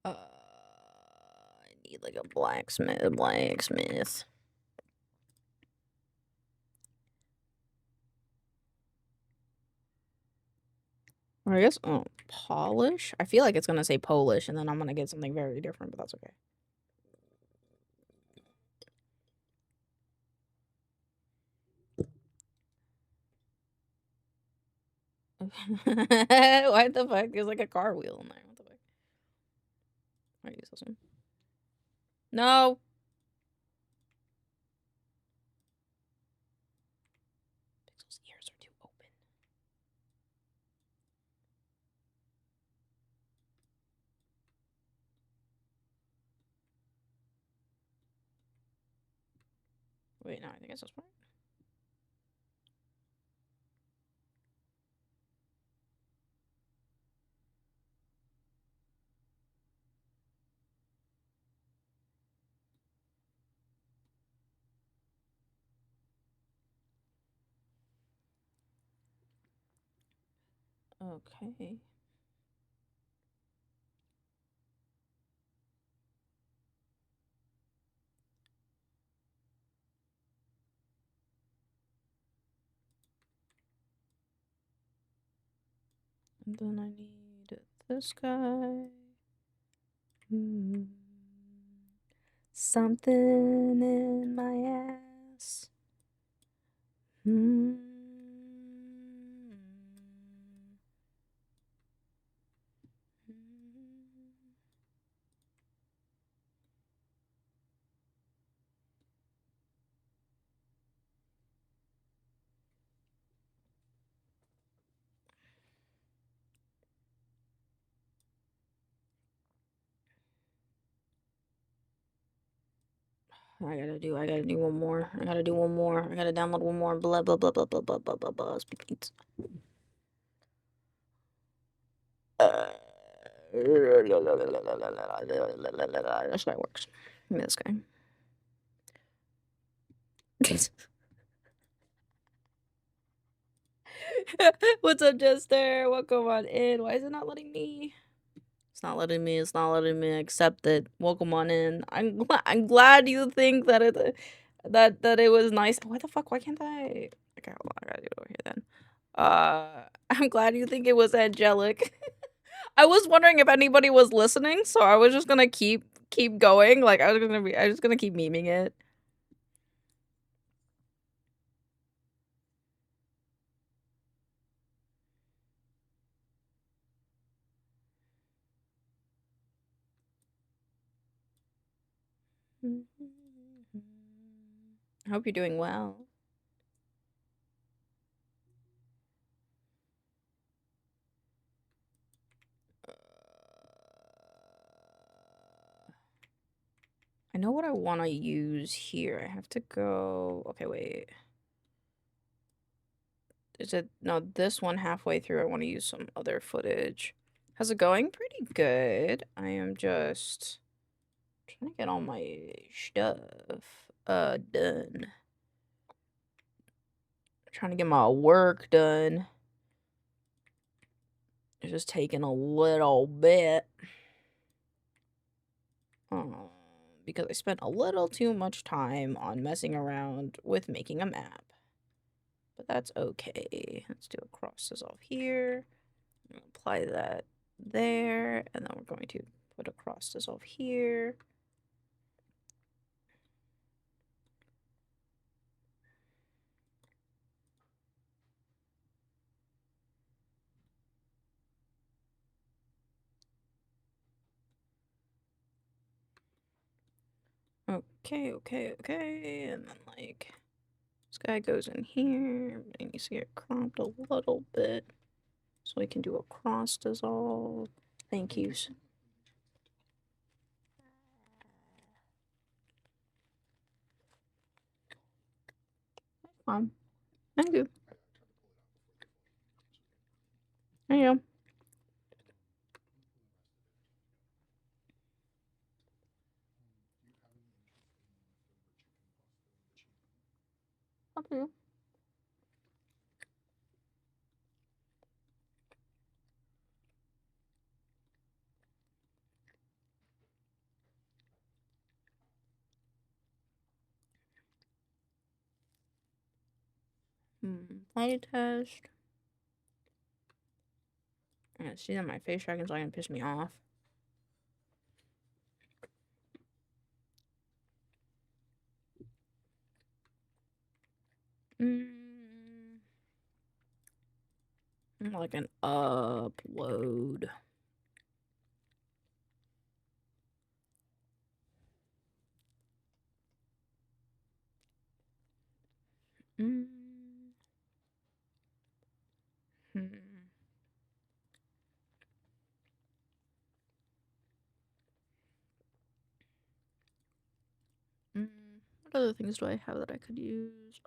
I need like a blacksmith. Or I guess, Polish? I feel like it's gonna say Polish, and then I'm gonna get something very different, but that's okay. What the fuck? There's like a car wheel in there. What the fuck? I use this one. No! Pixel's ears are too open. Wait, no, I think it's this part. Okay. And then I need this guy. Something in my ass. I gotta do one more. I gotta do one more. I gotta download one more. Blah blah blah blah blah blah blah blah blah. Speak. This guy works. Give me this guy. What's up, Jester? Welcome on in. Why is it not letting me? It's not letting me. It's not letting me accept it. Welcome on in. I'm glad you think that it that it was nice. What the fuck? Why can't I? Okay, hold on. I gotta do it over here then. I'm glad you think it was angelic. I was wondering if anybody was listening, so I was just gonna keep going. Like I was gonna keep memeing it. I hope you're doing well. I know what I want to use here. I have to go. Okay, wait. Is it no? This one halfway through, I want to use some other footage. How's it going? Pretty good. I am just trying to get all my stuff. done. Trying to get my work done. It's just taking a little bit. Because I spent a little too much time on messing around with making a map. But that's okay. Let's do a cross dissolve here. Apply that there. And then we're going to put a cross dissolve here. Okay. And then, like, this guy goes in here. It needs to get cropped a little bit. So we can do a cross dissolve. Thank you. Thank you. There you go. Up to you. Play test. I see that my face tracking's not gonna piss me off. Like an upload. What other things do I have that I could use?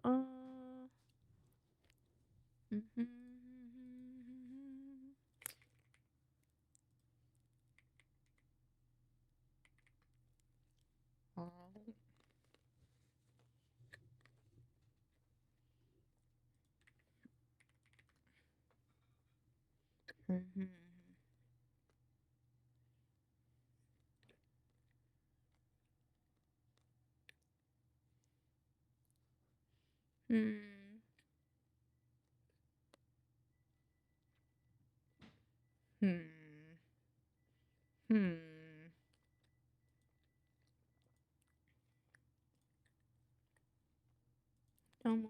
Download.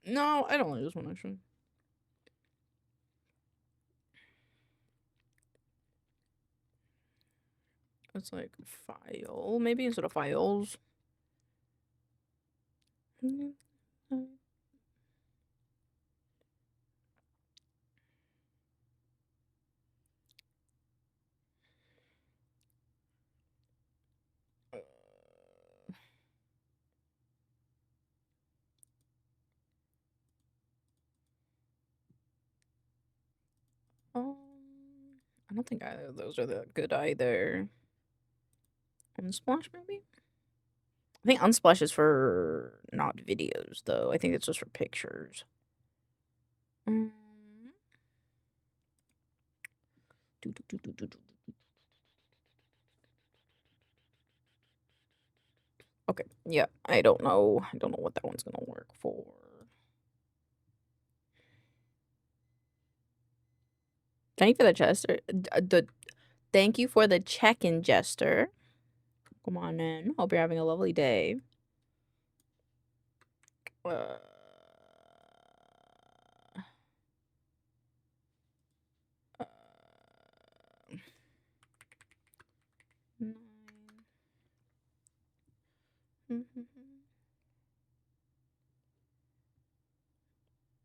No, I don't like this one actually. It's like file, maybe instead of files. I don't think either of those are that good either. Unsplash, maybe? I think Unsplash is for not videos, though. I think it's just for pictures. Okay, yeah, I don't know. I don't know what that one's gonna work for. Thank you for the Jester. Thank you for the check-in, Jester. Come on in. Hope you're having a lovely day.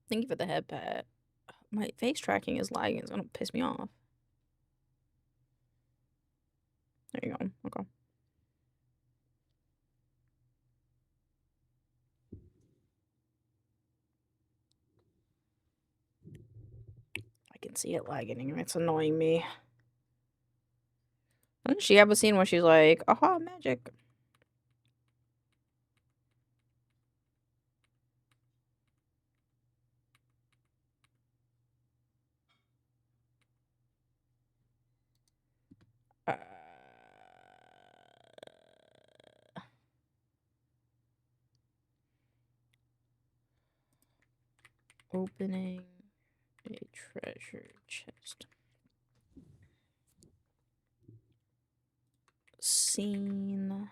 Thank you for the head pat. My face tracking is lagging. It's gonna piss me off. There you go. Okay. I can see it lagging and it's annoying me. Doesn't she have a scene where she's like, aha, magic? Opening a treasure chest. Scene.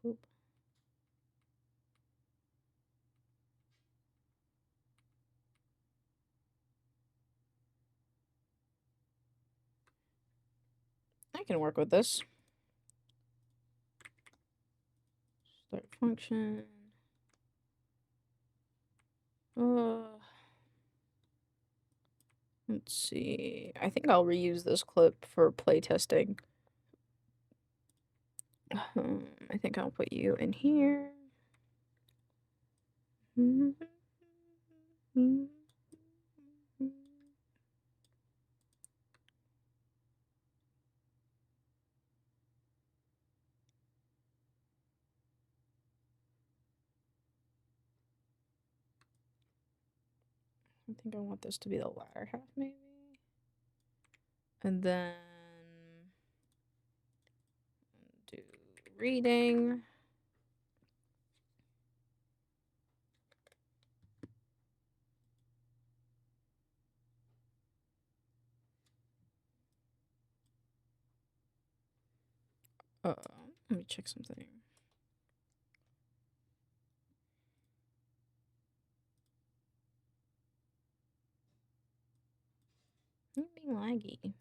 Boop. I can work with this. Start function. Let's see. I think I'll reuse this clip for playtesting. I think I'll put you in here. I think I want this to be the latter half, maybe. And then do reading. Let me check something. I'm being laggy.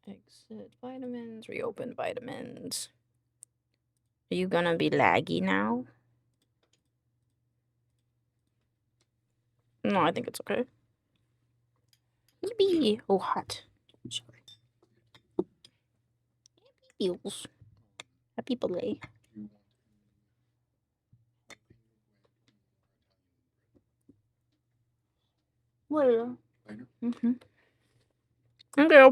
Exit vitamins, reopen vitamins. Are you gonna be laggy now? No, I think it's okay. Yippee! Oh, hot. Sorry. Happy Beals. Happy Belay. Well. Mm-hmm. Okay.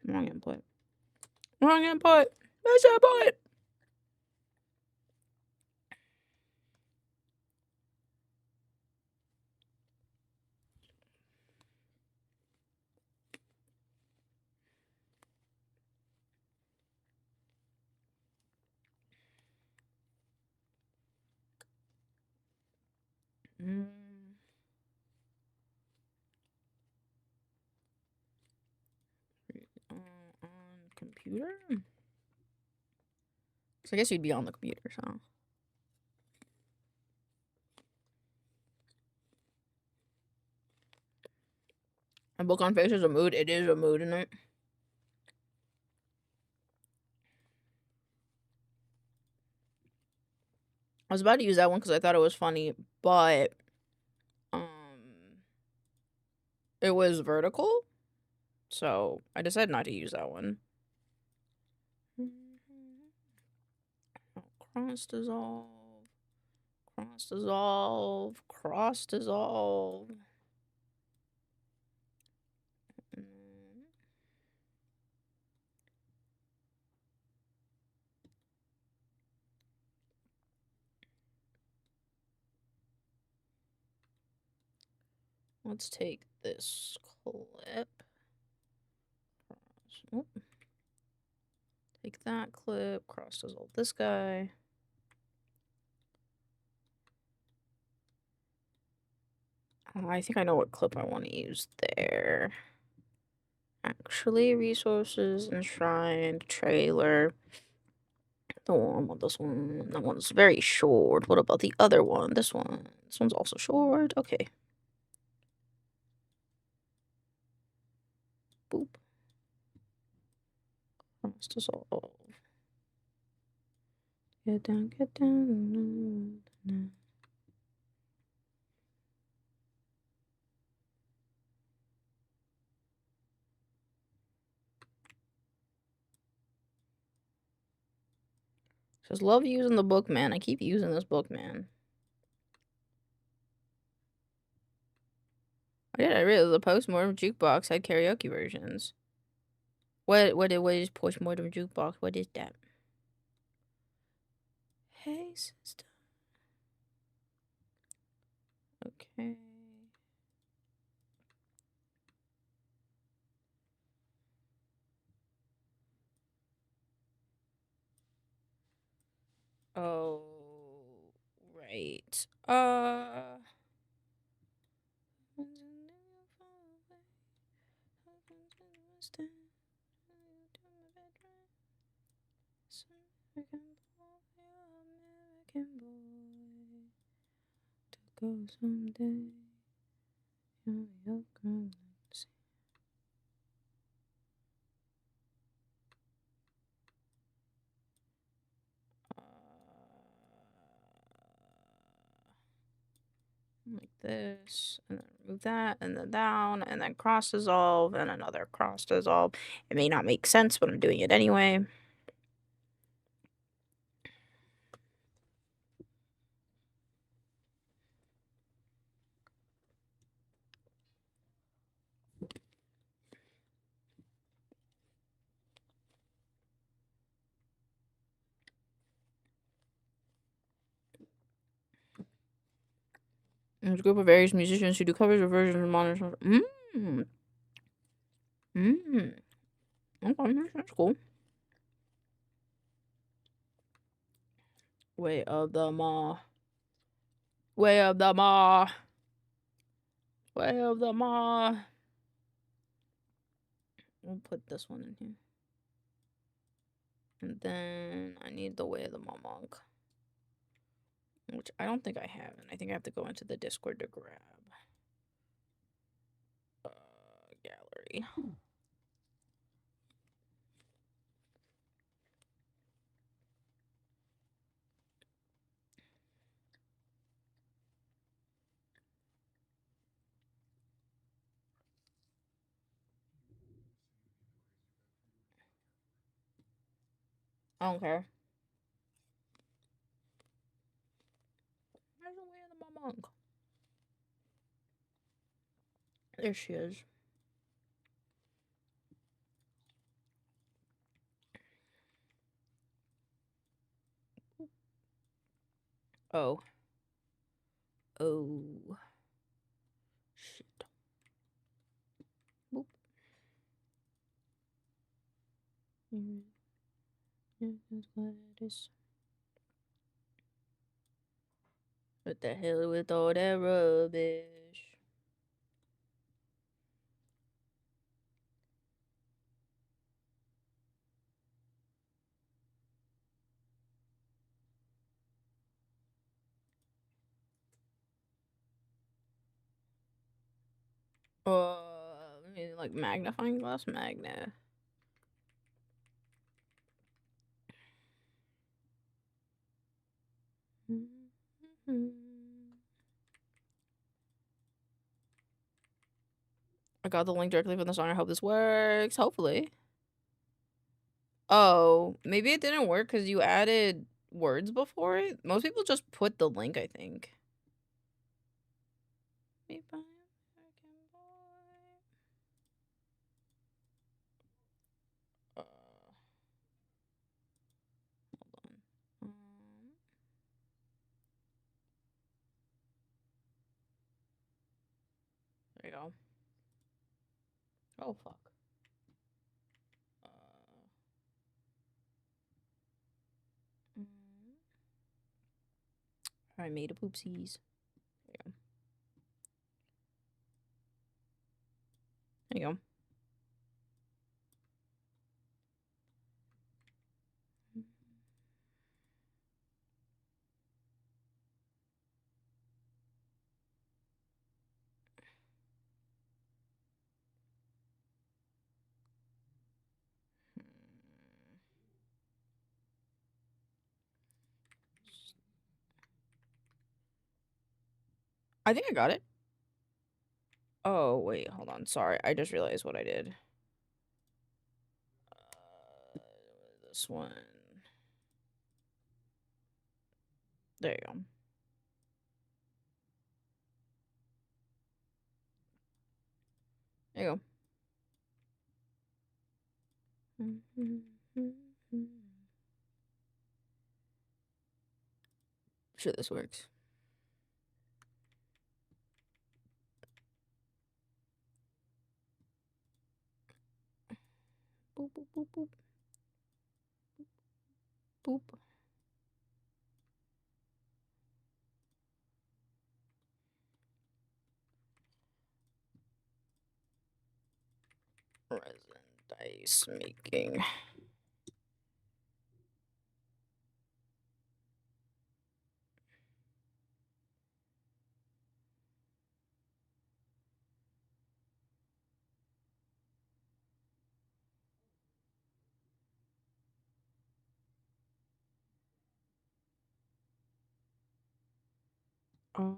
Wrong input. Wrong input. Nice input. On computer? So I guess you'd be on the computer, so. A book on face is a mood. It is a mood, isn't it? I was about to use that one because I thought it was funny, but it was vertical, so I decided not to use that one. Cross dissolve, cross dissolve, cross dissolve. Let's take this clip. Take that clip, cross dissolve this guy. I think I know what clip I want to use there. Actually, resources, enshrined, trailer. The one with this one. That one's very short. What about the other one? This one. This one's also short. Okay. Boop. Cross dissolve. Get down, get down. Just love using the book, man. I keep using this book, man. I realize the postmortem jukebox had karaoke versions. What is postmortem jukebox? What is that? Hey, sister. Okay. Oh, right. Go someday. Like this, and then remove that, and then down, and then cross dissolve, and another cross dissolve. It may not make sense, but I'm doing it anyway. There's a group of various musicians who do covers or versions of modern songs. Okay, that's cool. Way of the Ma. Way of the Ma. Way of the Ma. We'll put this one in here. And then I need the Way of the Ma monk. Which I don't think I have. And I think I have to go into the Discord to grab. Gallery. I don't care. Where's the Way of the Ma monk? There she is. Oh. Oh. Shit. Boop. What the hell with all that rubbish? Like magnifying glass magnet. I got the link directly from the song. I hope this works. Hopefully. Oh, maybe it didn't work because you added words before it. Most people just put the link, I think. Hold on. There you go. Oh, fuck. I made a poopsies. There you go. There you go. I think I got it. Oh, wait, hold on. Sorry, I just realized what I did. This one. There you go. There you go. Sure, this works. Boop, boop, boop, boop. Boop. Resin dice making. Um.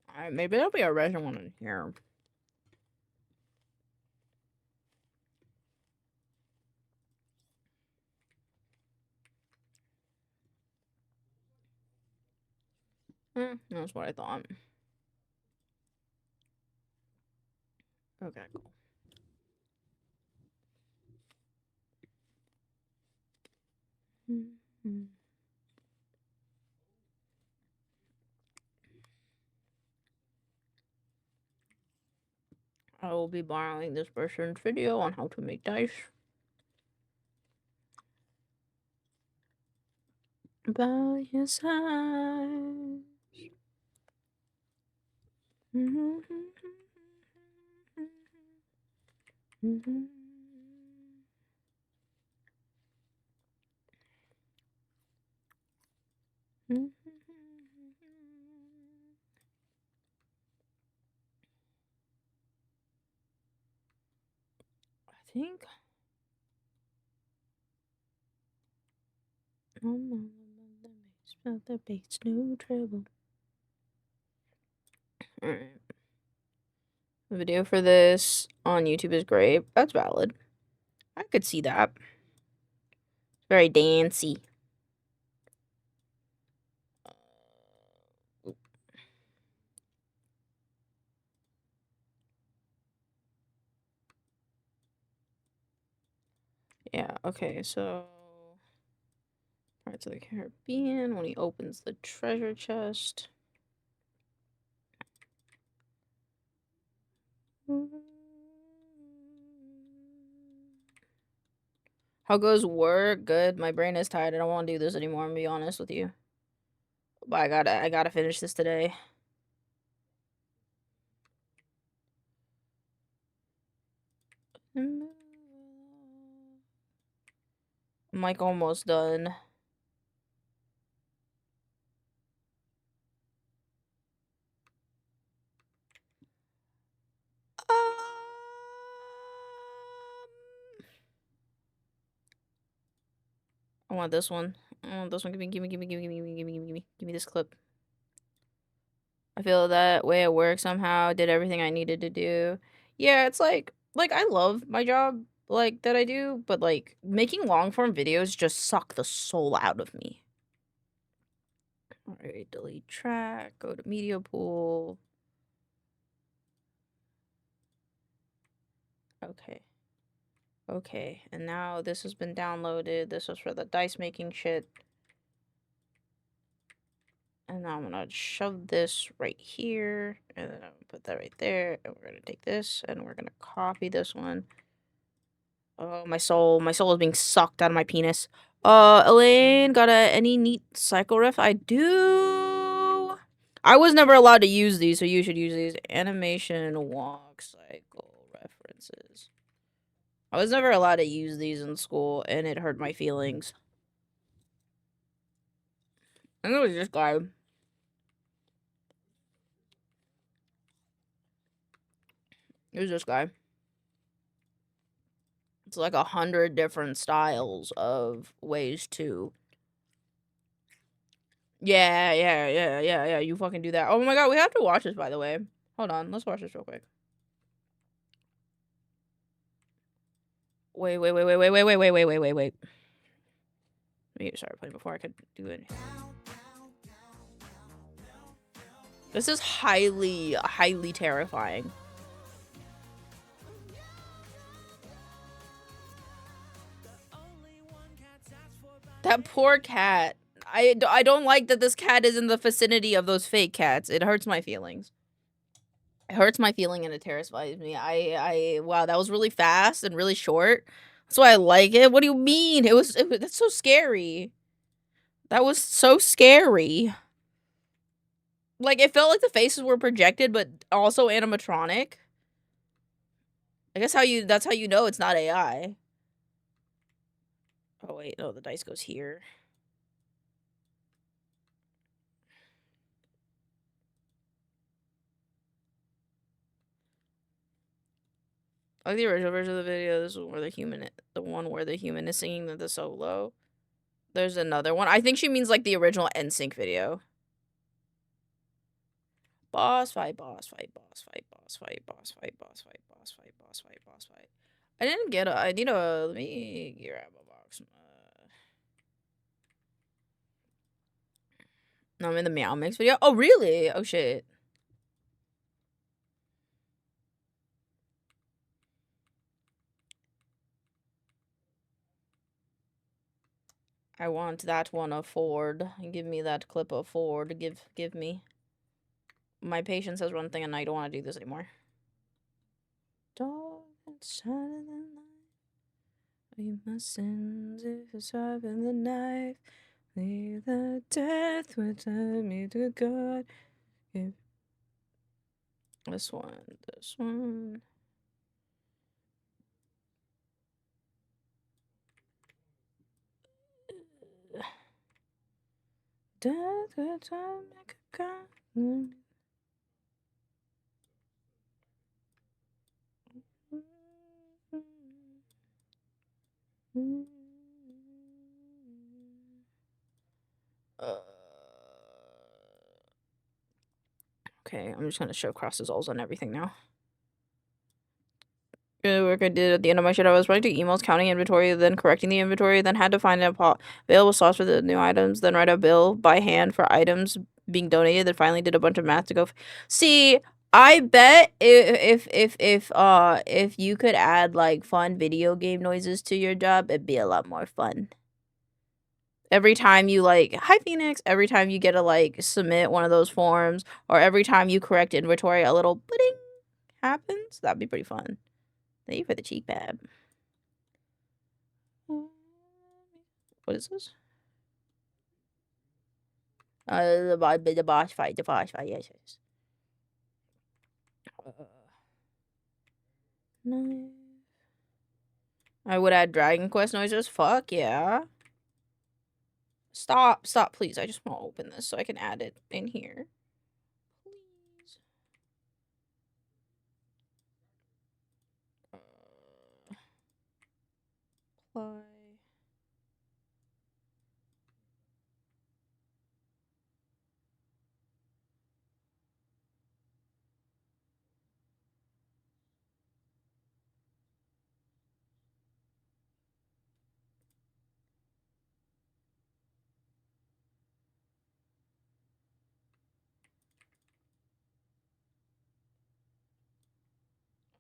Alright, maybe there'll be a resin one in here. That's what I thought. Okay, cool. I will be borrowing this person's video on how to make dice. By your side. I think the bass, no trouble. Alright. The video for this on YouTube is great. That's valid. I could see that. Very dancey. Yeah, okay, so Pirates of the Caribbean when he opens the treasure chest. How goes work? Good. My brain is tired. I don't want to do this anymore, I'm gonna be honest with you. But I gotta finish this today. I'm like almost done. I want this one. I want this one. Give me this clip. I feel that way at work somehow. Did everything I needed to do. Yeah, it's like I love my job that I do, but making long form videos just suck the soul out of me. Alright, delete track, go to media pool. Okay. Okay, and now this has been downloaded. This was for the dice making shit. And now I'm gonna shove this right here, and then I'm gonna put that right there, and we're gonna take this, and we're gonna copy this one. Oh, my soul is being sucked out of my penis. Elaine, got any neat cycle ref? I do. I was never allowed to use these, so you should use these. Animation walk cycle references. I was never allowed to use these in school, and it hurt my feelings. I think it was this guy. It was this guy. It's like 100 different styles of ways to Yeah. You fucking do that. Oh my god, we have to watch this, by the way. Hold on, let's watch this real quick. Wait. Let me start playing before I could do it. This is highly terrifying. That poor cat. I don't like that this cat is in the vicinity of those fake cats. It hurts my feelings. It hurts my feeling and it terrifies me. Wow, that was really fast and really short. That's why I like it. What do you mean? That's so scary. That was so scary. Like, it felt like the faces were projected, but also animatronic. I guess that's how you know it's not AI. Oh wait, no, the dice goes here. I like the original version of the video. This is where the one where the human is singing the solo. There's another one. I think she means like the original NSYNC video. Boss fight. I didn't get I need a, let me grab a box. No, I'm in the Meow Mix video. Oh, really? Oh, shit. I want that one of Ford. Give me that clip of Ford. Give me. My patience has run thin and I don't want to do this anymore. Dark inside of the night. Leave my sins if it's sharp in the knife. Leave the death which led me to God. This one. Death which I make a God. Okay, I'm just gonna show crosses alls on everything now. The work I did at the end of my shit, I was writing emails, counting inventory, then correcting the inventory, then had to find available slots for the new items, then write a bill by hand for items being donated, then finally did a bunch of math to go. See, I bet if you could add like fun video game noises to your job, it'd be a lot more fun. Every time you like, hi Phoenix, every time you get to like submit one of those forms, or every time you correct inventory, a little bling happens. That'd be pretty fun. Thank you for the cheek pad. What is this? The boss fight, yes. No. I would add Dragon Quest noises. Fuck yeah. Stop, please. I just want to open this so I can add it in here. Please. Play.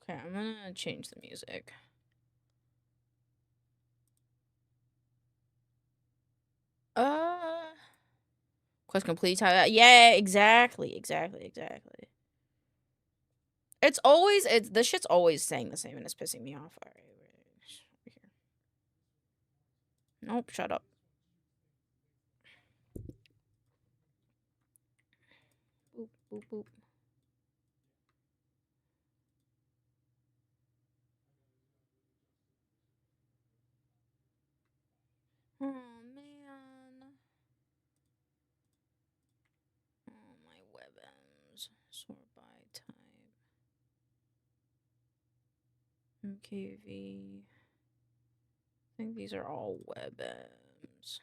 Okay, I'm gonna change the music. Quest complete. Yeah, exactly. It's always this shit's always saying the same and it's pissing me off. All right, over here. Nope, shut up. Boop boop boop. Oh man. Oh my webms. Sort by type. MKV. I think these are all webms.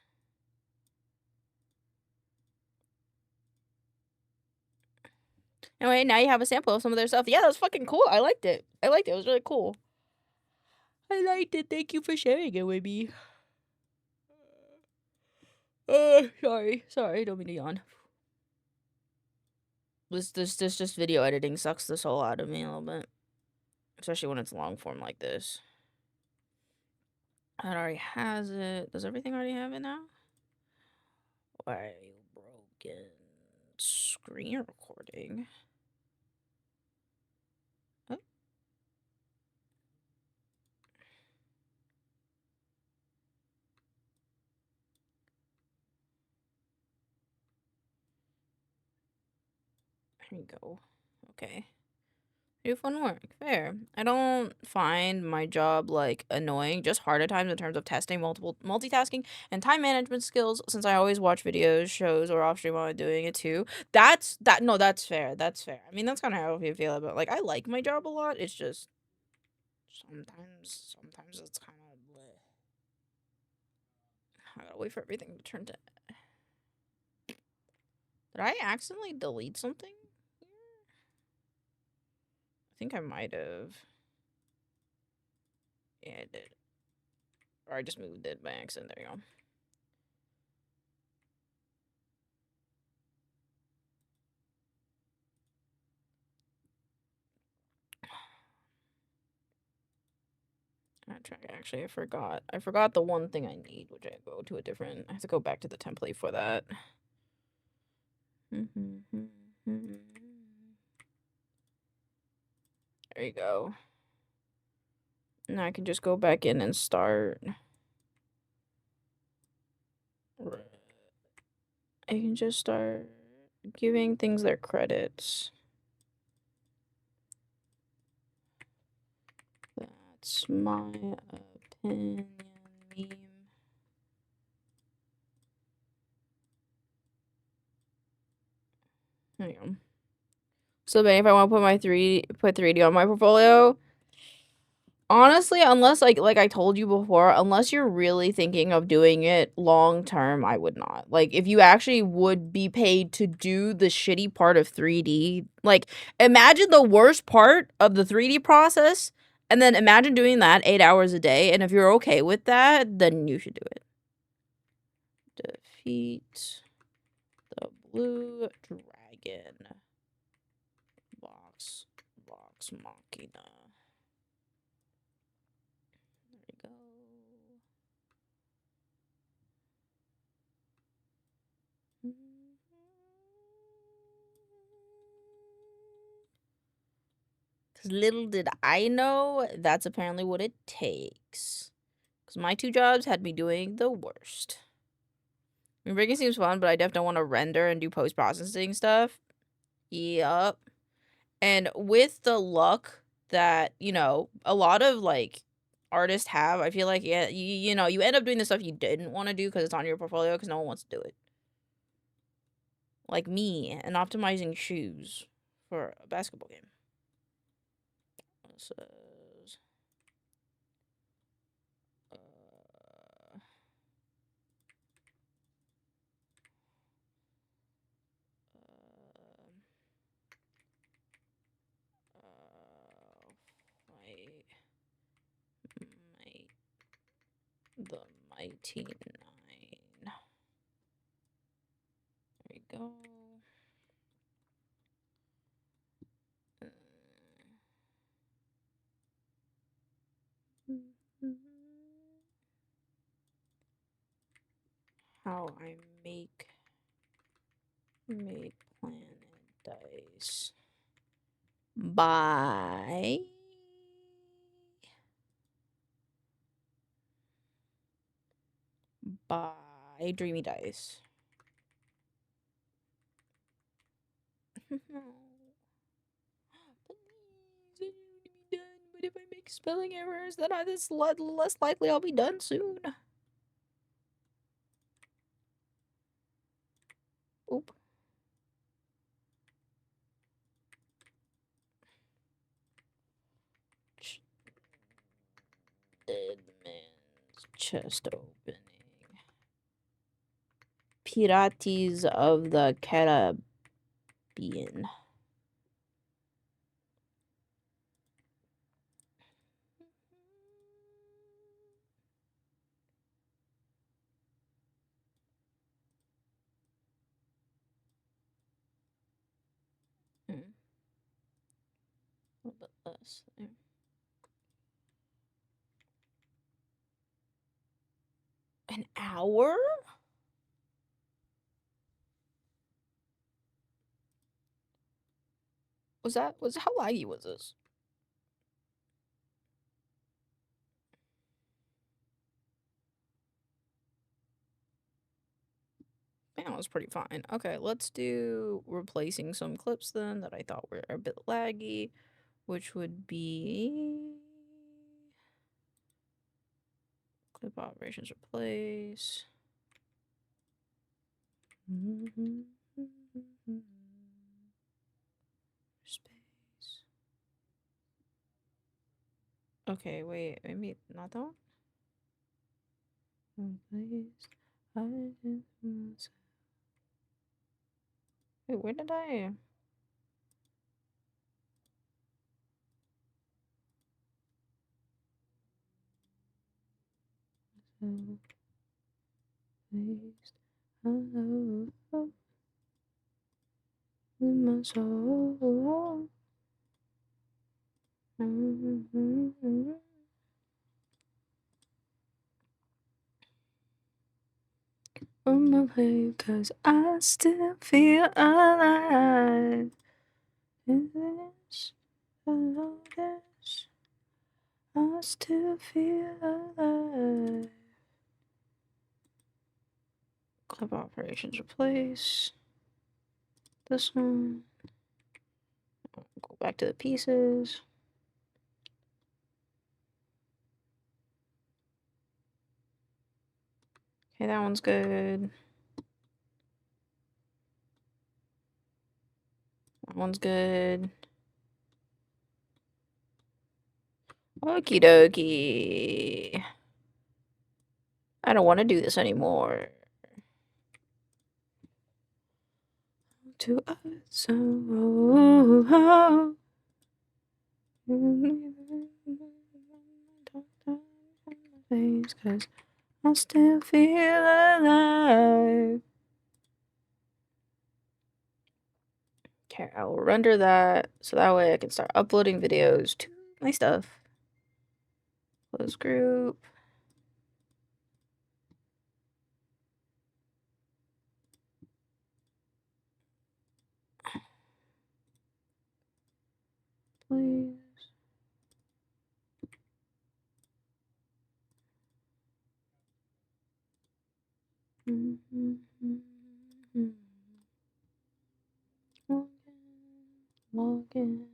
Anyway, now you have a sample of some of their stuff. Yeah, that was fucking cool. I liked it. It was really cool. I liked it. Thank you for sharing it with me. Sorry, don't mean to yawn. This just video editing sucks the soul out of me a little bit. Especially when it's long form like this. That already has it. Does everything already have it now? Why are you broken? Screen recording. Oh. There you go. Okay. Do fun work. Fair. I don't find my job like annoying, just hard at times in terms of testing multitasking and time management skills, since I always watch videos, shows, or off stream while I'm doing it too. That's fair. That's fair. I mean, that's kind of how I feel about, like, I like my job a lot. It's just sometimes it's kind of bleh. I gotta wait for everything to turn to. Did I accidentally delete something? I think I might have. Yeah, I did. Or I just moved it by accident. There you go. Actually, I forgot. I forgot the one thing I need, which I go to a different. I have to go back to the template for that. There you go. Now I can just go back in and start. I can just start giving things their credits. That's my opinion meme. There you go. So, Ben, if I want to put 3D on my portfolio, honestly, unless like I told you before, unless you're really thinking of doing it long term, I would not. Like, if you actually would be paid to do the shitty part of 3D, like, imagine the worst part of the 3D process, and then imagine doing that 8 hours a day, and if you're okay with that, then you should do it. Defeat the blue dragon. Vox Machina. There we go. Because little did I know, that's apparently what it takes. Because my 2 jobs had me doing the worst. I mean, rigging seems fun, but I definitely don't want to render and do post-processing stuff. Yup. And with the luck that, you know, a lot of, like, artists have, I feel like, yeah, you know, you end up doing the stuff you didn't want to do because it's on your portfolio because no one wants to do it. Like me, and optimizing shoes for a basketball game. This is... the Mighty 9. There we go. How I make planet dice by Dreamy Dice. But if I make spelling errors, then it's less likely I'll be done soon. Oop. Dead man's chest opening. Pirates of the Caribbean. this. There. An hour? How laggy was this? Man, it was pretty fine. Okay, let's do replacing some clips then that I thought were a bit laggy, which would be clip operations replace. Space. Okay, wait, maybe not that one? Wait, where did I? In my soul. On my way, 'cause I still feel alive. In this, hello, this, I still feel alive. Clip operations replace. This one. Go back to the pieces. Okay, that one's good. That one's good. Okie dokie. I don't want to do this anymore. To us, so cause I still feel alive. Okay, I will render that so that way I can start uploading videos to my stuff. Close group. Please. Login.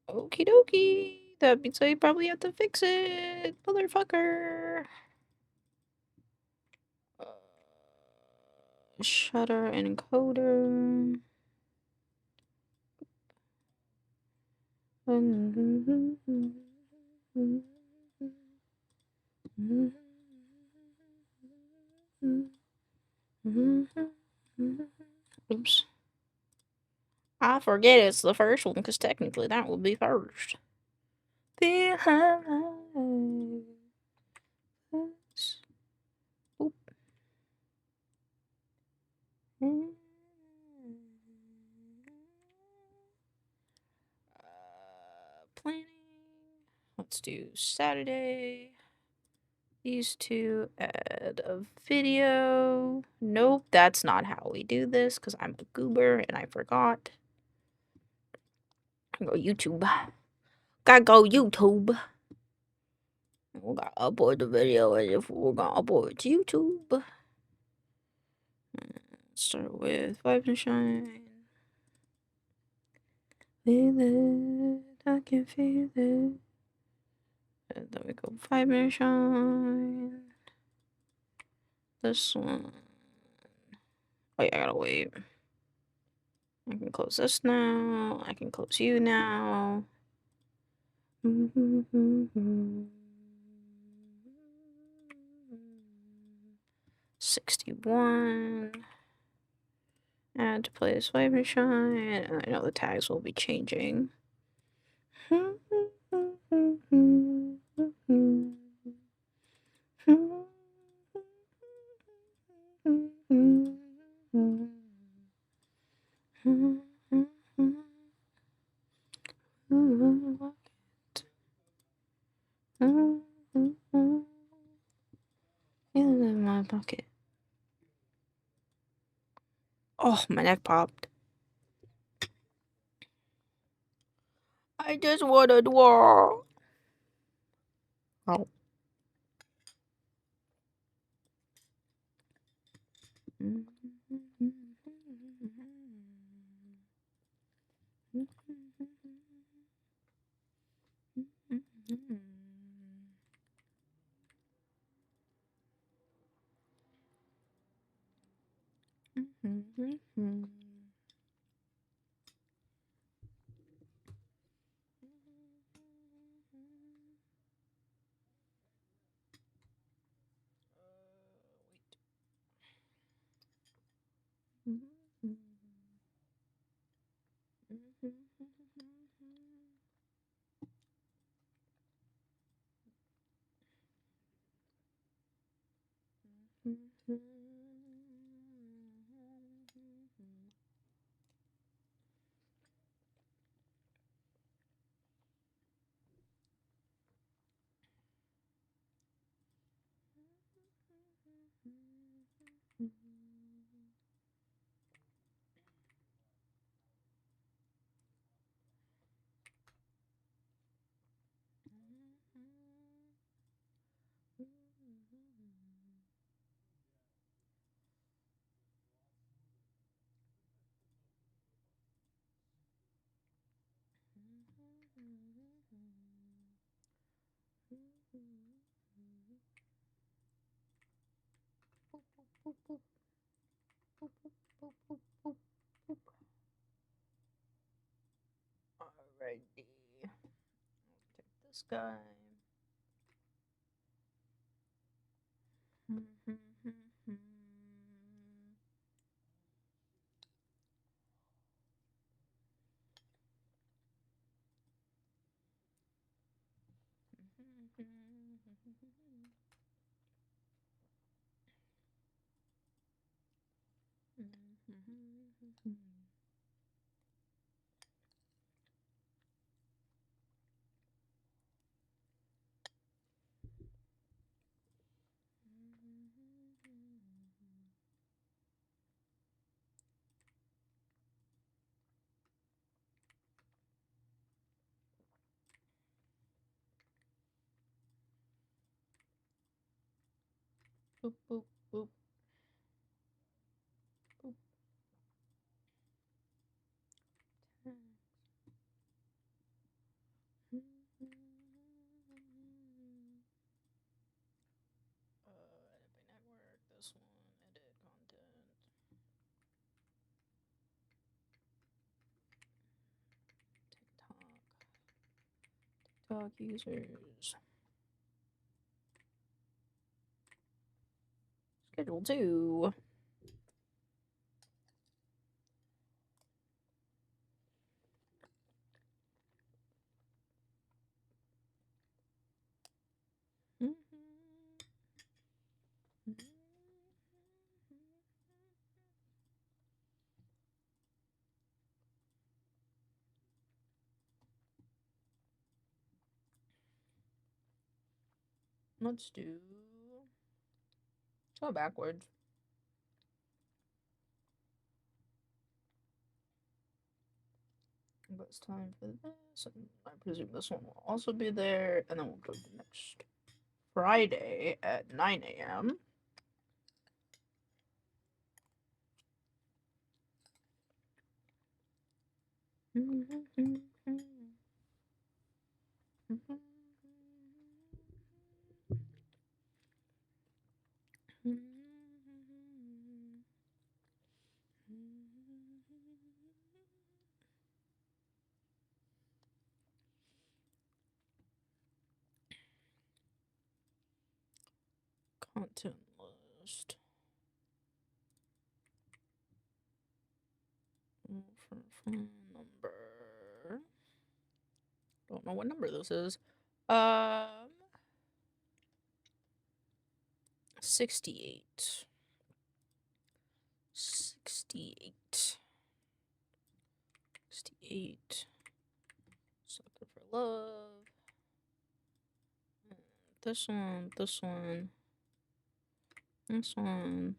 Okie dokie. That means I probably have to fix it, motherfucker. Shutter encoder. Oops. I forget it's the first one because technically that would be first. Behind. Oop. Planning. Let's do Saturday. These two, add a video. Nope, that's not how we do this because I'm a goober and I forgot. Go YouTube. Gotta go YouTube. We gotta upload the video as if we're gonna upload it to YouTube. Start with Vibe and Shine. Feel it, I can feel it. And then we go Vibe and Shine. This one. Oh yeah, I gotta wait. I can close this now. I can close you now. 61. Add to play this Vibe and Shine. I know the tags will be changing. In my pocket. Oh, my neck popped. I just want a dwarf. Oh. Alrighty. Take this guy. Boop, boop, boop. Boop. Edit by network, this one, edit content. TikTok users. Schedule 2. Let's go backwards. But it's time for this, and I presume this one will also be there, and then we'll go to next Friday at 9 a.m. Content list. Phone number. Don't know what number this is. 68. 68. 68. Sucker for love. This one. This one. This one.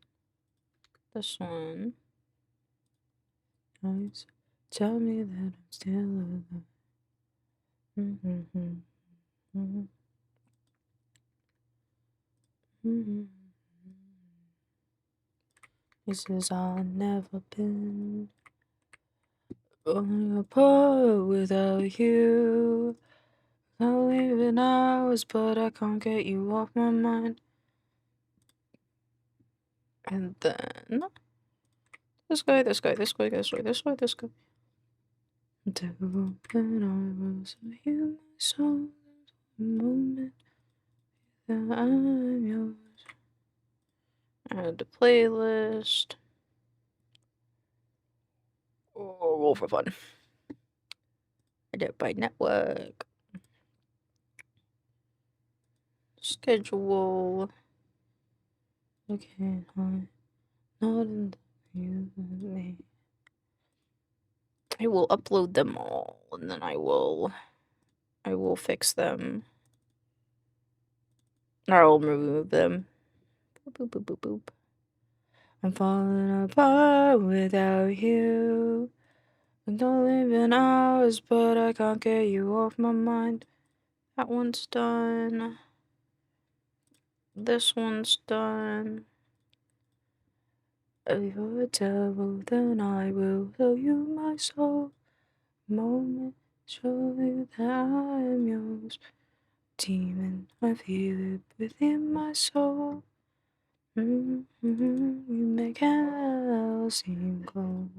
This one. Nice. Tell me that I'm still alive. This is I've never been falling apart without you. Can't leave in hours, but I can't get you off my mind. And then this guy, this guy, this guy, this guy, this guy, this guy. To open I will show you my soul. The moment that I'm yours. Add the playlist. Oh, roll for fun. Edit by network. Schedule. Okay, hi. Not in you and me. I will upload them all, and then I will fix them. Or I'll remove them. Boop, boop, boop, boop, boop. I'm falling apart without you. I don't live in hours, but I can't get you off my mind. That one's done. This one's done. If you're a devil, then I will tell you my soul. Moment, show you that I am yours. Demon, I feel it within my soul. You make hell seem cold.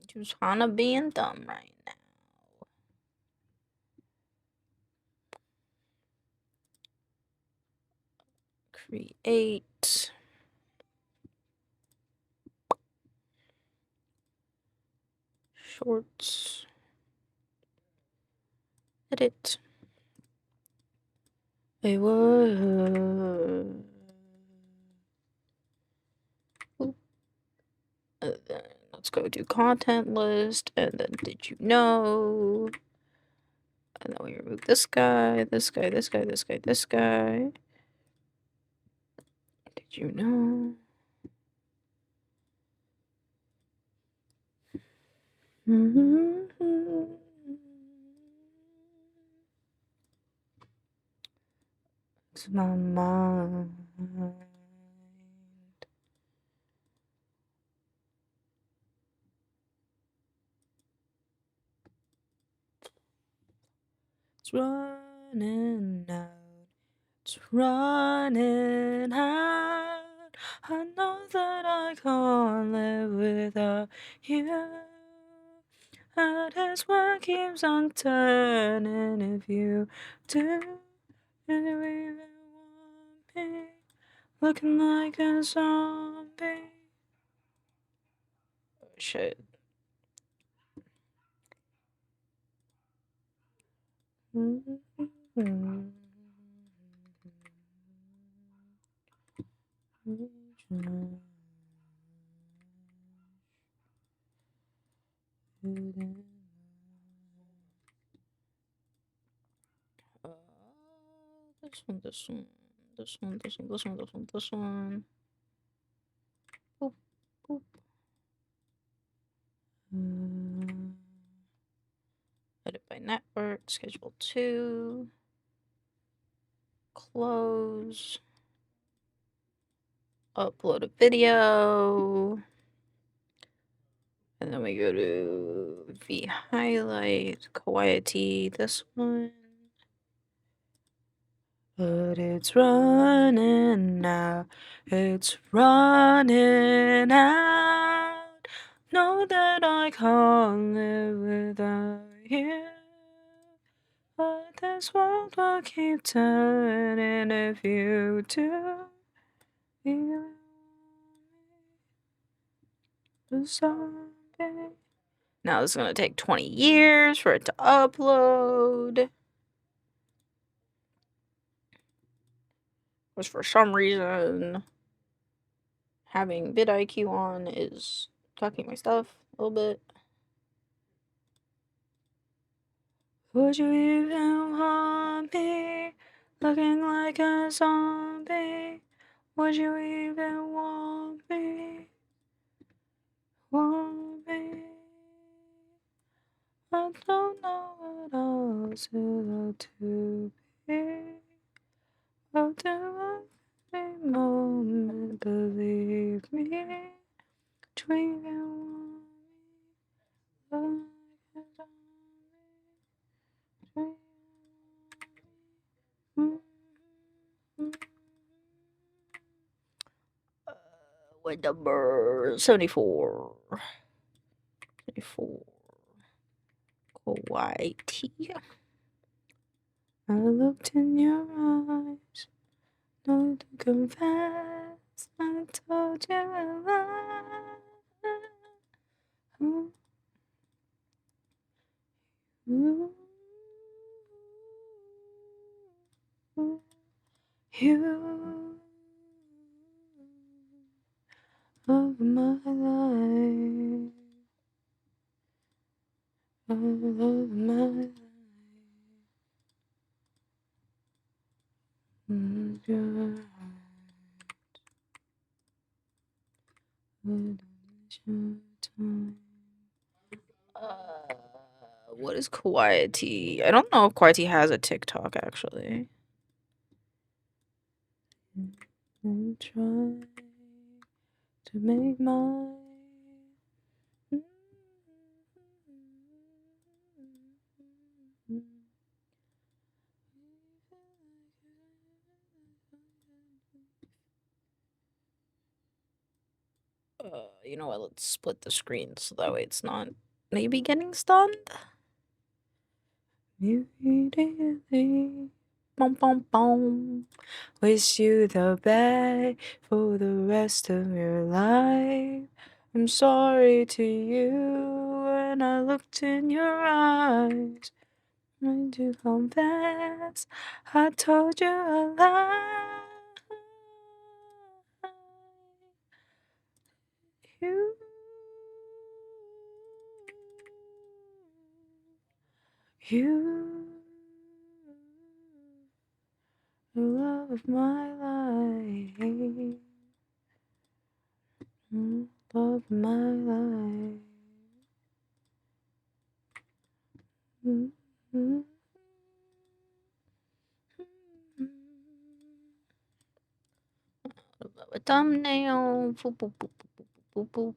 Just kinda being dumb right now. Create. Shorts. Edit. They were. Let's go to content list, and then did you know? And then we remove this guy, this guy, this guy, this guy, this guy. Did you know? It's my mind. It's running out. It's running out. I know that I can't live without you. And this world keeps on turning if you do. And you even want me looking like a zombie. Oh, shit. This one, this one, this one, this one, this one, this one, this one. Boop, boop. Edit by network, schedule 2. Close. Upload a video. And then we go to V highlight, kawaii, this one. But it's running now. It's running out. Know that I can't live without you. But this world will keep turning if you do. You, the zombie. Now this is gonna take 20 years for it to upload. Which for some reason, having vidIQ on is cocking my stuff a little bit. Would you even want me looking like a zombie? Would you even want me? Want me? I don't know what else to be. I'll do every moment, believe me. Dream you want me like a zombie. What number? 74. 74. Kawaii. I looked in your eyes. No to confess. I told you a lie. You of my life, of my life. Your time. What is Kawaii? I don't know if Kawaii has a TikTok actually. I'm trying to make my you know what, let's split the screen so that way it's not maybe getting stunned. Immediately, bum bum bum. Wish you the best for the rest of your life. I'm sorry to you when I looked in your eyes. I do confess, I told you a lie. You, the love of my life, love of my life. A thumbnail. Boop, boop, boop, boop, boop, boop, boop.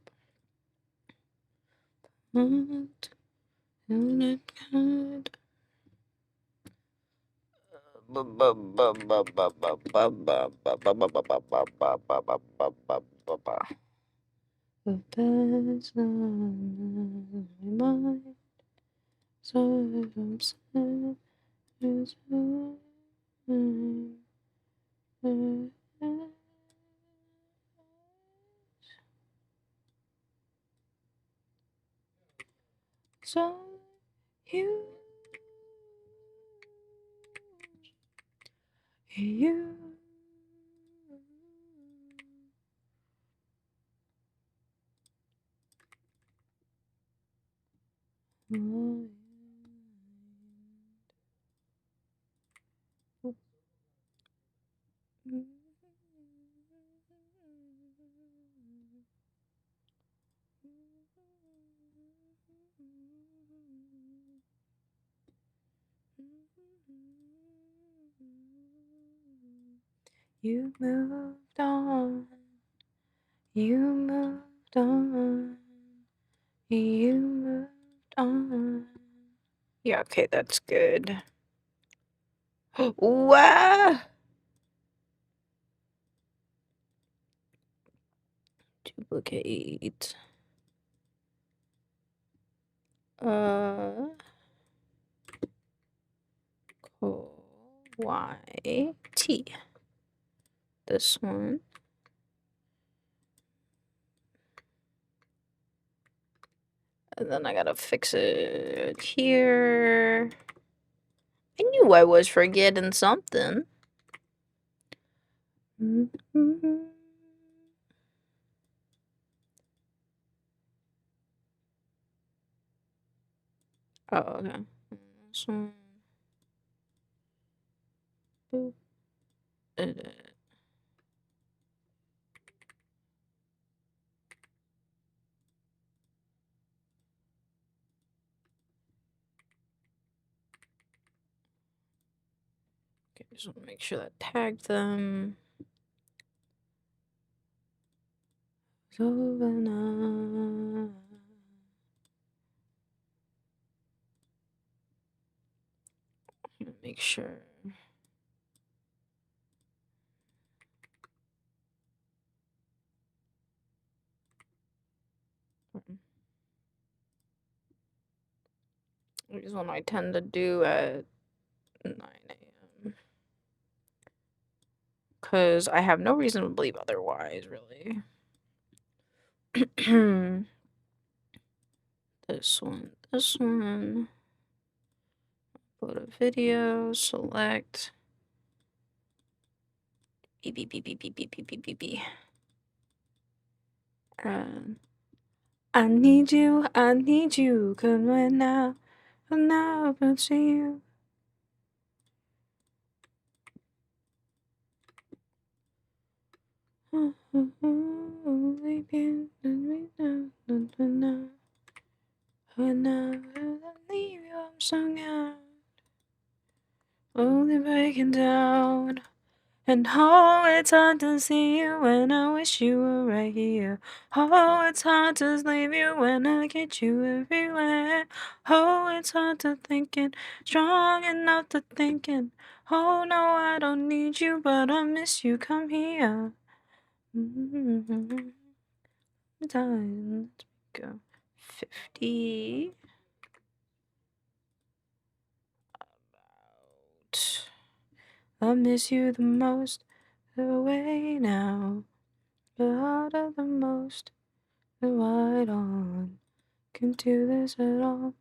The best on my mind, so I'm sad. So you you moved on. You moved on. You moved on. Yeah, okay, that's good. Wow. Duplicate. Kawaii. This one. And then I gotta fix it here. I knew I was forgetting something. Oh, okay. This one. Boop. Edit. Okay, just want to make sure that tagged them. Sovana. Make sure. This one I tend to do at 9 a.m. Because I have no reason to believe otherwise, really. This one. Upload a video, select. Beep, beep, beep, beep, beep, beep, beep, beep, beep, beep. I need you, come right now, but see you. Leave you, I'm sung out, only breaking down. And oh, it's hard to see you when I wish you were right here. Oh, it's hard to leave you when I get you everywhere. Oh, it's hard to thinking, strong enough to thinking. Oh no, I don't need you, but I miss you. Come here. Time. Let's go. 50. About. I miss you the most. Away now. The harder the most. The white on. Can't do this at all.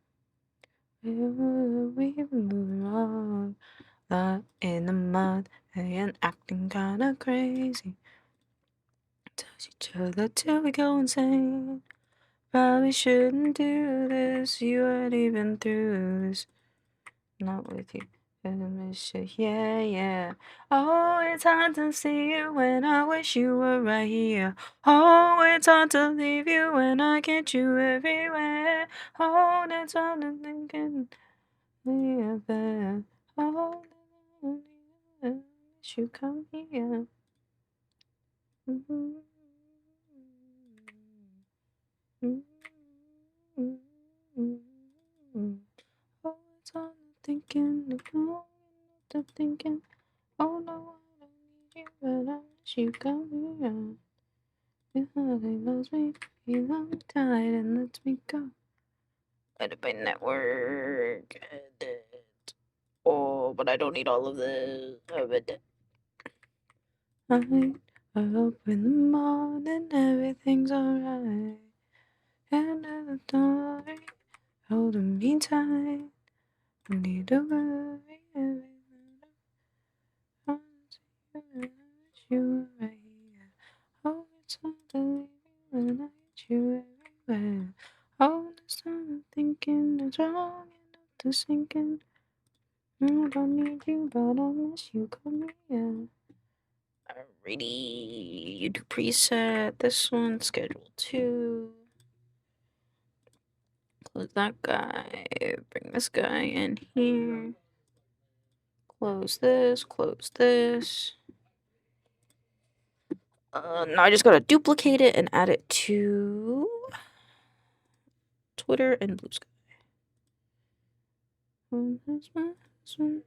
We've been moving on. Not in the mud and acting kinda crazy. Touch each other till we go insane. Probably shouldn't do this. You weren't even through this. Not with you. I miss you. Yeah, yeah. Oh, it's hard to see you when I wish you were right here. Oh, it's hard to leave you when I get you everywhere. Oh, that's hard to thinking. Yeah, there. Oh, I wish you come here. Oh, it's hard to thinking. Oh, to thinking. Oh no, I don't need you, but I wish you come here. Your heart loves me, you love me tight and lets me go. Edit by network. Edit. Oh, but I don't need all of this. Edit. I hope in the morning everything's alright. And in the dark, holding me tight. I need to worry everything. I wish you were right here. Oh, it's hard to leave you when I get you everywhere. Oh, this time I'm thinking it's wrong enough to sink in. I don't need you, but I miss you. Come here. Alrighty, YouTube preset. This one, schedule 2. Close that guy. Bring this guy in here. Close this. Close this. Now I just gotta duplicate it and add it to Twitter and Blue Sky. This one.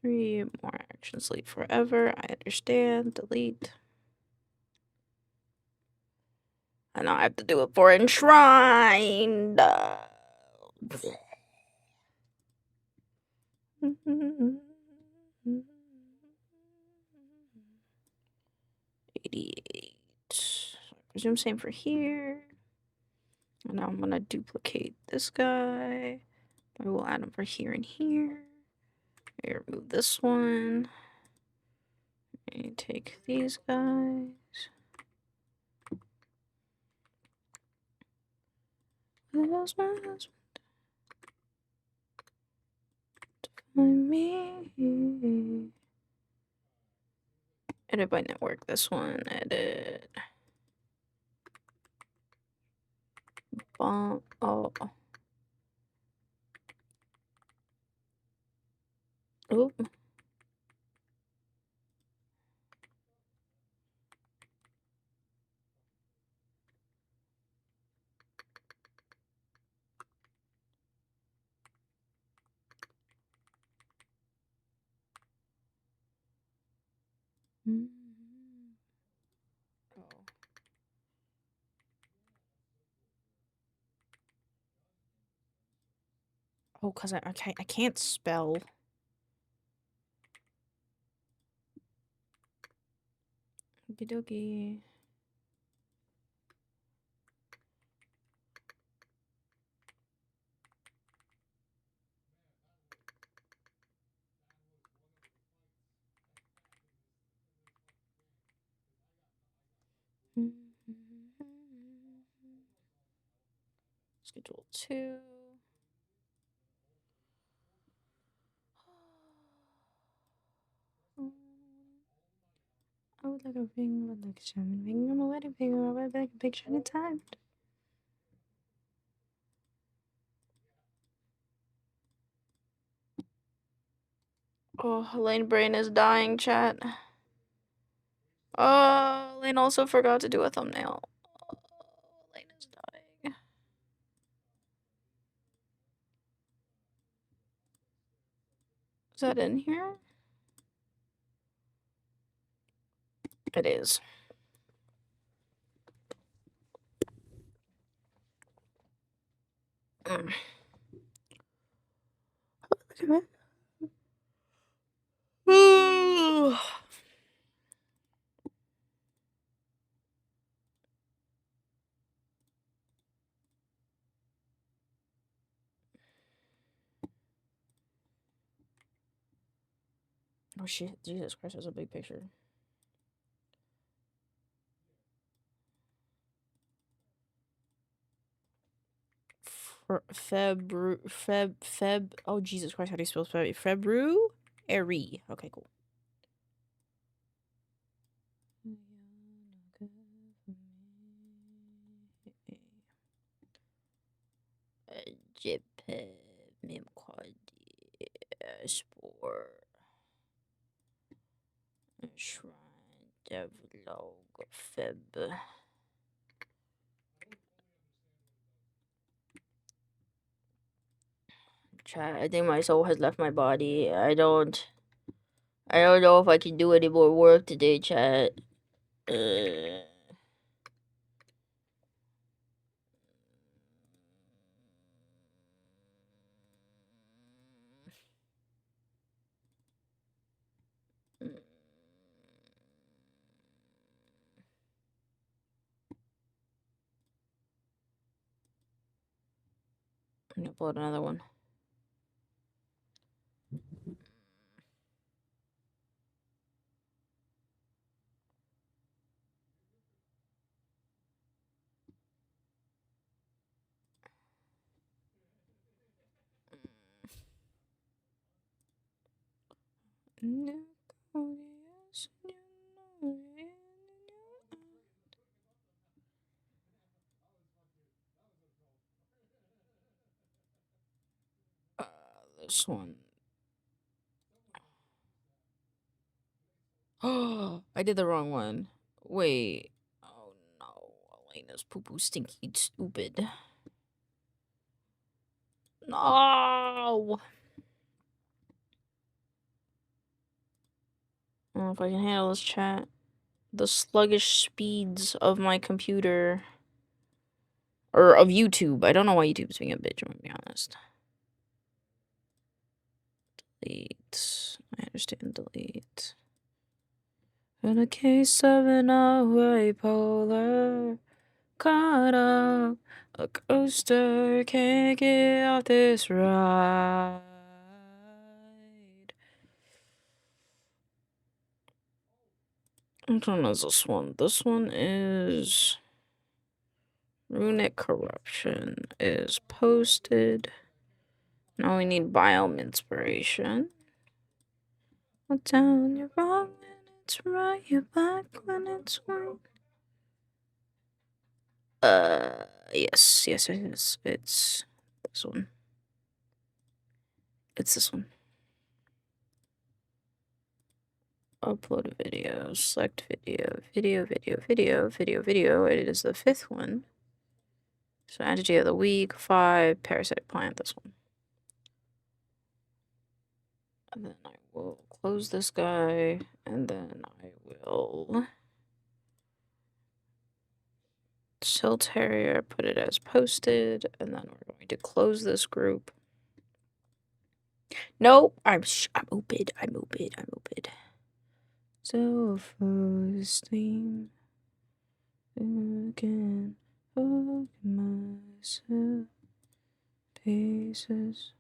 3 more actions leave forever. I understand. Delete. And now I have to do it for Enshrined. 88. I presume same for here. And now I'm gonna duplicate this guy. I will add him for here and here. I remove this one. I take these guys. Where's my husband? Find me. Edit by network. This one. Edit. Oh. Oop. Oh, cause I can't spell. Okie dokie. Schedule 2. I would like a ring, I would like a diamond ring, I'm a wedding finger, I would like a picture anytime. Oh, Lane brain is dying, chat. Oh, Lane also forgot to do a thumbnail. Oh, Lane is dying. Is that in here? It is. Look at it. Oh shit, Jesus Christ, that's a big picture. Feb. Oh Jesus Christ, how do you spell Feb? February. Okay, cool. JPEG, milkclubmedia, sport, enshrined, devlog, Feb. Chat, I think my soul has left my body. I don't know if I can do any more work today, chat. I'm gonna upload another one. This one. Oh, I did the wrong one. Wait. Oh no. Elena's poo-poo stinky stupid. No. I don't know if I can handle this, chat. The sluggish speeds of my computer. Or of YouTube. I don't know why YouTube's being a bitch, I'm gonna be honest. Delete. I understand delete. In a case of an away polar, caught up. A coaster can't get off this ride. Which one is this one? This one is Runic Corruption is posted. Now we need Biome Inspiration. Well, down, you're wrong and it's right. You're back when it's wrong. Yes. It's this one. It's this one. Upload a video, select video. It is the 5th one. Strategy of the week, 5, parasitic plant, this one. And then I will close this guy, and then I will Sill Terrier, put it as posted, and then we're going to close this group. Nope, I'm open. So first thing again, hug myself pieces.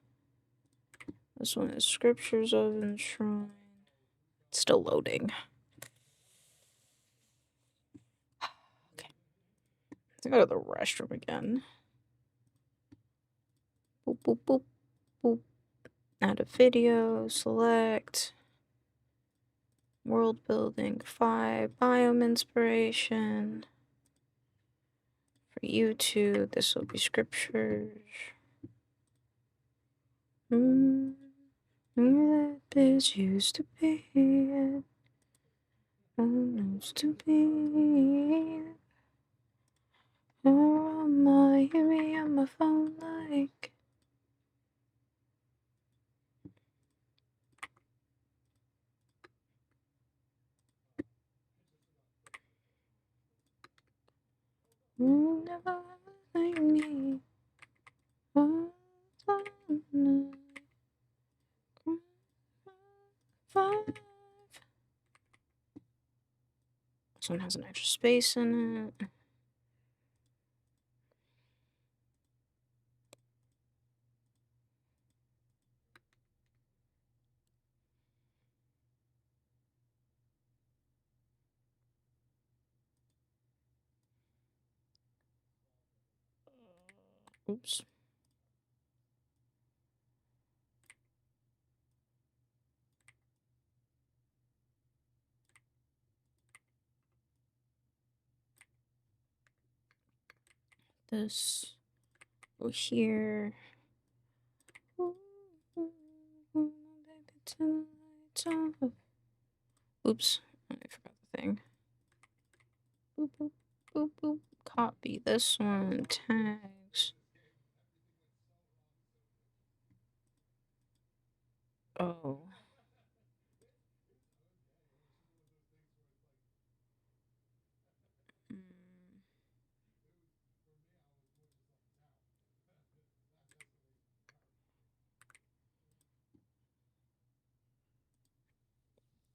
This one is Scriptures of Enshrine. It's still loading. Okay. Let's go to the restroom again. Boop. Add a video, select. World building 5, biome inspiration. For YouTube, this will be scriptures. That bitch used to be it. Used to be. Oh, my, hear me on my phone like. Never like me. Oh, this one has an extra space in it. Oops. This go here. Oops, I forgot the thing. Boop. Copy this one. Tags. Oh.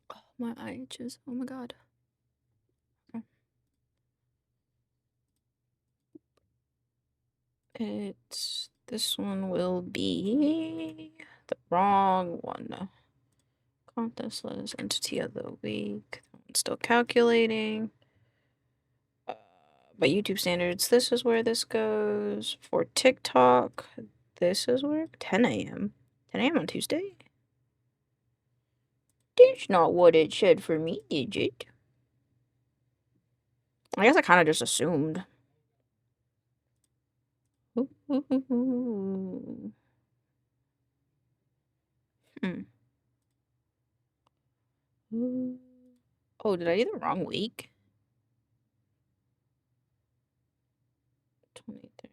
Oh, my eye itches. Oh my god. Okay. This one will be the wrong one. Contest list, entity of the week. That one's still calculating. By YouTube standards, this is where this goes. For TikTok, this is where 10 a.m. 10 a.m. on Tuesday. That's not what it said for me, is it? I guess I kind of just assumed. Oh, did I do the wrong week? 23.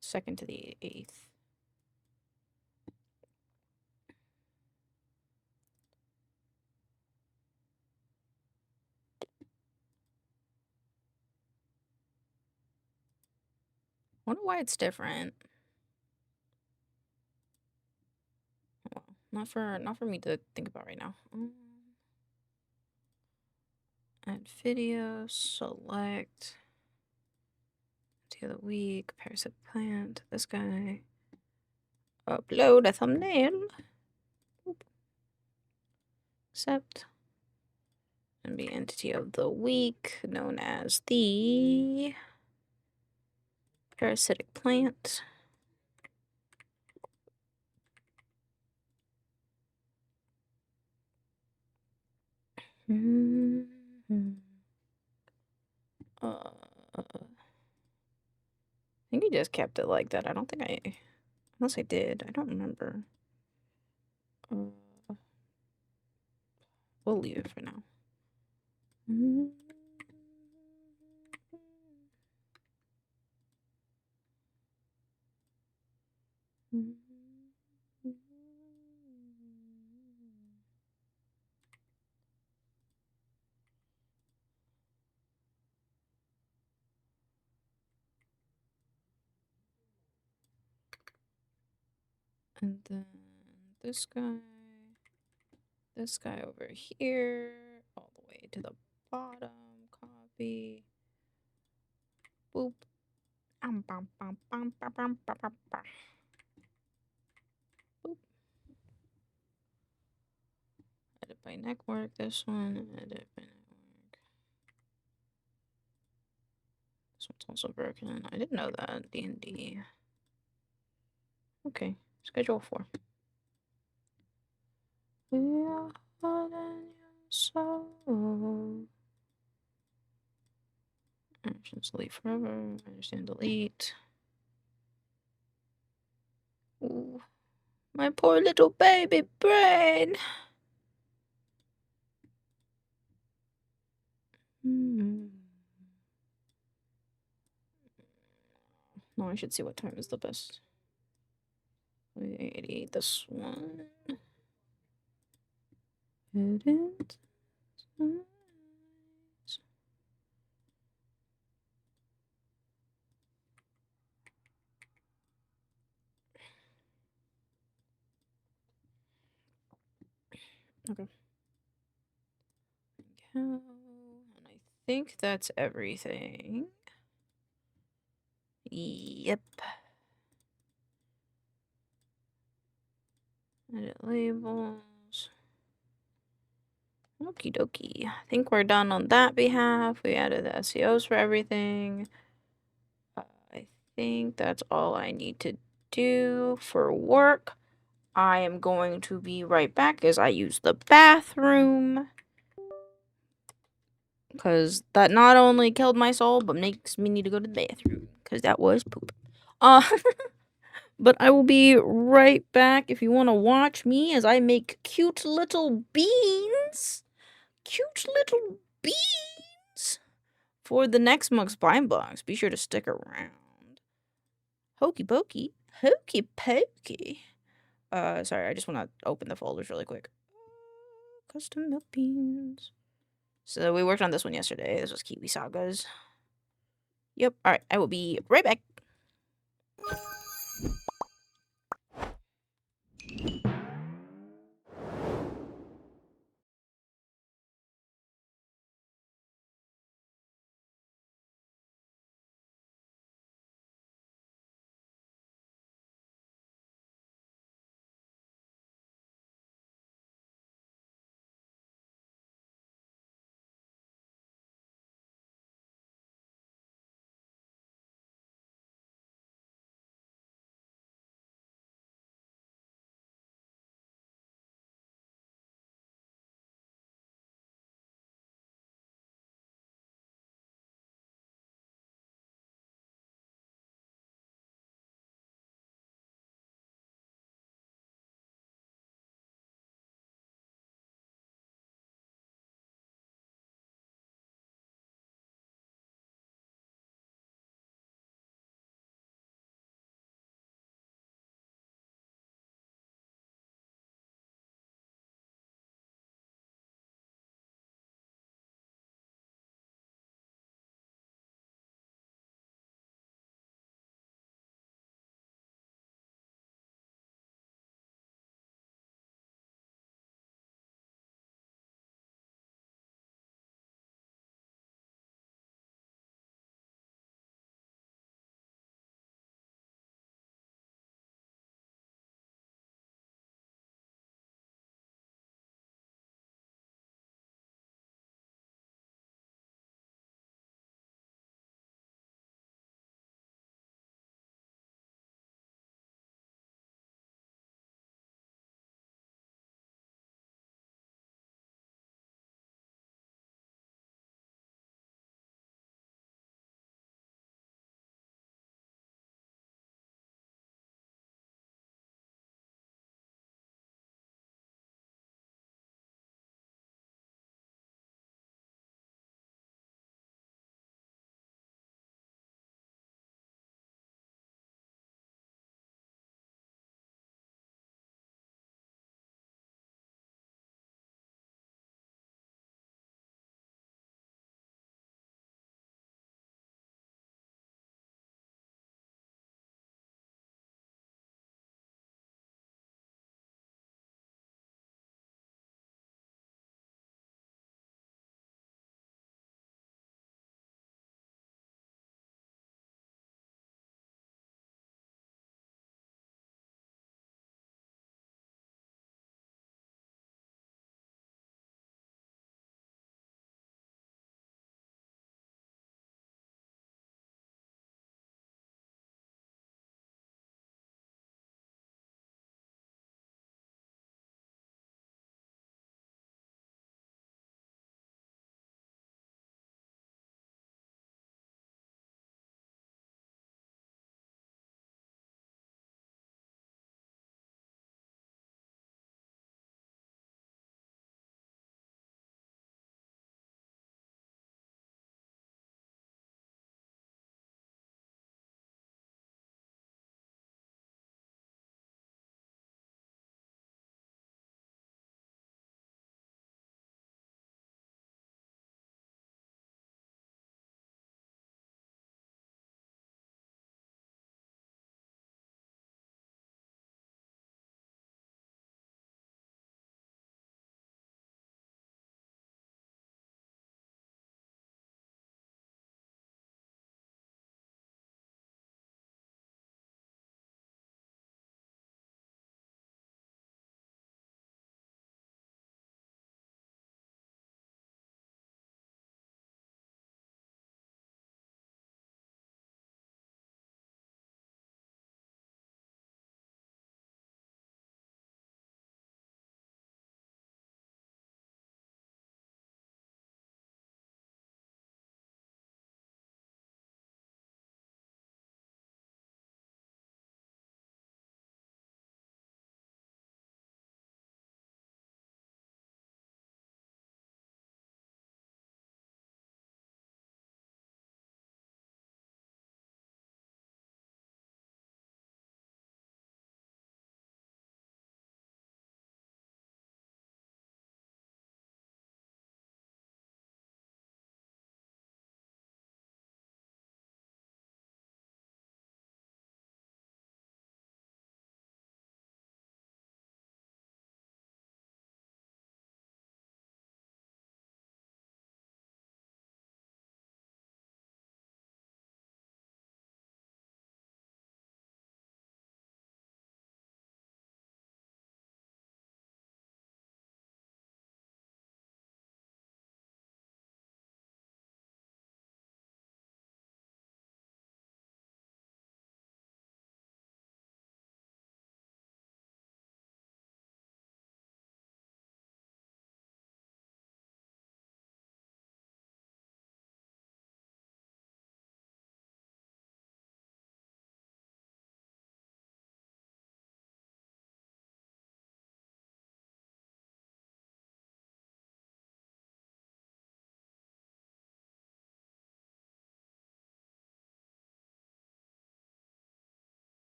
Second to the 8th. I wonder why it's different. Well, not for me to think about right now. Add video, select. Day of the week, parasite plant, this guy. Upload a thumbnail. Boop. Accept. And be entity of the week, known as the parasitic plant. I think he just kept it like that. I don't think unless I did, I don't remember. We'll leave it for now. And then this guy over here, all the way to the bottom, copy. Boop. Boop. Edit by network, this one, edit by network. This one's also broken. I didn't know that. D&D. Okay, schedule 4. We are hot in your soul. Actions delete forever. Understand delete. Ooh, my poor little baby brain. No, I should see what time is the best. 88, this one. Edit. Okay. And I think that's everything. Yep. Edit labels. Okie dokie. I think we're done on that behalf. We added the SEOs for everything. I think that's all I need to do for work. I am going to be right back as I use the bathroom. Because that not only killed my soul, but makes me need to go to the bathroom. Because that was poop. But I will be right back if you want to watch me as I make cute little beans. Cute little beans. For the next mukbang box. Be sure to stick around. Hokey pokey. Hokey pokey. Sorry, I just want to open the folders really quick. Custom milk beans. So we worked on this one yesterday. This was Kiwi Sagas. Yep. All right. I will be right back.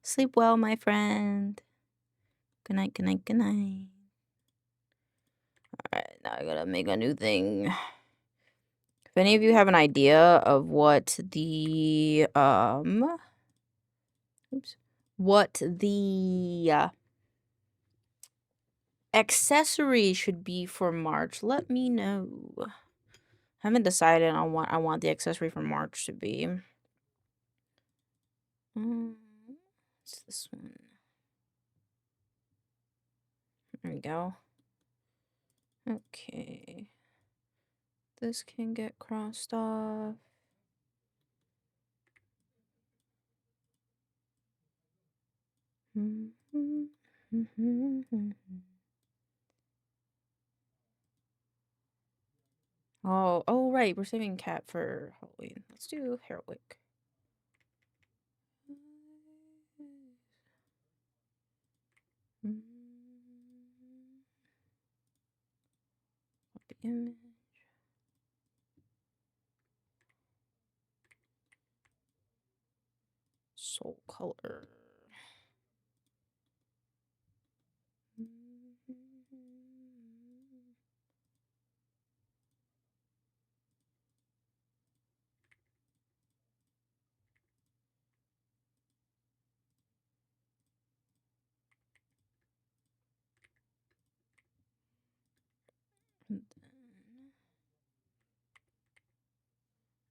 Sleep well, my friend. Good night, good night, good night. Alright, now I gotta make a new thing. If any of you have an idea of what the accessory should be for March, let me know. I haven't decided on what I want the accessory for March to be. What's this one? There we go. Okay. This can get crossed off. Oh, right. We're saving cat for Halloween. Let's do hair wick. Copy image. Soul color.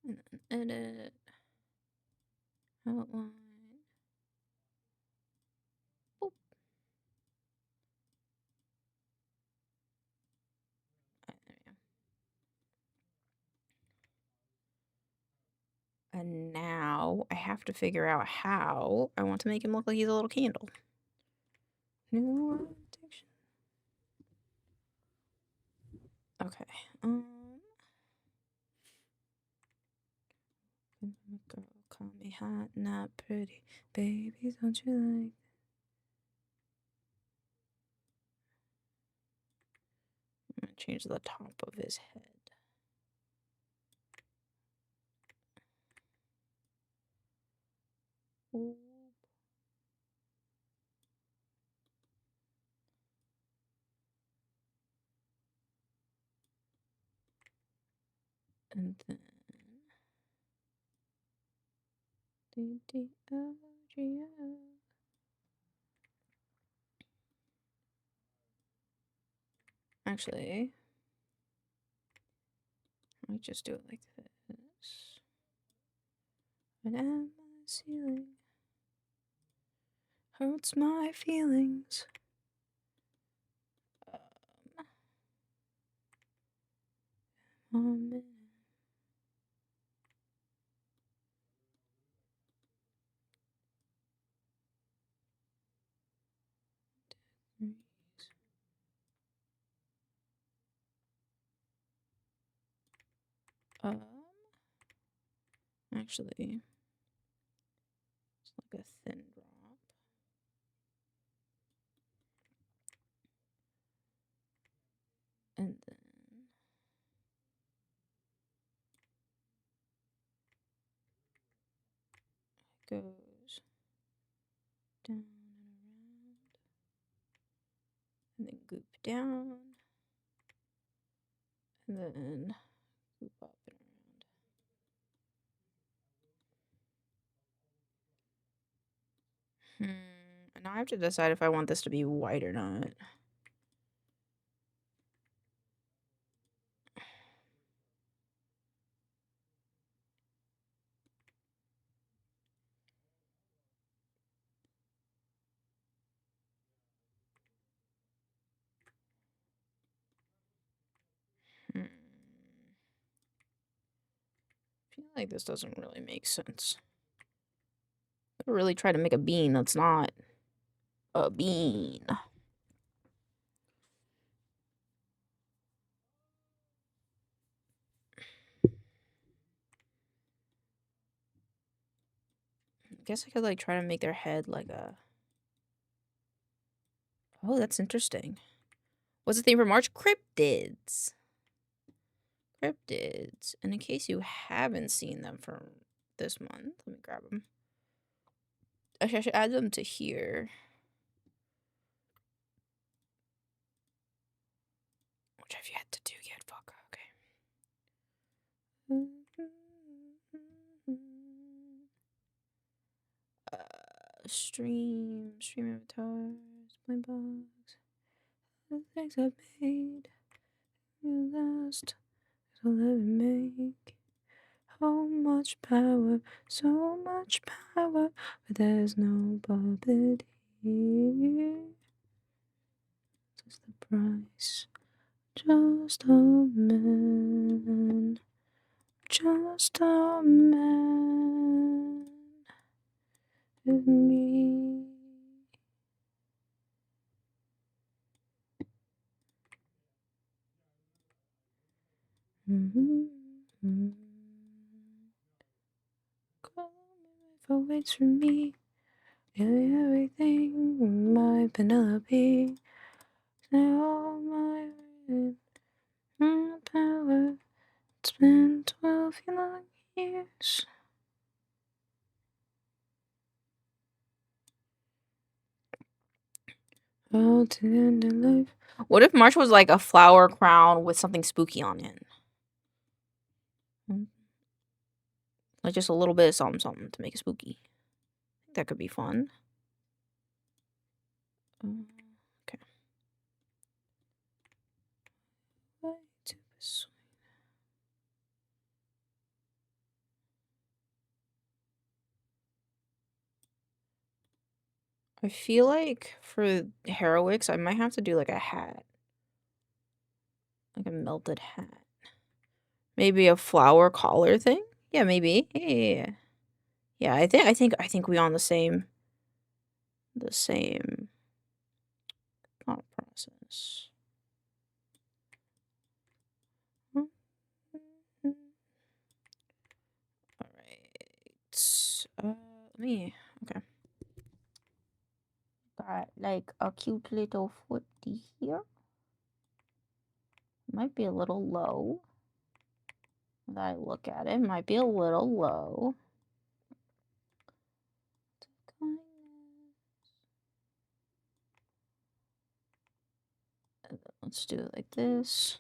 And then edit. Outline. Boop. There we go. And now I have to figure out how I want to make him look like he's a little candle. New addiction. Okay. Girl, call me hot, not pretty. Baby, don't you like? I'm gonna change the top of his head. Ooh. And then actually, I might just do it like this. But at my ceiling hurts my feelings. Actually, it's like a thin drop. And then it goes down and around. And then goop down. And then goop up and around. And now I have to decide if I want this to be white or not. I feel like this doesn't really make sense. I really try to make a bean that's not a bean. I guess I could like try to make their head like a... Oh, that's interesting. What's the theme for March? Cryptids. Cryptids. And in case you haven't seen them from this month, let me grab them. Actually, I should add them to here. Which I've yet to do yet. Fuck. Okay. Stream avatars, plain box. The things I've made. You last. So let me make. So much power, so much power, but there's no puppet here. What's the price? Just a man, just a man with me. If it waits for me, everything, my Penelope. All my power. It's been 12 long years. All to the end of life. What if March was like a flower crown with something spooky on it? Like just a little bit of something to make it spooky. I think that could be fun. Okay. I feel like for Heroics, I might have to do like a hat. Like a melted hat. Maybe a flower collar thing? Yeah, maybe. Yeah. Yeah, I think we on the same thought process. All right. Okay. Got like a cute little footy here. Might be a little low. When I look at it, might be a little low. Let's do it like this.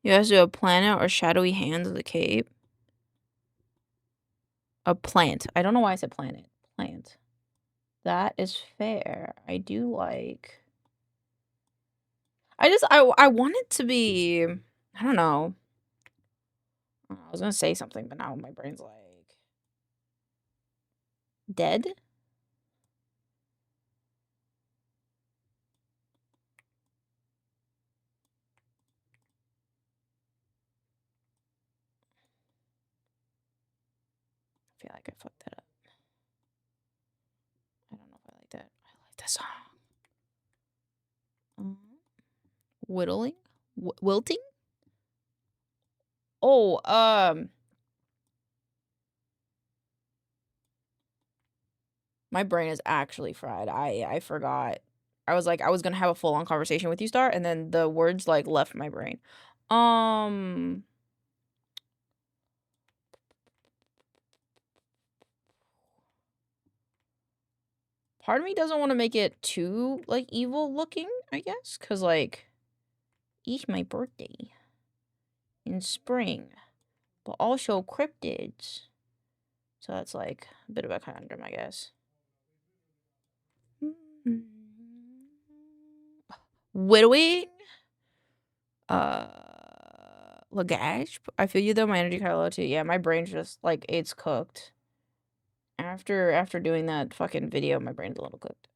You guys do a planet or shadowy hands of the cape. A plant. I don't know why I said planet. Plant. That is fair. I do like. I want it to be. I don't know. I was gonna say something, but now my brain's like dead. I feel like I fucked that up. I don't know if I like that. I like that song. Whittling? Wilting? Oh, my brain is actually fried. I forgot. I was like, I was gonna have a full-on conversation with you, Star, and then the words like left my brain. Part of me doesn't want to make it too like evil looking, I guess, cause like, it's my birthday in spring, but also cryptids, so that's like a bit of a conundrum, I guess. Widowing? Lagage? I feel you though, my energy kind of low too. Yeah, my brain's just like, it's cooked. After doing that fucking video, my brain's a little cooked.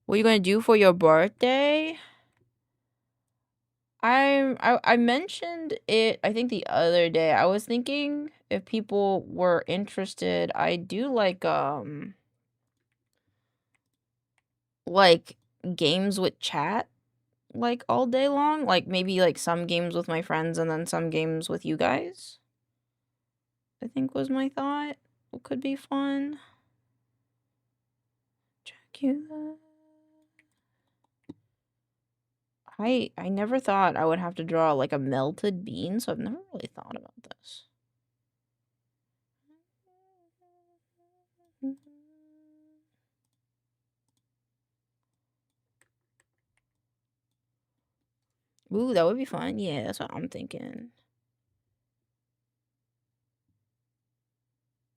What are you gonna do for your birthday? I mentioned it, I think the other day. I was thinking if people were interested, I do like games with chat like all day long. Like maybe like some games with my friends and then some games with you guys. I think was my thought. What could be fun? Dracula. I never thought I would have to draw like a melted bean, so I've never really thought about this. Ooh, that would be fun. Yeah, that's what I'm thinking.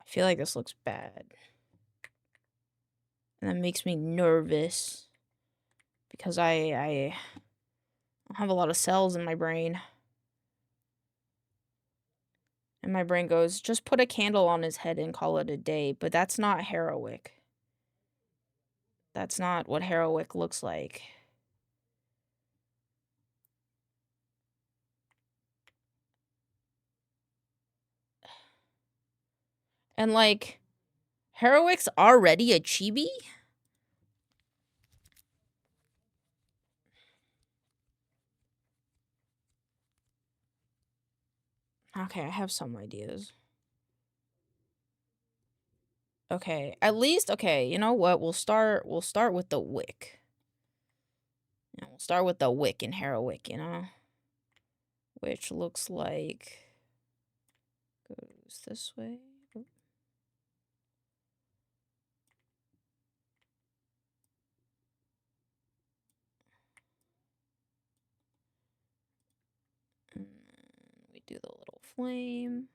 I feel like this looks bad. And that makes me nervous. Because I have a lot of cells in my brain. And my brain goes, just put a candle on his head and call it a day. But that's not heroic. That's not what heroic looks like. And like, heroic's already a chibi? Okay, I have some ideas. Okay, at least, okay, you know what? We'll start with the wick. Yeah, we'll start with the wick in heroic, you know? Which looks like goes this way. Oop. And we do the little flame.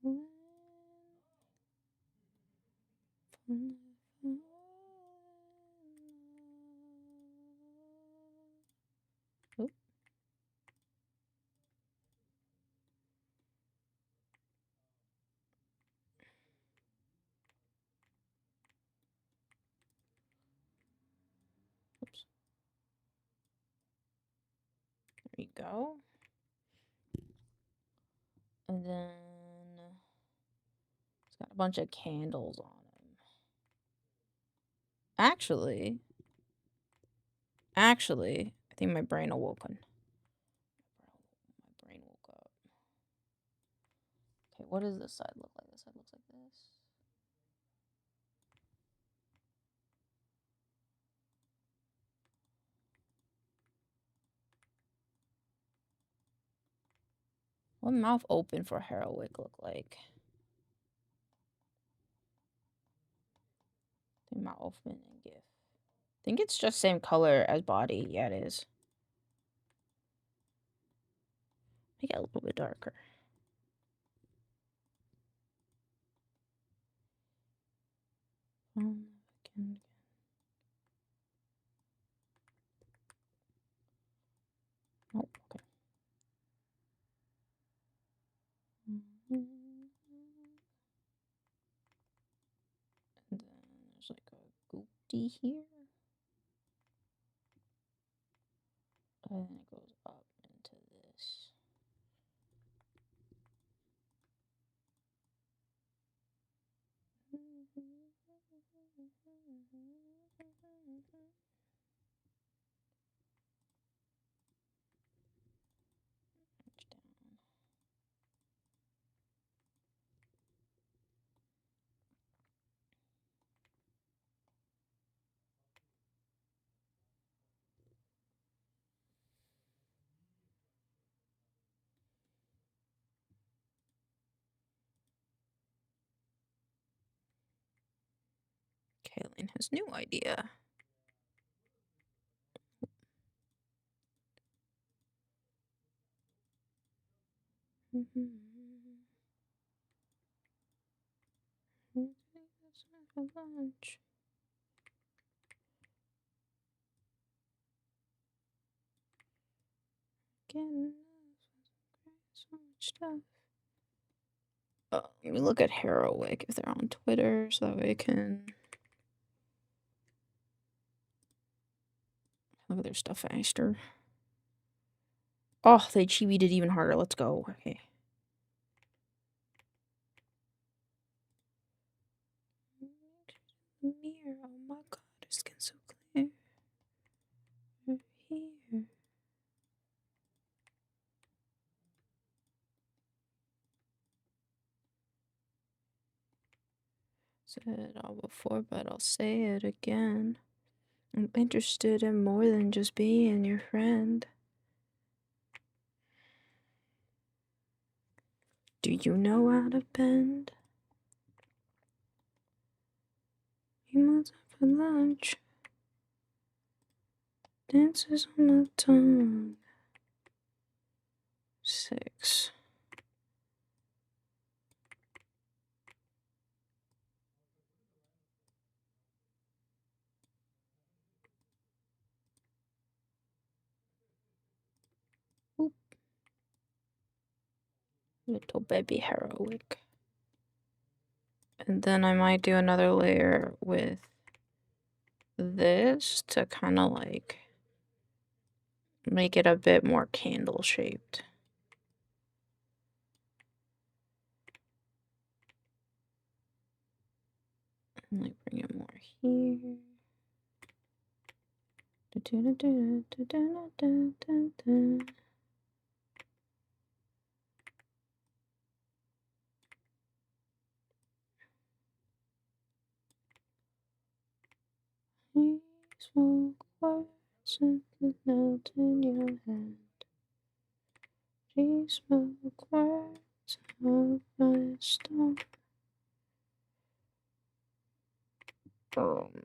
Oop. Oops. There you go. And then it's got a bunch of candles on him. Actually, I think my brain awoken. My brain woke up. Okay, what does this side look like? This side looks like this. What mouth open for heroic look like? I think mouth open and GIF. I think it's just same color as body. Yeah, it is. Make it a little bit darker. Again. Oh, okay. And then there's like a goopty here. And then it goes up into this. Kaylin has new idea. Lunch. Again, so much stuff. Let me look at Heroic if they're on Twitter so that way I can look at their stuff faster. Oh, they chibied it even harder. Let's go. Okay. Mirror. Oh my god, her skin's so clear. Right here. Said it all before, but I'll say it again. I'm interested in more than just being your friend. Do you know how to bend? You must have for lunch. Dances on my tongue. 6. Oop. Little baby heroic. And then I might do another layer with this to kind of like make it a bit more candle shaped. And like bring it more here. Smoke words and melt in your hand. These smoke words of my stone. Boom.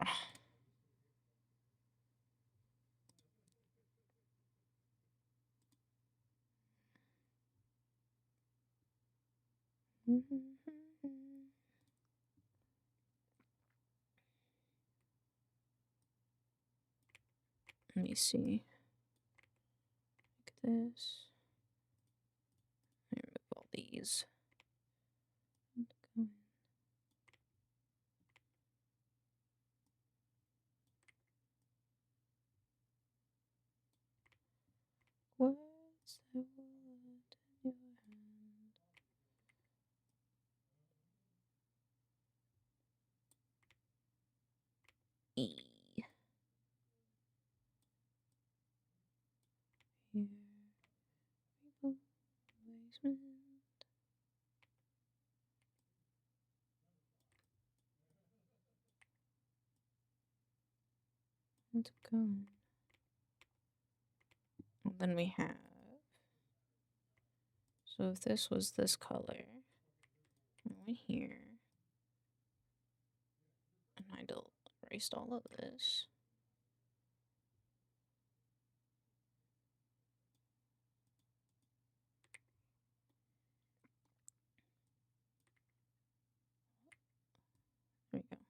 Let me see. Like this. Remove all these. Words that were in your hand. E. Here. Basement. It's gone. And then we have. So if this was this color, I went here, and I erased all of this. There we go.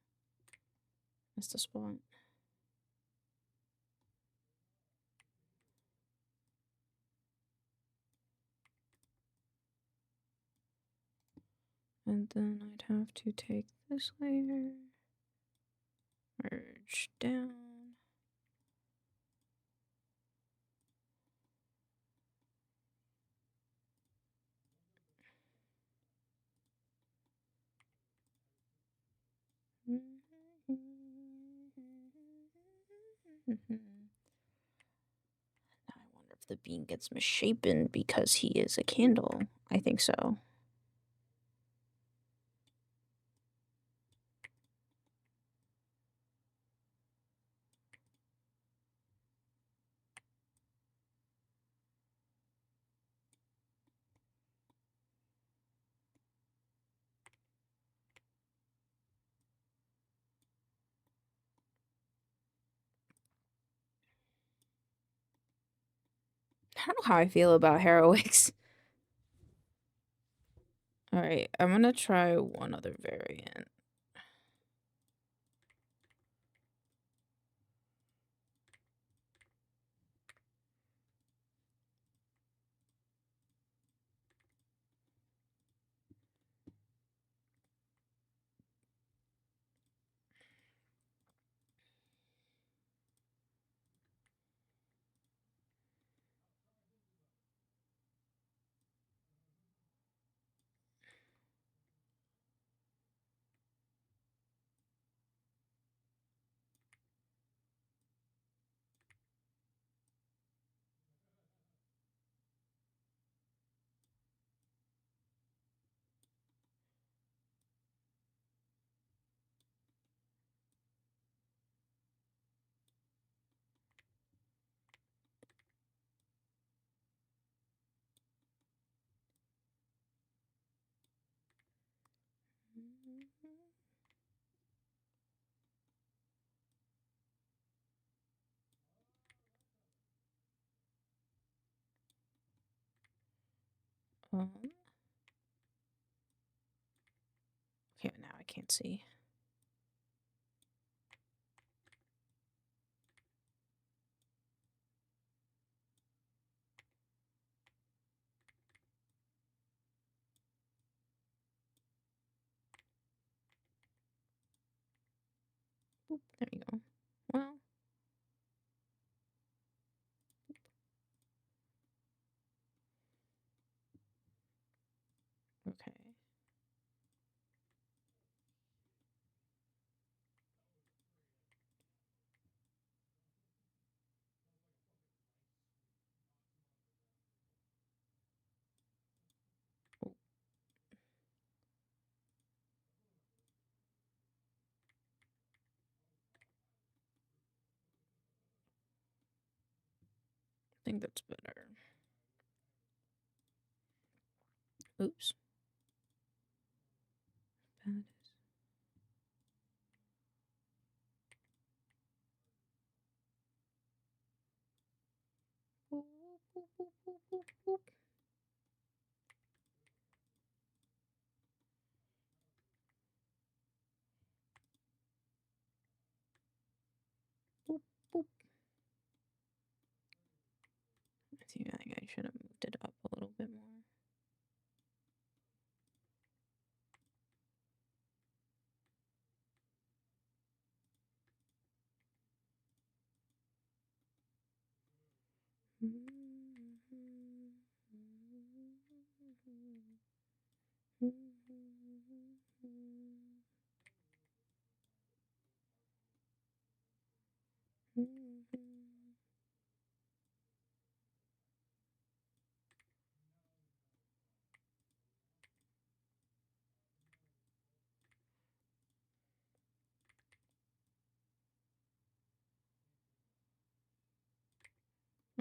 That's the spot. And then I'd have to take this layer, merge down. Now I wonder if the bean gets misshapen because he is a candle. I think so. I don't know how I feel about heroics. Alright, I'm gonna try one other variant. Okay, now I can't see. Boop, there you go. Well. Okay. Oh. I think that's better. Oops. Bad is. Boop, boop, boop, boop, boop, boop. Boop, boop. I think I should have moved it up a little bit more.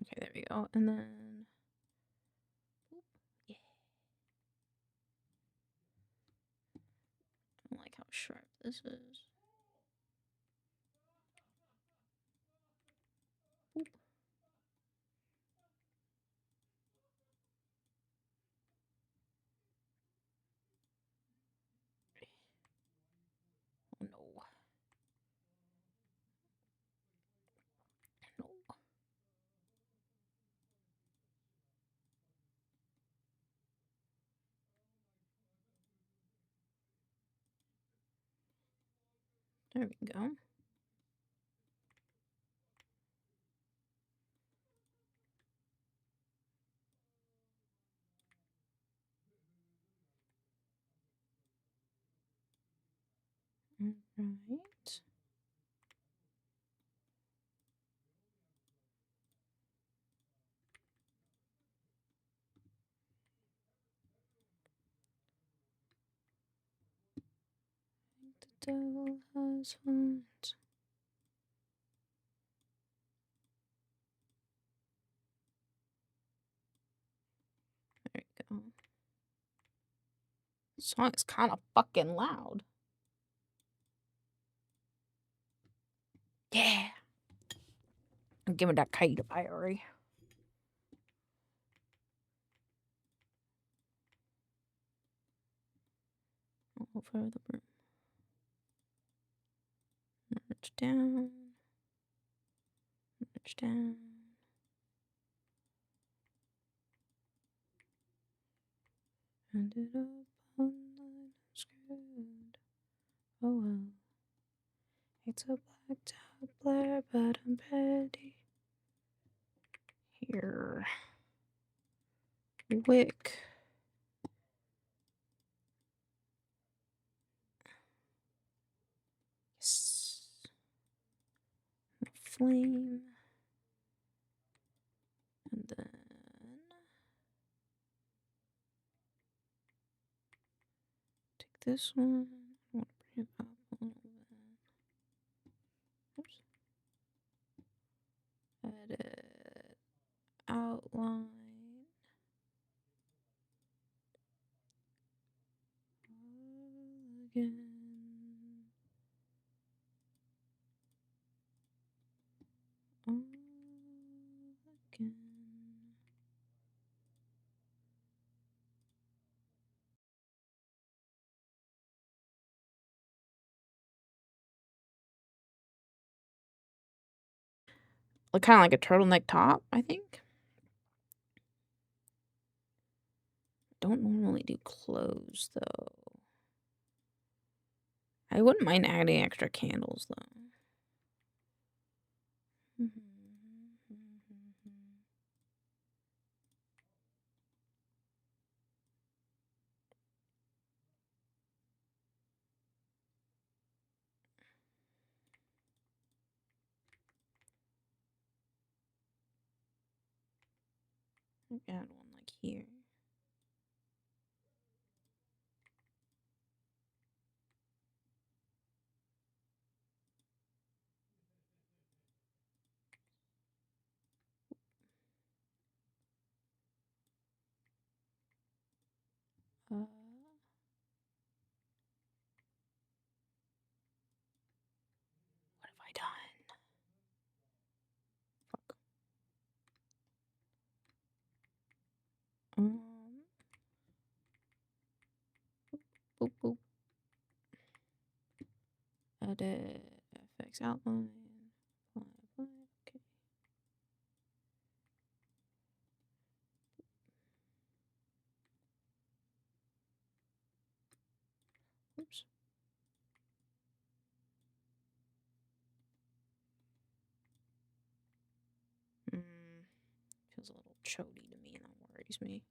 Okay, there we go. And then, boop. Yeah. I don't like how sharp this is. Boop. Oh no. No. There we go. Right. The devil has horns. There we go. This song is kind of fucking loud. Yeah. Give me that Katy Perry. Over the broom. Merge down. Merge down. Ended up online screwed. Oh well. It's a black top Blair, but I'm petty. Here. Wick. Yes. Flame. And then take this one. I want to bring it up a little bit. Oops. Edit. Outline. Again. Again. Like kind of like a turtleneck top, I think. Don't normally do clothes though. I wouldn't mind adding extra candles though. Add one like here. What have I done? Fuck. Boop boop. Edit FX outline. Okay. Oops. Feels a little chody to me, and that worries me.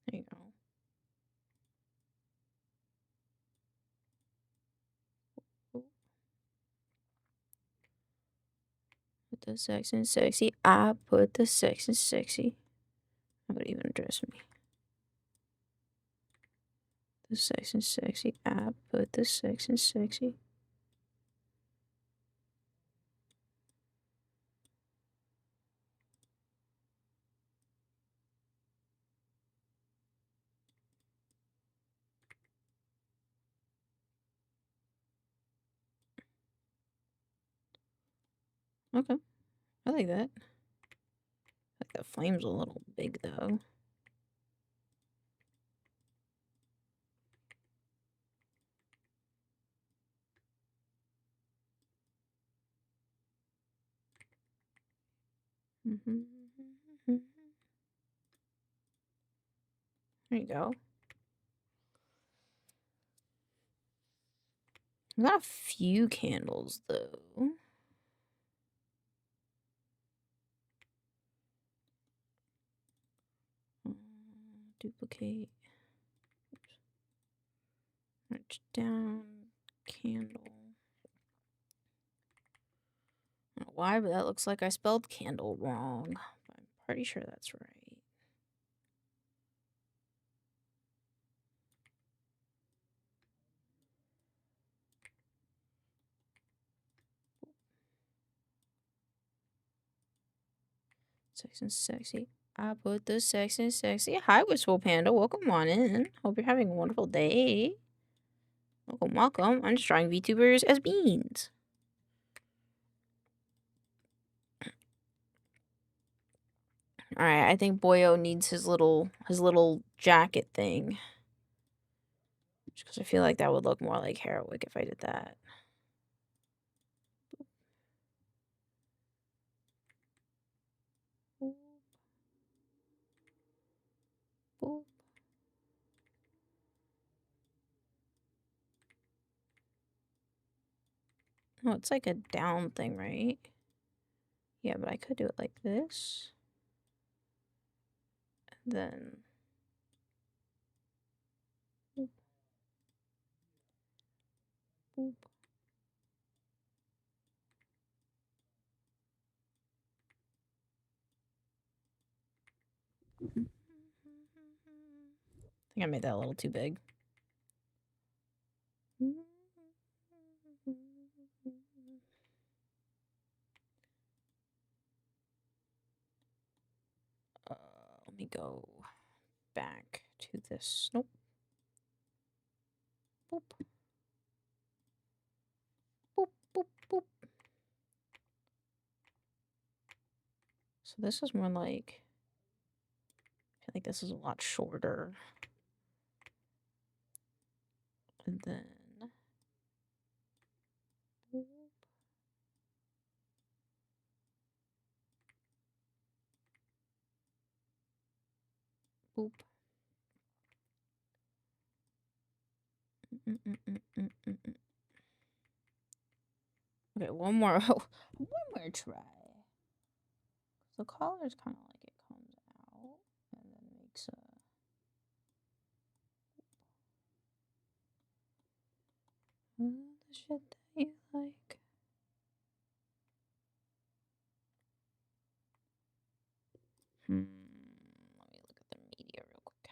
There you go. Put the sex and sexy. I put the sex and sexy. How would it even address me? The sex and sexy. I put the sex and sexy. Okay. I like that. I think the flame's a little big though. There you go. I got a few candles though. Duplicate. Oops. March down. Candle. I don't know why, but that looks like I spelled candle wrong. But I'm pretty sure that's right. Sex and sexy. I put the sex and sexy. Hi, Wistful Panda. Welcome on in. Hope you're having a wonderful day. Welcome, welcome. I'm just trying VTubers as beans. Alright, I think Boyo needs his little jacket thing. Just because I feel like that would look more like Heroic if I did that. Boop. Boop. Oh, it's like a down thing, right? Yeah, but I could do it like this. And then... Boop. Boop. I think I made that a little too big. Let me go back to this. Nope. Boop. Boop, boop, boop. So this is more like, I feel like this is a lot shorter. And then, boop. Boop. Okay, one more, one more try. The collar is kind of like it comes out and then makes a. The shit that you like. Let me look at the media real quick.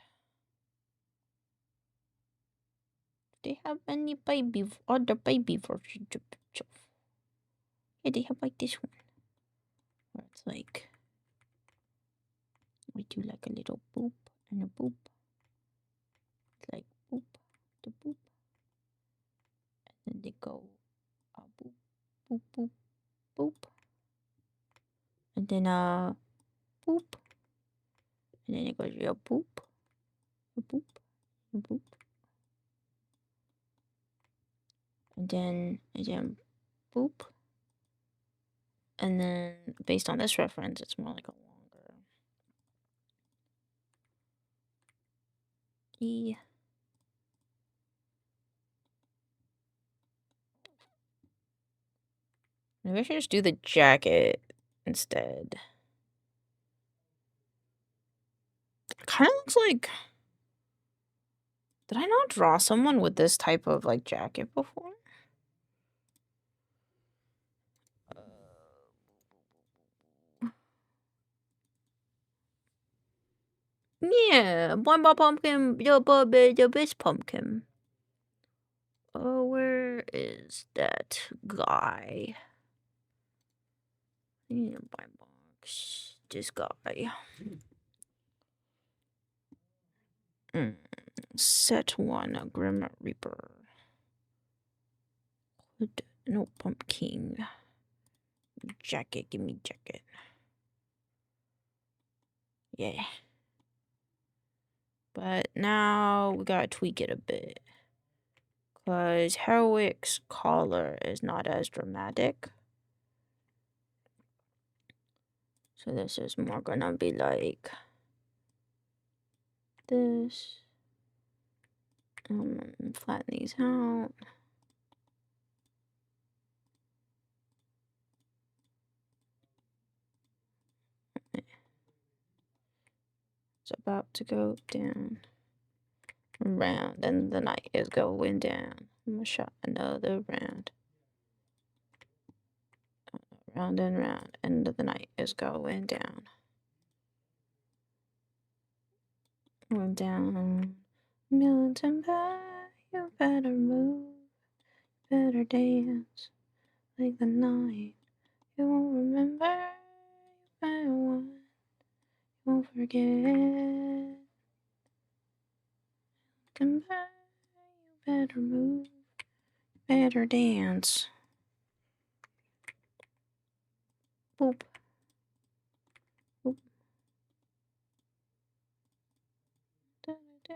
Do they have any baby, other baby versions of picture? Yeah, they have like this one. Where it's like, we do like a little boop and a boop. It's like boop, the boop. And then they go, boop, boop, boop, boop. And then, boop. And then it goes, a boop, a boop, a boop. And then boop. And then based on this reference, it's more like a longer E. Maybe I should just do the jacket instead. Kind of looks like. Did I not draw someone with this type of like jacket before? Yeah, one more pumpkin, your best pumpkin. Oh, where is that guy? I need to buy box. This guy. Set 1, a Grim Reaper. No pumpkin. Jacket, give me jacket. Yeah. But now we gotta tweak it a bit. Because Herwick's collar is not as dramatic. So this is more gonna be like this. Flatten these out. It's about to go down. Round, and the night is going down. I'm gonna shot another round. Round and round, and the night is going down. Going down. Militant pie, you better move, better dance like the night. You won't remember, you better want, you won't forget. Militant pie, you better move, better dance. Boop. Boop. Da, da, da.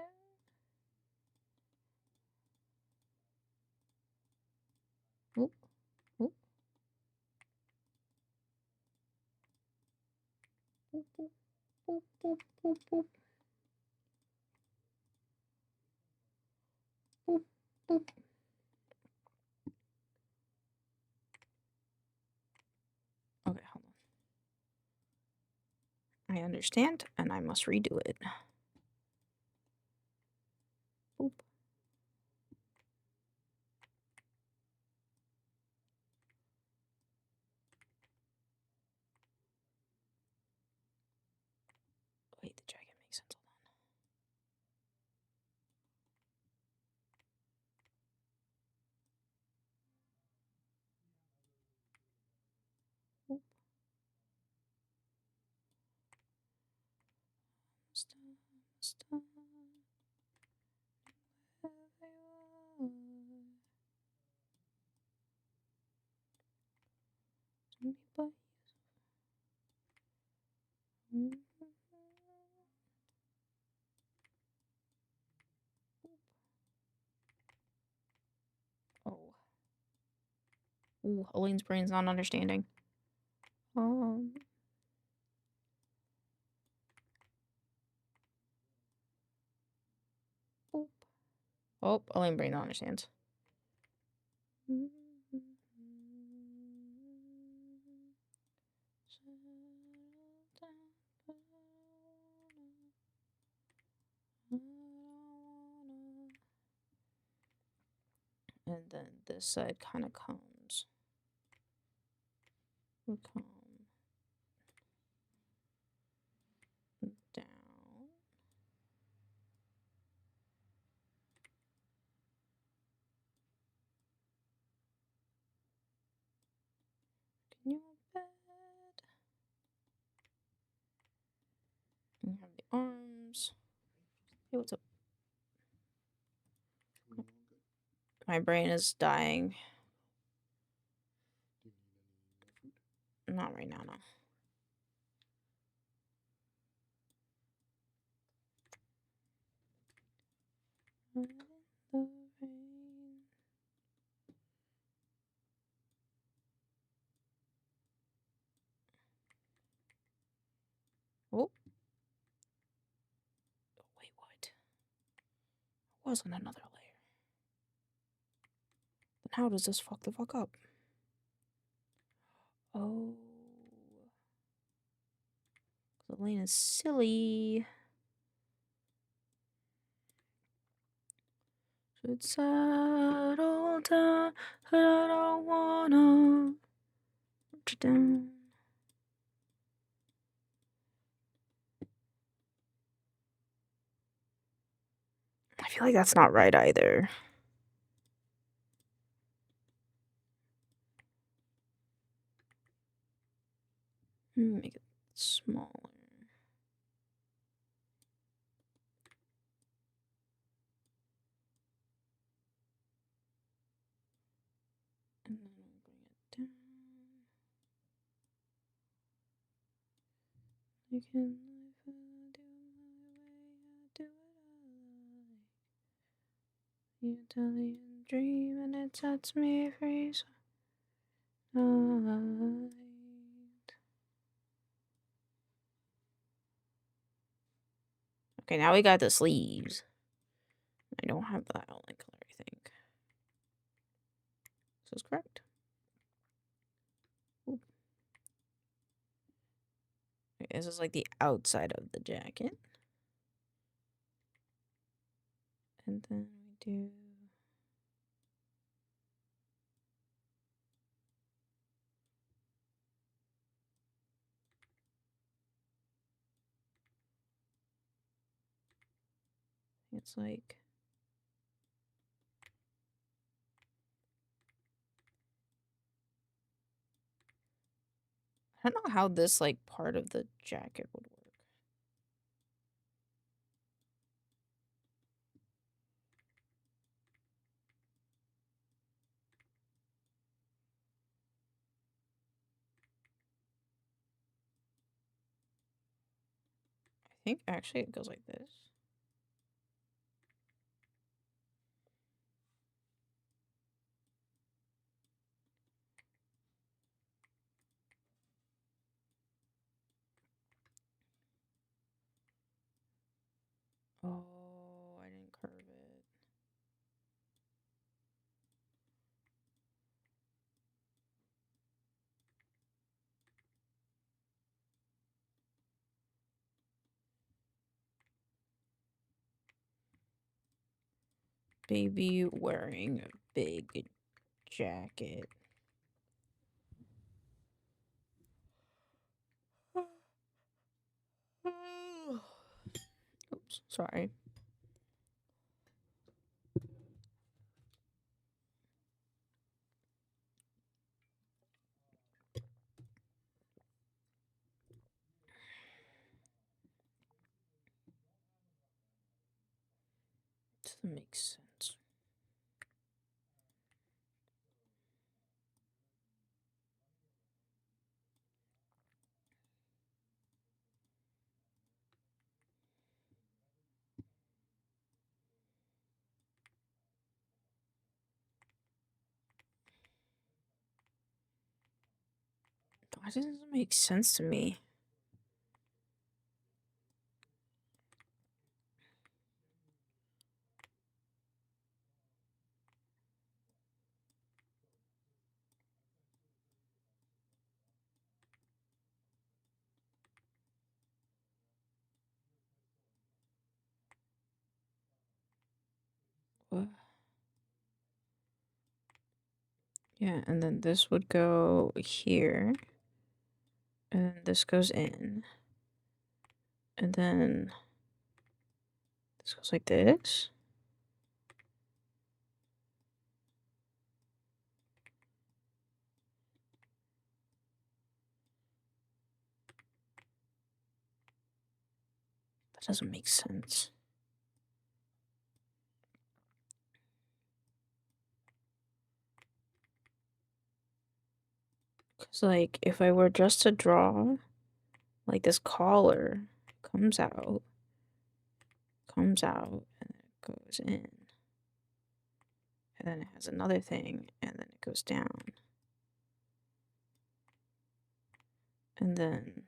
Boop. Boop. Boop, boop, boop, boop, boop, boop. Boop, boop. Okay, hold on. I understand, and I must redo it. Boop. Wait, the jacket makes sense. Hold on. Oh. Ooh, Elaine's brain's not understanding. Oh, Elaine brain not understands. And then this side kind of comes. We come down. Can you bed? And you have the arms. Hey, what's up? Coming along good. My brain is dying. Do you need any more food? Not right now, no. Oh. Wait, what? Wasn't another layer. Then how does this fuck the fuck up? Oh. Elaine is silly. Should settle down, but I don't wanna put you down. I feel like that's not right either. Make it smaller. And then I'll bring it down. You can live it, do my way, I do what I like. You tell me a dream and it sets me free. So night. Okay, now we got the sleeves. I don't have the outline color, I think. This is correct. Ooh. Okay, this is like the outside of the jacket. And then we do... It's like... I don't know how this, like, part of the jacket would work. I think actually it goes like this. Oh, I didn't curve it. Baby wearing a big jacket. Oops, sorry. Doesn't make sense. Why doesn't it make sense to me? What? Yeah, and then this would go here. And then this goes in. And then this goes like this. That doesn't make sense. Because, like, if I were just to draw, like, this collar comes out, and then it goes in. And then it has another thing, and then it goes down. And then...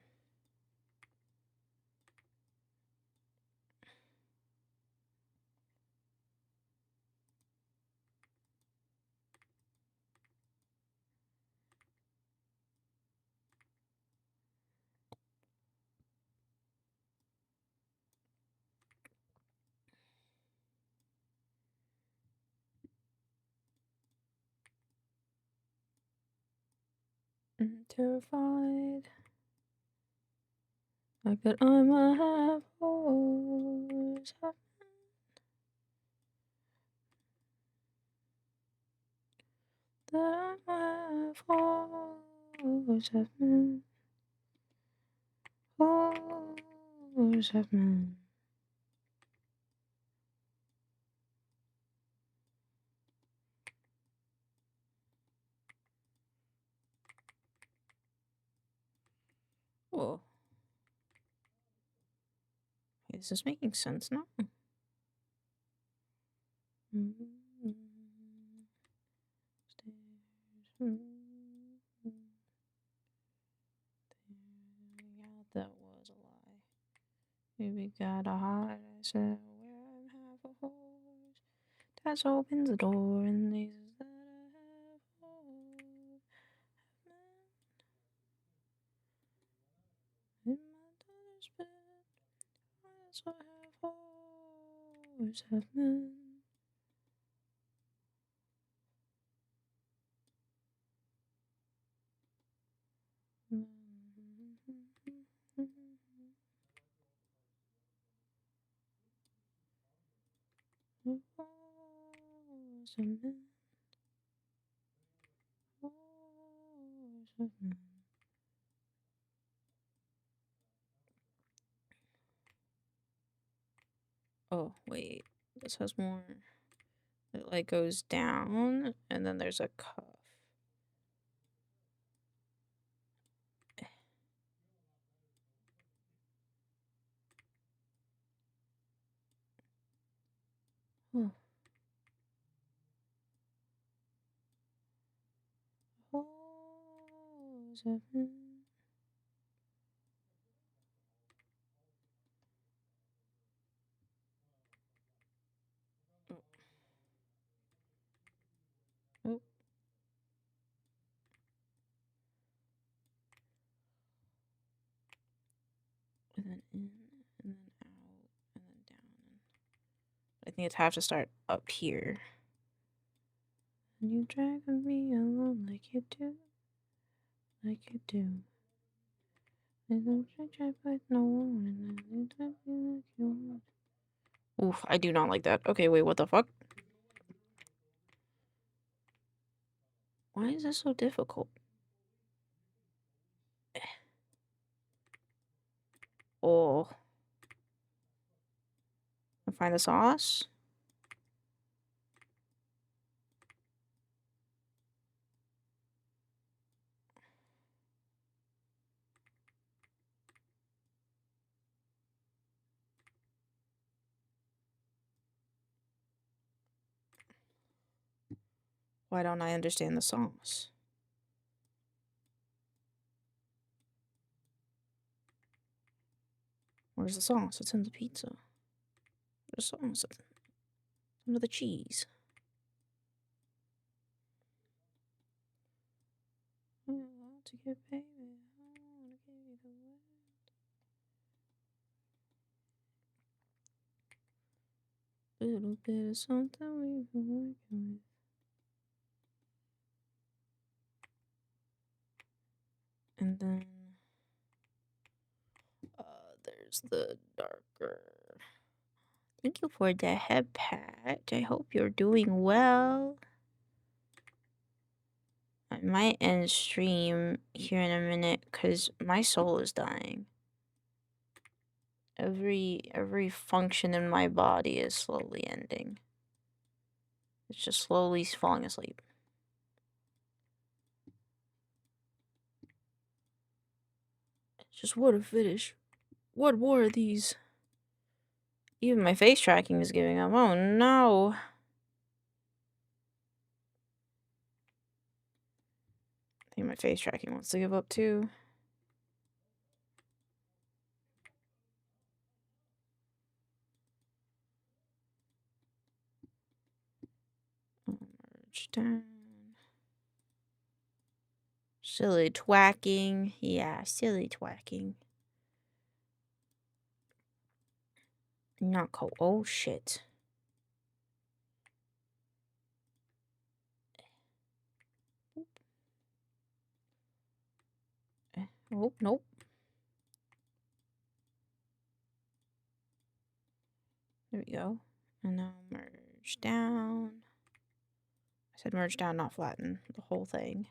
I'm terrified. Like that I might have always happened. That I might have always happened. Always happened. Oh. Is this making sense now? Yeah, that was a lie. Maybe gotta hide. I said, where I'm half a horse. That opens the door and these that I have always in my daughter's bed. That's what I have always have meant. Oh, wait. This has more. It like goes down and then there's a cuff. Oh. Always have been. Oh. Oh. And then in, and then out, and then down. I think it's have to start up here. And you drag me along like you do. Like you do. I don't check with no one, and then you drag me like you want. Oof, I do not like that. Okay, wait, what the fuck? Why is this so difficult? Oh. I find the sauce. Why don't I understand the sauce? Where's the sauce? It's in the pizza. Where's the sauce? It's under the cheese. I want to get baby. I want to give you the world. Little bit of something we've been working with. And then there's the darker. Thank you for the head patch. I hope you're doing well. I might end stream here in a minute because my soul is dying. Every function in my body is slowly ending. It's just slowly falling asleep. It's just what a finish. What more are these? Even my face tracking is giving up. Oh no. I think my face tracking wants to give up too. Merge down. Silly twacking. Yeah, silly twacking. Not cool. Oh shit. Oh, nope. There we go. And now merge down. I said merge down, not flatten the whole thing.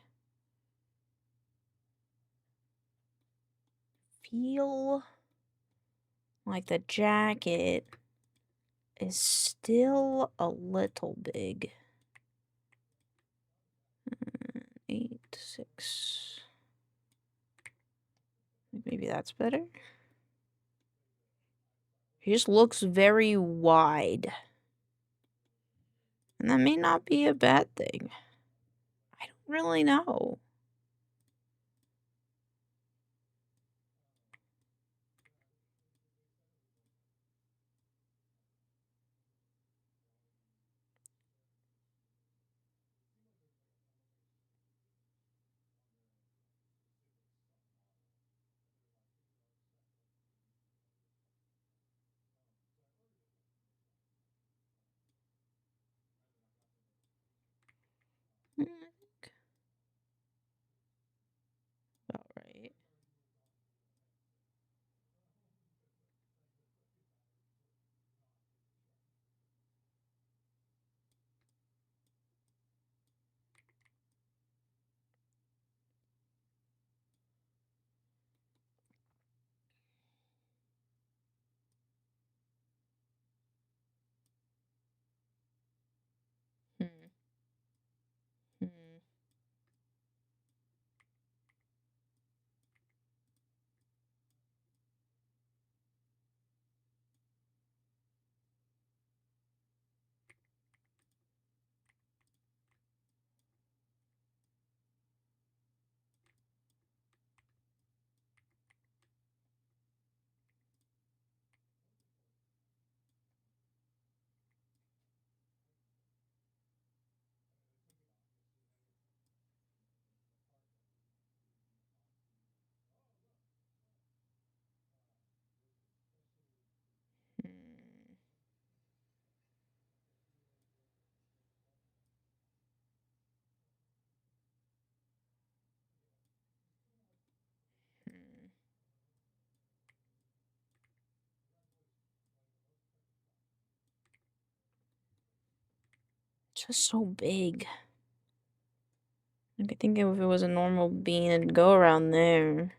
Feel like the jacket is still a little big. 8, 6. Maybe that's better. He just looks very wide. And that may not be a bad thing. I don't really know. About right. Hmm. Hmm. Hmm. Hmm. Just so big. Like, I think if it was a normal bean, it'd go around there. It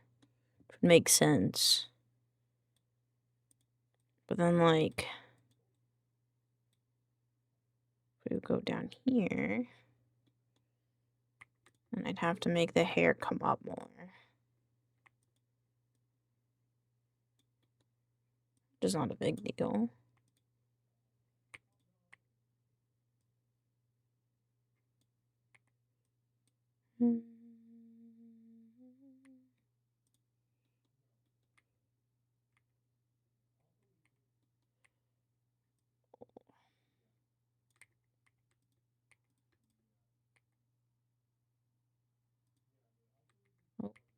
would make sense. But then, like, if we would go down here, then I'd have to make the hair come up more. Which is not a big deal. Oh,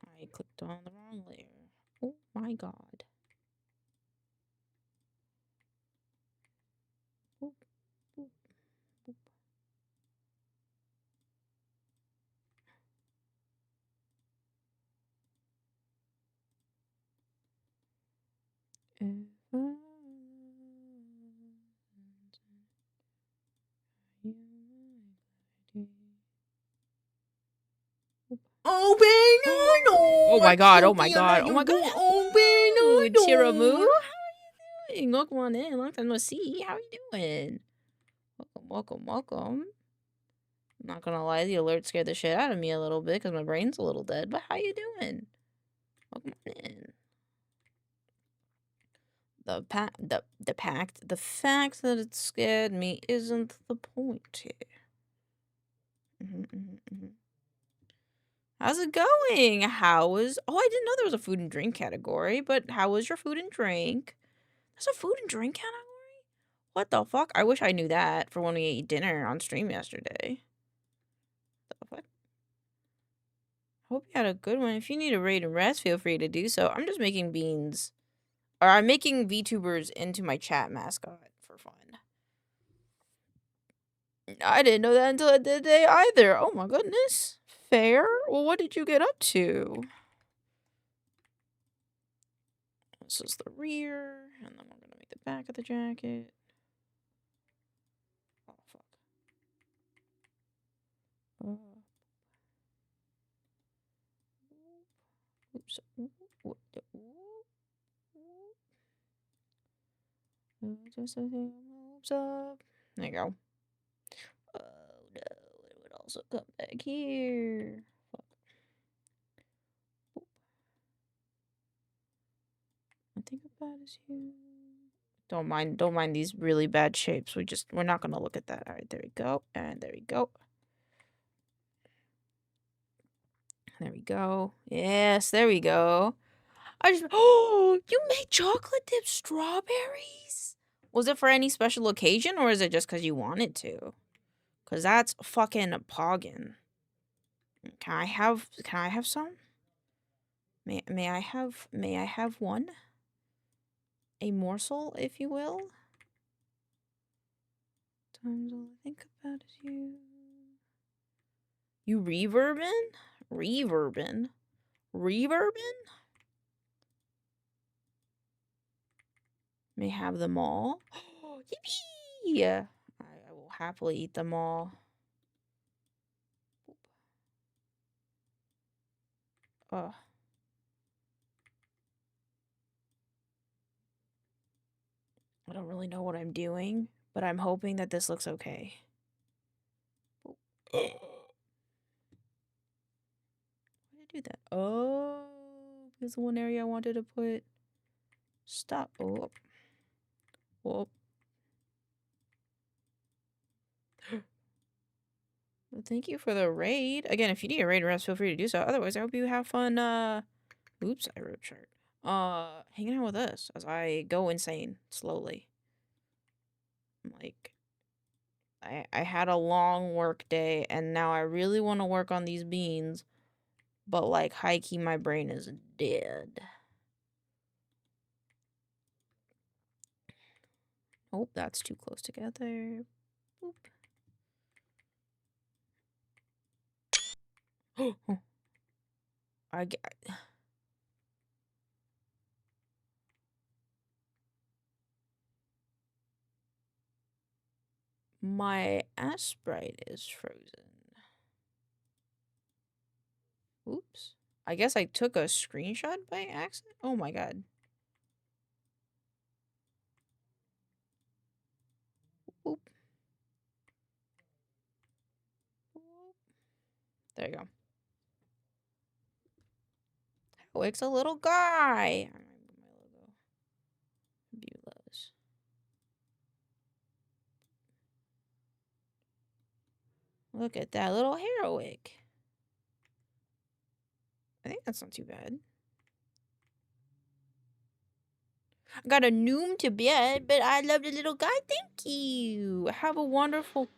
I clicked on the wrong layer. Oh my god. Boop, boop, boop. Open our door. Oh my god, oh my POV, god, I'm oh at my your god. door. Open our Ooh, Chiramu, door. how are you doing? Welcome on in. Long time no see. How are you doing? Welcome, welcome, welcome. I'm not gonna lie, the alert scared the shit out of me a little bit because my brain's a little dead. But how you doing? Welcome on in. The fact that it scared me isn't the point here. How's it going? Oh, I didn't know there was a food and drink category, but how was your food and drink? There's a food and drink category? What the fuck? I wish I knew that for when we ate dinner on stream yesterday. The fuck? Hope you had a good one. If you need a raid and rest, feel free to do so. I'm just making beans. Or I'm making VTubers into my chat mascot for fun. I didn't know that until today either. Oh my goodness. Fair? Well, what did you get up to? This is the rear, and then we're gonna make the back of the jacket. Oh, fuck. Oops. Just a thing moves up. There you go. Oh no, it would also come back here. Fuck. I think about is here. Don't mind these really bad shapes. We're not gonna look at that. Alright, there we go. And there we go. There we go. Yes, there we go. Oh, you made chocolate dipped strawberries? Was it for any special occasion or is it just because you wanted to? Because that's fucking poggin. Can I have some? May I have one? A morsel, if you will? Times all I think about is you. You reverbin? Reverbin? Reverbin? May have them all. Yippee! I will happily eat them all. Ugh. I don't really know what I'm doing, but I'm hoping that this looks okay. Why did I do that? Oh, there's one area I wanted to put. Stop. Oh. Whoop. Well, thank you for the raid. Again, if you need a raid or rest, feel free to do so. Otherwise, I hope you have fun, oops, I wrote chart. Hanging out with us as I go insane slowly. Like, I had a long work day, and now I really want to work on these beans, but, like, high-key, my brain is dead. Oh, that's too close together. Boop. Oh. I get... My Sprite is frozen. Oops. I guess I took a screenshot by accident? Oh my god. Oop. There you go. Wick's a little guy. Viewless. Look at that little hair wick. think that's not too bad. I got a noom to bed, but I love the little guy. Thank you. Have a wonderful...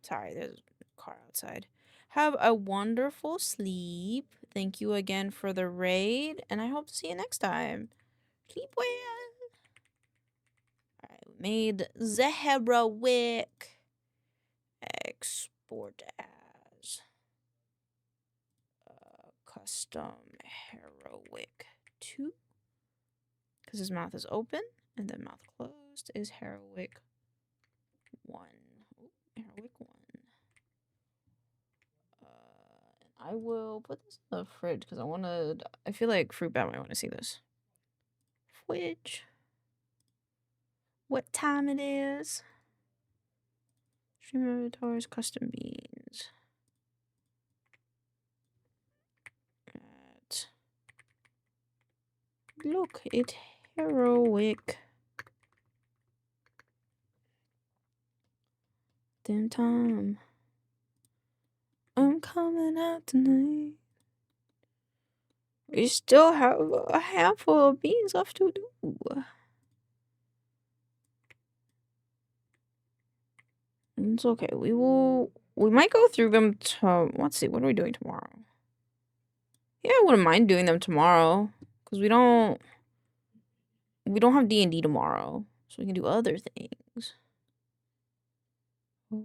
Sorry, there's a car outside. Have a wonderful sleep. Thank you again for the raid, and I hope to see you next time. Sleep well. Alright, we made the heroic. Export as custom heroic 2. Because his mouth is open, and then mouth closed is heroic 1. Ooh, heroic 1. I will put this in the fridge because I feel like Fruit Bat might want to see this. Fridge. What time it is? Stream avatars, custom beans. Look, it's heroic. Damn time. I'm coming out tonight. We still have a handful of beans left to do. It's okay. We might go through them let's see, what are we doing tomorrow? Yeah, I wouldn't mind doing them tomorrow. Because we don't have D&D tomorrow. So we can do other things. I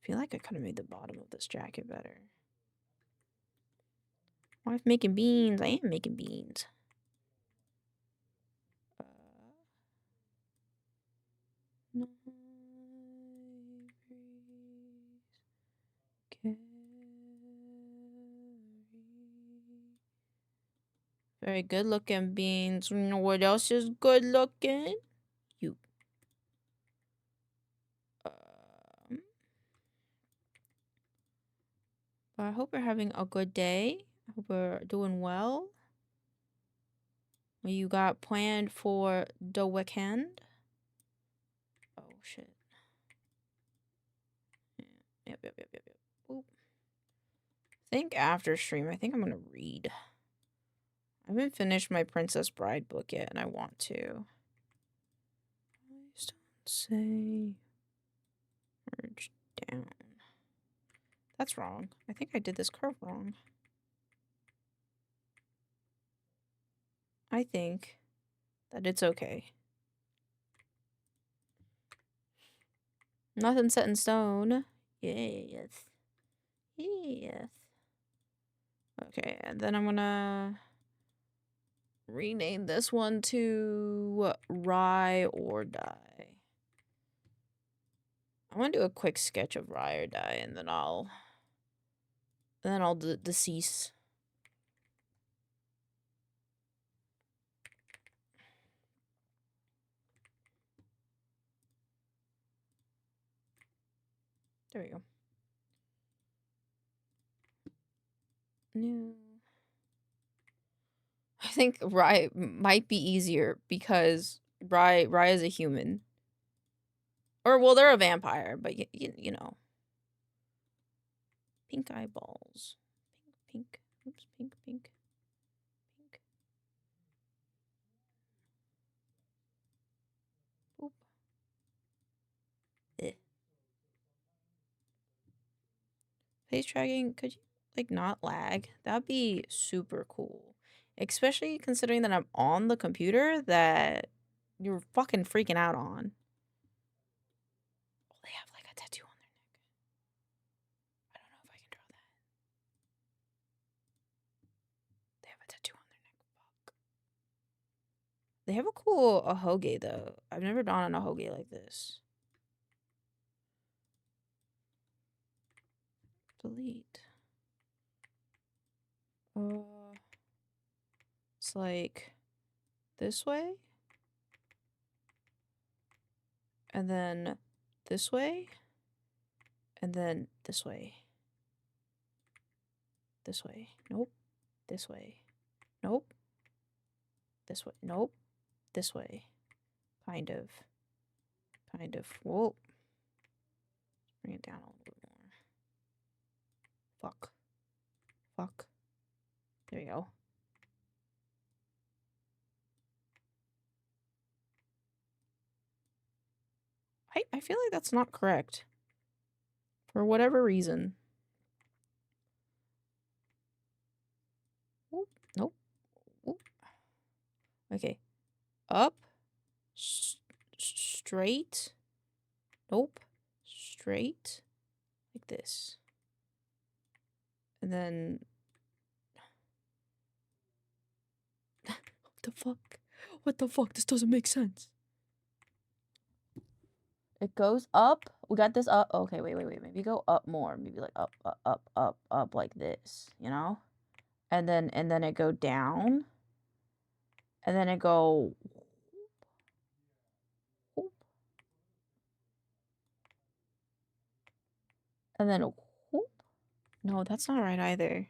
feel like I could have made the bottom of this jacket better. Wife making beans. I am making beans. Very good looking beans. You know what else is good looking? You. But I hope you're having a good day. I hope we're doing well. What you got planned for the weekend? Oh shit. Yep. Oop. I think after stream, I think I'm gonna read. I haven't finished my Princess Bride book yet, and I want to. Please don't say merge down. That's wrong. I think I did this curve wrong. I think that it's okay. Nothing set in stone. Yes. Yes. Okay, and then I'm gonna rename this one to Rye or Die. I want to do a quick sketch of Rye or Die, and then I'll decease. There we go. No. I think Rye might be easier because Rye is a human. Or, well, they're a vampire, but you know. Pink eyeballs. Pink. Oops, pink. Pink. Oop. Face tracking, could you, like, not lag? That'd be super cool. Especially considering that I'm on the computer that you're fucking freaking out on. Oh, they have, like, a tattoo on their neck. I don't know if I can draw that. They have a tattoo on their neck. Fuck. They have a cool ahoge, though. I've never drawn an ahoge like this. Delete. It's like this way. And then this way. And then this way. This way. Nope. This way. Nope. This way. Nope. This way. Kind of. Whoa. Bring it down a little bit more. Fuck. Fuck. There we go. I feel like that's not correct. For whatever reason. Oop, nope. Oop. Okay. Up. Straight. Nope. Straight. Like this. And then... What the fuck? What the fuck? This doesn't make sense. It goes up. We got this up. Okay, wait. Maybe go up more. Maybe like up like this, you know? And then it go down. And then it go... Whoop. And then... Whoop. No, that's not right either.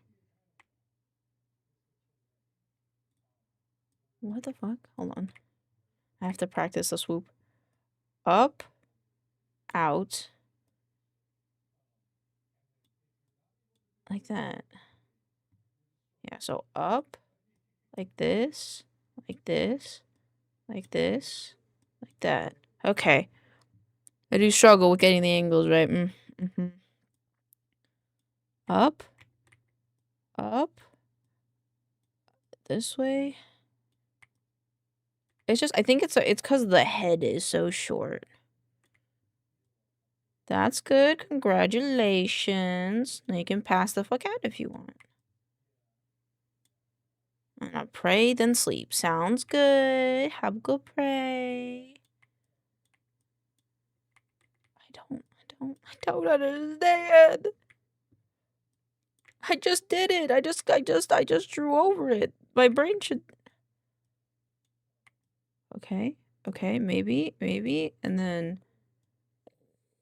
What the fuck? Hold on. I have to practice the swoop. Up. Out. Like that. Yeah, so up. Like this. Like this. Like this. Like that. Okay. I do struggle with getting the angles right. Mm-hmm. Up. Up. This way. It's just, I think it's because the head is so short. That's good. Congratulations. Now you can pass the fuck out if you want. And I pray, then sleep. Sounds good. Have a good pray. I don't understand. I just did it. I just drew over it. My brain should... Okay. Okay, maybe. And then...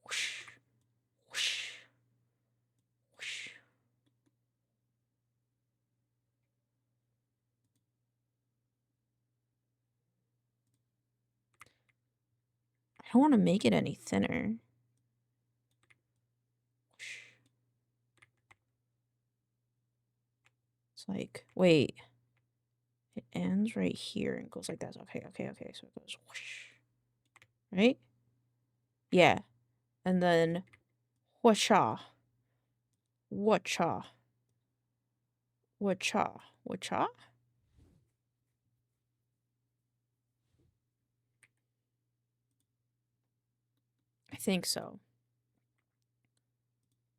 Whoosh. Whoosh. Whoosh. I don't want to make it any thinner. Whoosh. It's like, wait. It ends right here and goes like that. Okay. So it goes whoosh. Right? Yeah. And then whoosh-ah. Whatcha? Whatcha? Whatcha? I think so.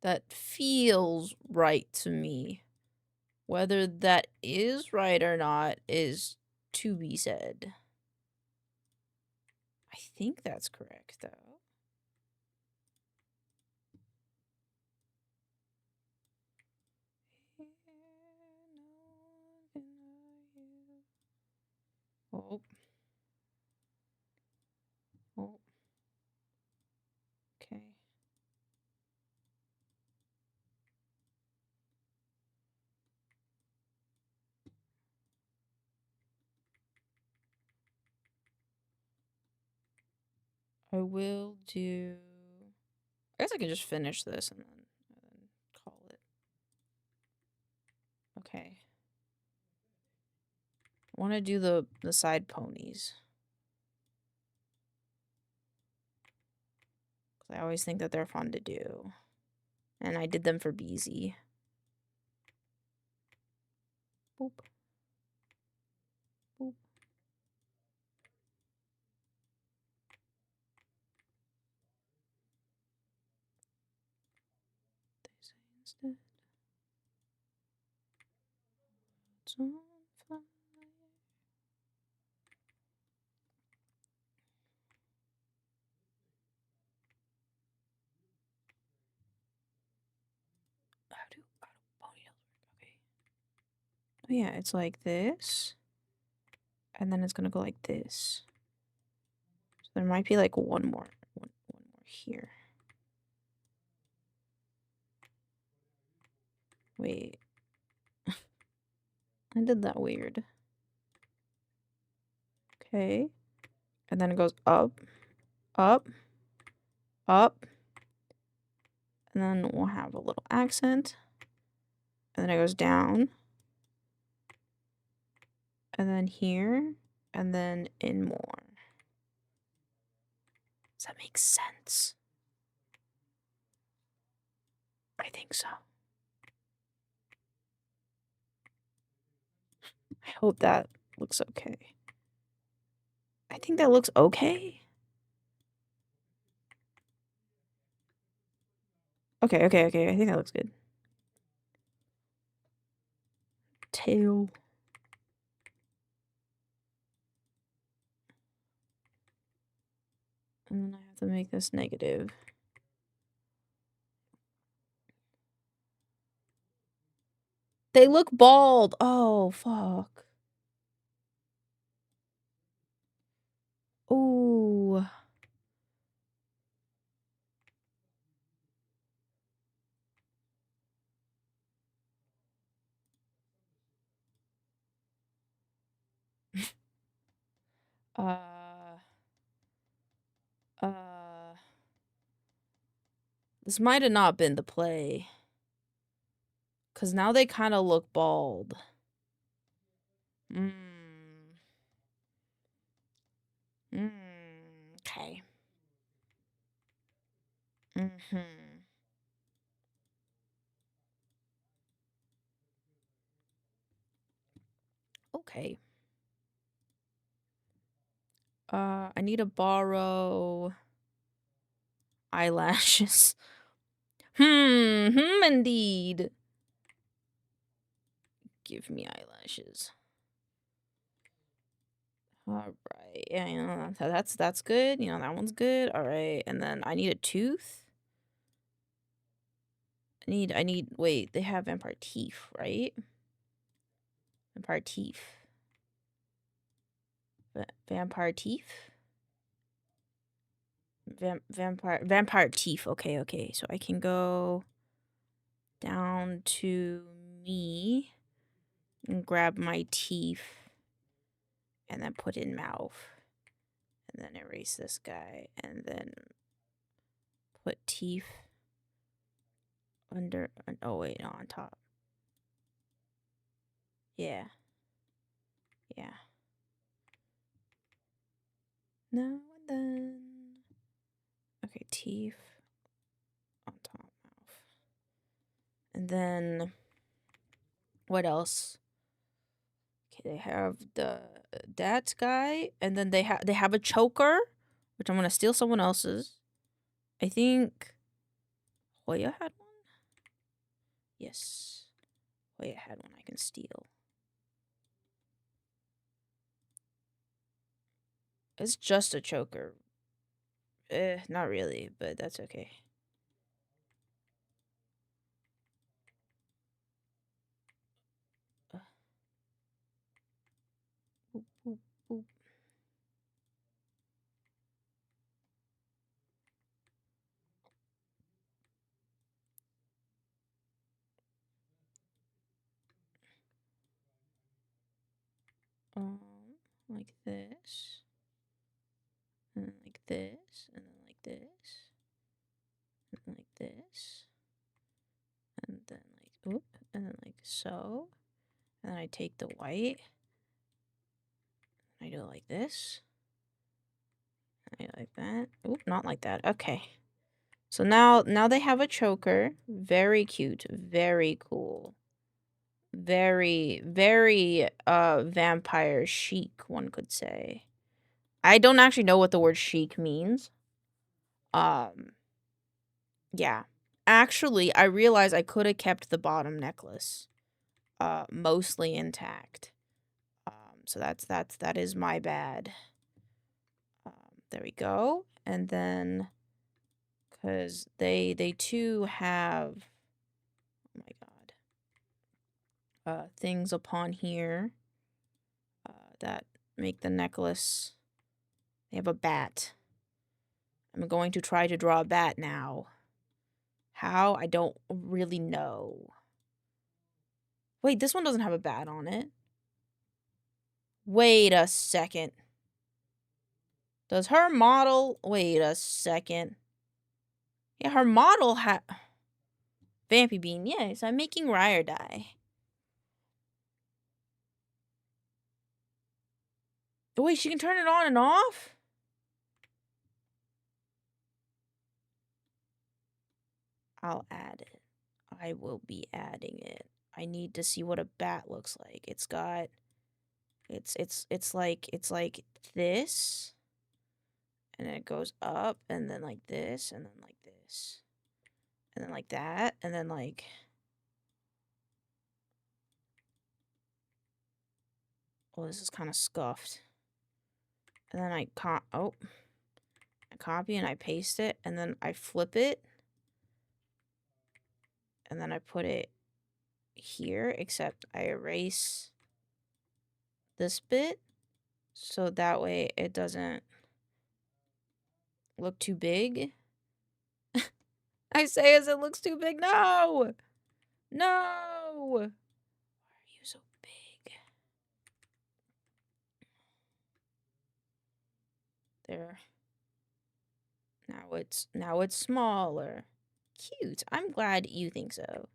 That feels right to me. Whether that is right or not is to be said. I think that's correct, though. Oh. Oh. Okay. I will do... I guess I can just finish this and then call it. Okay. I want to do the side ponies. I always think that they're fun to do. And I did them for Beezy. Boop. Boop. They say instead. It's on fire. How do ponytails work? Okay. Oh yeah, it's like this. And then it's gonna go like this. So there might be like one more here. Wait. I did that weird. Okay. And then it goes up, up, up. And then we'll have a little accent. And then it goes down. And then here. And then in more. Does that make sense? I think so. I hope that looks okay. I think that looks okay. Okay. I think that looks good. Tail. And then I have to make this negative. They look bald. Oh, fuck. Ooh. This might have not been the play. Because now they kind of look bald. Okay. Okay. I need to borrow eyelashes. Indeed. Give me eyelashes. All right. Yeah, you know, that's good. You know, that one's good. All right. And then I need a tooth. I need, wait, they have vampire teeth, right? Vampire teeth. Vampire teeth? Vampire teeth. Okay. So I can go down to me and grab my teeth and then put in mouth. And then erase this guy and then put teeth under, oh wait, no, on top. Yeah. Now and then. Okay, teeth on top, mouth. And then what else? Okay, they have that guy, and then they have a choker, which I'm gonna steal someone else's. I think Hoya had one. Yes, Hoya had one I can steal. It's just a choker. Not really, but that's okay. Boop, boop, boop. Like this, and then like this, and then like this, and then like this, and then like, oop, and then like so. And then I take the white, I do it like this, I do it like that. Oop, not like that. Okay. So now they have a choker. Very cute. Very cool. Very, very vampire chic, one could say. I don't actually know what the word chic means. Yeah. Actually, I realized I could have kept the bottom necklace mostly intact. So that is my bad. There we go. And then because they too have, oh my god, things upon here that make the necklace. They have a bat. I'm going to try to draw a bat now. How? I don't really know. Wait, this one doesn't have a bat on it. Wait a second. Does her model... Wait a second. Yeah, her model Vampy bean, yes, I'm making rye or die. Oh, wait, she can turn it on and off? I'll add it. I will be adding it. I need to see what a bat looks like. It's got it's like this. And then it goes up and then like this and then like this. And then like that and then like oh, this is kind of scuffed. And then I copy and I paste it and then I flip it. And then I put it here, except I erase this bit so that way it doesn't look too big. I say as it looks too big. No! No! Why are you so big? There. Now it's smaller. Cute. I'm glad you think so.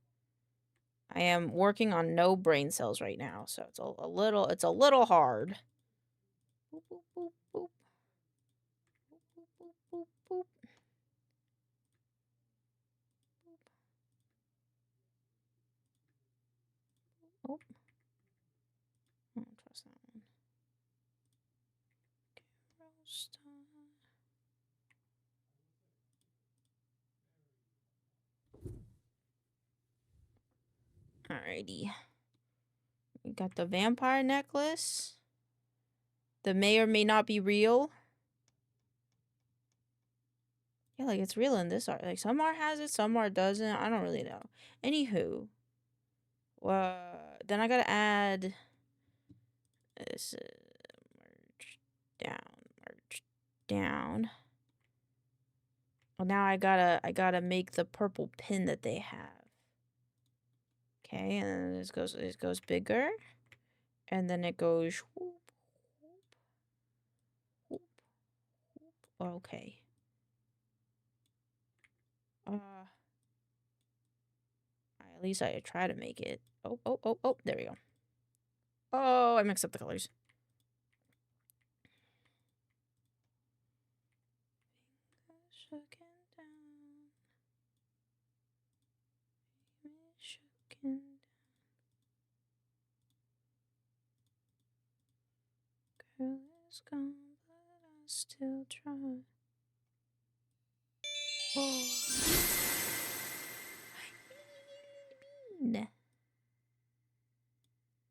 I am working on no brain cells right now, so it's a little hard. Boop, boop, boop, boop. Boop, boop, boop, boop, boop. Oh. I don't trust that one. Alrighty. We got the vampire necklace. The may or may not be real. Yeah, like it's real in this art. Like some art has it, some art doesn't. I don't really know. Anywho. Then I gotta add this merge down. Well, now I gotta make the purple pin that they have. Okay, and then it goes bigger, and then it goes whoop, whoop, whoop, whoop. Okay. At least I try to make it. Oh, there we go. Oh, I mixed up the colors. Girl is gone, but I still try. Oh.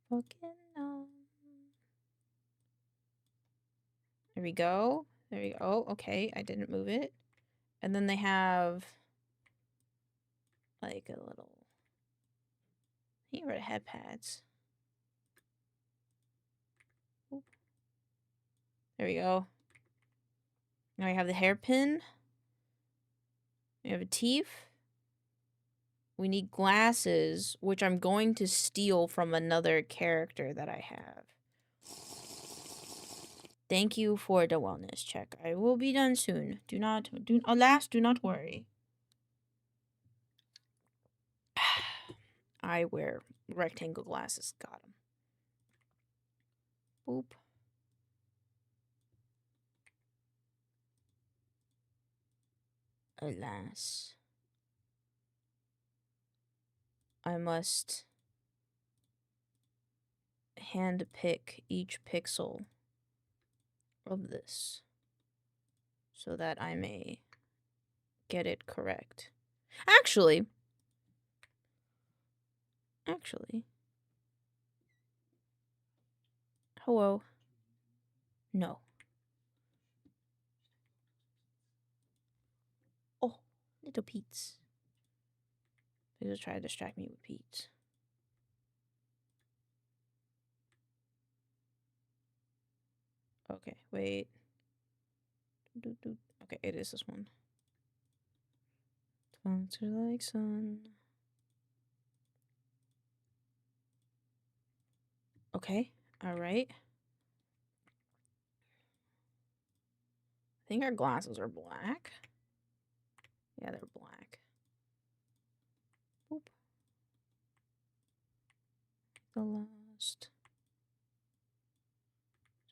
Fucking no. There we go. There we go. Oh, okay. I didn't move it. And then they have like a little. Here are head pads. Oop. There we go. Now we have the hairpin. We have a teeth. We need glasses, which I'm going to steal from another character that I have. Thank you for the wellness check. I will be done soon. Alas, do not worry. I wear rectangle glasses. Got them. Boop. Alas. I must hand pick each pixel of this so that I may get it correct. Actually, hello. No. Oh, little Pete's. They just try to distract me with Pete's. Okay, wait. Okay, it is this one. Sponsor like sun. Okay, alright. I think our glasses are black. Yeah, they're black. Boop. the last.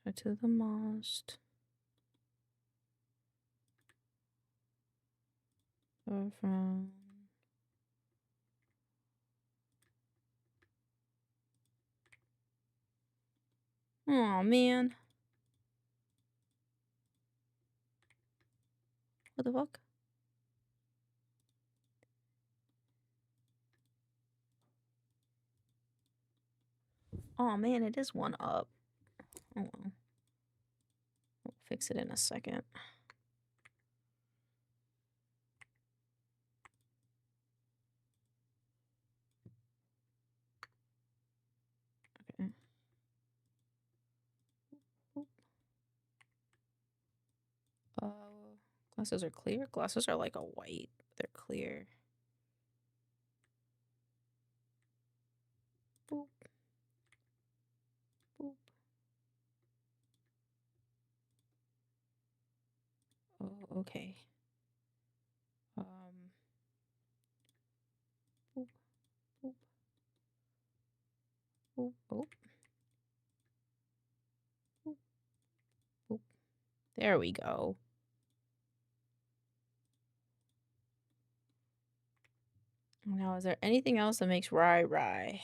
Try to the most. From. Oh man. What the fuck? Oh man, it is one up. Oh well. We'll fix it in a second. Okay. Glasses are clear? Glasses are like a white. They're clear. Boop. Boop. Oh, okay. Boop. Boop. Boop. Boop. Boop. Boop. There we go. Now, is there anything else that makes Rye Rye?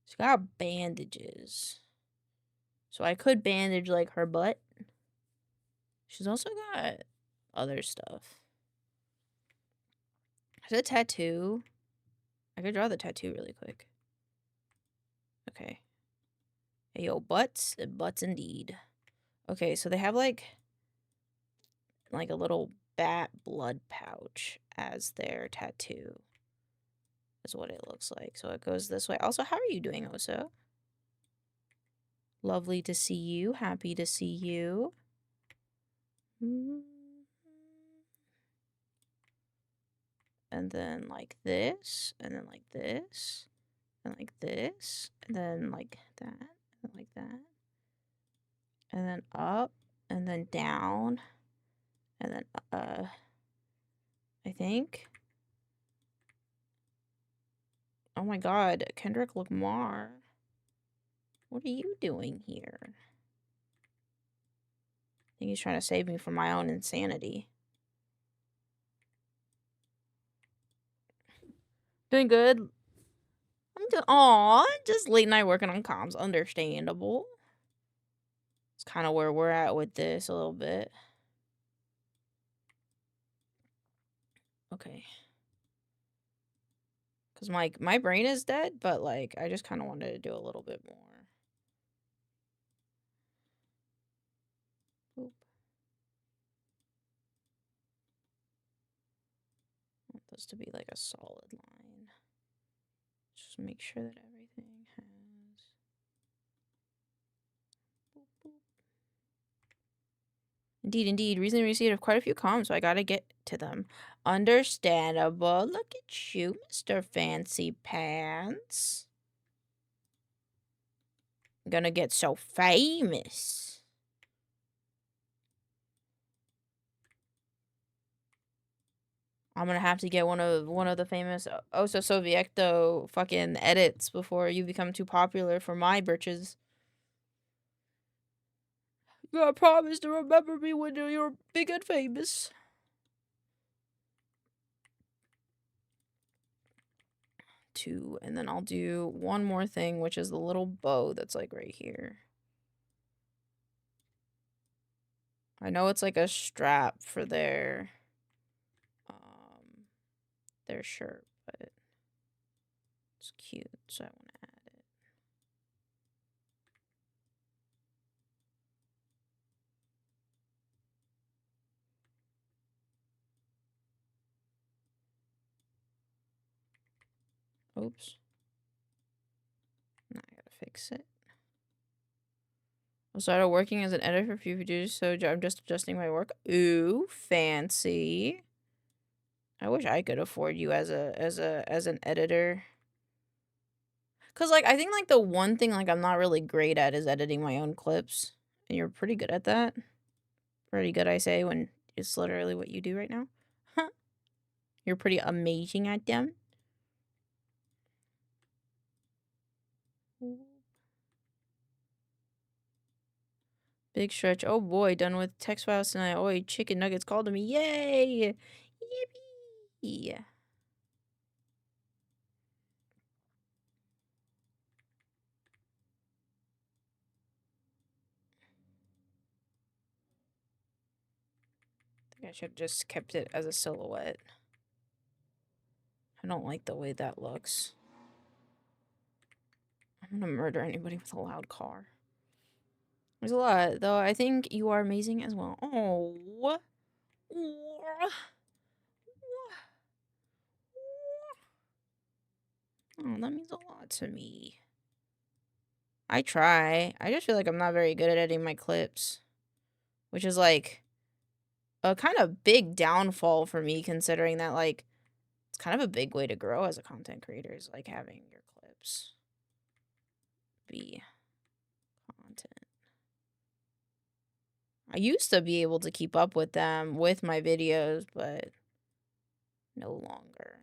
She's got bandages. So I could bandage, like, her butt. She's also got other stuff. There's a tattoo. I could draw the tattoo really quick. Okay. Hey, yo, butts. Butts indeed. Okay, so they have, like a little bat blood pouch as their tattoo. Is what it looks like. So it goes this way. Also, how are you doing, Oso? Lovely to see you. Happy to see you. And then like this, and then like this, and like this, and then like that, and like that. And then up, and then down, and then I think. Oh my god, Kendrick Lamar. What are you doing here? I think he's trying to save me from my own insanity. Doing good. I'm doing, aw, just late night working on comms. Understandable. It's kind of where we're at with this a little bit. Okay. Because my brain is dead, but, like, I just kind of wanted to do a little bit more. Oop. I want this to be, like, a solid line. Just make sure that everything has... Boop, boop. Indeed. Recently received quite a few comms, so I gotta get to them. Understandable. Look at you, Mr. Fancy Pants. I'm gonna get so famous. I'm gonna have to get one of the famous Oso Soviecto fucking edits before you become too popular for my britches. You gotta promise to remember me when you're big and famous. Two, and then I'll do one more thing, which is the little bow that's like right here. I know it's like a strap for their shirt, but it's cute, so I want to add it. Oops. Now I gotta fix it. I started working as an editor for a few videos, so I'm just adjusting my work. Ooh, fancy. I wish I could afford you as an editor. Cause like I think like the one thing like I'm not really great at is editing my own clips. And you're pretty good at that. Pretty good, I say, when it's literally what you do right now. You're pretty amazing at them. Big stretch. Oh boy, done with text files tonight. Oh, chicken nuggets called to me. Yay! Yippee! I think I should have just kept it as a silhouette. I don't like the way that looks. I'm gonna murder anybody with a loud car. There's a lot, though. I think you are amazing as well. Oh. Oh, that means a lot to me. I try. I just feel like I'm not very good at editing my clips. Which is like a kind of big downfall for me, considering that like it's kind of a big way to grow as a content creator, is like having your clips be content. I used to be able to keep up with them with my videos, but no longer.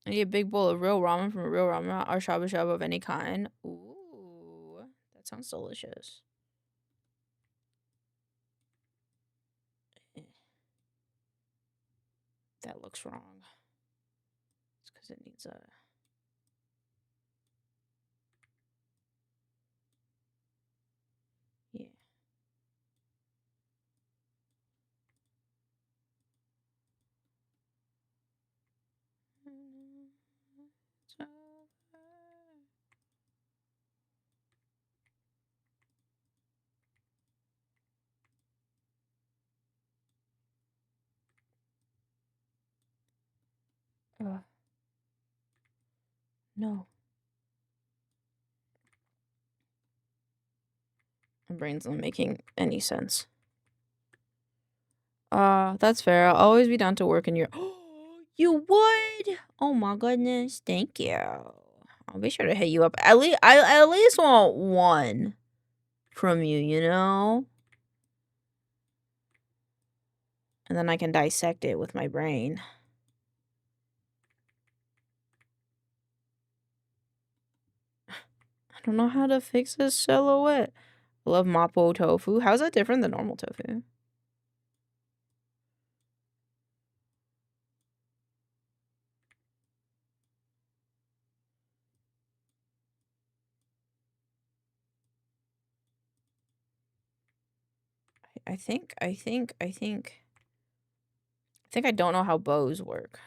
I need a big bowl of real ramen from a real ramen or shabu shabu of any kind. Ooh, that sounds delicious. That looks wrong. It's because it needs a... Yeah. No. My brain's not making any sense. That's fair. I'll always be down to work in your... You would? Oh my goodness. Thank you. I'll be sure to hit you up. I at least want one from you, you know? And then I can dissect it with my brain. I don't know how to fix this silhouette. I love mapo tofu. How's that different than normal tofu? I think I don't know how bows work.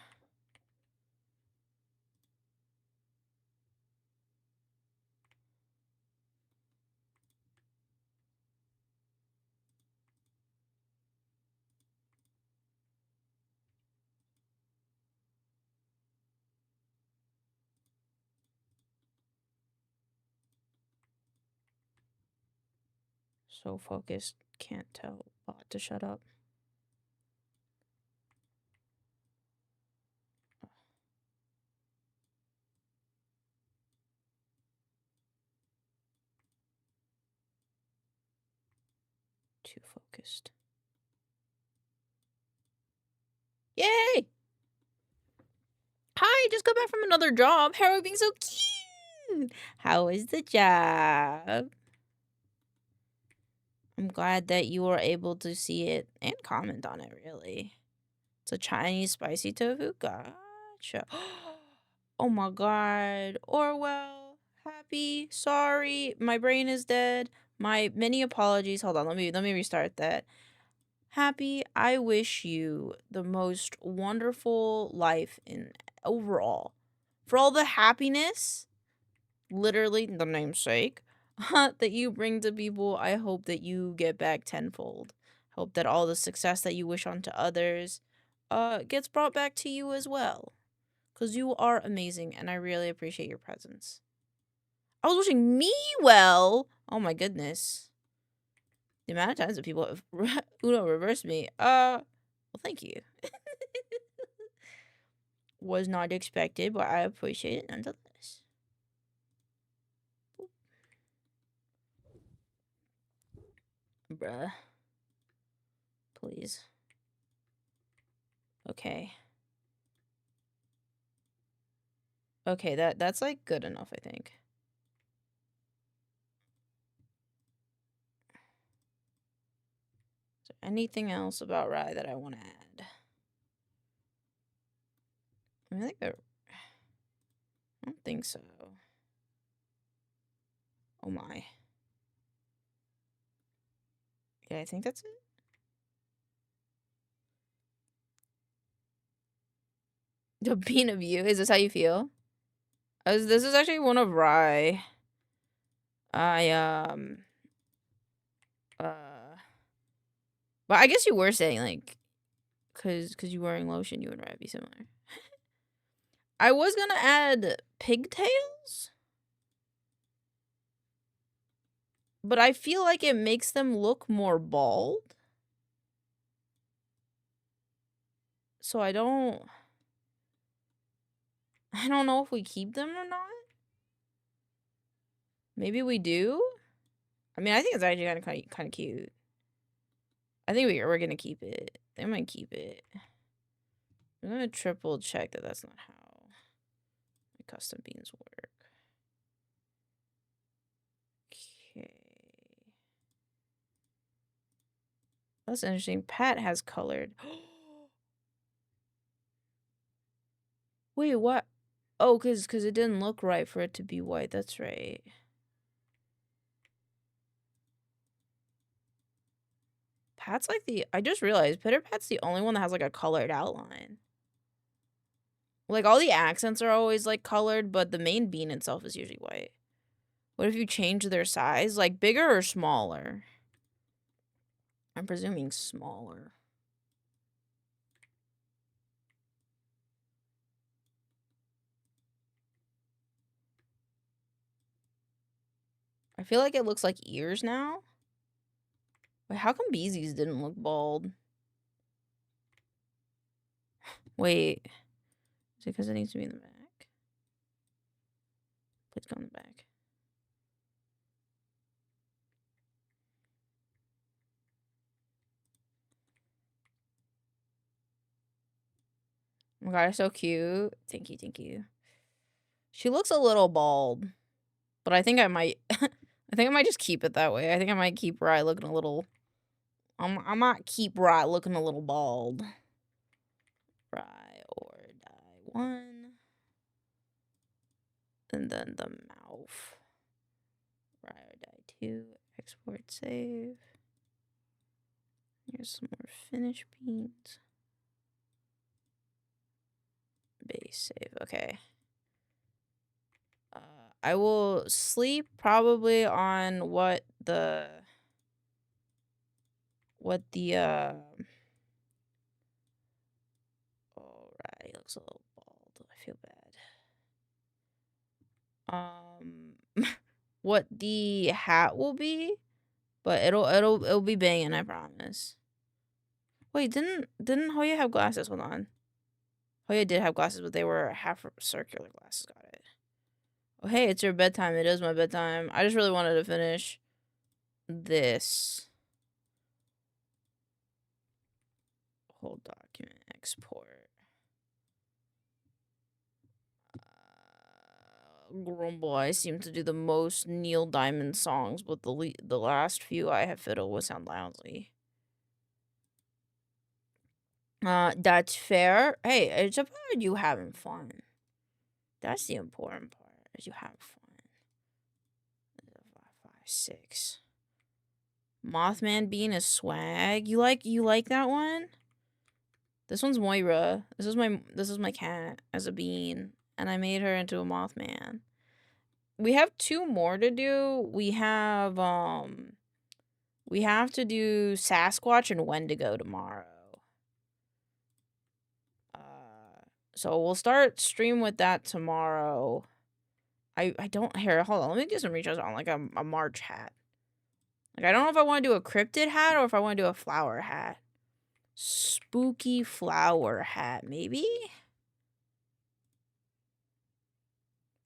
So focused, can't tell bot to shut up. Too focused. Yay! Hi, just got back from another job. How are you being so cute? How is the job? I'm glad that you were able to see it and comment on it, really. It's a Chinese spicy tofu. Gotcha. Oh my god. Orwell, happy, sorry, my brain is dead. My many apologies. Hold on, let me restart that. Happy, I wish you the most wonderful life in overall. For all the happiness, literally the namesake, that you bring to people, I hope that you get back tenfold. Hope that all the success that you wish onto others gets brought back to you as well. Because you are amazing, and I really appreciate your presence. I was wishing me well. Oh my goodness. The amount of times that people have Uno reversed me. Well, thank you. Was not expected, but I appreciate it nonetheless. Bruh. Please. Okay. Okay, that's like good enough, I think. Is there anything else about Rye that I want to add? I don't think so. Oh my. Yeah, I think that's it. The being of you, is this how you feel? This is actually one of Rye. But I guess you were saying, like, cause you wearing lotion, you and Rye be similar. I was gonna add pigtails, but I feel like it makes them look more bald. So I don't know if we keep them or not. Maybe we do. I mean, I think it's actually kind of cute. I think we're gonna keep it. They might keep it. I'm gonna triple check that that's not how my custom beans work. Okay. That's interesting. Pat has colored. Wait, what? Oh, cause it didn't look right for it to be white. That's right. Pat's like I just realized Pitter Pat's the only one that has like a colored outline. Like all the accents are always like colored, but the main bean itself is usually white. What if you change their size? Like bigger or smaller? I'm presuming smaller. I feel like it looks like ears now. Wait, how come Beezy's didn't look bald? Wait. Is it because it needs to be in the back? Let's go in the back. Oh my god, it's so cute. Thank you, thank you. She looks a little bald. But I think I might I think I might just keep it that way. I think I might keep Rye looking a little I might keep Rye looking a little bald. Rye or die 1. And then the mouth. Rye or die 2. Export save. Here's some more finished beans. Base save. Okay. I will sleep probably on what the oh, right, he looks a little bald. I feel bad. What the hat will be, but it'll be banging, I promise. Wait, didn't Hoya have glasses? Hold on. Hoya did have glasses, but they were half circular glasses. Got it. Oh, hey, it's your bedtime. It is my bedtime. I just really wanted to finish this. Whole document export. Grumble, I seem to do the most Neil Diamond songs, but the last few I have fiddled with sound loudly. That's fair. Hey, it's about you having fun. That's the important part, is you have fun. 5, 6. Mothman bean is swag. You like that one? This one's Moira. This is my cat as a bean, and I made her into a Mothman. We have 2 more to do. We have We have to do Sasquatch and Wendigo tomorrow. So we'll start stream with that tomorrow. I don't here. Hold on. Let me do some research on like a March hat. Like I don't know if I want to do a cryptid hat or if I want to do a flower hat. Spooky flower hat, maybe?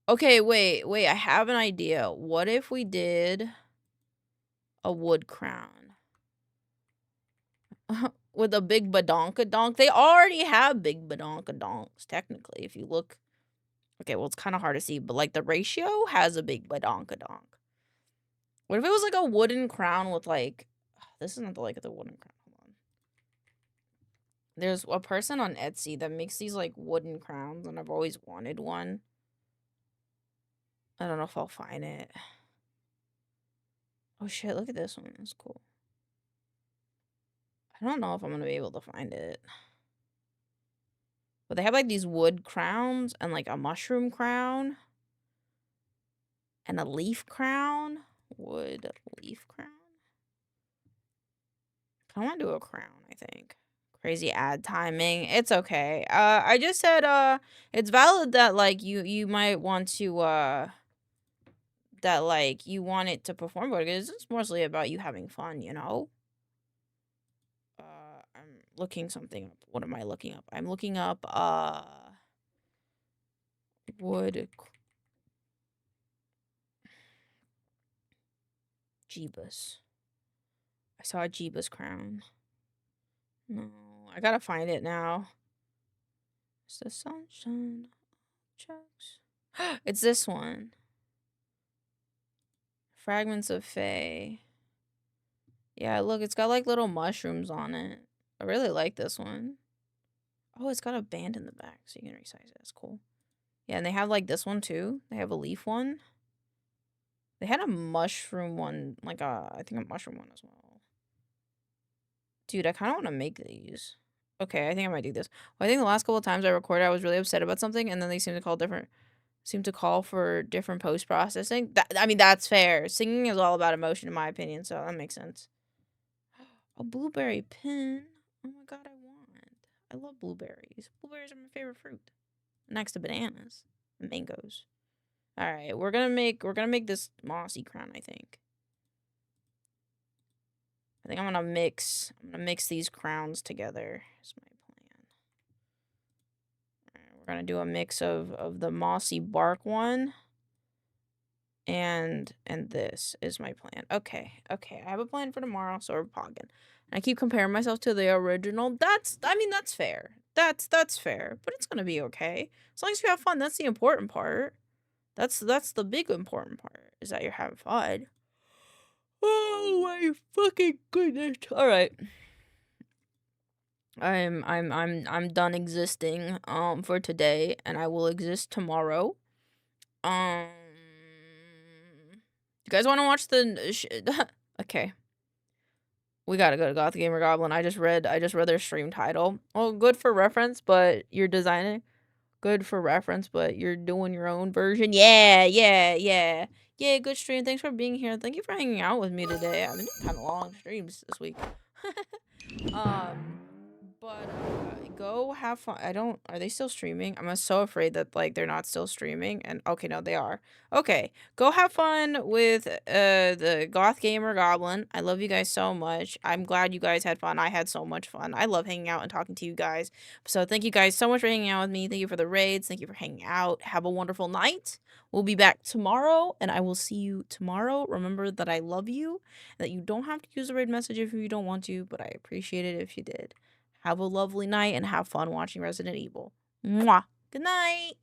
Okay, wait. I have an idea. What if we did a wood crown? With a big badonkadonk. They already have big badonkadonks, technically, if you look. Okay, well, it's kind of hard to see, but like the ratio has a big badonkadonk. What if it was like a wooden crown with like. This isn't the like the wooden crown. Hold on. There's a person on Etsy that makes these like wooden crowns, and I've always wanted one. I don't know if I'll find it. Oh shit, look at this one. It's cool. I don't know if I'm gonna be able to find it. But they have like these wood crowns and like a mushroom crown. And a leaf crown. Wood leaf crown. I want to do a crown, I think. Crazy ad timing. It's okay. I just said it's valid that like you might want to that like you want it to perform better because it's mostly about you having fun, you know? I'm looking something up. What am I looking up? I'm looking up wood Jeebus. I saw a Jeebus crown. No, I gotta find it now. It's the sunshine chucks. It's this one. Fragments of Fae. Yeah, look, it's got like little mushrooms on it. I really like this one. Oh, it's got a band in the back, so you can resize it. That's cool. Yeah, and they have like this one too. They have a leaf one. They had a mushroom one, like I think a mushroom one as well. Dude, I kind of want to make these. Okay, I think I might do this. Well, I think the last couple of times I recorded, I was really upset about something, and then they seem to call for different post processing. I mean, that's fair. Singing is all about emotion, in my opinion, so that makes sense. A blueberry pin. Oh my god, I love blueberries. Blueberries are my favorite fruit, next to bananas and mangoes. All right, we're gonna make this mossy crown. I think I'm gonna mix these crowns together. That's my plan. All right, we're gonna do a mix of the mossy bark one. And this is my plan. Okay. I have a plan for tomorrow, so we're pogging. I keep comparing myself to the original. That's fair. That's fair. But it's gonna be okay. As long as you have fun, that's the important part. That's the big important part, is that you're having fun. Oh my fucking goodness. Alright. I'm done existing for today, and I will exist tomorrow. You guys want to watch the okay. We gotta go to Goth Gamer Goblin. I just read their stream title. Well, good for reference, but you're designing. Good for reference, but you're doing your own version. Yeah. Good stream. Thanks for being here. Thank you for hanging out with me today. I've been doing kind of long streams this week. But go have fun. Are they still streaming? I'm so afraid that like they're not still streaming. And okay, no, they are. Okay, go have fun with the Goth Gamer Goblin. I love you guys so much. I'm glad you guys had fun. I had so much fun. I love hanging out and talking to you guys. So thank you guys so much for hanging out with me. Thank you for the raids. Thank you for hanging out. Have a wonderful night. We'll be back tomorrow, and I will see you tomorrow. Remember that I love you, that you don't have to use the raid message if you don't want to, but I appreciate it if you did. Have a lovely night and have fun watching Resident Evil. Mwah. Good night.